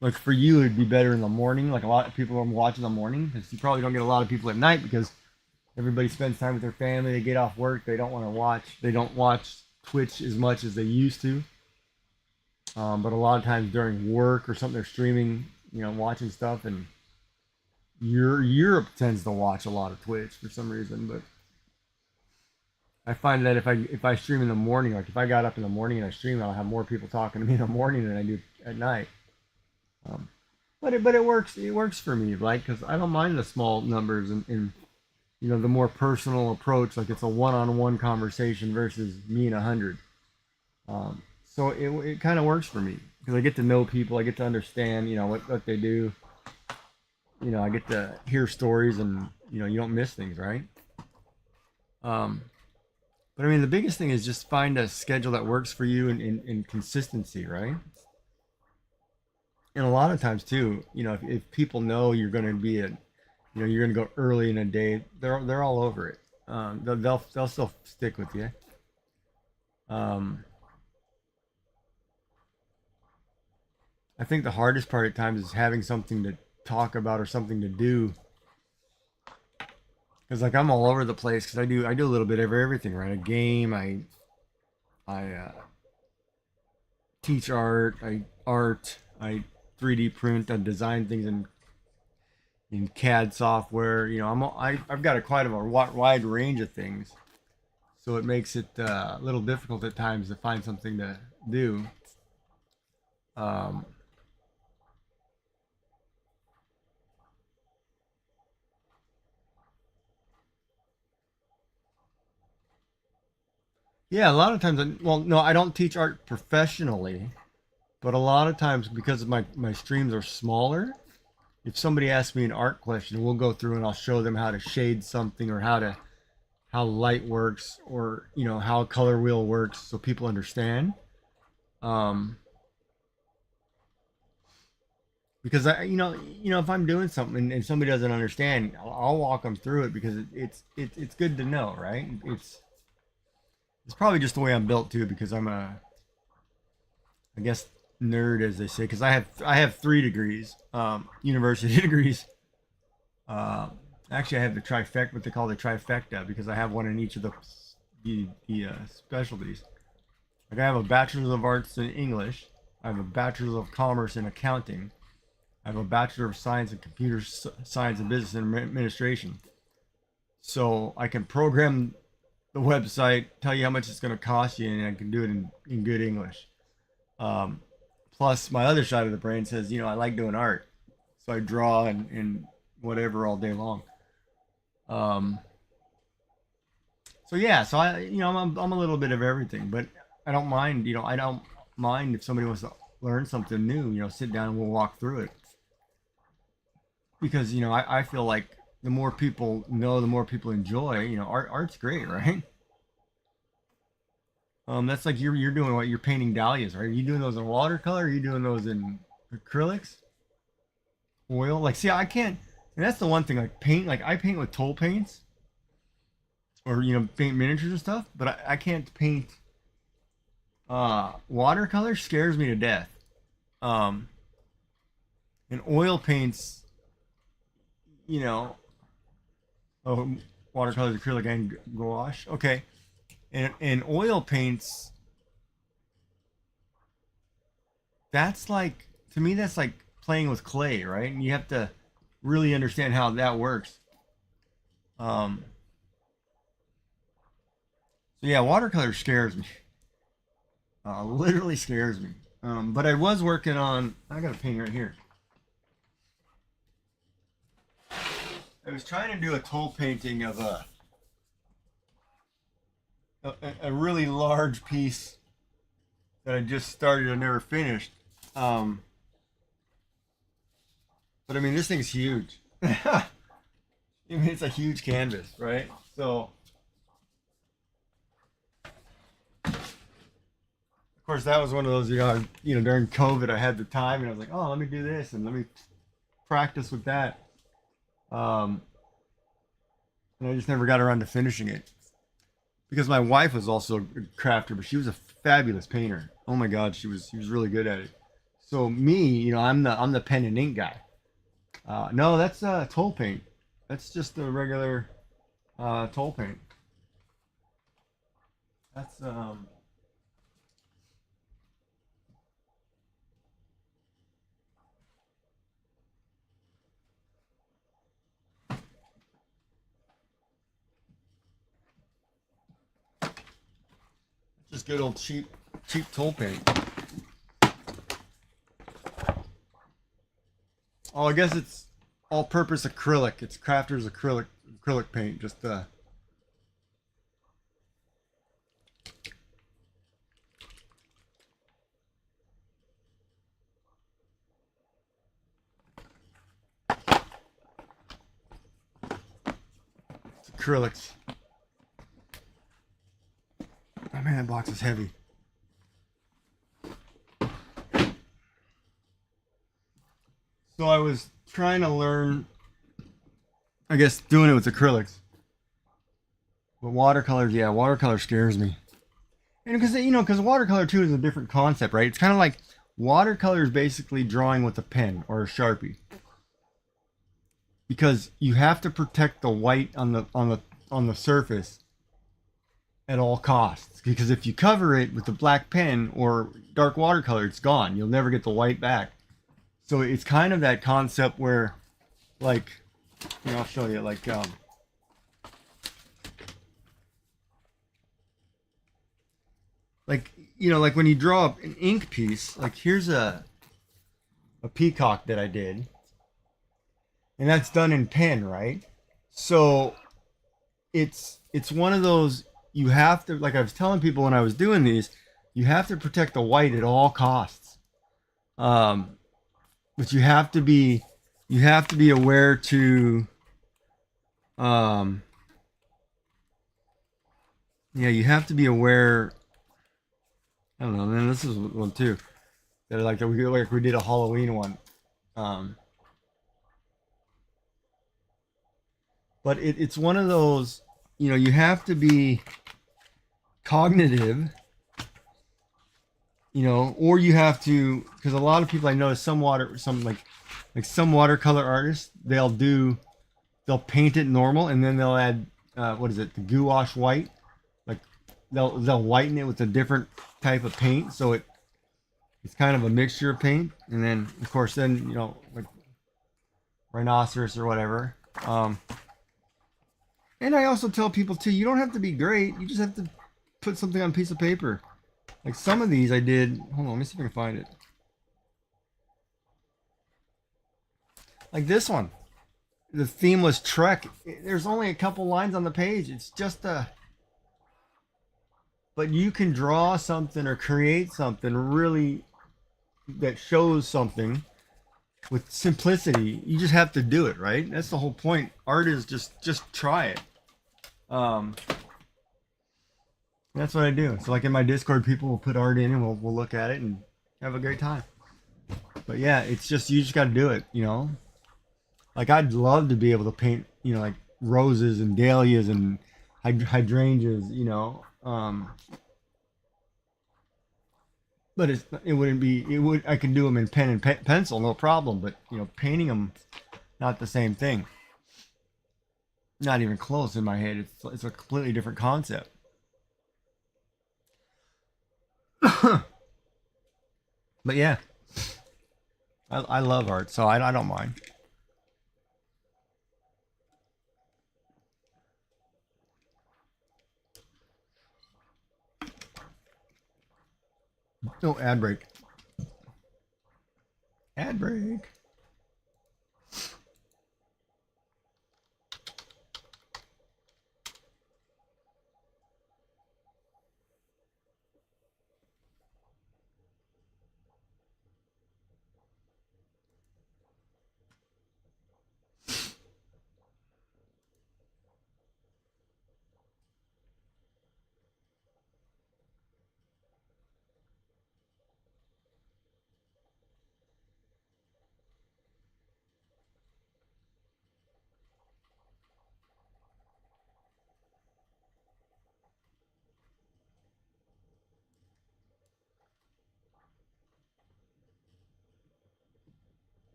like for you it'd be better in the morning. Like a lot of people are watching in the morning because you probably don't get a lot of people at night because everybody spends time with their family. They get off work. They don't want to watch. They don't watch Twitch as much as they used to. But a lot of times during work or something, they're streaming, watching stuff, and Europe tends to watch a lot of Twitch for some reason. But I find that if I stream in the morning, like if I got up in the morning and I stream, I'll have more people talking to me in the morning than I do at night. Um, but it works. It works for me, like because I don't mind the small numbers and the more personal approach, like it's a one-on-one conversation versus me and 100. So it kind of works for me because I get to know people, I get to understand, what they do. I get to hear stories, and you don't miss things, right? Um, but I mean, the biggest thing is just find a schedule that works for you and consistency, right? And a lot of times too, if people know you're going to be you're going to go early in a day, they're all over it. They'll still stick with you. Um, I think the hardest part at times is having something to talk about or something to do. Because like I'm all over the place because I do a little bit of everything, right? I game, I teach art, I 3D print, I design things in CAD software. I've got quite a wide range of things, so it makes it a little difficult at times to find something to do. Um, yeah, a lot of times, well, no, I don't teach art professionally, but a lot of times because my streams are smaller, if somebody asks me an art question, we'll go through and I'll show them how to shade something or how light works or how a color wheel works so people understand. Um, because if I'm doing something and somebody doesn't understand, I'll walk them through it because it's good to know, right? It's probably just the way I'm built too because I'm I guess nerd as they say because I have 3 degrees, university degrees. Uh, Actually, I have the trifecta, what they call the trifecta, because I have one in each of the specialties. Like I have a bachelor's of arts in English, I have a bachelor's of commerce in accounting, I have a Bachelor of Science in Computer Science and Business Administration. So I can program the website, tell you how much it's going to cost you, and I can do it in good English. Plus, my other side of the brain says, you know, I like doing art. So I draw and whatever all day long. So yeah, so I'm a little bit of everything, but I don't mind, I don't mind if somebody wants to learn something new, sit down and we'll walk through it. Because, I feel like the more people know, the more people enjoy, art's great, right? That's like you're doing what you're painting dahlias, right? Are you doing those in watercolor? Or are you doing those in acrylics? Oil? Like, see, I can't, and that's the one thing, like paint, like I paint with Toll paints or, paint miniatures and stuff, but I can't paint, watercolor scares me to death. And oil paints, oh, watercolors, acrylic, and gouache. Okay. And oil paints, that's like, to me, that's like playing with clay, right? And you have to really understand how that works. So yeah, watercolor scares me. Literally scares me. But I was working on, I got a painting right here. I was trying to do a Toll painting of a really large piece that I just started and never finished. But I mean, this thing's huge. I mean, it's a huge canvas, right? So, of course, that was one of those, during COVID, I had the time and I was like, oh, let me do this and let me practice with that. And I just never got around to finishing it. Because my wife was also a crafter, but she was a fabulous painter. Oh my God, she was really good at it. So me, I'm the pen and ink guy. No, that's Toll paint. That's just a regular Toll paint. That's just good old cheap Toll paint. Oh, I guess it's all-purpose acrylic. It's Crafter's acrylic paint. Just it's acrylics. Oh man, that box is heavy. So I was trying to learn, I guess, doing it with acrylics. But watercolors, yeah, watercolor scares me. And because watercolor too is a different concept, right? It's kind of like watercolor is basically drawing with a pen or a Sharpie. Because you have to protect the white on the surface at all costs. Because if you cover it with a black pen or dark watercolor, it's gone. You'll never get the white back. So it's kind of that concept where, like, I'll show you, like, like when you draw an ink piece, like here's a peacock that I did, and that's done in pen, right? So it's one of those, you have to, like I was telling people when I was doing these, you have to protect the white at all costs. But you have to be aware to, yeah, you have to be aware. I don't know, man. This is one too that we did a Halloween one. But it's one of those, you have to be cognitive. Or you have to, because a lot of people I know, some watercolor artists, they'll paint it normal and then they'll add the gouache white, like they'll whiten it with a different type of paint, so it's kind of a mixture of paint. And then of course like rhinoceros or whatever. And I also tell people too, you don't have to be great. You just have to put something on a piece of paper. Like some of these I did. Hold on, let me see if I can find it. Like this one, the themeless trek. There's only a couple lines on the page. It's just a. But you can draw something or create something really that shows something with simplicity. You just have to do it, right? That's the whole point. Art is just try it. That's what I do. So like in my Discord, people will put art in and we'll look at it and have a great time. But yeah, it's just you just got to do it, you know. Like I'd love to be able to paint, you know, like roses and dahlias and hydrangeas, you know. But it wouldn't be it would I can do them in pen and pencil, no problem. But you know, painting them, not the same thing. Not even close in my head. It's a completely different concept. But yeah, I love art, so I don't mind. No ad break. Ad break.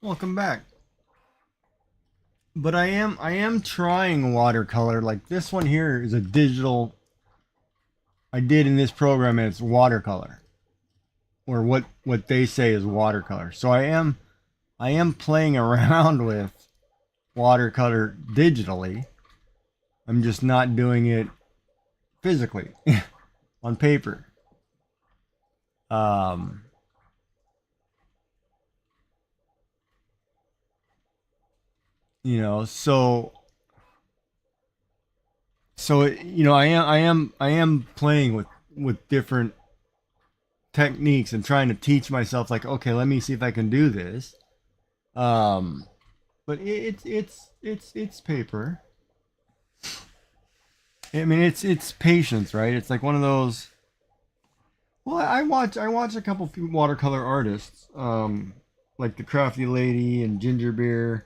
Welcome back. But I am trying watercolor. Like this one here is a digital. I did in this program, and it's watercolor, or what they say is watercolor. So I am playing around with watercolor digitally. I'm just not doing it physically on paper. Um, you know, so so I am playing with different techniques and trying to teach myself, like, okay, let me see if I can do this. But it's paper. I mean, it's patience, right? It's like one of those. Well, I watch a couple watercolor artists, like the Crafty Lady and Ginger Beer,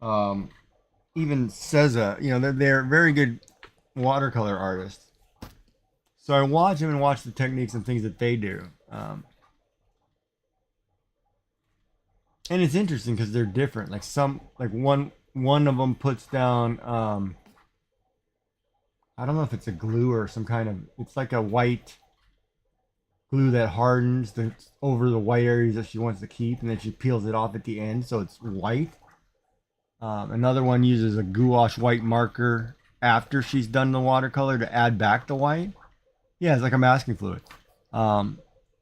even Seza. You know, they're very good watercolor artists. So I watch them and watch the techniques and things that they do. And it's interesting because they're different. Like one of them puts down, I don't know if it's a glue or some kind of, it's like a white glue that hardens over the white areas that she wants to keep, and then she peels it off at the end, so it's white. Another one uses a gouache white marker after she's done the watercolor to add back the white. Yeah, it's like a masking fluid. And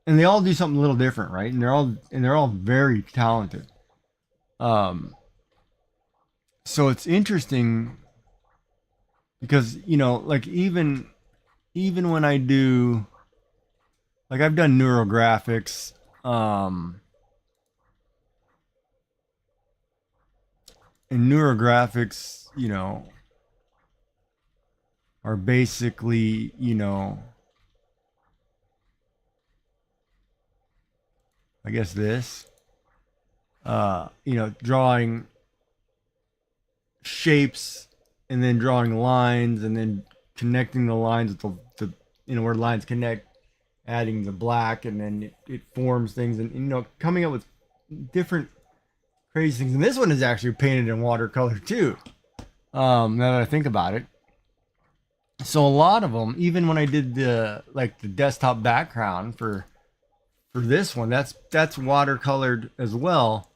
they all do something a little different, right? And they're all very talented. So it's interesting because, you know, like even when I do, like, I've done neurographics, and neurographics, you know, are basically, you know, I guess this, you know, drawing shapes and then drawing lines and then connecting the lines with the you know, where lines connect, adding the black, and then it forms things, and, you know, coming up with different crazy things. And this one is actually painted in watercolor too, now that I think about it. So a lot of them, even when I did the desktop background for this one, that's watercolored as well,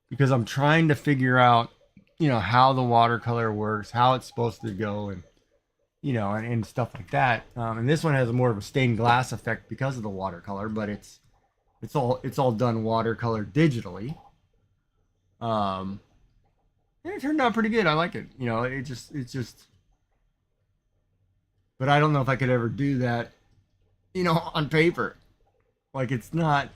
because I'm trying to figure out, you know, how the watercolor works, how it's supposed to go, and, you know, and stuff like that. And this one has more of a stained glass effect because of the watercolor, but it's all done watercolor digitally. And it turned out pretty good. I like it. You know, it's just. But I don't know if I could ever do that, you know, on paper. Like, it's not.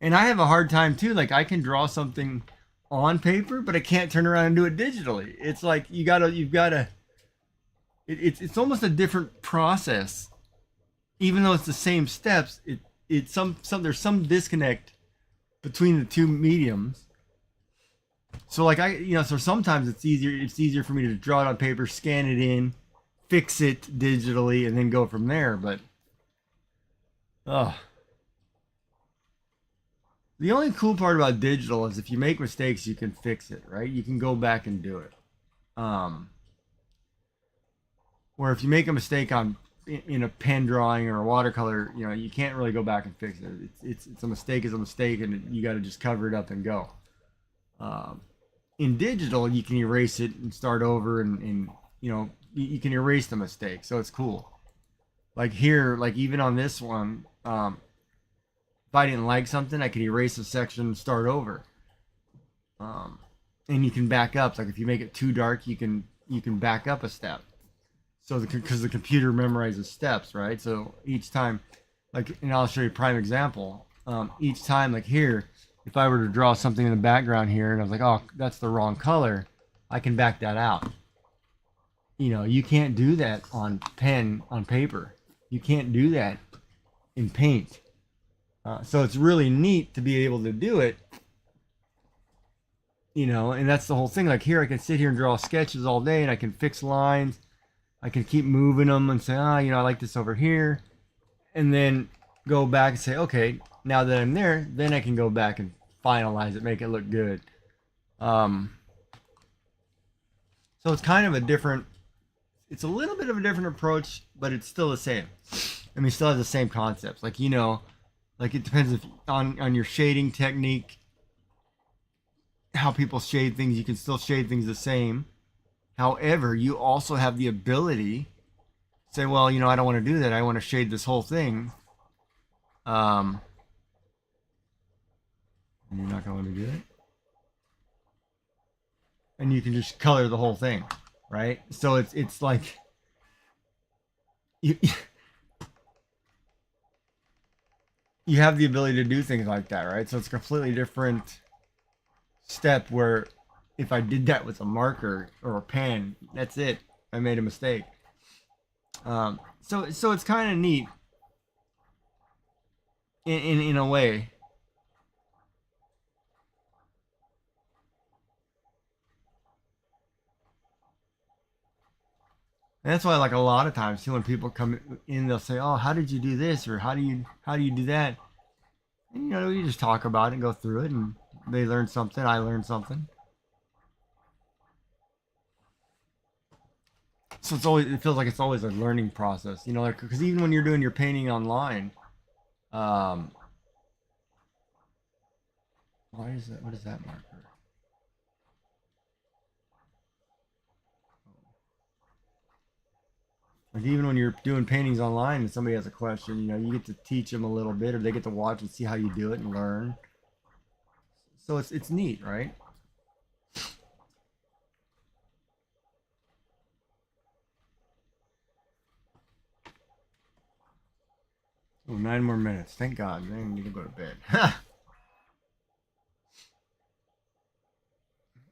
And I have a hard time too. Like, I can draw something on paper, but I can't turn around and do it digitally. It's like you've gotta. It's almost a different process, even though it's the same steps. It's there's some disconnect between the two mediums. So like so sometimes it's easier for me to draw it on paper, scan it in, fix it digitally, and then go from there. But the only cool part about digital is if you make mistakes, you can fix it, right? You can go back and do it. Where if you make a mistake in a pen drawing or a watercolor, you know, you can't really go back and fix it. It's a mistake is a mistake, and you got to just cover it up and go. In digital, you can erase it and start over, and you know, you can erase the mistake, so it's cool. Like here, like even on this one, if I didn't like something, I could erase a section and start over. And you can back up. Like if you make it too dark, you can back up a step. So because the computer memorizes steps, right? So each time, like, and I'll show you a prime example. Each time, like here, if I were to draw something in the background here, and I was like, oh, that's the wrong color, I can back that out. You know, you can't do that on paper. You can't do that in paint. So it's really neat to be able to do it. You know, and that's the whole thing. Like here, I can sit here and draw sketches all day, and I can fix lines. I can keep moving them and say, you know, I like this over here. And then go back and say, okay, now that I'm there, then I can go back and finalize it, make it look good. So it's kind of it's a little bit of a different approach, but it's still the same. I mean, it still has the same concepts. Like, you know, like it depends on your shading technique, how people shade things. You can still shade things the same. However, you also have the ability to say, well, you know, I don't want to do that. I want to shade this whole thing. And you're not going to do it. And you can just color the whole thing, right? So it's like, you you have the ability to do things like that, right? So it's a completely different step where if I did that with a marker or a pen, that's it. I made a mistake. So it's kind of neat in a way. And that's why, like a lot of times, too, when people come in, they'll say, "Oh, how did you do this?" or "How do you do that?" And you just talk about it and go through it, and they learn something. I learned something. So it feels like it's always a learning process, like because even when you're doing your painting online, um, why is that? What is that marker? Like even when you're doing paintings online and somebody has a question, you get to teach them a little bit, or they get to watch and see how you do it and learn. So it's neat, right? Oh, 9 more minutes. Thank God. I need to go to bed.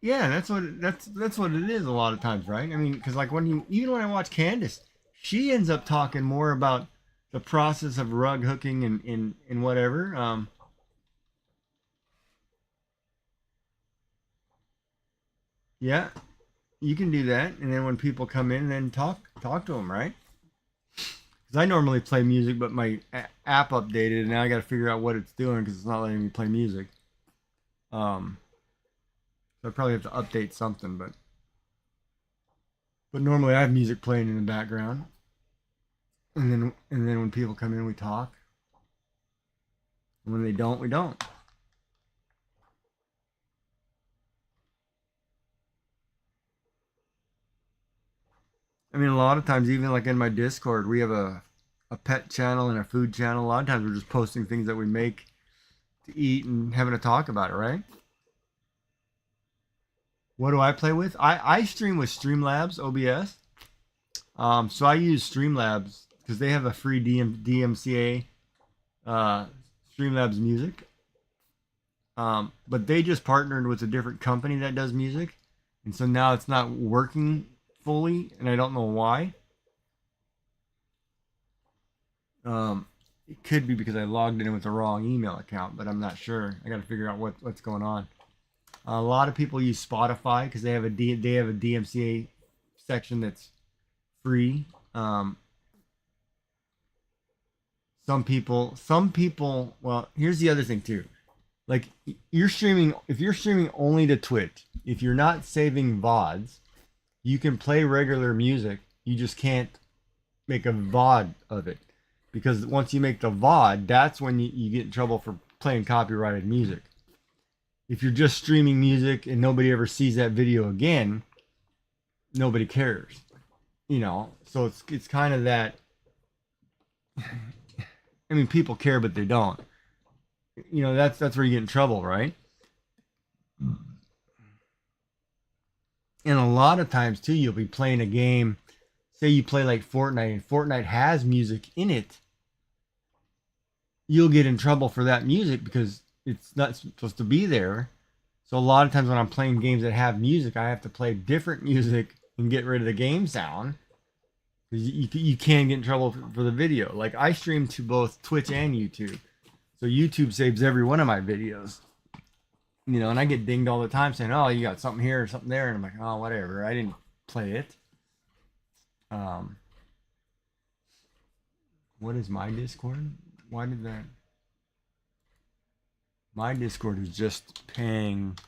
Yeah, that's what it is a lot of times, right? I mean, because like even when I watch Candace, she ends up talking more about the process of rug hooking and whatever. Yeah, you can do that, and then when people come in, then talk to them, right? Because I normally play music, but my app updated, and now I got to figure out what it's doing because it's not letting me play music. Um, so I probably have to update something, but normally I have music playing in the background, and then when people come in, we talk. And when they don't, we don't. I mean, a lot of times, even like in my Discord, we have a pet channel and a food channel. A lot of times, we're just posting things that we make to eat and having a talk about it, right? What do I play with? I stream with Streamlabs OBS. So I use Streamlabs because they have a free DMCA Streamlabs music. But they just partnered with a different company that does music, and so now it's not working fully, and I don't know why. Um, it could be because I logged in with the wrong email account, but I'm not sure. I got to figure out what's going on. A lot of people use Spotify because they have a DMCA section that's free. Some people. Well, here's the other thing too. Like if you're streaming only to Twitch, if you're not saving VODs, you can play regular music. You just can't make a VOD of it. Because once you make the VOD, that's when you get in trouble for playing copyrighted music. If you're just streaming music and nobody ever sees that video again, nobody cares. So it's kind of that. I mean, people care, but they don't. That's where you get in trouble, right? And a lot of times too, you'll be playing a game. Say you play like Fortnite, and Fortnite has music in it. You'll get in trouble for that music because it's not supposed to be there. So a lot of times when I'm playing games that have music, I have to play different music and get rid of the game sound. Because you can get in trouble for the video. Like I stream to both Twitch and YouTube. So YouTube saves every one of my videos. And I get dinged all the time saying, "Oh, you got something here or something there," and I'm like, "Oh, whatever. I didn't play it." What is my Discord? Why did that? My Discord is just paying.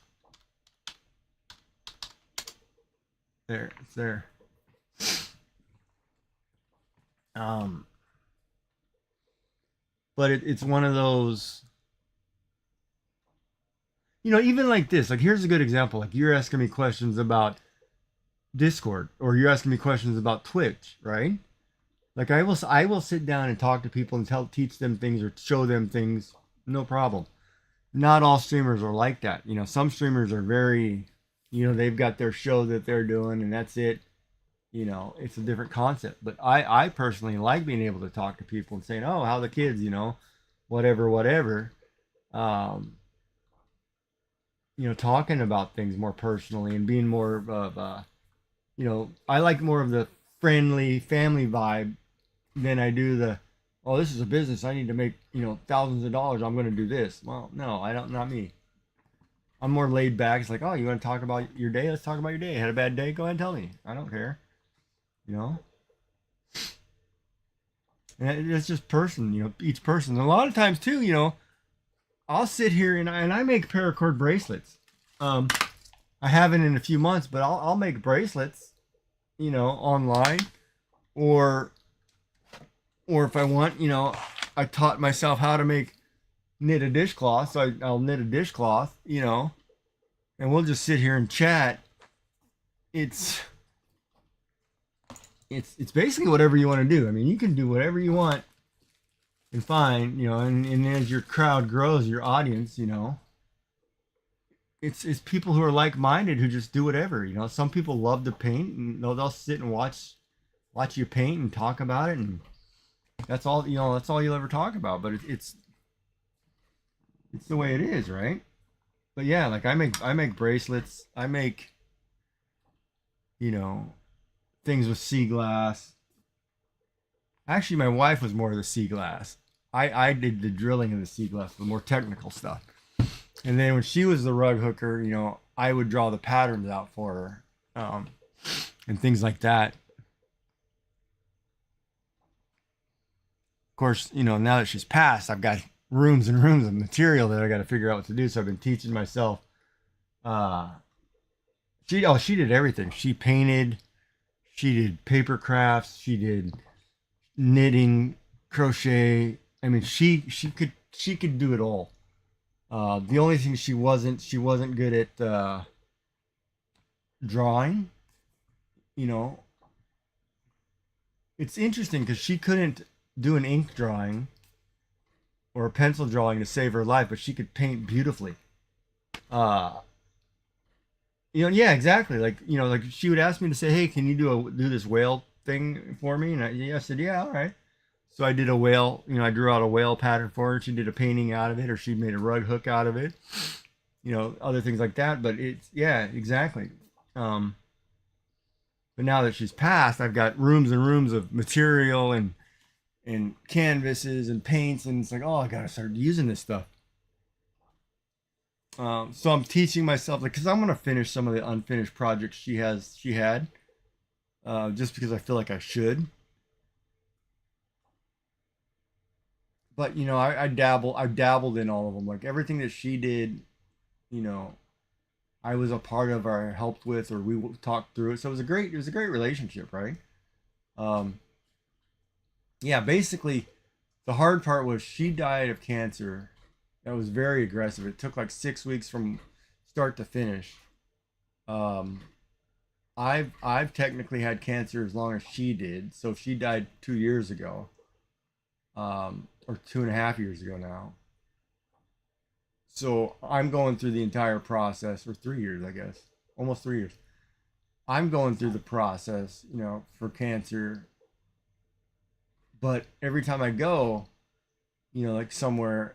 There, it's there. But it's one of those. Even like this. Like here's a good example. Like you're asking me questions about Discord, or you're asking me questions about Twitch, right? Like I will sit down and talk to people and teach them things or show them things, no problem. Not all streamers are like that. Some streamers are very, they've got their show that they're doing and that's it. you know, it's a different concept. But I personally like being able to talk to people and saying, oh, how the kids, you know, whatever, whatever. Um, you know, talking about things more personally and being more of you know, I like more of the friendly family vibe than I do the, oh, this is a business. I need to make, you know, thousands of dollars. I'm going to do this. Well, no, I don't, not me. I'm more laid back. It's like, oh, you want to talk about your day? Let's talk about your day. Had a bad day? Go ahead and tell me. I don't care. You know? And it's just person, you know, each person. And a lot of times too, you know, I'll sit here and I make paracord bracelets. Um, I haven't in a few months, but I'll make bracelets, you know, online, or if I want, you know, I taught myself how to make knit a dishcloth, so I'll knit a dishcloth, you know, and we'll just sit here and chat. It's it's basically whatever you want to do. I mean, you can do whatever you want and fine, you know, and as your crowd grows, your audience, you know, it's people who are like-minded who just do whatever, you know. Some people love to paint and they'll sit and watch you paint and talk about it, and that's all, you know, that's all you'll ever talk about. But it's the way it is, right? But yeah, like I make bracelets, I make, you know, things with sea glass. Actually, my wife was more of the sea glass. I did the drilling of the sea glass, the more technical stuff. And then when she was the rug hooker, you know, I would draw the patterns out for her, and things like that. Of course, you know, now that she's passed, I've got rooms and rooms of material that I got to figure out what to do. So I've been teaching myself. Uh, she did everything. She painted, she did paper crafts, she did knitting, crochet. I mean, she could do it all. The only thing she wasn't good at drawing. You know, it's interesting because she couldn't do an ink drawing or a pencil drawing to save her life, but she could paint beautifully. Uh, you know, yeah, exactly. Like, you know, like she would ask me to say, "Hey, can you do this whale thing for me?" And I said, "Yeah, all right." So I did a whale. You know, I drew out a whale pattern for her. She did a painting out of it, or she made a rug hook out of it. You know, other things like that. But it's, yeah, exactly. Um, but now that she's passed, I've got rooms and rooms of material and canvases and paints, and it's like, oh, I gotta start using this stuff. So I'm teaching myself, like, because I'm gonna finish some of the unfinished projects she had, just because I feel like I should. But you know, I've dabbled in all of them. Like everything that she did, you know, I was a part of, or I helped with, or we talked through it. So it was a great relationship, right? Um, yeah, basically, the hard part was she died of cancer. That was very aggressive. It took like 6 weeks from start to finish. Um, I've technically had cancer as long as she did. So she died 2 years ago, or 2.5 years ago now. So I'm going through the entire process for 3 years, I guess, almost 3 years. I'm going through the process, you know, for cancer. But every time I go, you know, like somewhere,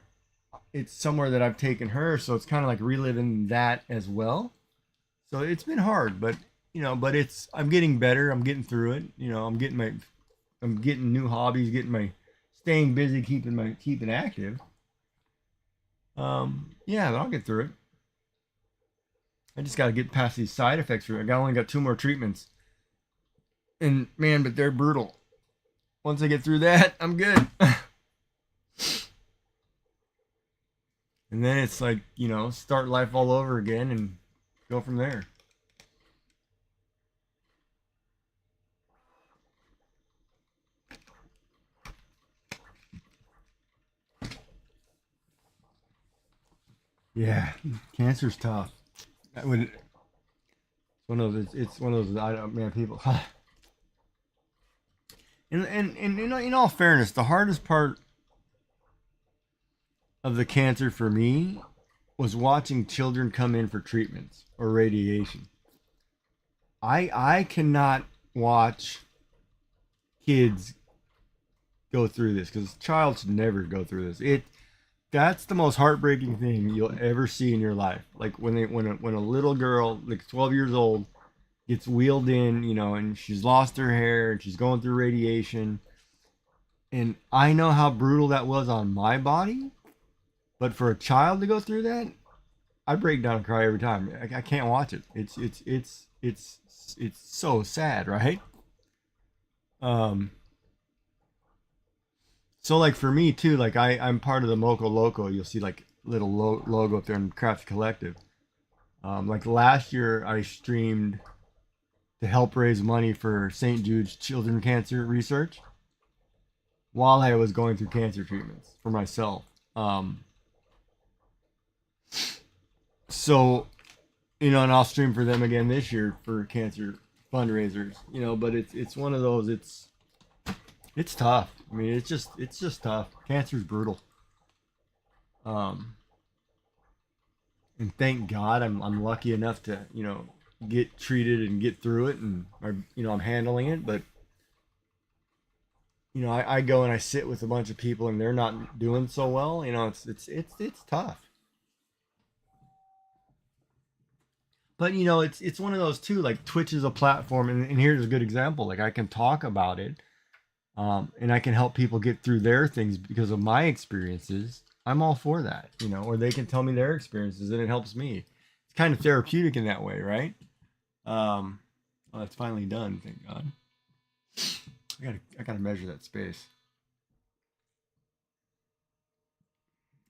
it's somewhere that I've taken her, so it's kind of like reliving that as well. So it's been hard, but you know, but it's, I'm getting better. I'm getting through it. You know, I'm getting new hobbies, getting my, staying busy, keeping active. Yeah, but I'll get through it. I just got to get past these side effects. Only got 2 more treatments, and man, but they're brutal. Once I get through that, I'm good. And then it's like, you know, start life all over again and go from there. Yeah, cancer's tough. It's one of those. It's one of those. I don't, man, people. And you know, in all fairness, the hardest part of the cancer for me was watching children come in for treatments or radiation. I cannot watch kids go through this, because a child should never go through this. That's the most heartbreaking thing you'll ever see in your life. Like when a little girl, like 12 years old, gets wheeled in, and she's lost her hair and she's going through radiation. And I know how brutal that was on my body, but for a child to go through that, I break down and cry every time. I can't watch it. It's so sad, right? So like for me too, like I'm part of the Moco Loco. You'll see like little logo up there in Craft Collective. Like last year, I streamed to help raise money for St. Jude's children cancer research while I was going through cancer treatments for myself. So, and I'll stream for them again this year for cancer fundraisers. But it's one of those. It's tough. I mean, it's just tough. Cancer's brutal. And thank God I'm lucky enough to get treated and get through it, and I'm handling it. But I go and I sit with a bunch of people and they're not doing so well. It's tough. But it's one of those too. Like Twitch is a platform, and here's a good example. Like I can talk about it, and I can help people get through their things because of my experiences. I'm all for that, or they can tell me their experiences and it helps me. It's kind of therapeutic in that way, right? Well, it's finally done, thank God. I gotta measure that space.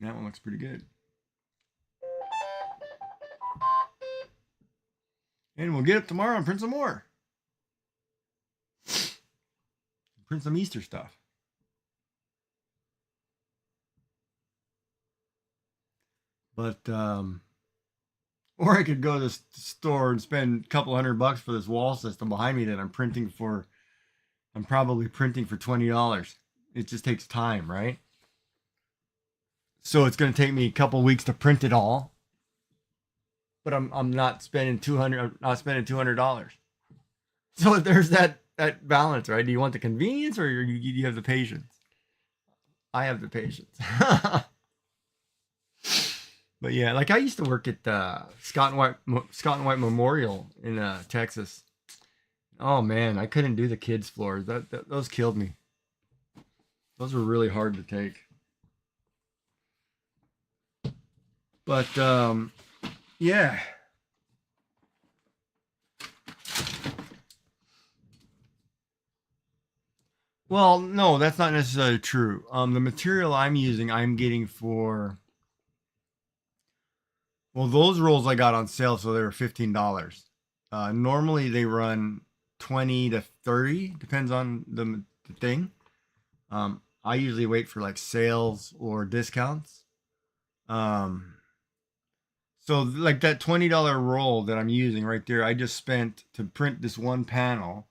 That one looks pretty good. And we'll get up tomorrow and print some more. Print some Easter stuff. But or I could go to the store and spend a couple $100 for this wall system behind me that I'm probably printing for $20. It just takes time, right? So it's going to take me a couple weeks to print it all. But I'm not spending $200. So there's that balance, right? Do you want the convenience or do you have the patience? I have the patience. But yeah, like I used to work at Scott and White Memorial in Texas. Oh man, I couldn't do the kids floors. Those killed me. Those were really hard to take. But yeah. Well, no, that's not necessarily true. The material I'm using, I'm getting for. Well, those rolls I got on sale, so they were $15. Normally they run 20 to 30, depends on the thing. I usually wait for like sales or discounts. So like that $20 roll that I'm using right there, I just spent to print this one panel.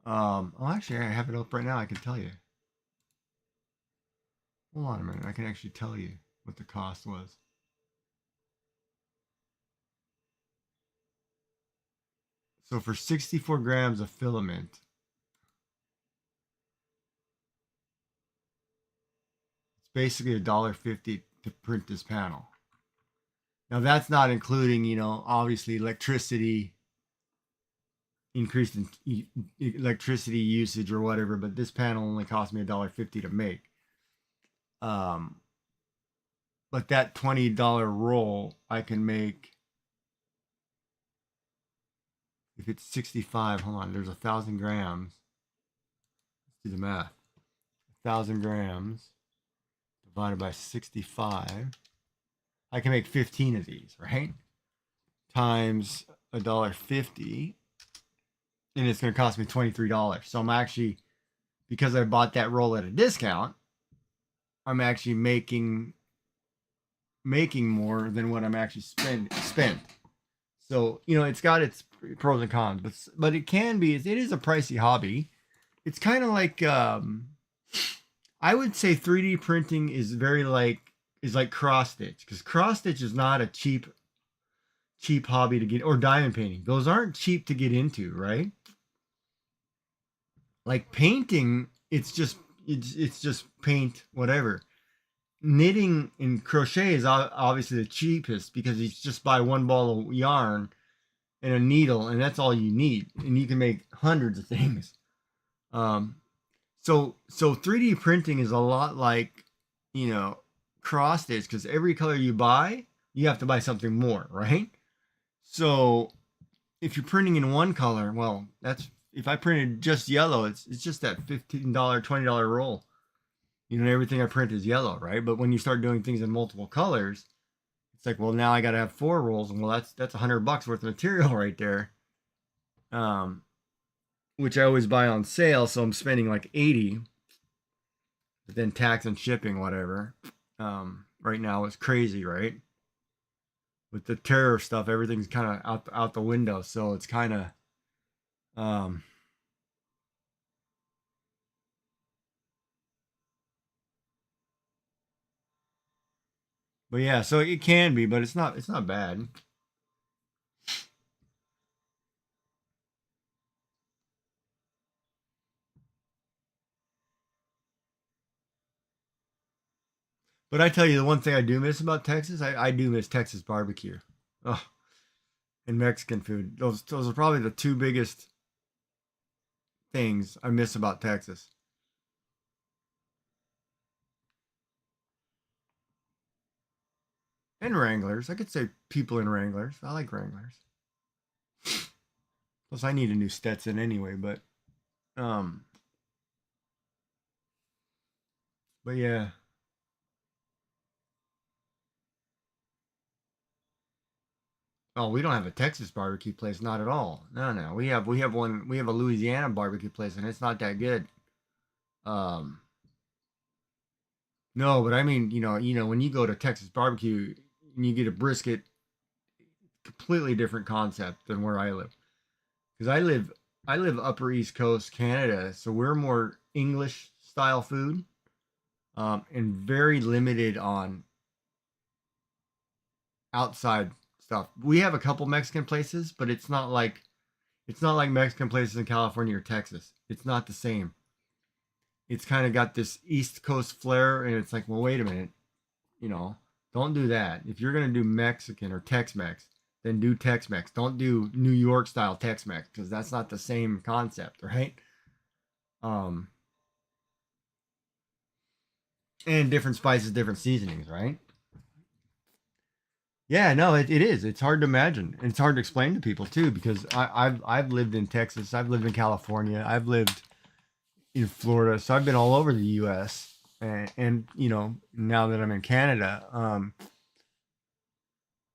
Actually, I have it up right now. I can tell you. Hold on a minute. I can actually tell you what the cost was. So for 64 grams of filament, it's basically $1.50 to print this panel. Now that's not including, obviously electricity, increased in electricity usage or whatever, but this panel only cost me $1.50 to make. But that $20 roll, I can make. If it's 65, hold on, there's 1,000 grams. Let's do the math. 1,000 grams divided by 65. I can make 15 of these, right? Times $1.50. And it's going to cost me $23. So I'm actually, because I bought that roll at a discount, I'm actually making more than what I'm actually spent. So, it's got its pros and cons, but it is a pricey hobby. It's kind of like, I would say 3D printing is like cross stitch, because cross stitch is not a cheap hobby to get, or diamond painting. Those aren't cheap to get into, right? Like painting, it's just paint, whatever. Knitting and crochet is obviously the cheapest because you just buy one ball of yarn and a needle, and that's all you need, and you can make hundreds of things. Um, so 3D printing is a lot like, you know, cross stitch, because every color you buy, you have to buy something more, right? So if you're printing in one color, well, that's if I printed just yellow, it's just that $15, $20 roll. You know, everything I print is yellow, right? But when you start doing things in multiple colors, it's like, well, now I got to have 4 rolls, and well, that's $100 worth of material right there. Which I always buy on sale, so I'm spending like 80, but then tax and shipping, whatever. Right now it's crazy, right? With the tariff stuff, everything's kind of out the window, so it's kind of um, but yeah, so it can be, but it's not bad. But I tell you, the one thing I do miss about Texas, I do miss Texas barbecue. Oh, and Mexican food. Those are probably the two biggest things I miss about Texas. And Wranglers. I could say people in Wranglers. I like Wranglers. Plus, I need a new Stetson anyway. Um, but yeah. Oh, we don't have a Texas barbecue place, not at all. No, no. We have one. We have a Louisiana barbecue place, and it's not that good. Um, no, but I mean, when you go to Texas barbecue and you get a brisket, completely different concept than where I live. Because I live Upper East Coast Canada, so we're more English style food, and very limited on outside stuff. We have a couple Mexican places, but it's not like Mexican places in California or Texas. It's not the same. It's kind of got this East Coast flair, and it's like, well, wait a minute, you know, don't do that. If you're gonna do Mexican or Tex-Mex, then do Tex-Mex. Don't do New York style Tex-Mex because that's not the same concept, right? Um, and different spices, different seasonings, right? Yeah, no, it is. It's hard to imagine. And it's hard to explain to people too, because I've lived in Texas, I've lived in California, I've lived in Florida, so I've been all over the U.S. And now that I'm in Canada,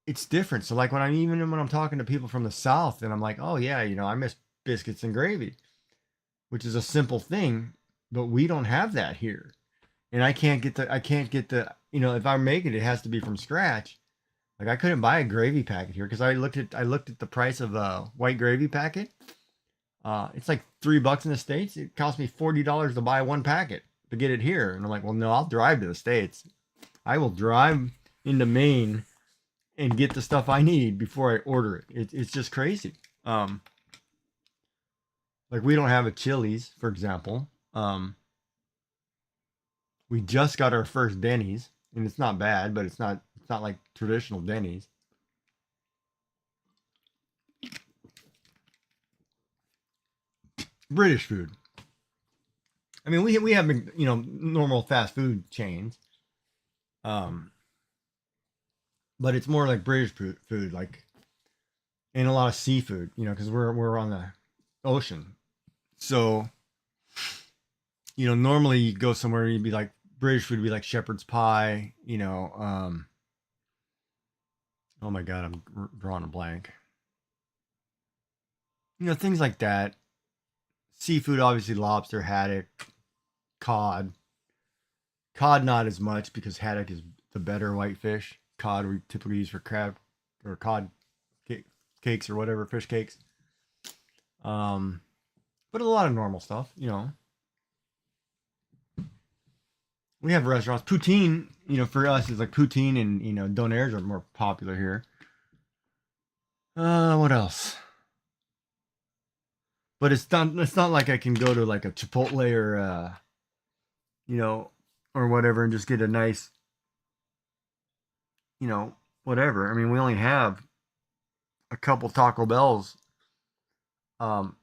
it's different. So like when I'm talking to people from the South, and I'm like, oh yeah, I miss biscuits and gravy, which is a simple thing, but we don't have that here. And I can't get the if I make it, it has to be from scratch. Like I couldn't buy a gravy packet here because I looked at the price of a white gravy packet. It's like $3 in the States. It cost me $40 to buy one packet to get it here. And I'm like, well, no, I'll drive to the States. I will drive into Maine and get the stuff I need before I order it. It's just crazy. Like we don't have a Chili's, for example. We just got our first Denny's, and it's not bad, but it's not like traditional Denny's. British food. I mean, we have normal fast food chains, um, but it's more like British food, like and a lot of seafood, because we're on the ocean. So normally you go somewhere, you'd be like British food would be like shepherd's pie, oh my god, I'm drawing a blank. Things like that. Seafood, obviously lobster, haddock, cod. Cod not as much because haddock is the better whitefish. Cod we typically use for crab or cod cakes or whatever, fish cakes. Um, but a lot of normal stuff. We have restaurants. Poutine, for us is like poutine and donairs are more popular here. What else? but it's not like I can go to like a Chipotle or you know, or whatever and just get a nice, you know, whatever. I mean, we only have a couple Taco Bells. Um,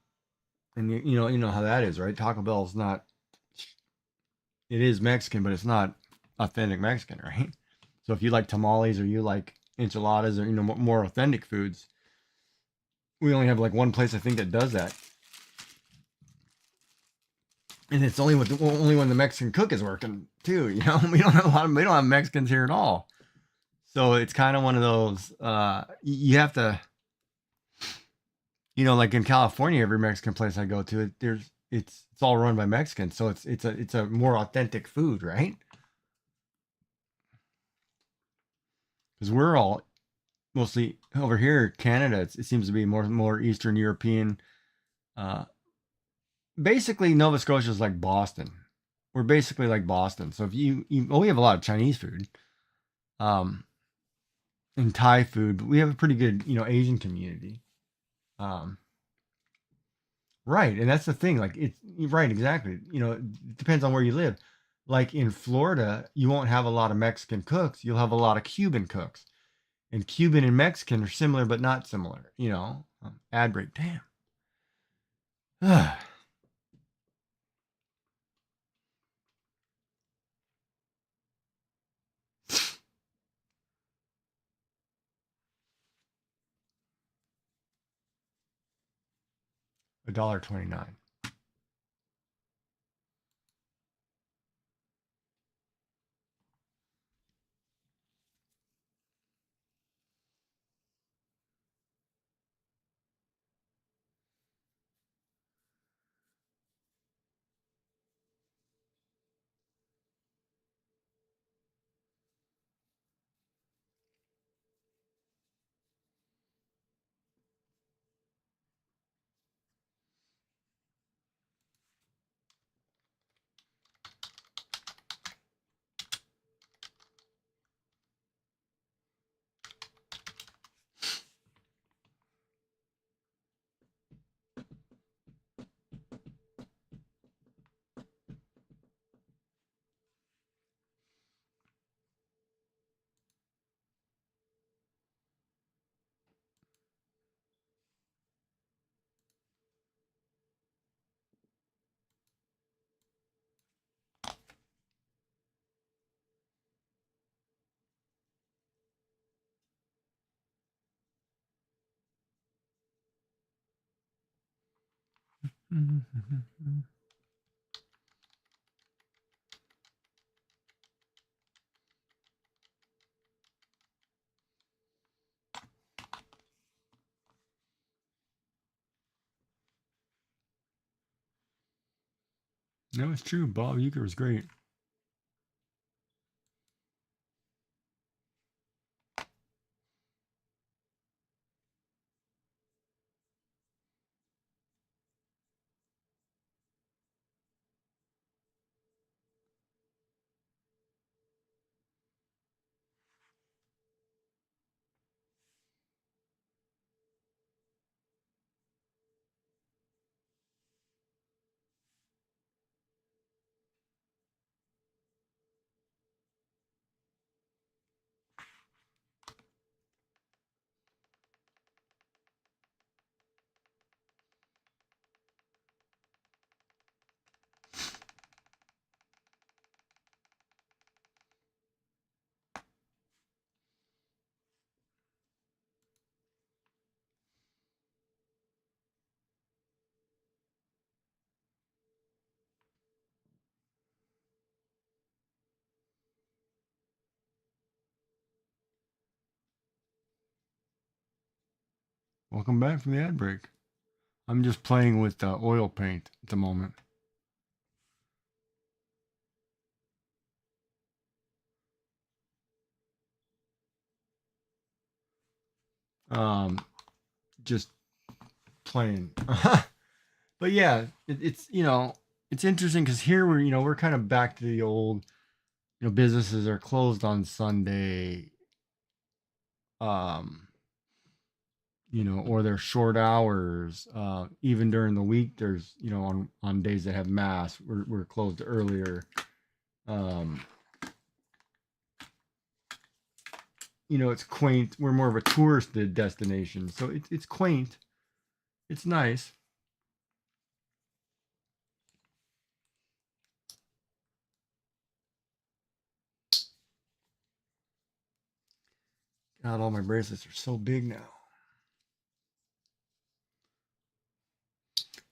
and you know how that is, right? Taco Bell is not. It is Mexican, but it's not authentic Mexican, right? So if you like tamales or you like enchiladas or more authentic foods, we only have like one place I think that does that, and it's only when the Mexican cook is working too. You know, we don't have Mexicans here at all. So it's kind of one of those. You have to, like in California, every Mexican place I go to, it's all run by Mexicans, so it's a more authentic food, right? Because we're all mostly over here, Canada. It seems to be more Eastern European. Uh, Basically, Nova Scotia is like Boston. We're basically like Boston. So if we have a lot of Chinese food, um, and Thai food, but we have a pretty good Asian community. Um, right, and that's the thing. Like it's right, exactly. It depends on where you live. Like in Florida, you won't have a lot of Mexican cooks. You'll have a lot of Cuban cooks. And Cuban and Mexican are similar, but not similar. Ad break. Damn. $1.29. No, it's true. Bob Uecker was great. Welcome back from the ad break. I'm just playing with oil paint at the moment. Just playing. But yeah, it's interesting because here we're kind of back to the old. Businesses are closed on Sunday. Um, or their short hours. Even during the week, there's, on days that have mass, we're closed earlier. It's quaint. We're more of a tourist destination, so it's quaint. It's nice. God, all my bracelets are so big now.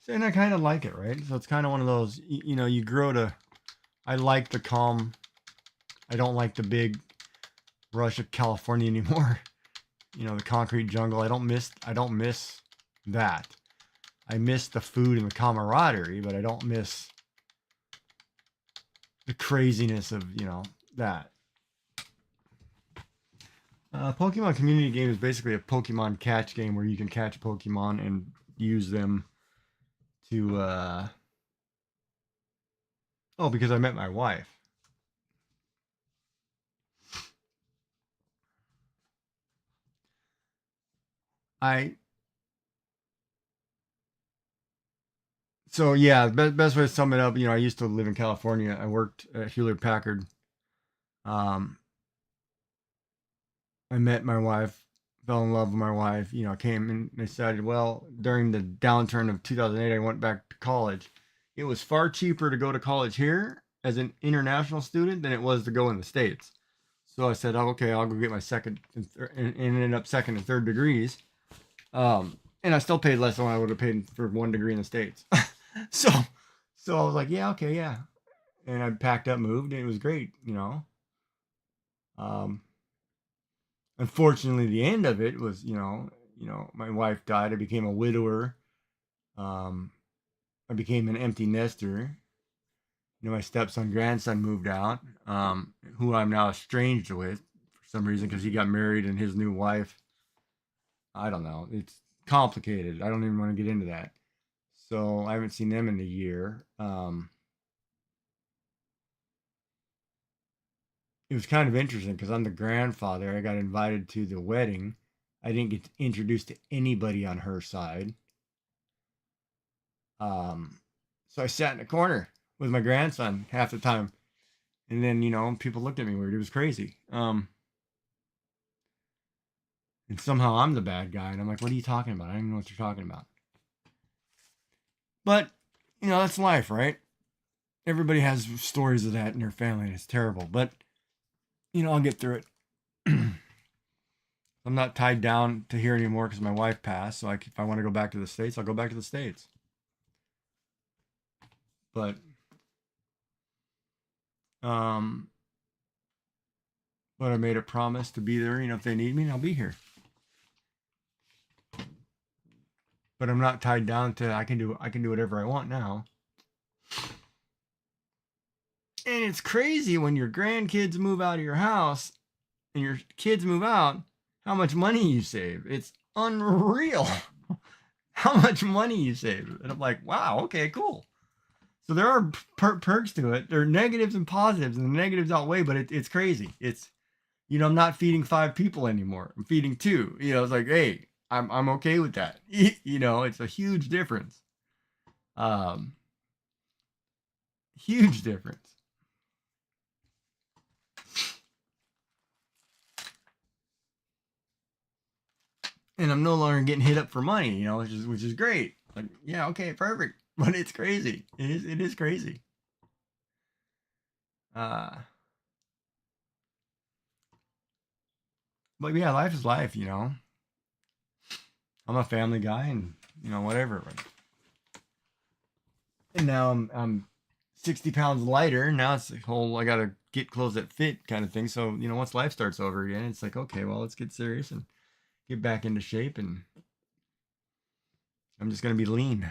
And I kind of like it, right? So it's kind of one of those, you grow to. I like the calm. I don't like the big rush of California anymore. The concrete jungle. I don't miss that. I miss the food and the camaraderie, but I don't miss the craziness of, that. Pokemon Community Game is basically a Pokemon catch game where you can catch Pokemon and use them to, because I met my wife. So yeah, best way to sum it up, I used to live in California. I worked at Hewlett Packard. I met my wife, fell in love with my wife, came and decided, well, during the downturn of 2008, I went back to college. It was far cheaper to go to college here as an international student than it was to go in the States. So I said, oh, okay, I'll go get my second and ended up second and third degrees. And I still paid less than I would have paid for 1 degree in the States. so I was like, yeah, okay, yeah. And I packed up, moved, and it was great, Unfortunately, the end of it was, my wife died. I became a widower. I became an empty nester. My stepson, grandson moved out, who I'm now estranged with for some reason because he got married and his new wife. I don't know. It's complicated. I don't even want to get into that. So I haven't seen them in a year. It was kind of interesting because I'm the grandfather. I got invited to the wedding. I didn't get introduced to anybody on her side. So I sat in a corner with my grandson half the time. And then, people looked at me weird. It was crazy. And somehow I'm the bad guy. And I'm like, what are you talking about? I don't even know what you're talking about. But, that's life, right? Everybody has stories of that in their family, and it's terrible. But, I'll get through it. I'm not tied down to here anymore because my wife passed. So if I want to go back to the States, I'll go back to the States. But, I made a promise to be there. If they need me, I'll be here. But I'm not tied down to I can do whatever I want now. And it's crazy when your grandkids move out of your house and your kids move out, how much money you save. It's unreal how much money you save. And I'm like, wow, okay, cool. So there are perks to it. There are negatives and positives, and the negatives outweigh, but it's crazy. It's, I'm not feeding 5 people anymore. I'm feeding 2. It's like, hey, I'm okay with that. It's a huge difference. Huge difference. And I'm no longer getting hit up for money, which is great. Like, yeah, okay, perfect. But it's crazy. It is crazy. But yeah, life is life, I'm a family guy, and whatever. And now I'm 60 pounds lighter. Now it's the whole I gotta get clothes that fit kind of thing. So once life starts over again, it's like, okay, well, let's get serious and get back into shape, and I'm just gonna be lean.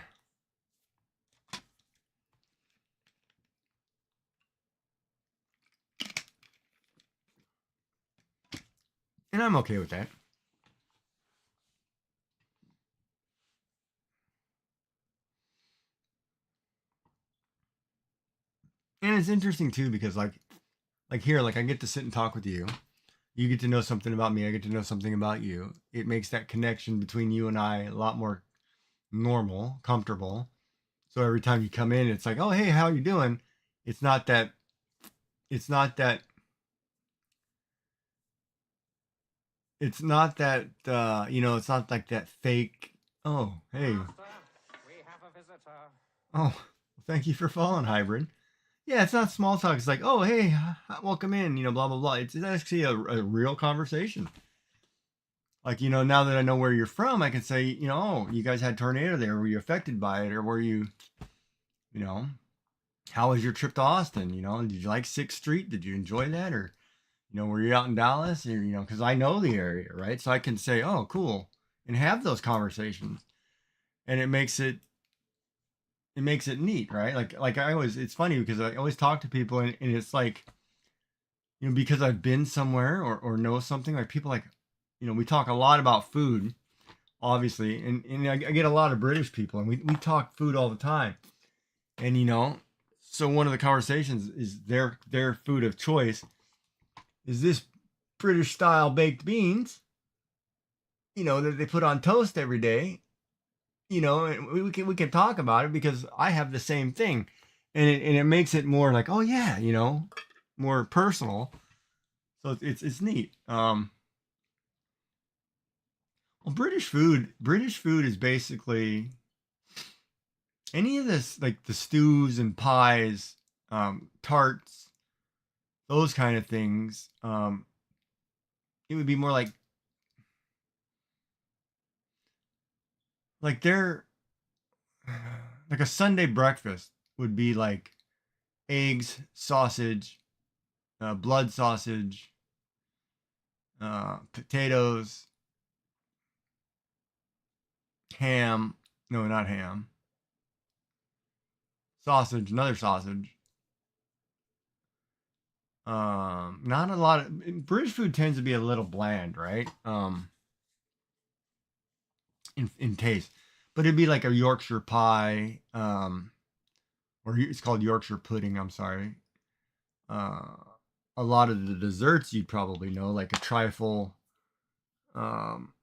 And I'm okay with that. And it's interesting too because like here, like I get to sit and talk with you, You get to know something about me. I get to know something about you. It makes that connection between you and I a lot more normal, comfortable. So every time you come in, it's like, oh, hey, how you doing? It's not that, it's not that, it's not that, it's not like that fake, oh, hey, Master, we have a visitor. oh, thank you for following, hybrid. Yeah, it's not small talk. It's like, oh, hey, welcome in, blah, blah, blah. It's actually a real conversation. Like, now that I know where you're from, I can say, oh, you guys had tornado there. Were you affected by it? Or were you, you know, how was your trip to Austin? Did you like 6th Street? Did you enjoy that? Or, were you out in Dallas? Or, because I know the area, right? So I can say, oh, cool, and have those conversations. And it makes it neat, right? Like it's funny because I always talk to people and it's like, because I've been somewhere or know something, like people like, we talk a lot about food, obviously, and I get a lot of British people and we talk food all the time. And so one of the conversations is their food of choice is this British style baked beans, that they put on toast every day, and we can talk about it because I have the same thing, and it makes it more like, oh yeah, more personal. So it's neat. Well, British food is basically any of this, like the stews and pies, tarts, those kind of things. It would be more like they're like a Sunday breakfast would be like eggs, sausage, blood sausage, potatoes, ham. No, not ham. Sausage, another sausage. Not a lot of British food tends to be a little bland, right? In taste, but it'd be like a Yorkshire pie, or it's called Yorkshire pudding. I'm sorry. Uh, a lot of the desserts you'd probably know, like a trifle. Um,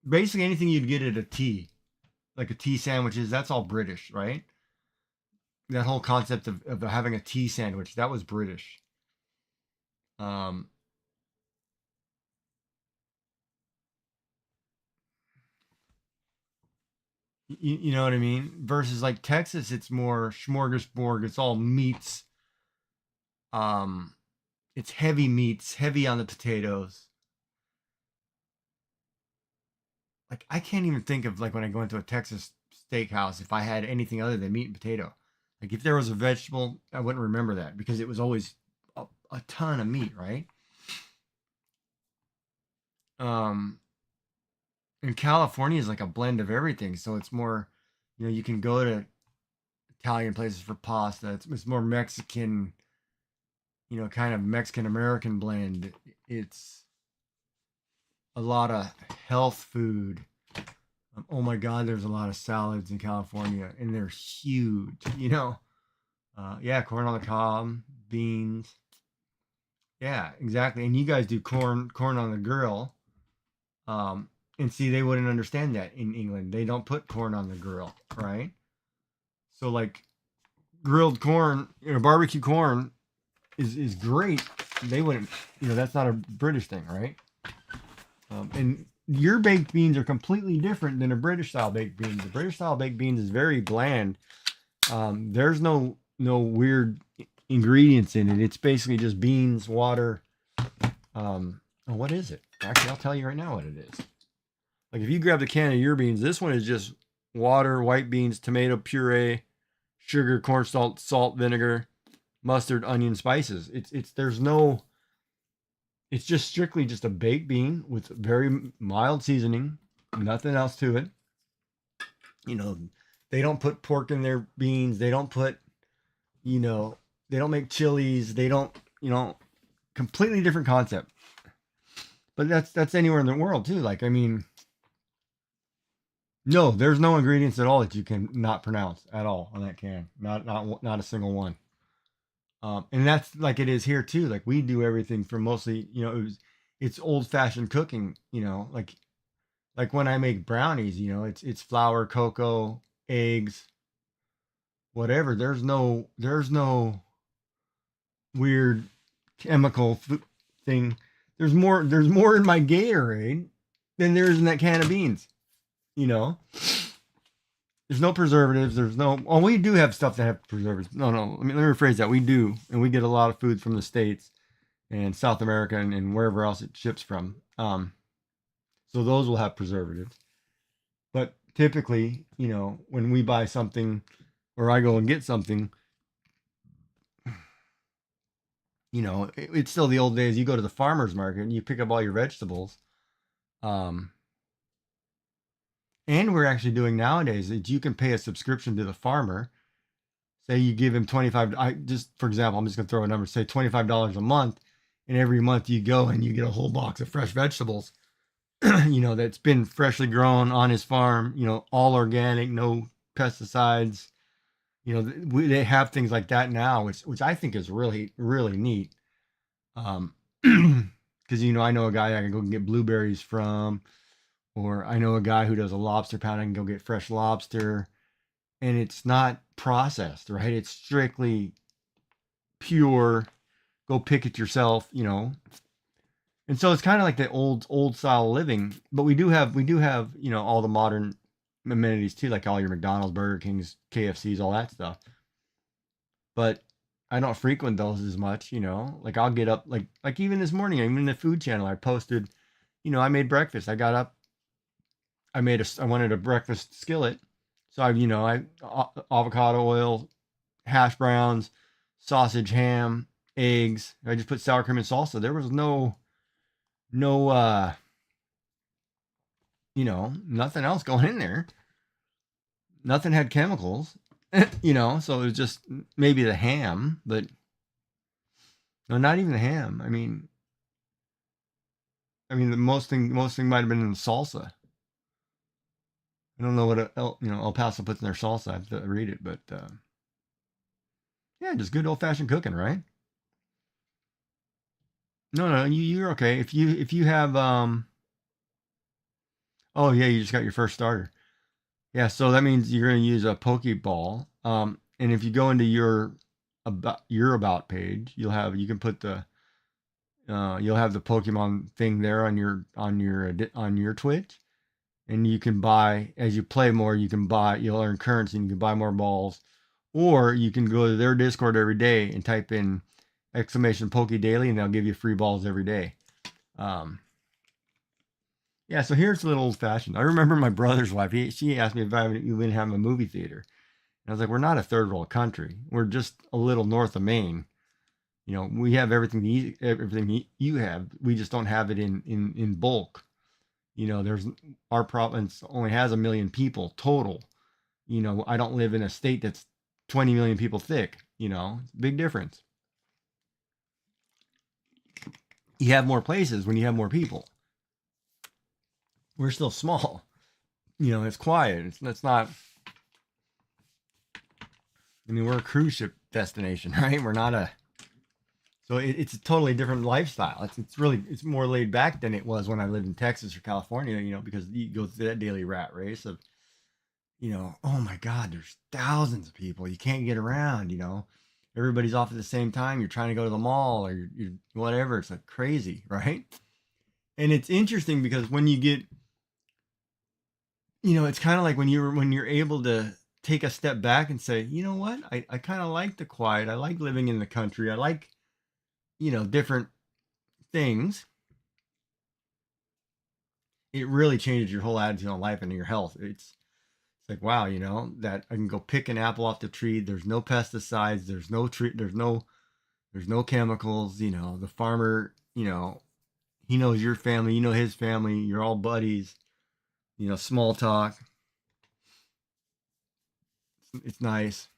Basically anything you'd get at a tea, like a tea sandwiches. That's all British, right? That whole concept of having a tea sandwich, that was British. Um, you know what I mean? Versus like Texas, it's more smorgasbord. It's all meats. Um, it's heavy meats, heavy on the potatoes. Like I can't even think of like when I go into a Texas steakhouse if I had anything other than meat and potato. Like if there was a vegetable, I wouldn't remember that because it was always a ton of meat, right? Um, and California is like a blend of everything, so it's more, you can go to Italian places for pasta. It's more Mexican, kind of Mexican American blend. It's a lot of health food. Oh my God, there's a lot of salads in California, and they're huge. Yeah, corn on the cob, beans. Yeah, exactly. And you guys do corn on the grill. And see, they wouldn't understand that in England. They don't put corn on the grill, right? So like grilled corn, barbecue corn is great. They wouldn't, that's not a British thing, right? And your baked beans are completely different than a British style baked beans. The British style baked beans is very bland. There's no weird ingredients in it. It's basically just beans, water. What is it? Actually, I'll tell you right now what it is. Like if you grab the can of your beans, this one is just water, white beans, tomato puree, sugar, cornstarch, salt, vinegar, mustard, onion, spices. It's just strictly just a baked bean with very mild seasoning, nothing else to it. They don't put pork in their beans. They don't put, they don't make chilies. They don't, completely different concept. But that's anywhere in the world too. Like, I mean, no, there's no ingredients at all that you can not pronounce at all on that can. Not a single one. And that's like it is here too. Like we do everything from mostly, it's old fashioned cooking, like when I make brownies, it's flour, cocoa, eggs, whatever. There's no weird chemical thing. There's more in my Gatorade than there is in that can of beans. You know, there's no preservatives. Oh, we do have stuff that have preservatives. No, no. Let me rephrase that. We do, and we get a lot of food from the States and South America and wherever else it ships from. So those will have preservatives. But typically, when we buy something or I go and get something, it's still the old days. You go to the farmer's market and you pick up all your vegetables. And we're actually doing nowadays is you can pay a subscription to the farmer. Say you give him for example, I'm just going to throw a number, say $25 a month. And every month you go and you get a whole box of fresh vegetables, that's been freshly grown on his farm, all organic, no pesticides. They have things like that now, which I think is really, really neat. Because, I know a guy I can go and get blueberries from, or I know a guy who does a lobster pound. I can go get fresh lobster, and it's not processed, right? It's strictly pure. Go pick it yourself, And so it's kind of like the old style living, but we do have all the modern amenities too, like all your McDonald's, Burger Kings, KFCs, all that stuff. But I don't frequent those as much, Like I'll get up, like even this morning, even in the food channel, I posted, I made breakfast. I got up, I wanted a breakfast skillet, so I avocado oil, hash browns, sausage, ham, eggs. I just put sour cream and salsa. There was no nothing else going in there. Nothing had chemicals, so it was just maybe the ham, but no, not even the ham. I mean, the most thing might have been in the salsa. I don't know what El Paso puts in their salsa. I have to read it, but yeah, just good old fashioned cooking, right? No, you're okay. If you have oh yeah, you just got your first starter. Yeah, so that means you're going to use a Pokeball. And if you go into your about page, you can put you'll have the Pokemon thing there on your Twitch, and you can buy as you play more. You'll earn currency, and you can buy more balls, or you can go to their Discord every day and type in exclamation Poke Daily, and they'll give you free balls every day. Yeah, so here's a little old fashioned. I remember my brother's wife. She asked me if I even have a movie theater. And I was like, we're not a third world country. We're just a little north of Maine. We have everything you have. We just don't have it in bulk. Our province only has 1 million people total. I don't live in a state that's 20 million people thick. Big difference. You have more places when you have more people. We're still small. It's quiet. It's not. We're a cruise ship destination, right? We're not a. So it's a totally different lifestyle. It's more laid back than it was when I lived in Texas or California. Because you go through that daily rat race of, oh my God, there's thousands of people. You can't get around. Everybody's off at the same time. You're trying to go to the mall or you're whatever. It's like crazy, right? And it's interesting because when you get. It's kind of like when you're able to take a step back and say, you know what, I kind of like the quiet. I like living in the country. I like, different things. It really changes your whole attitude on life and your health. It's like, wow, that I can go pick an apple off the tree. There's no pesticides. There's no there's no chemicals. The farmer, he knows your family. You know his family. You're all buddies. Small talk. It's nice.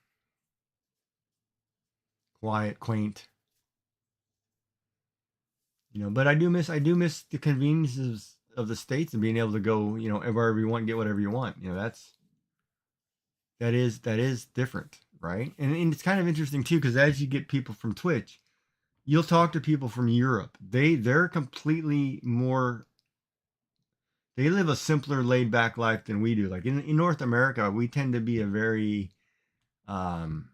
Quiet, quaint. But I do miss the conveniences of the States and being able to go, wherever you want, get whatever you want. That is different, right? And it's kind of interesting too, because as you get people from Twitch, you'll talk to people from Europe. They're completely more. They live a simpler, laid back life than we do. Like in North America, we tend to be a very um,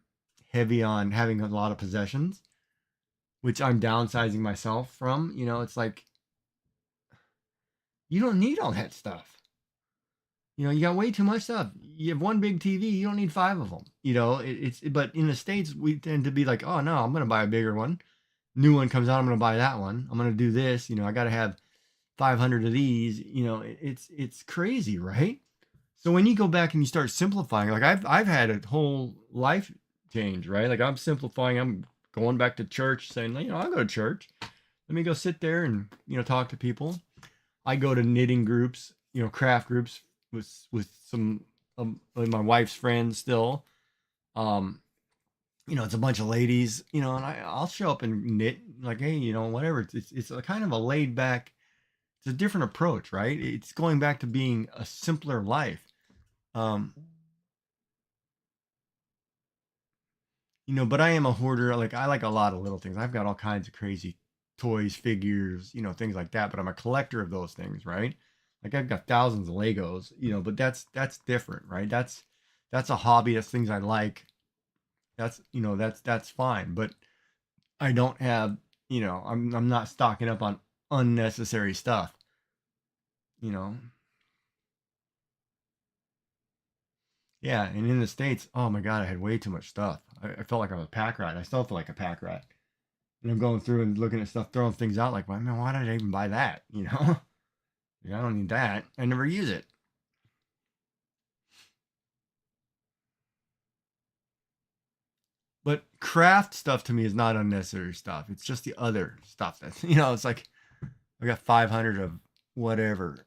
heavy on having a lot of possessions, which I'm downsizing myself from. You know, it's like you don't need all that stuff. You know, you got way too much stuff. You have one big TV, you don't need five of them. You know, but in the States we tend to be like, oh no, I'm gonna buy a bigger one. New one comes out, I'm gonna buy that one. I'm gonna do this. You know, I gotta have 500 of these. You know, it's crazy, right? So when you go back and you start simplifying, like I've had a whole life change, right? Like I'm simplifying. I'm going back to church, saying, you know, I'll go to church. Let me go sit there and talk to people. I go to knitting groups, craft groups with some of my wife's friends still. Um, it's a bunch of ladies, and I'll show up and knit like, hey, whatever. It's a kind of a laid back. It's a different approach, right? It's going back to being a simpler life. Um, but I am a hoarder. Like I like a lot of little things. I've got all kinds of crazy toys, figures, things like that. But I'm a collector of those things, right? Like I've got thousands of Legos, but that's different, right? That's a hobby. That's things I like. That's fine. But I don't have, I'm not stocking up on unnecessary stuff, you know. Yeah, and in the States, oh my God, I had way too much stuff. I felt like I was a pack rat. I still feel like a pack rat. And I'm going through and looking at stuff, throwing things out like, well, man, why did I even buy that? Yeah, I don't need that. I never use it. But craft stuff to me is not unnecessary stuff. It's just the other stuff that's, it's like I got 500 of whatever.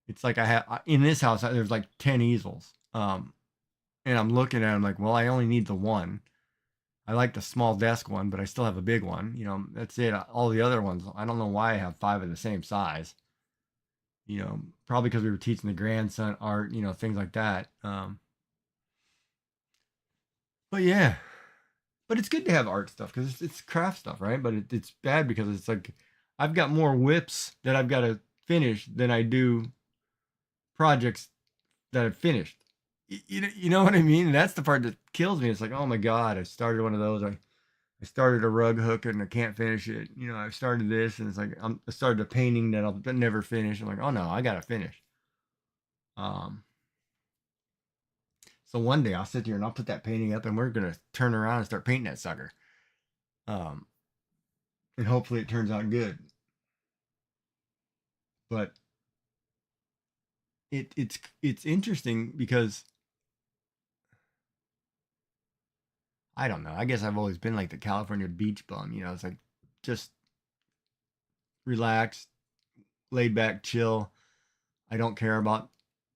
It's like I have in this house, there's like 10 easels. And I'm looking at them like, well, I only need the one. I like the small desk one, but I still have a big one. That's it. All the other ones, I don't know why I have five of the same size. Probably because we were teaching the grandson art, things like that. But yeah, but it's good to have art stuff because it's craft stuff, right? But it's bad because it's like I've got more whips that I've got to finish than I do projects that I've finished. You know what I mean? And that's the part that kills me. It's like, oh my God, I started one of those. I started a rug hook and I can't finish it. I started this and it's like I started a painting that I'll never finish. I'm like, oh no, I gotta finish. Um, so one day I'll sit here and I'll put that painting up and we're gonna turn around and start painting that sucker. Um, and hopefully it turns out good. But it's interesting because I don't know. I guess I've always been like the California beach bum. It's like just relaxed, laid back, chill. I don't care about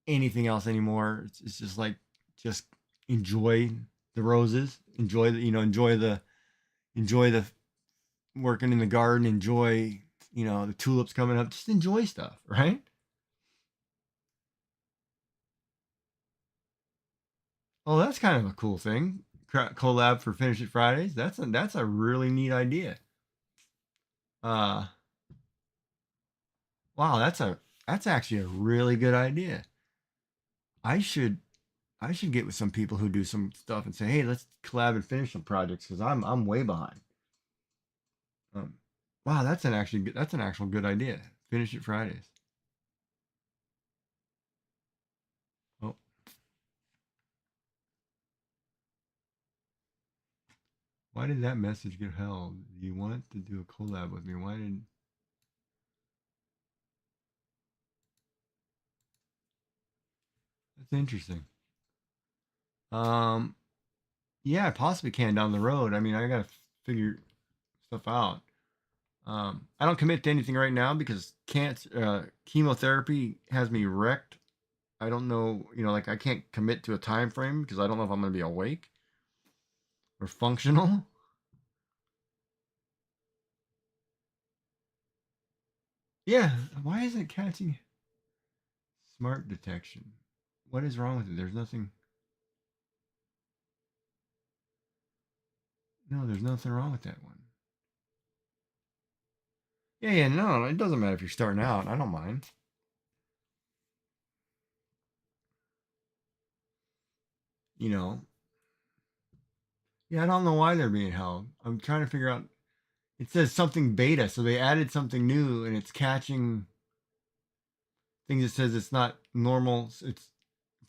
anything else anymore. It's just like just enjoy the roses, enjoy the enjoy the working in the garden, enjoy the tulips coming up. Just enjoy stuff, right? Oh, that's kind of a cool thing. Collab for Finish It Fridays. That's a really neat idea. Uh, wow, that's actually a really good idea. I should I should get with some people who do some stuff and say, hey, let's collab and finish some projects because I'm way behind. Um, wow, that's an actual good idea. Finish it Fridays. Oh, why did that message get held? You want to do a collab with me? Why did? That's interesting. Um, yeah, I possibly can down the road. I mean, I gotta figure stuff out. I don't commit to anything right now because cancer, chemotherapy has me wrecked. I don't know, like I can't commit to a time frame because I don't know if I'm gonna be awake or functional. Yeah, why is it catching smart detection? What is wrong with it? There's nothing. No, there's nothing wrong with that one. Yeah, no, it doesn't matter if you're starting out. I don't mind. You know, yeah, I don't know why they're being held. I'm trying to figure out. It says something beta, so they added something new, and it's catching things that says it's not normal. It's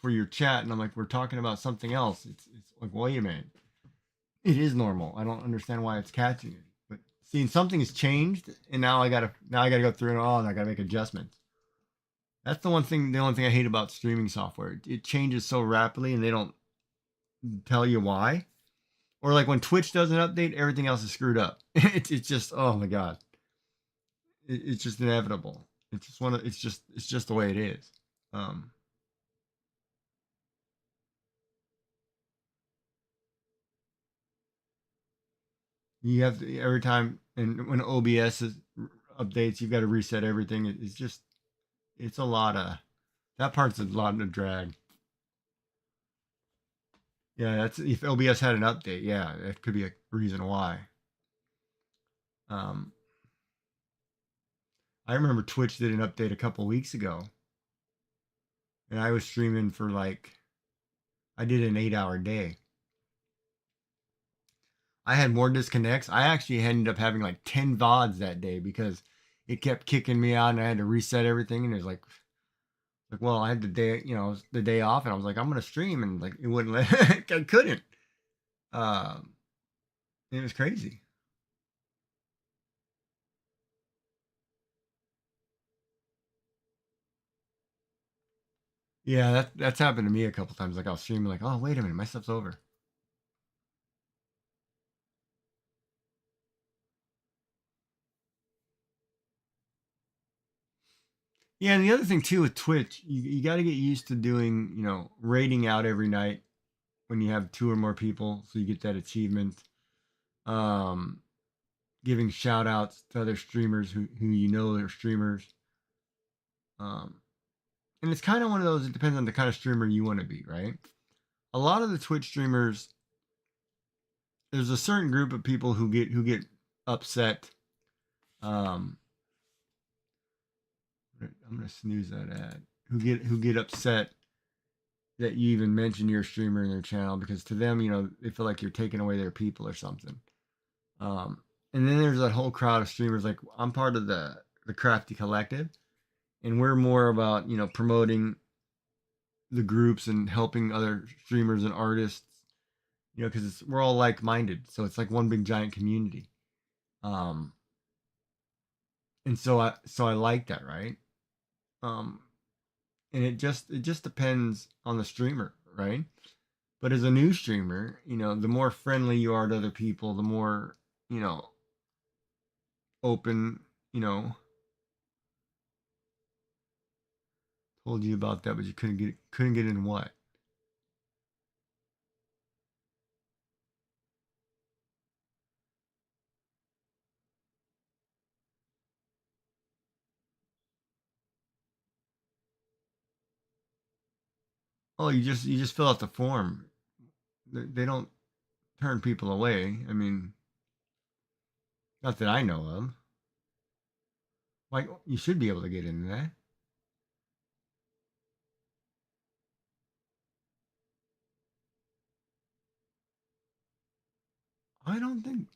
for your chat, and I'm like, we're talking about something else. It's like, wait a minute, it is normal. I don't understand why it's catching it. But seeing something has changed, and now I gotta go through and I gotta make adjustments. That's the only thing I hate about streaming software. It changes so rapidly, and they don't tell you why. Or like when Twitch does an update, everything else is screwed up. It's just, oh my god, it's just inevitable. It's just it's just the way it is. Um, you have to every time, and when OBS updates, you've got to reset everything. It's just it's a lot of that part's a lot of drag. Yeah, that's if OBS had an update. Yeah, that could be a reason why. Um, I remember Twitch did an update a couple weeks ago, and I was streaming for like I did an 8 hour day. I had more disconnects. I actually ended up having like 10 VODs that day because it kept kicking me out and I had to reset everything. And it was like, well, I had the day, the day off and I was like, I'm going to stream. And like, it wouldn't let, I couldn't. Um, it was crazy. Yeah, that's happened to me a couple times. Like I was streaming like, oh, wait a minute, my stuff's over. Yeah, and the other thing too with Twitch, you got to get used to doing, rating out every night when you have two or more people, so you get that achievement. Um, Giving shout outs to other streamers who you know are streamers. Um, and it's kind of one of those, it depends on the kind of streamer you want to be, right? A lot of the Twitch streamers, there's a certain group of people who get upset. Um, I'm gonna snooze that ad. Who get upset that you even mention your streamer in their channel because to them, they feel like you're taking away their people or something. Um, and then there's that whole crowd of streamers. Like I'm part of the Crafty Collective, and we're more about promoting the groups and helping other streamers and artists. Because we're all like-minded, so it's like one big giant community. Um, and so I like that, right? Um, and it just depends on the streamer, right? But as a new streamer, the more friendly you are to other people, the more you know open. Told you about that, but you couldn't get in what? Oh, you just fill out the form. They don't turn people away. I mean, not that I know of. Like you should be able to get into that. I don't think.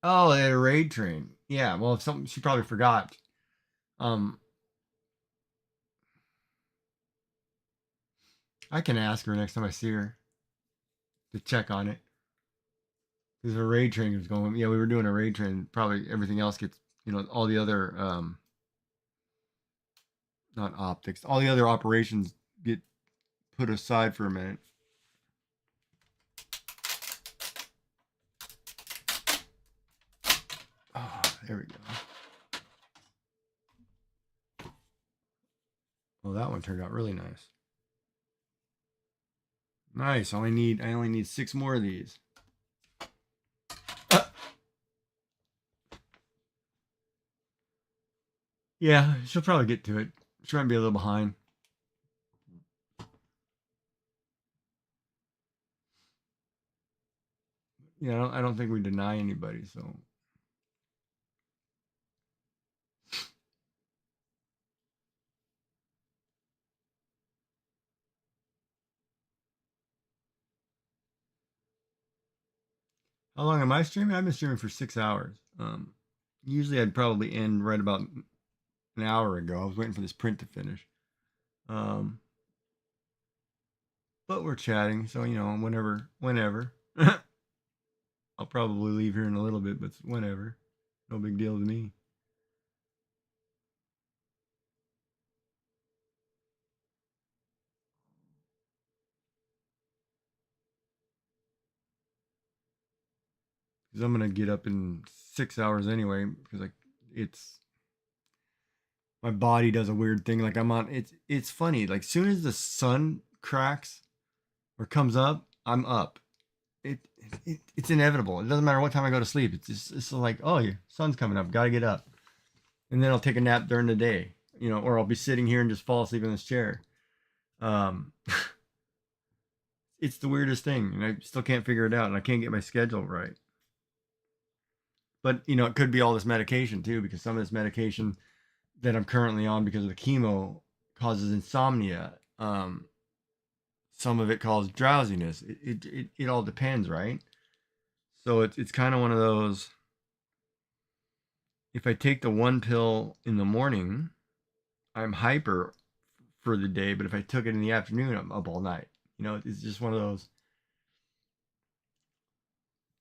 Oh, at a raid train. Yeah. Well, if something she probably forgot. Um, I can ask her next time I see her to check on it. Because a raid train was going. Yeah, we were doing a raid train. Probably everything else gets. All the other not optics. All the other operations get put aside for a minute. Oh, there we go. Well, that one turned out really nice. Nice. I only need 6 more of these. Yeah, she'll probably get to it. She might be a little behind. Yeah, I don't think we deny anybody. So how long am I streaming? I've been streaming for 6 hours. Usually I'd probably end right about an hour ago. I was waiting for this print to finish. Um, but we're chatting, so whenever. I'll probably leave here in a little bit, but whenever. No big deal to me. Because I'm gonna get up in 6 hours anyway. Because like it's my body does a weird thing. Like I'm on. It's funny. Like soon as the sun cracks or comes up, I'm up. It's inevitable. It doesn't matter what time I go to sleep. It's like, oh, your sun's coming up. Got to get up, and then I'll take a nap during the day. Or I'll be sitting here and just fall asleep in this chair. Um, it's the weirdest thing, and I still can't figure it out, and I can't get my schedule right. But it could be all this medication too, because some of this medication that I'm currently on because of the chemo causes insomnia. Some of it causes drowsiness. It all depends, right? So it's kind of one of those. If I take the one pill in the morning, I'm hyper for the day, but if I took it in the afternoon, I'm up all night. It's just one of those.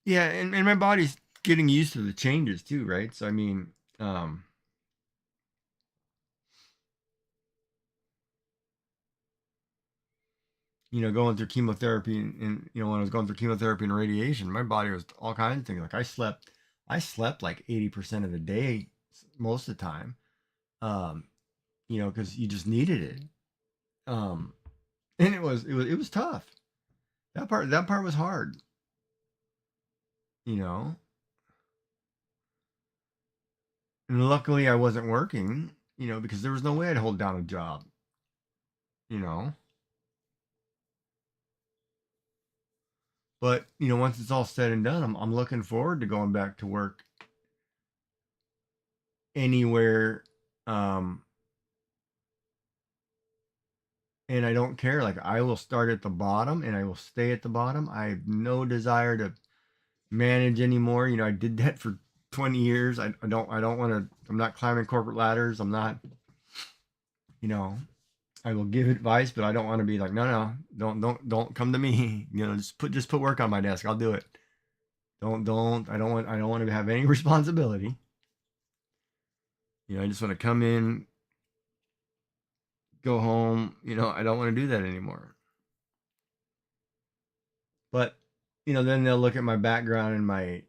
Yeah, and my body's getting used to the changes too, right? So I mean, going through chemotherapy and when I was going through chemotherapy and radiation, my body was all kinds of things. Like I slept like 80% of the day most of the time. Um, because you just needed it. Um, and it was tough. That part was hard. You know, and luckily I wasn't working. Because there was no way I'd hold down a job. You know, but once it's all said and done, I'm looking forward to going back to work anywhere. Um, and I don't care. Like I will start at the bottom and I will stay at the bottom. I have no desire to manage anymore. I did that for 20 years. I don't want to. I'm not climbing corporate ladders. I'm not. You know, I will give advice, but I don't want to be like, no, don't come to me. Just put work on my desk. I'll do it. I don't want to have any responsibility. I just want to come in, go home. I don't want to do that anymore. But then they'll look at my background and my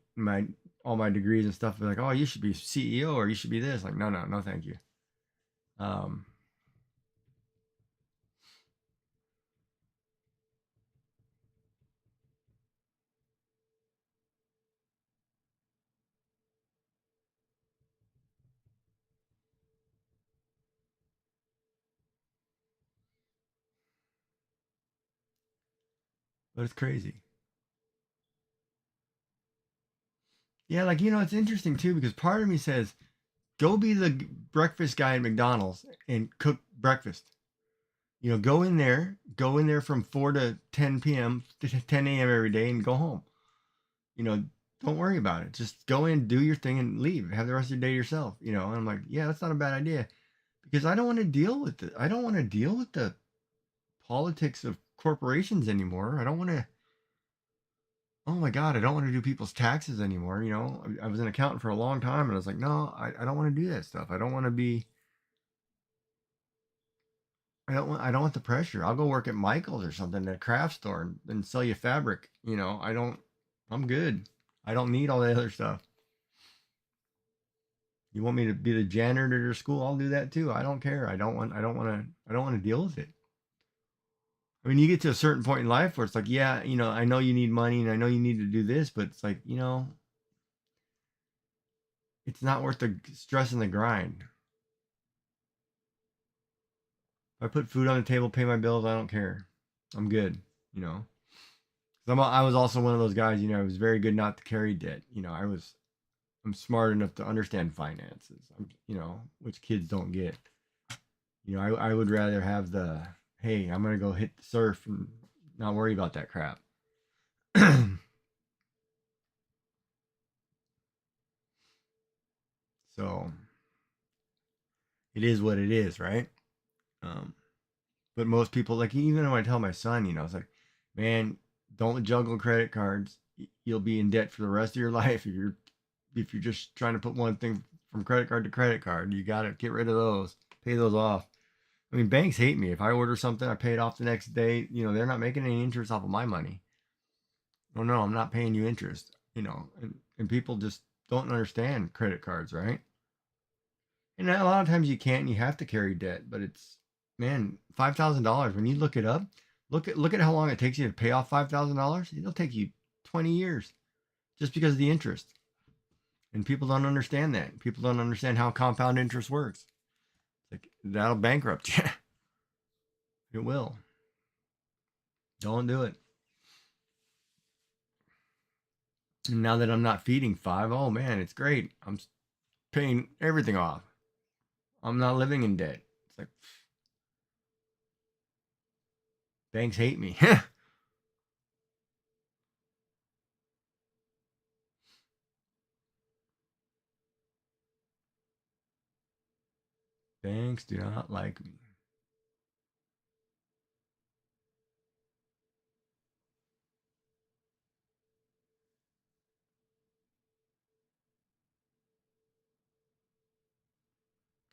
all my degrees and stuff. They're like, oh, you should be CEO or you should be this. Like, no, no, no, thank you. Um, but it's crazy. Yeah, like it's interesting too because part of me says, go be the breakfast guy at McDonald's and cook breakfast. Go in there from 4 to 10 p.m. to 10 a.m. every day and go home. You know, don't worry about it. Just go in, do your thing, and leave. Have the rest of your day to yourself. And I'm like, yeah, that's not a bad idea because I don't want to deal with it. I don't want to deal with the politics of corporations anymore. I don't want to. Oh my God, I don't want to do people's taxes anymore. I was an accountant for a long time, and I was like, no, I don't want to do that stuff. I don't want to be. I don't want the pressure. I'll go work at Michael's or something at a craft store and sell you fabric. I don't. I'm good. I don't need all that other stuff. You want me to be the janitor at your school? I'll do that too. I don't care. I don't want. I don't want to. I don't want to deal with it. I mean, you get to a certain point in life where it's like, yeah, I know you need money and I know you need to do this, but it's like, it's not worth the stress and the grind. If I put food on the table, pay my bills, I don't care. I'm good. You know. I was also one of those guys, you know, I was very good not to carry debt. You know, I'm smart enough to understand finances. You know, which kids don't get. You know, I would rather have the, hey, I'm gonna go hit the surf and not worry about that crap. So it is what it is, right? Um, but most people, like even when I tell my son, you know, it's like, man, don't juggle credit cards. You'll be in debt for the rest of your life if you're just trying to put one thing from credit card to credit card. You got to get rid of those, pay those off. I mean, banks hate me. If I order something, I pay it off the next day. You know, they're not making any interest off of my money. Oh no, I'm not paying you interest. You know, and people just don't understand credit cards, right? And a lot of times you can't, and you have to carry debt. But it's, man, $5,000. When you look it up, look at how long it takes you to pay off $5,000. It'll take you 20 years just because of the interest. And people don't understand that. People don't understand how compound interest works. It's like that'll bankrupt you. It will. Don't do it. And now that I'm not feeding five, oh man, it's great. I'm paying everything off. I'm not living in debt. It's like banks hate me. Banks do not like me.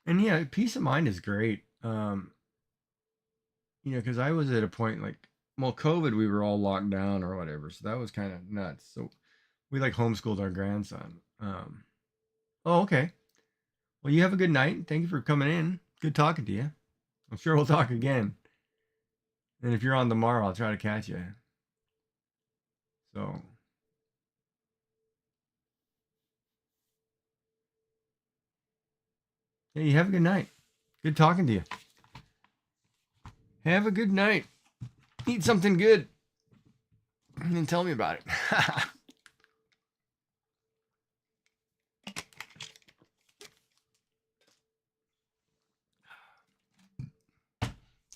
And yeah, peace of mind is great. You know, because I was at a point like, well, COVID, we were all locked down or whatever, so that was kind of nuts. So we like homeschooled our grandson. Oh, okay. Well, you have a good night. Thank you for coming in. Good talking to you. I'm sure we'll talk again. And if you're on tomorrow, I'll try to catch you. So, hey, you have a good night. Good talking to you. Have a good night. Eat something good. And tell me about it.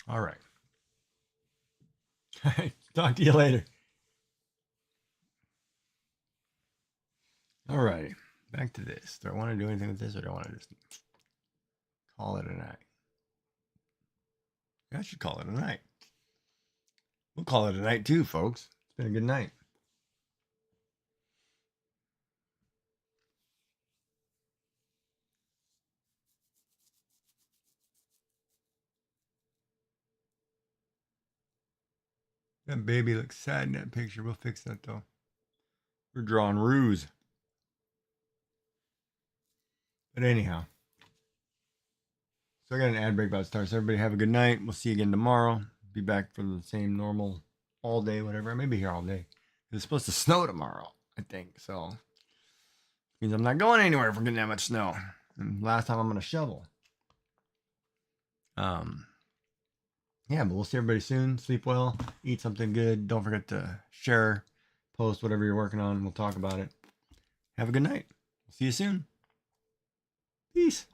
All right. Talk to you later. All right. Back to this. Do I want to do anything with this or do I want to just call it a night? I should call it a night. We'll call it a night too, folks. It's been a good night. That baby looks sad in that picture. We'll fix that though. We're drawing ruse. But anyhow. So I got an ad break about to start. So everybody have a good night. We'll see you again tomorrow. Be back for the same normal all day, whatever. I may be here all day. It's supposed to snow tomorrow, I think. So means I'm not going anywhere if we're getting that much snow. And last time I'm gonna shovel. Yeah, but we'll see everybody soon. Sleep well, eat something good. Don't forget to share, post whatever you're working on. We'll talk about it. Have a good night. See you soon. Peace.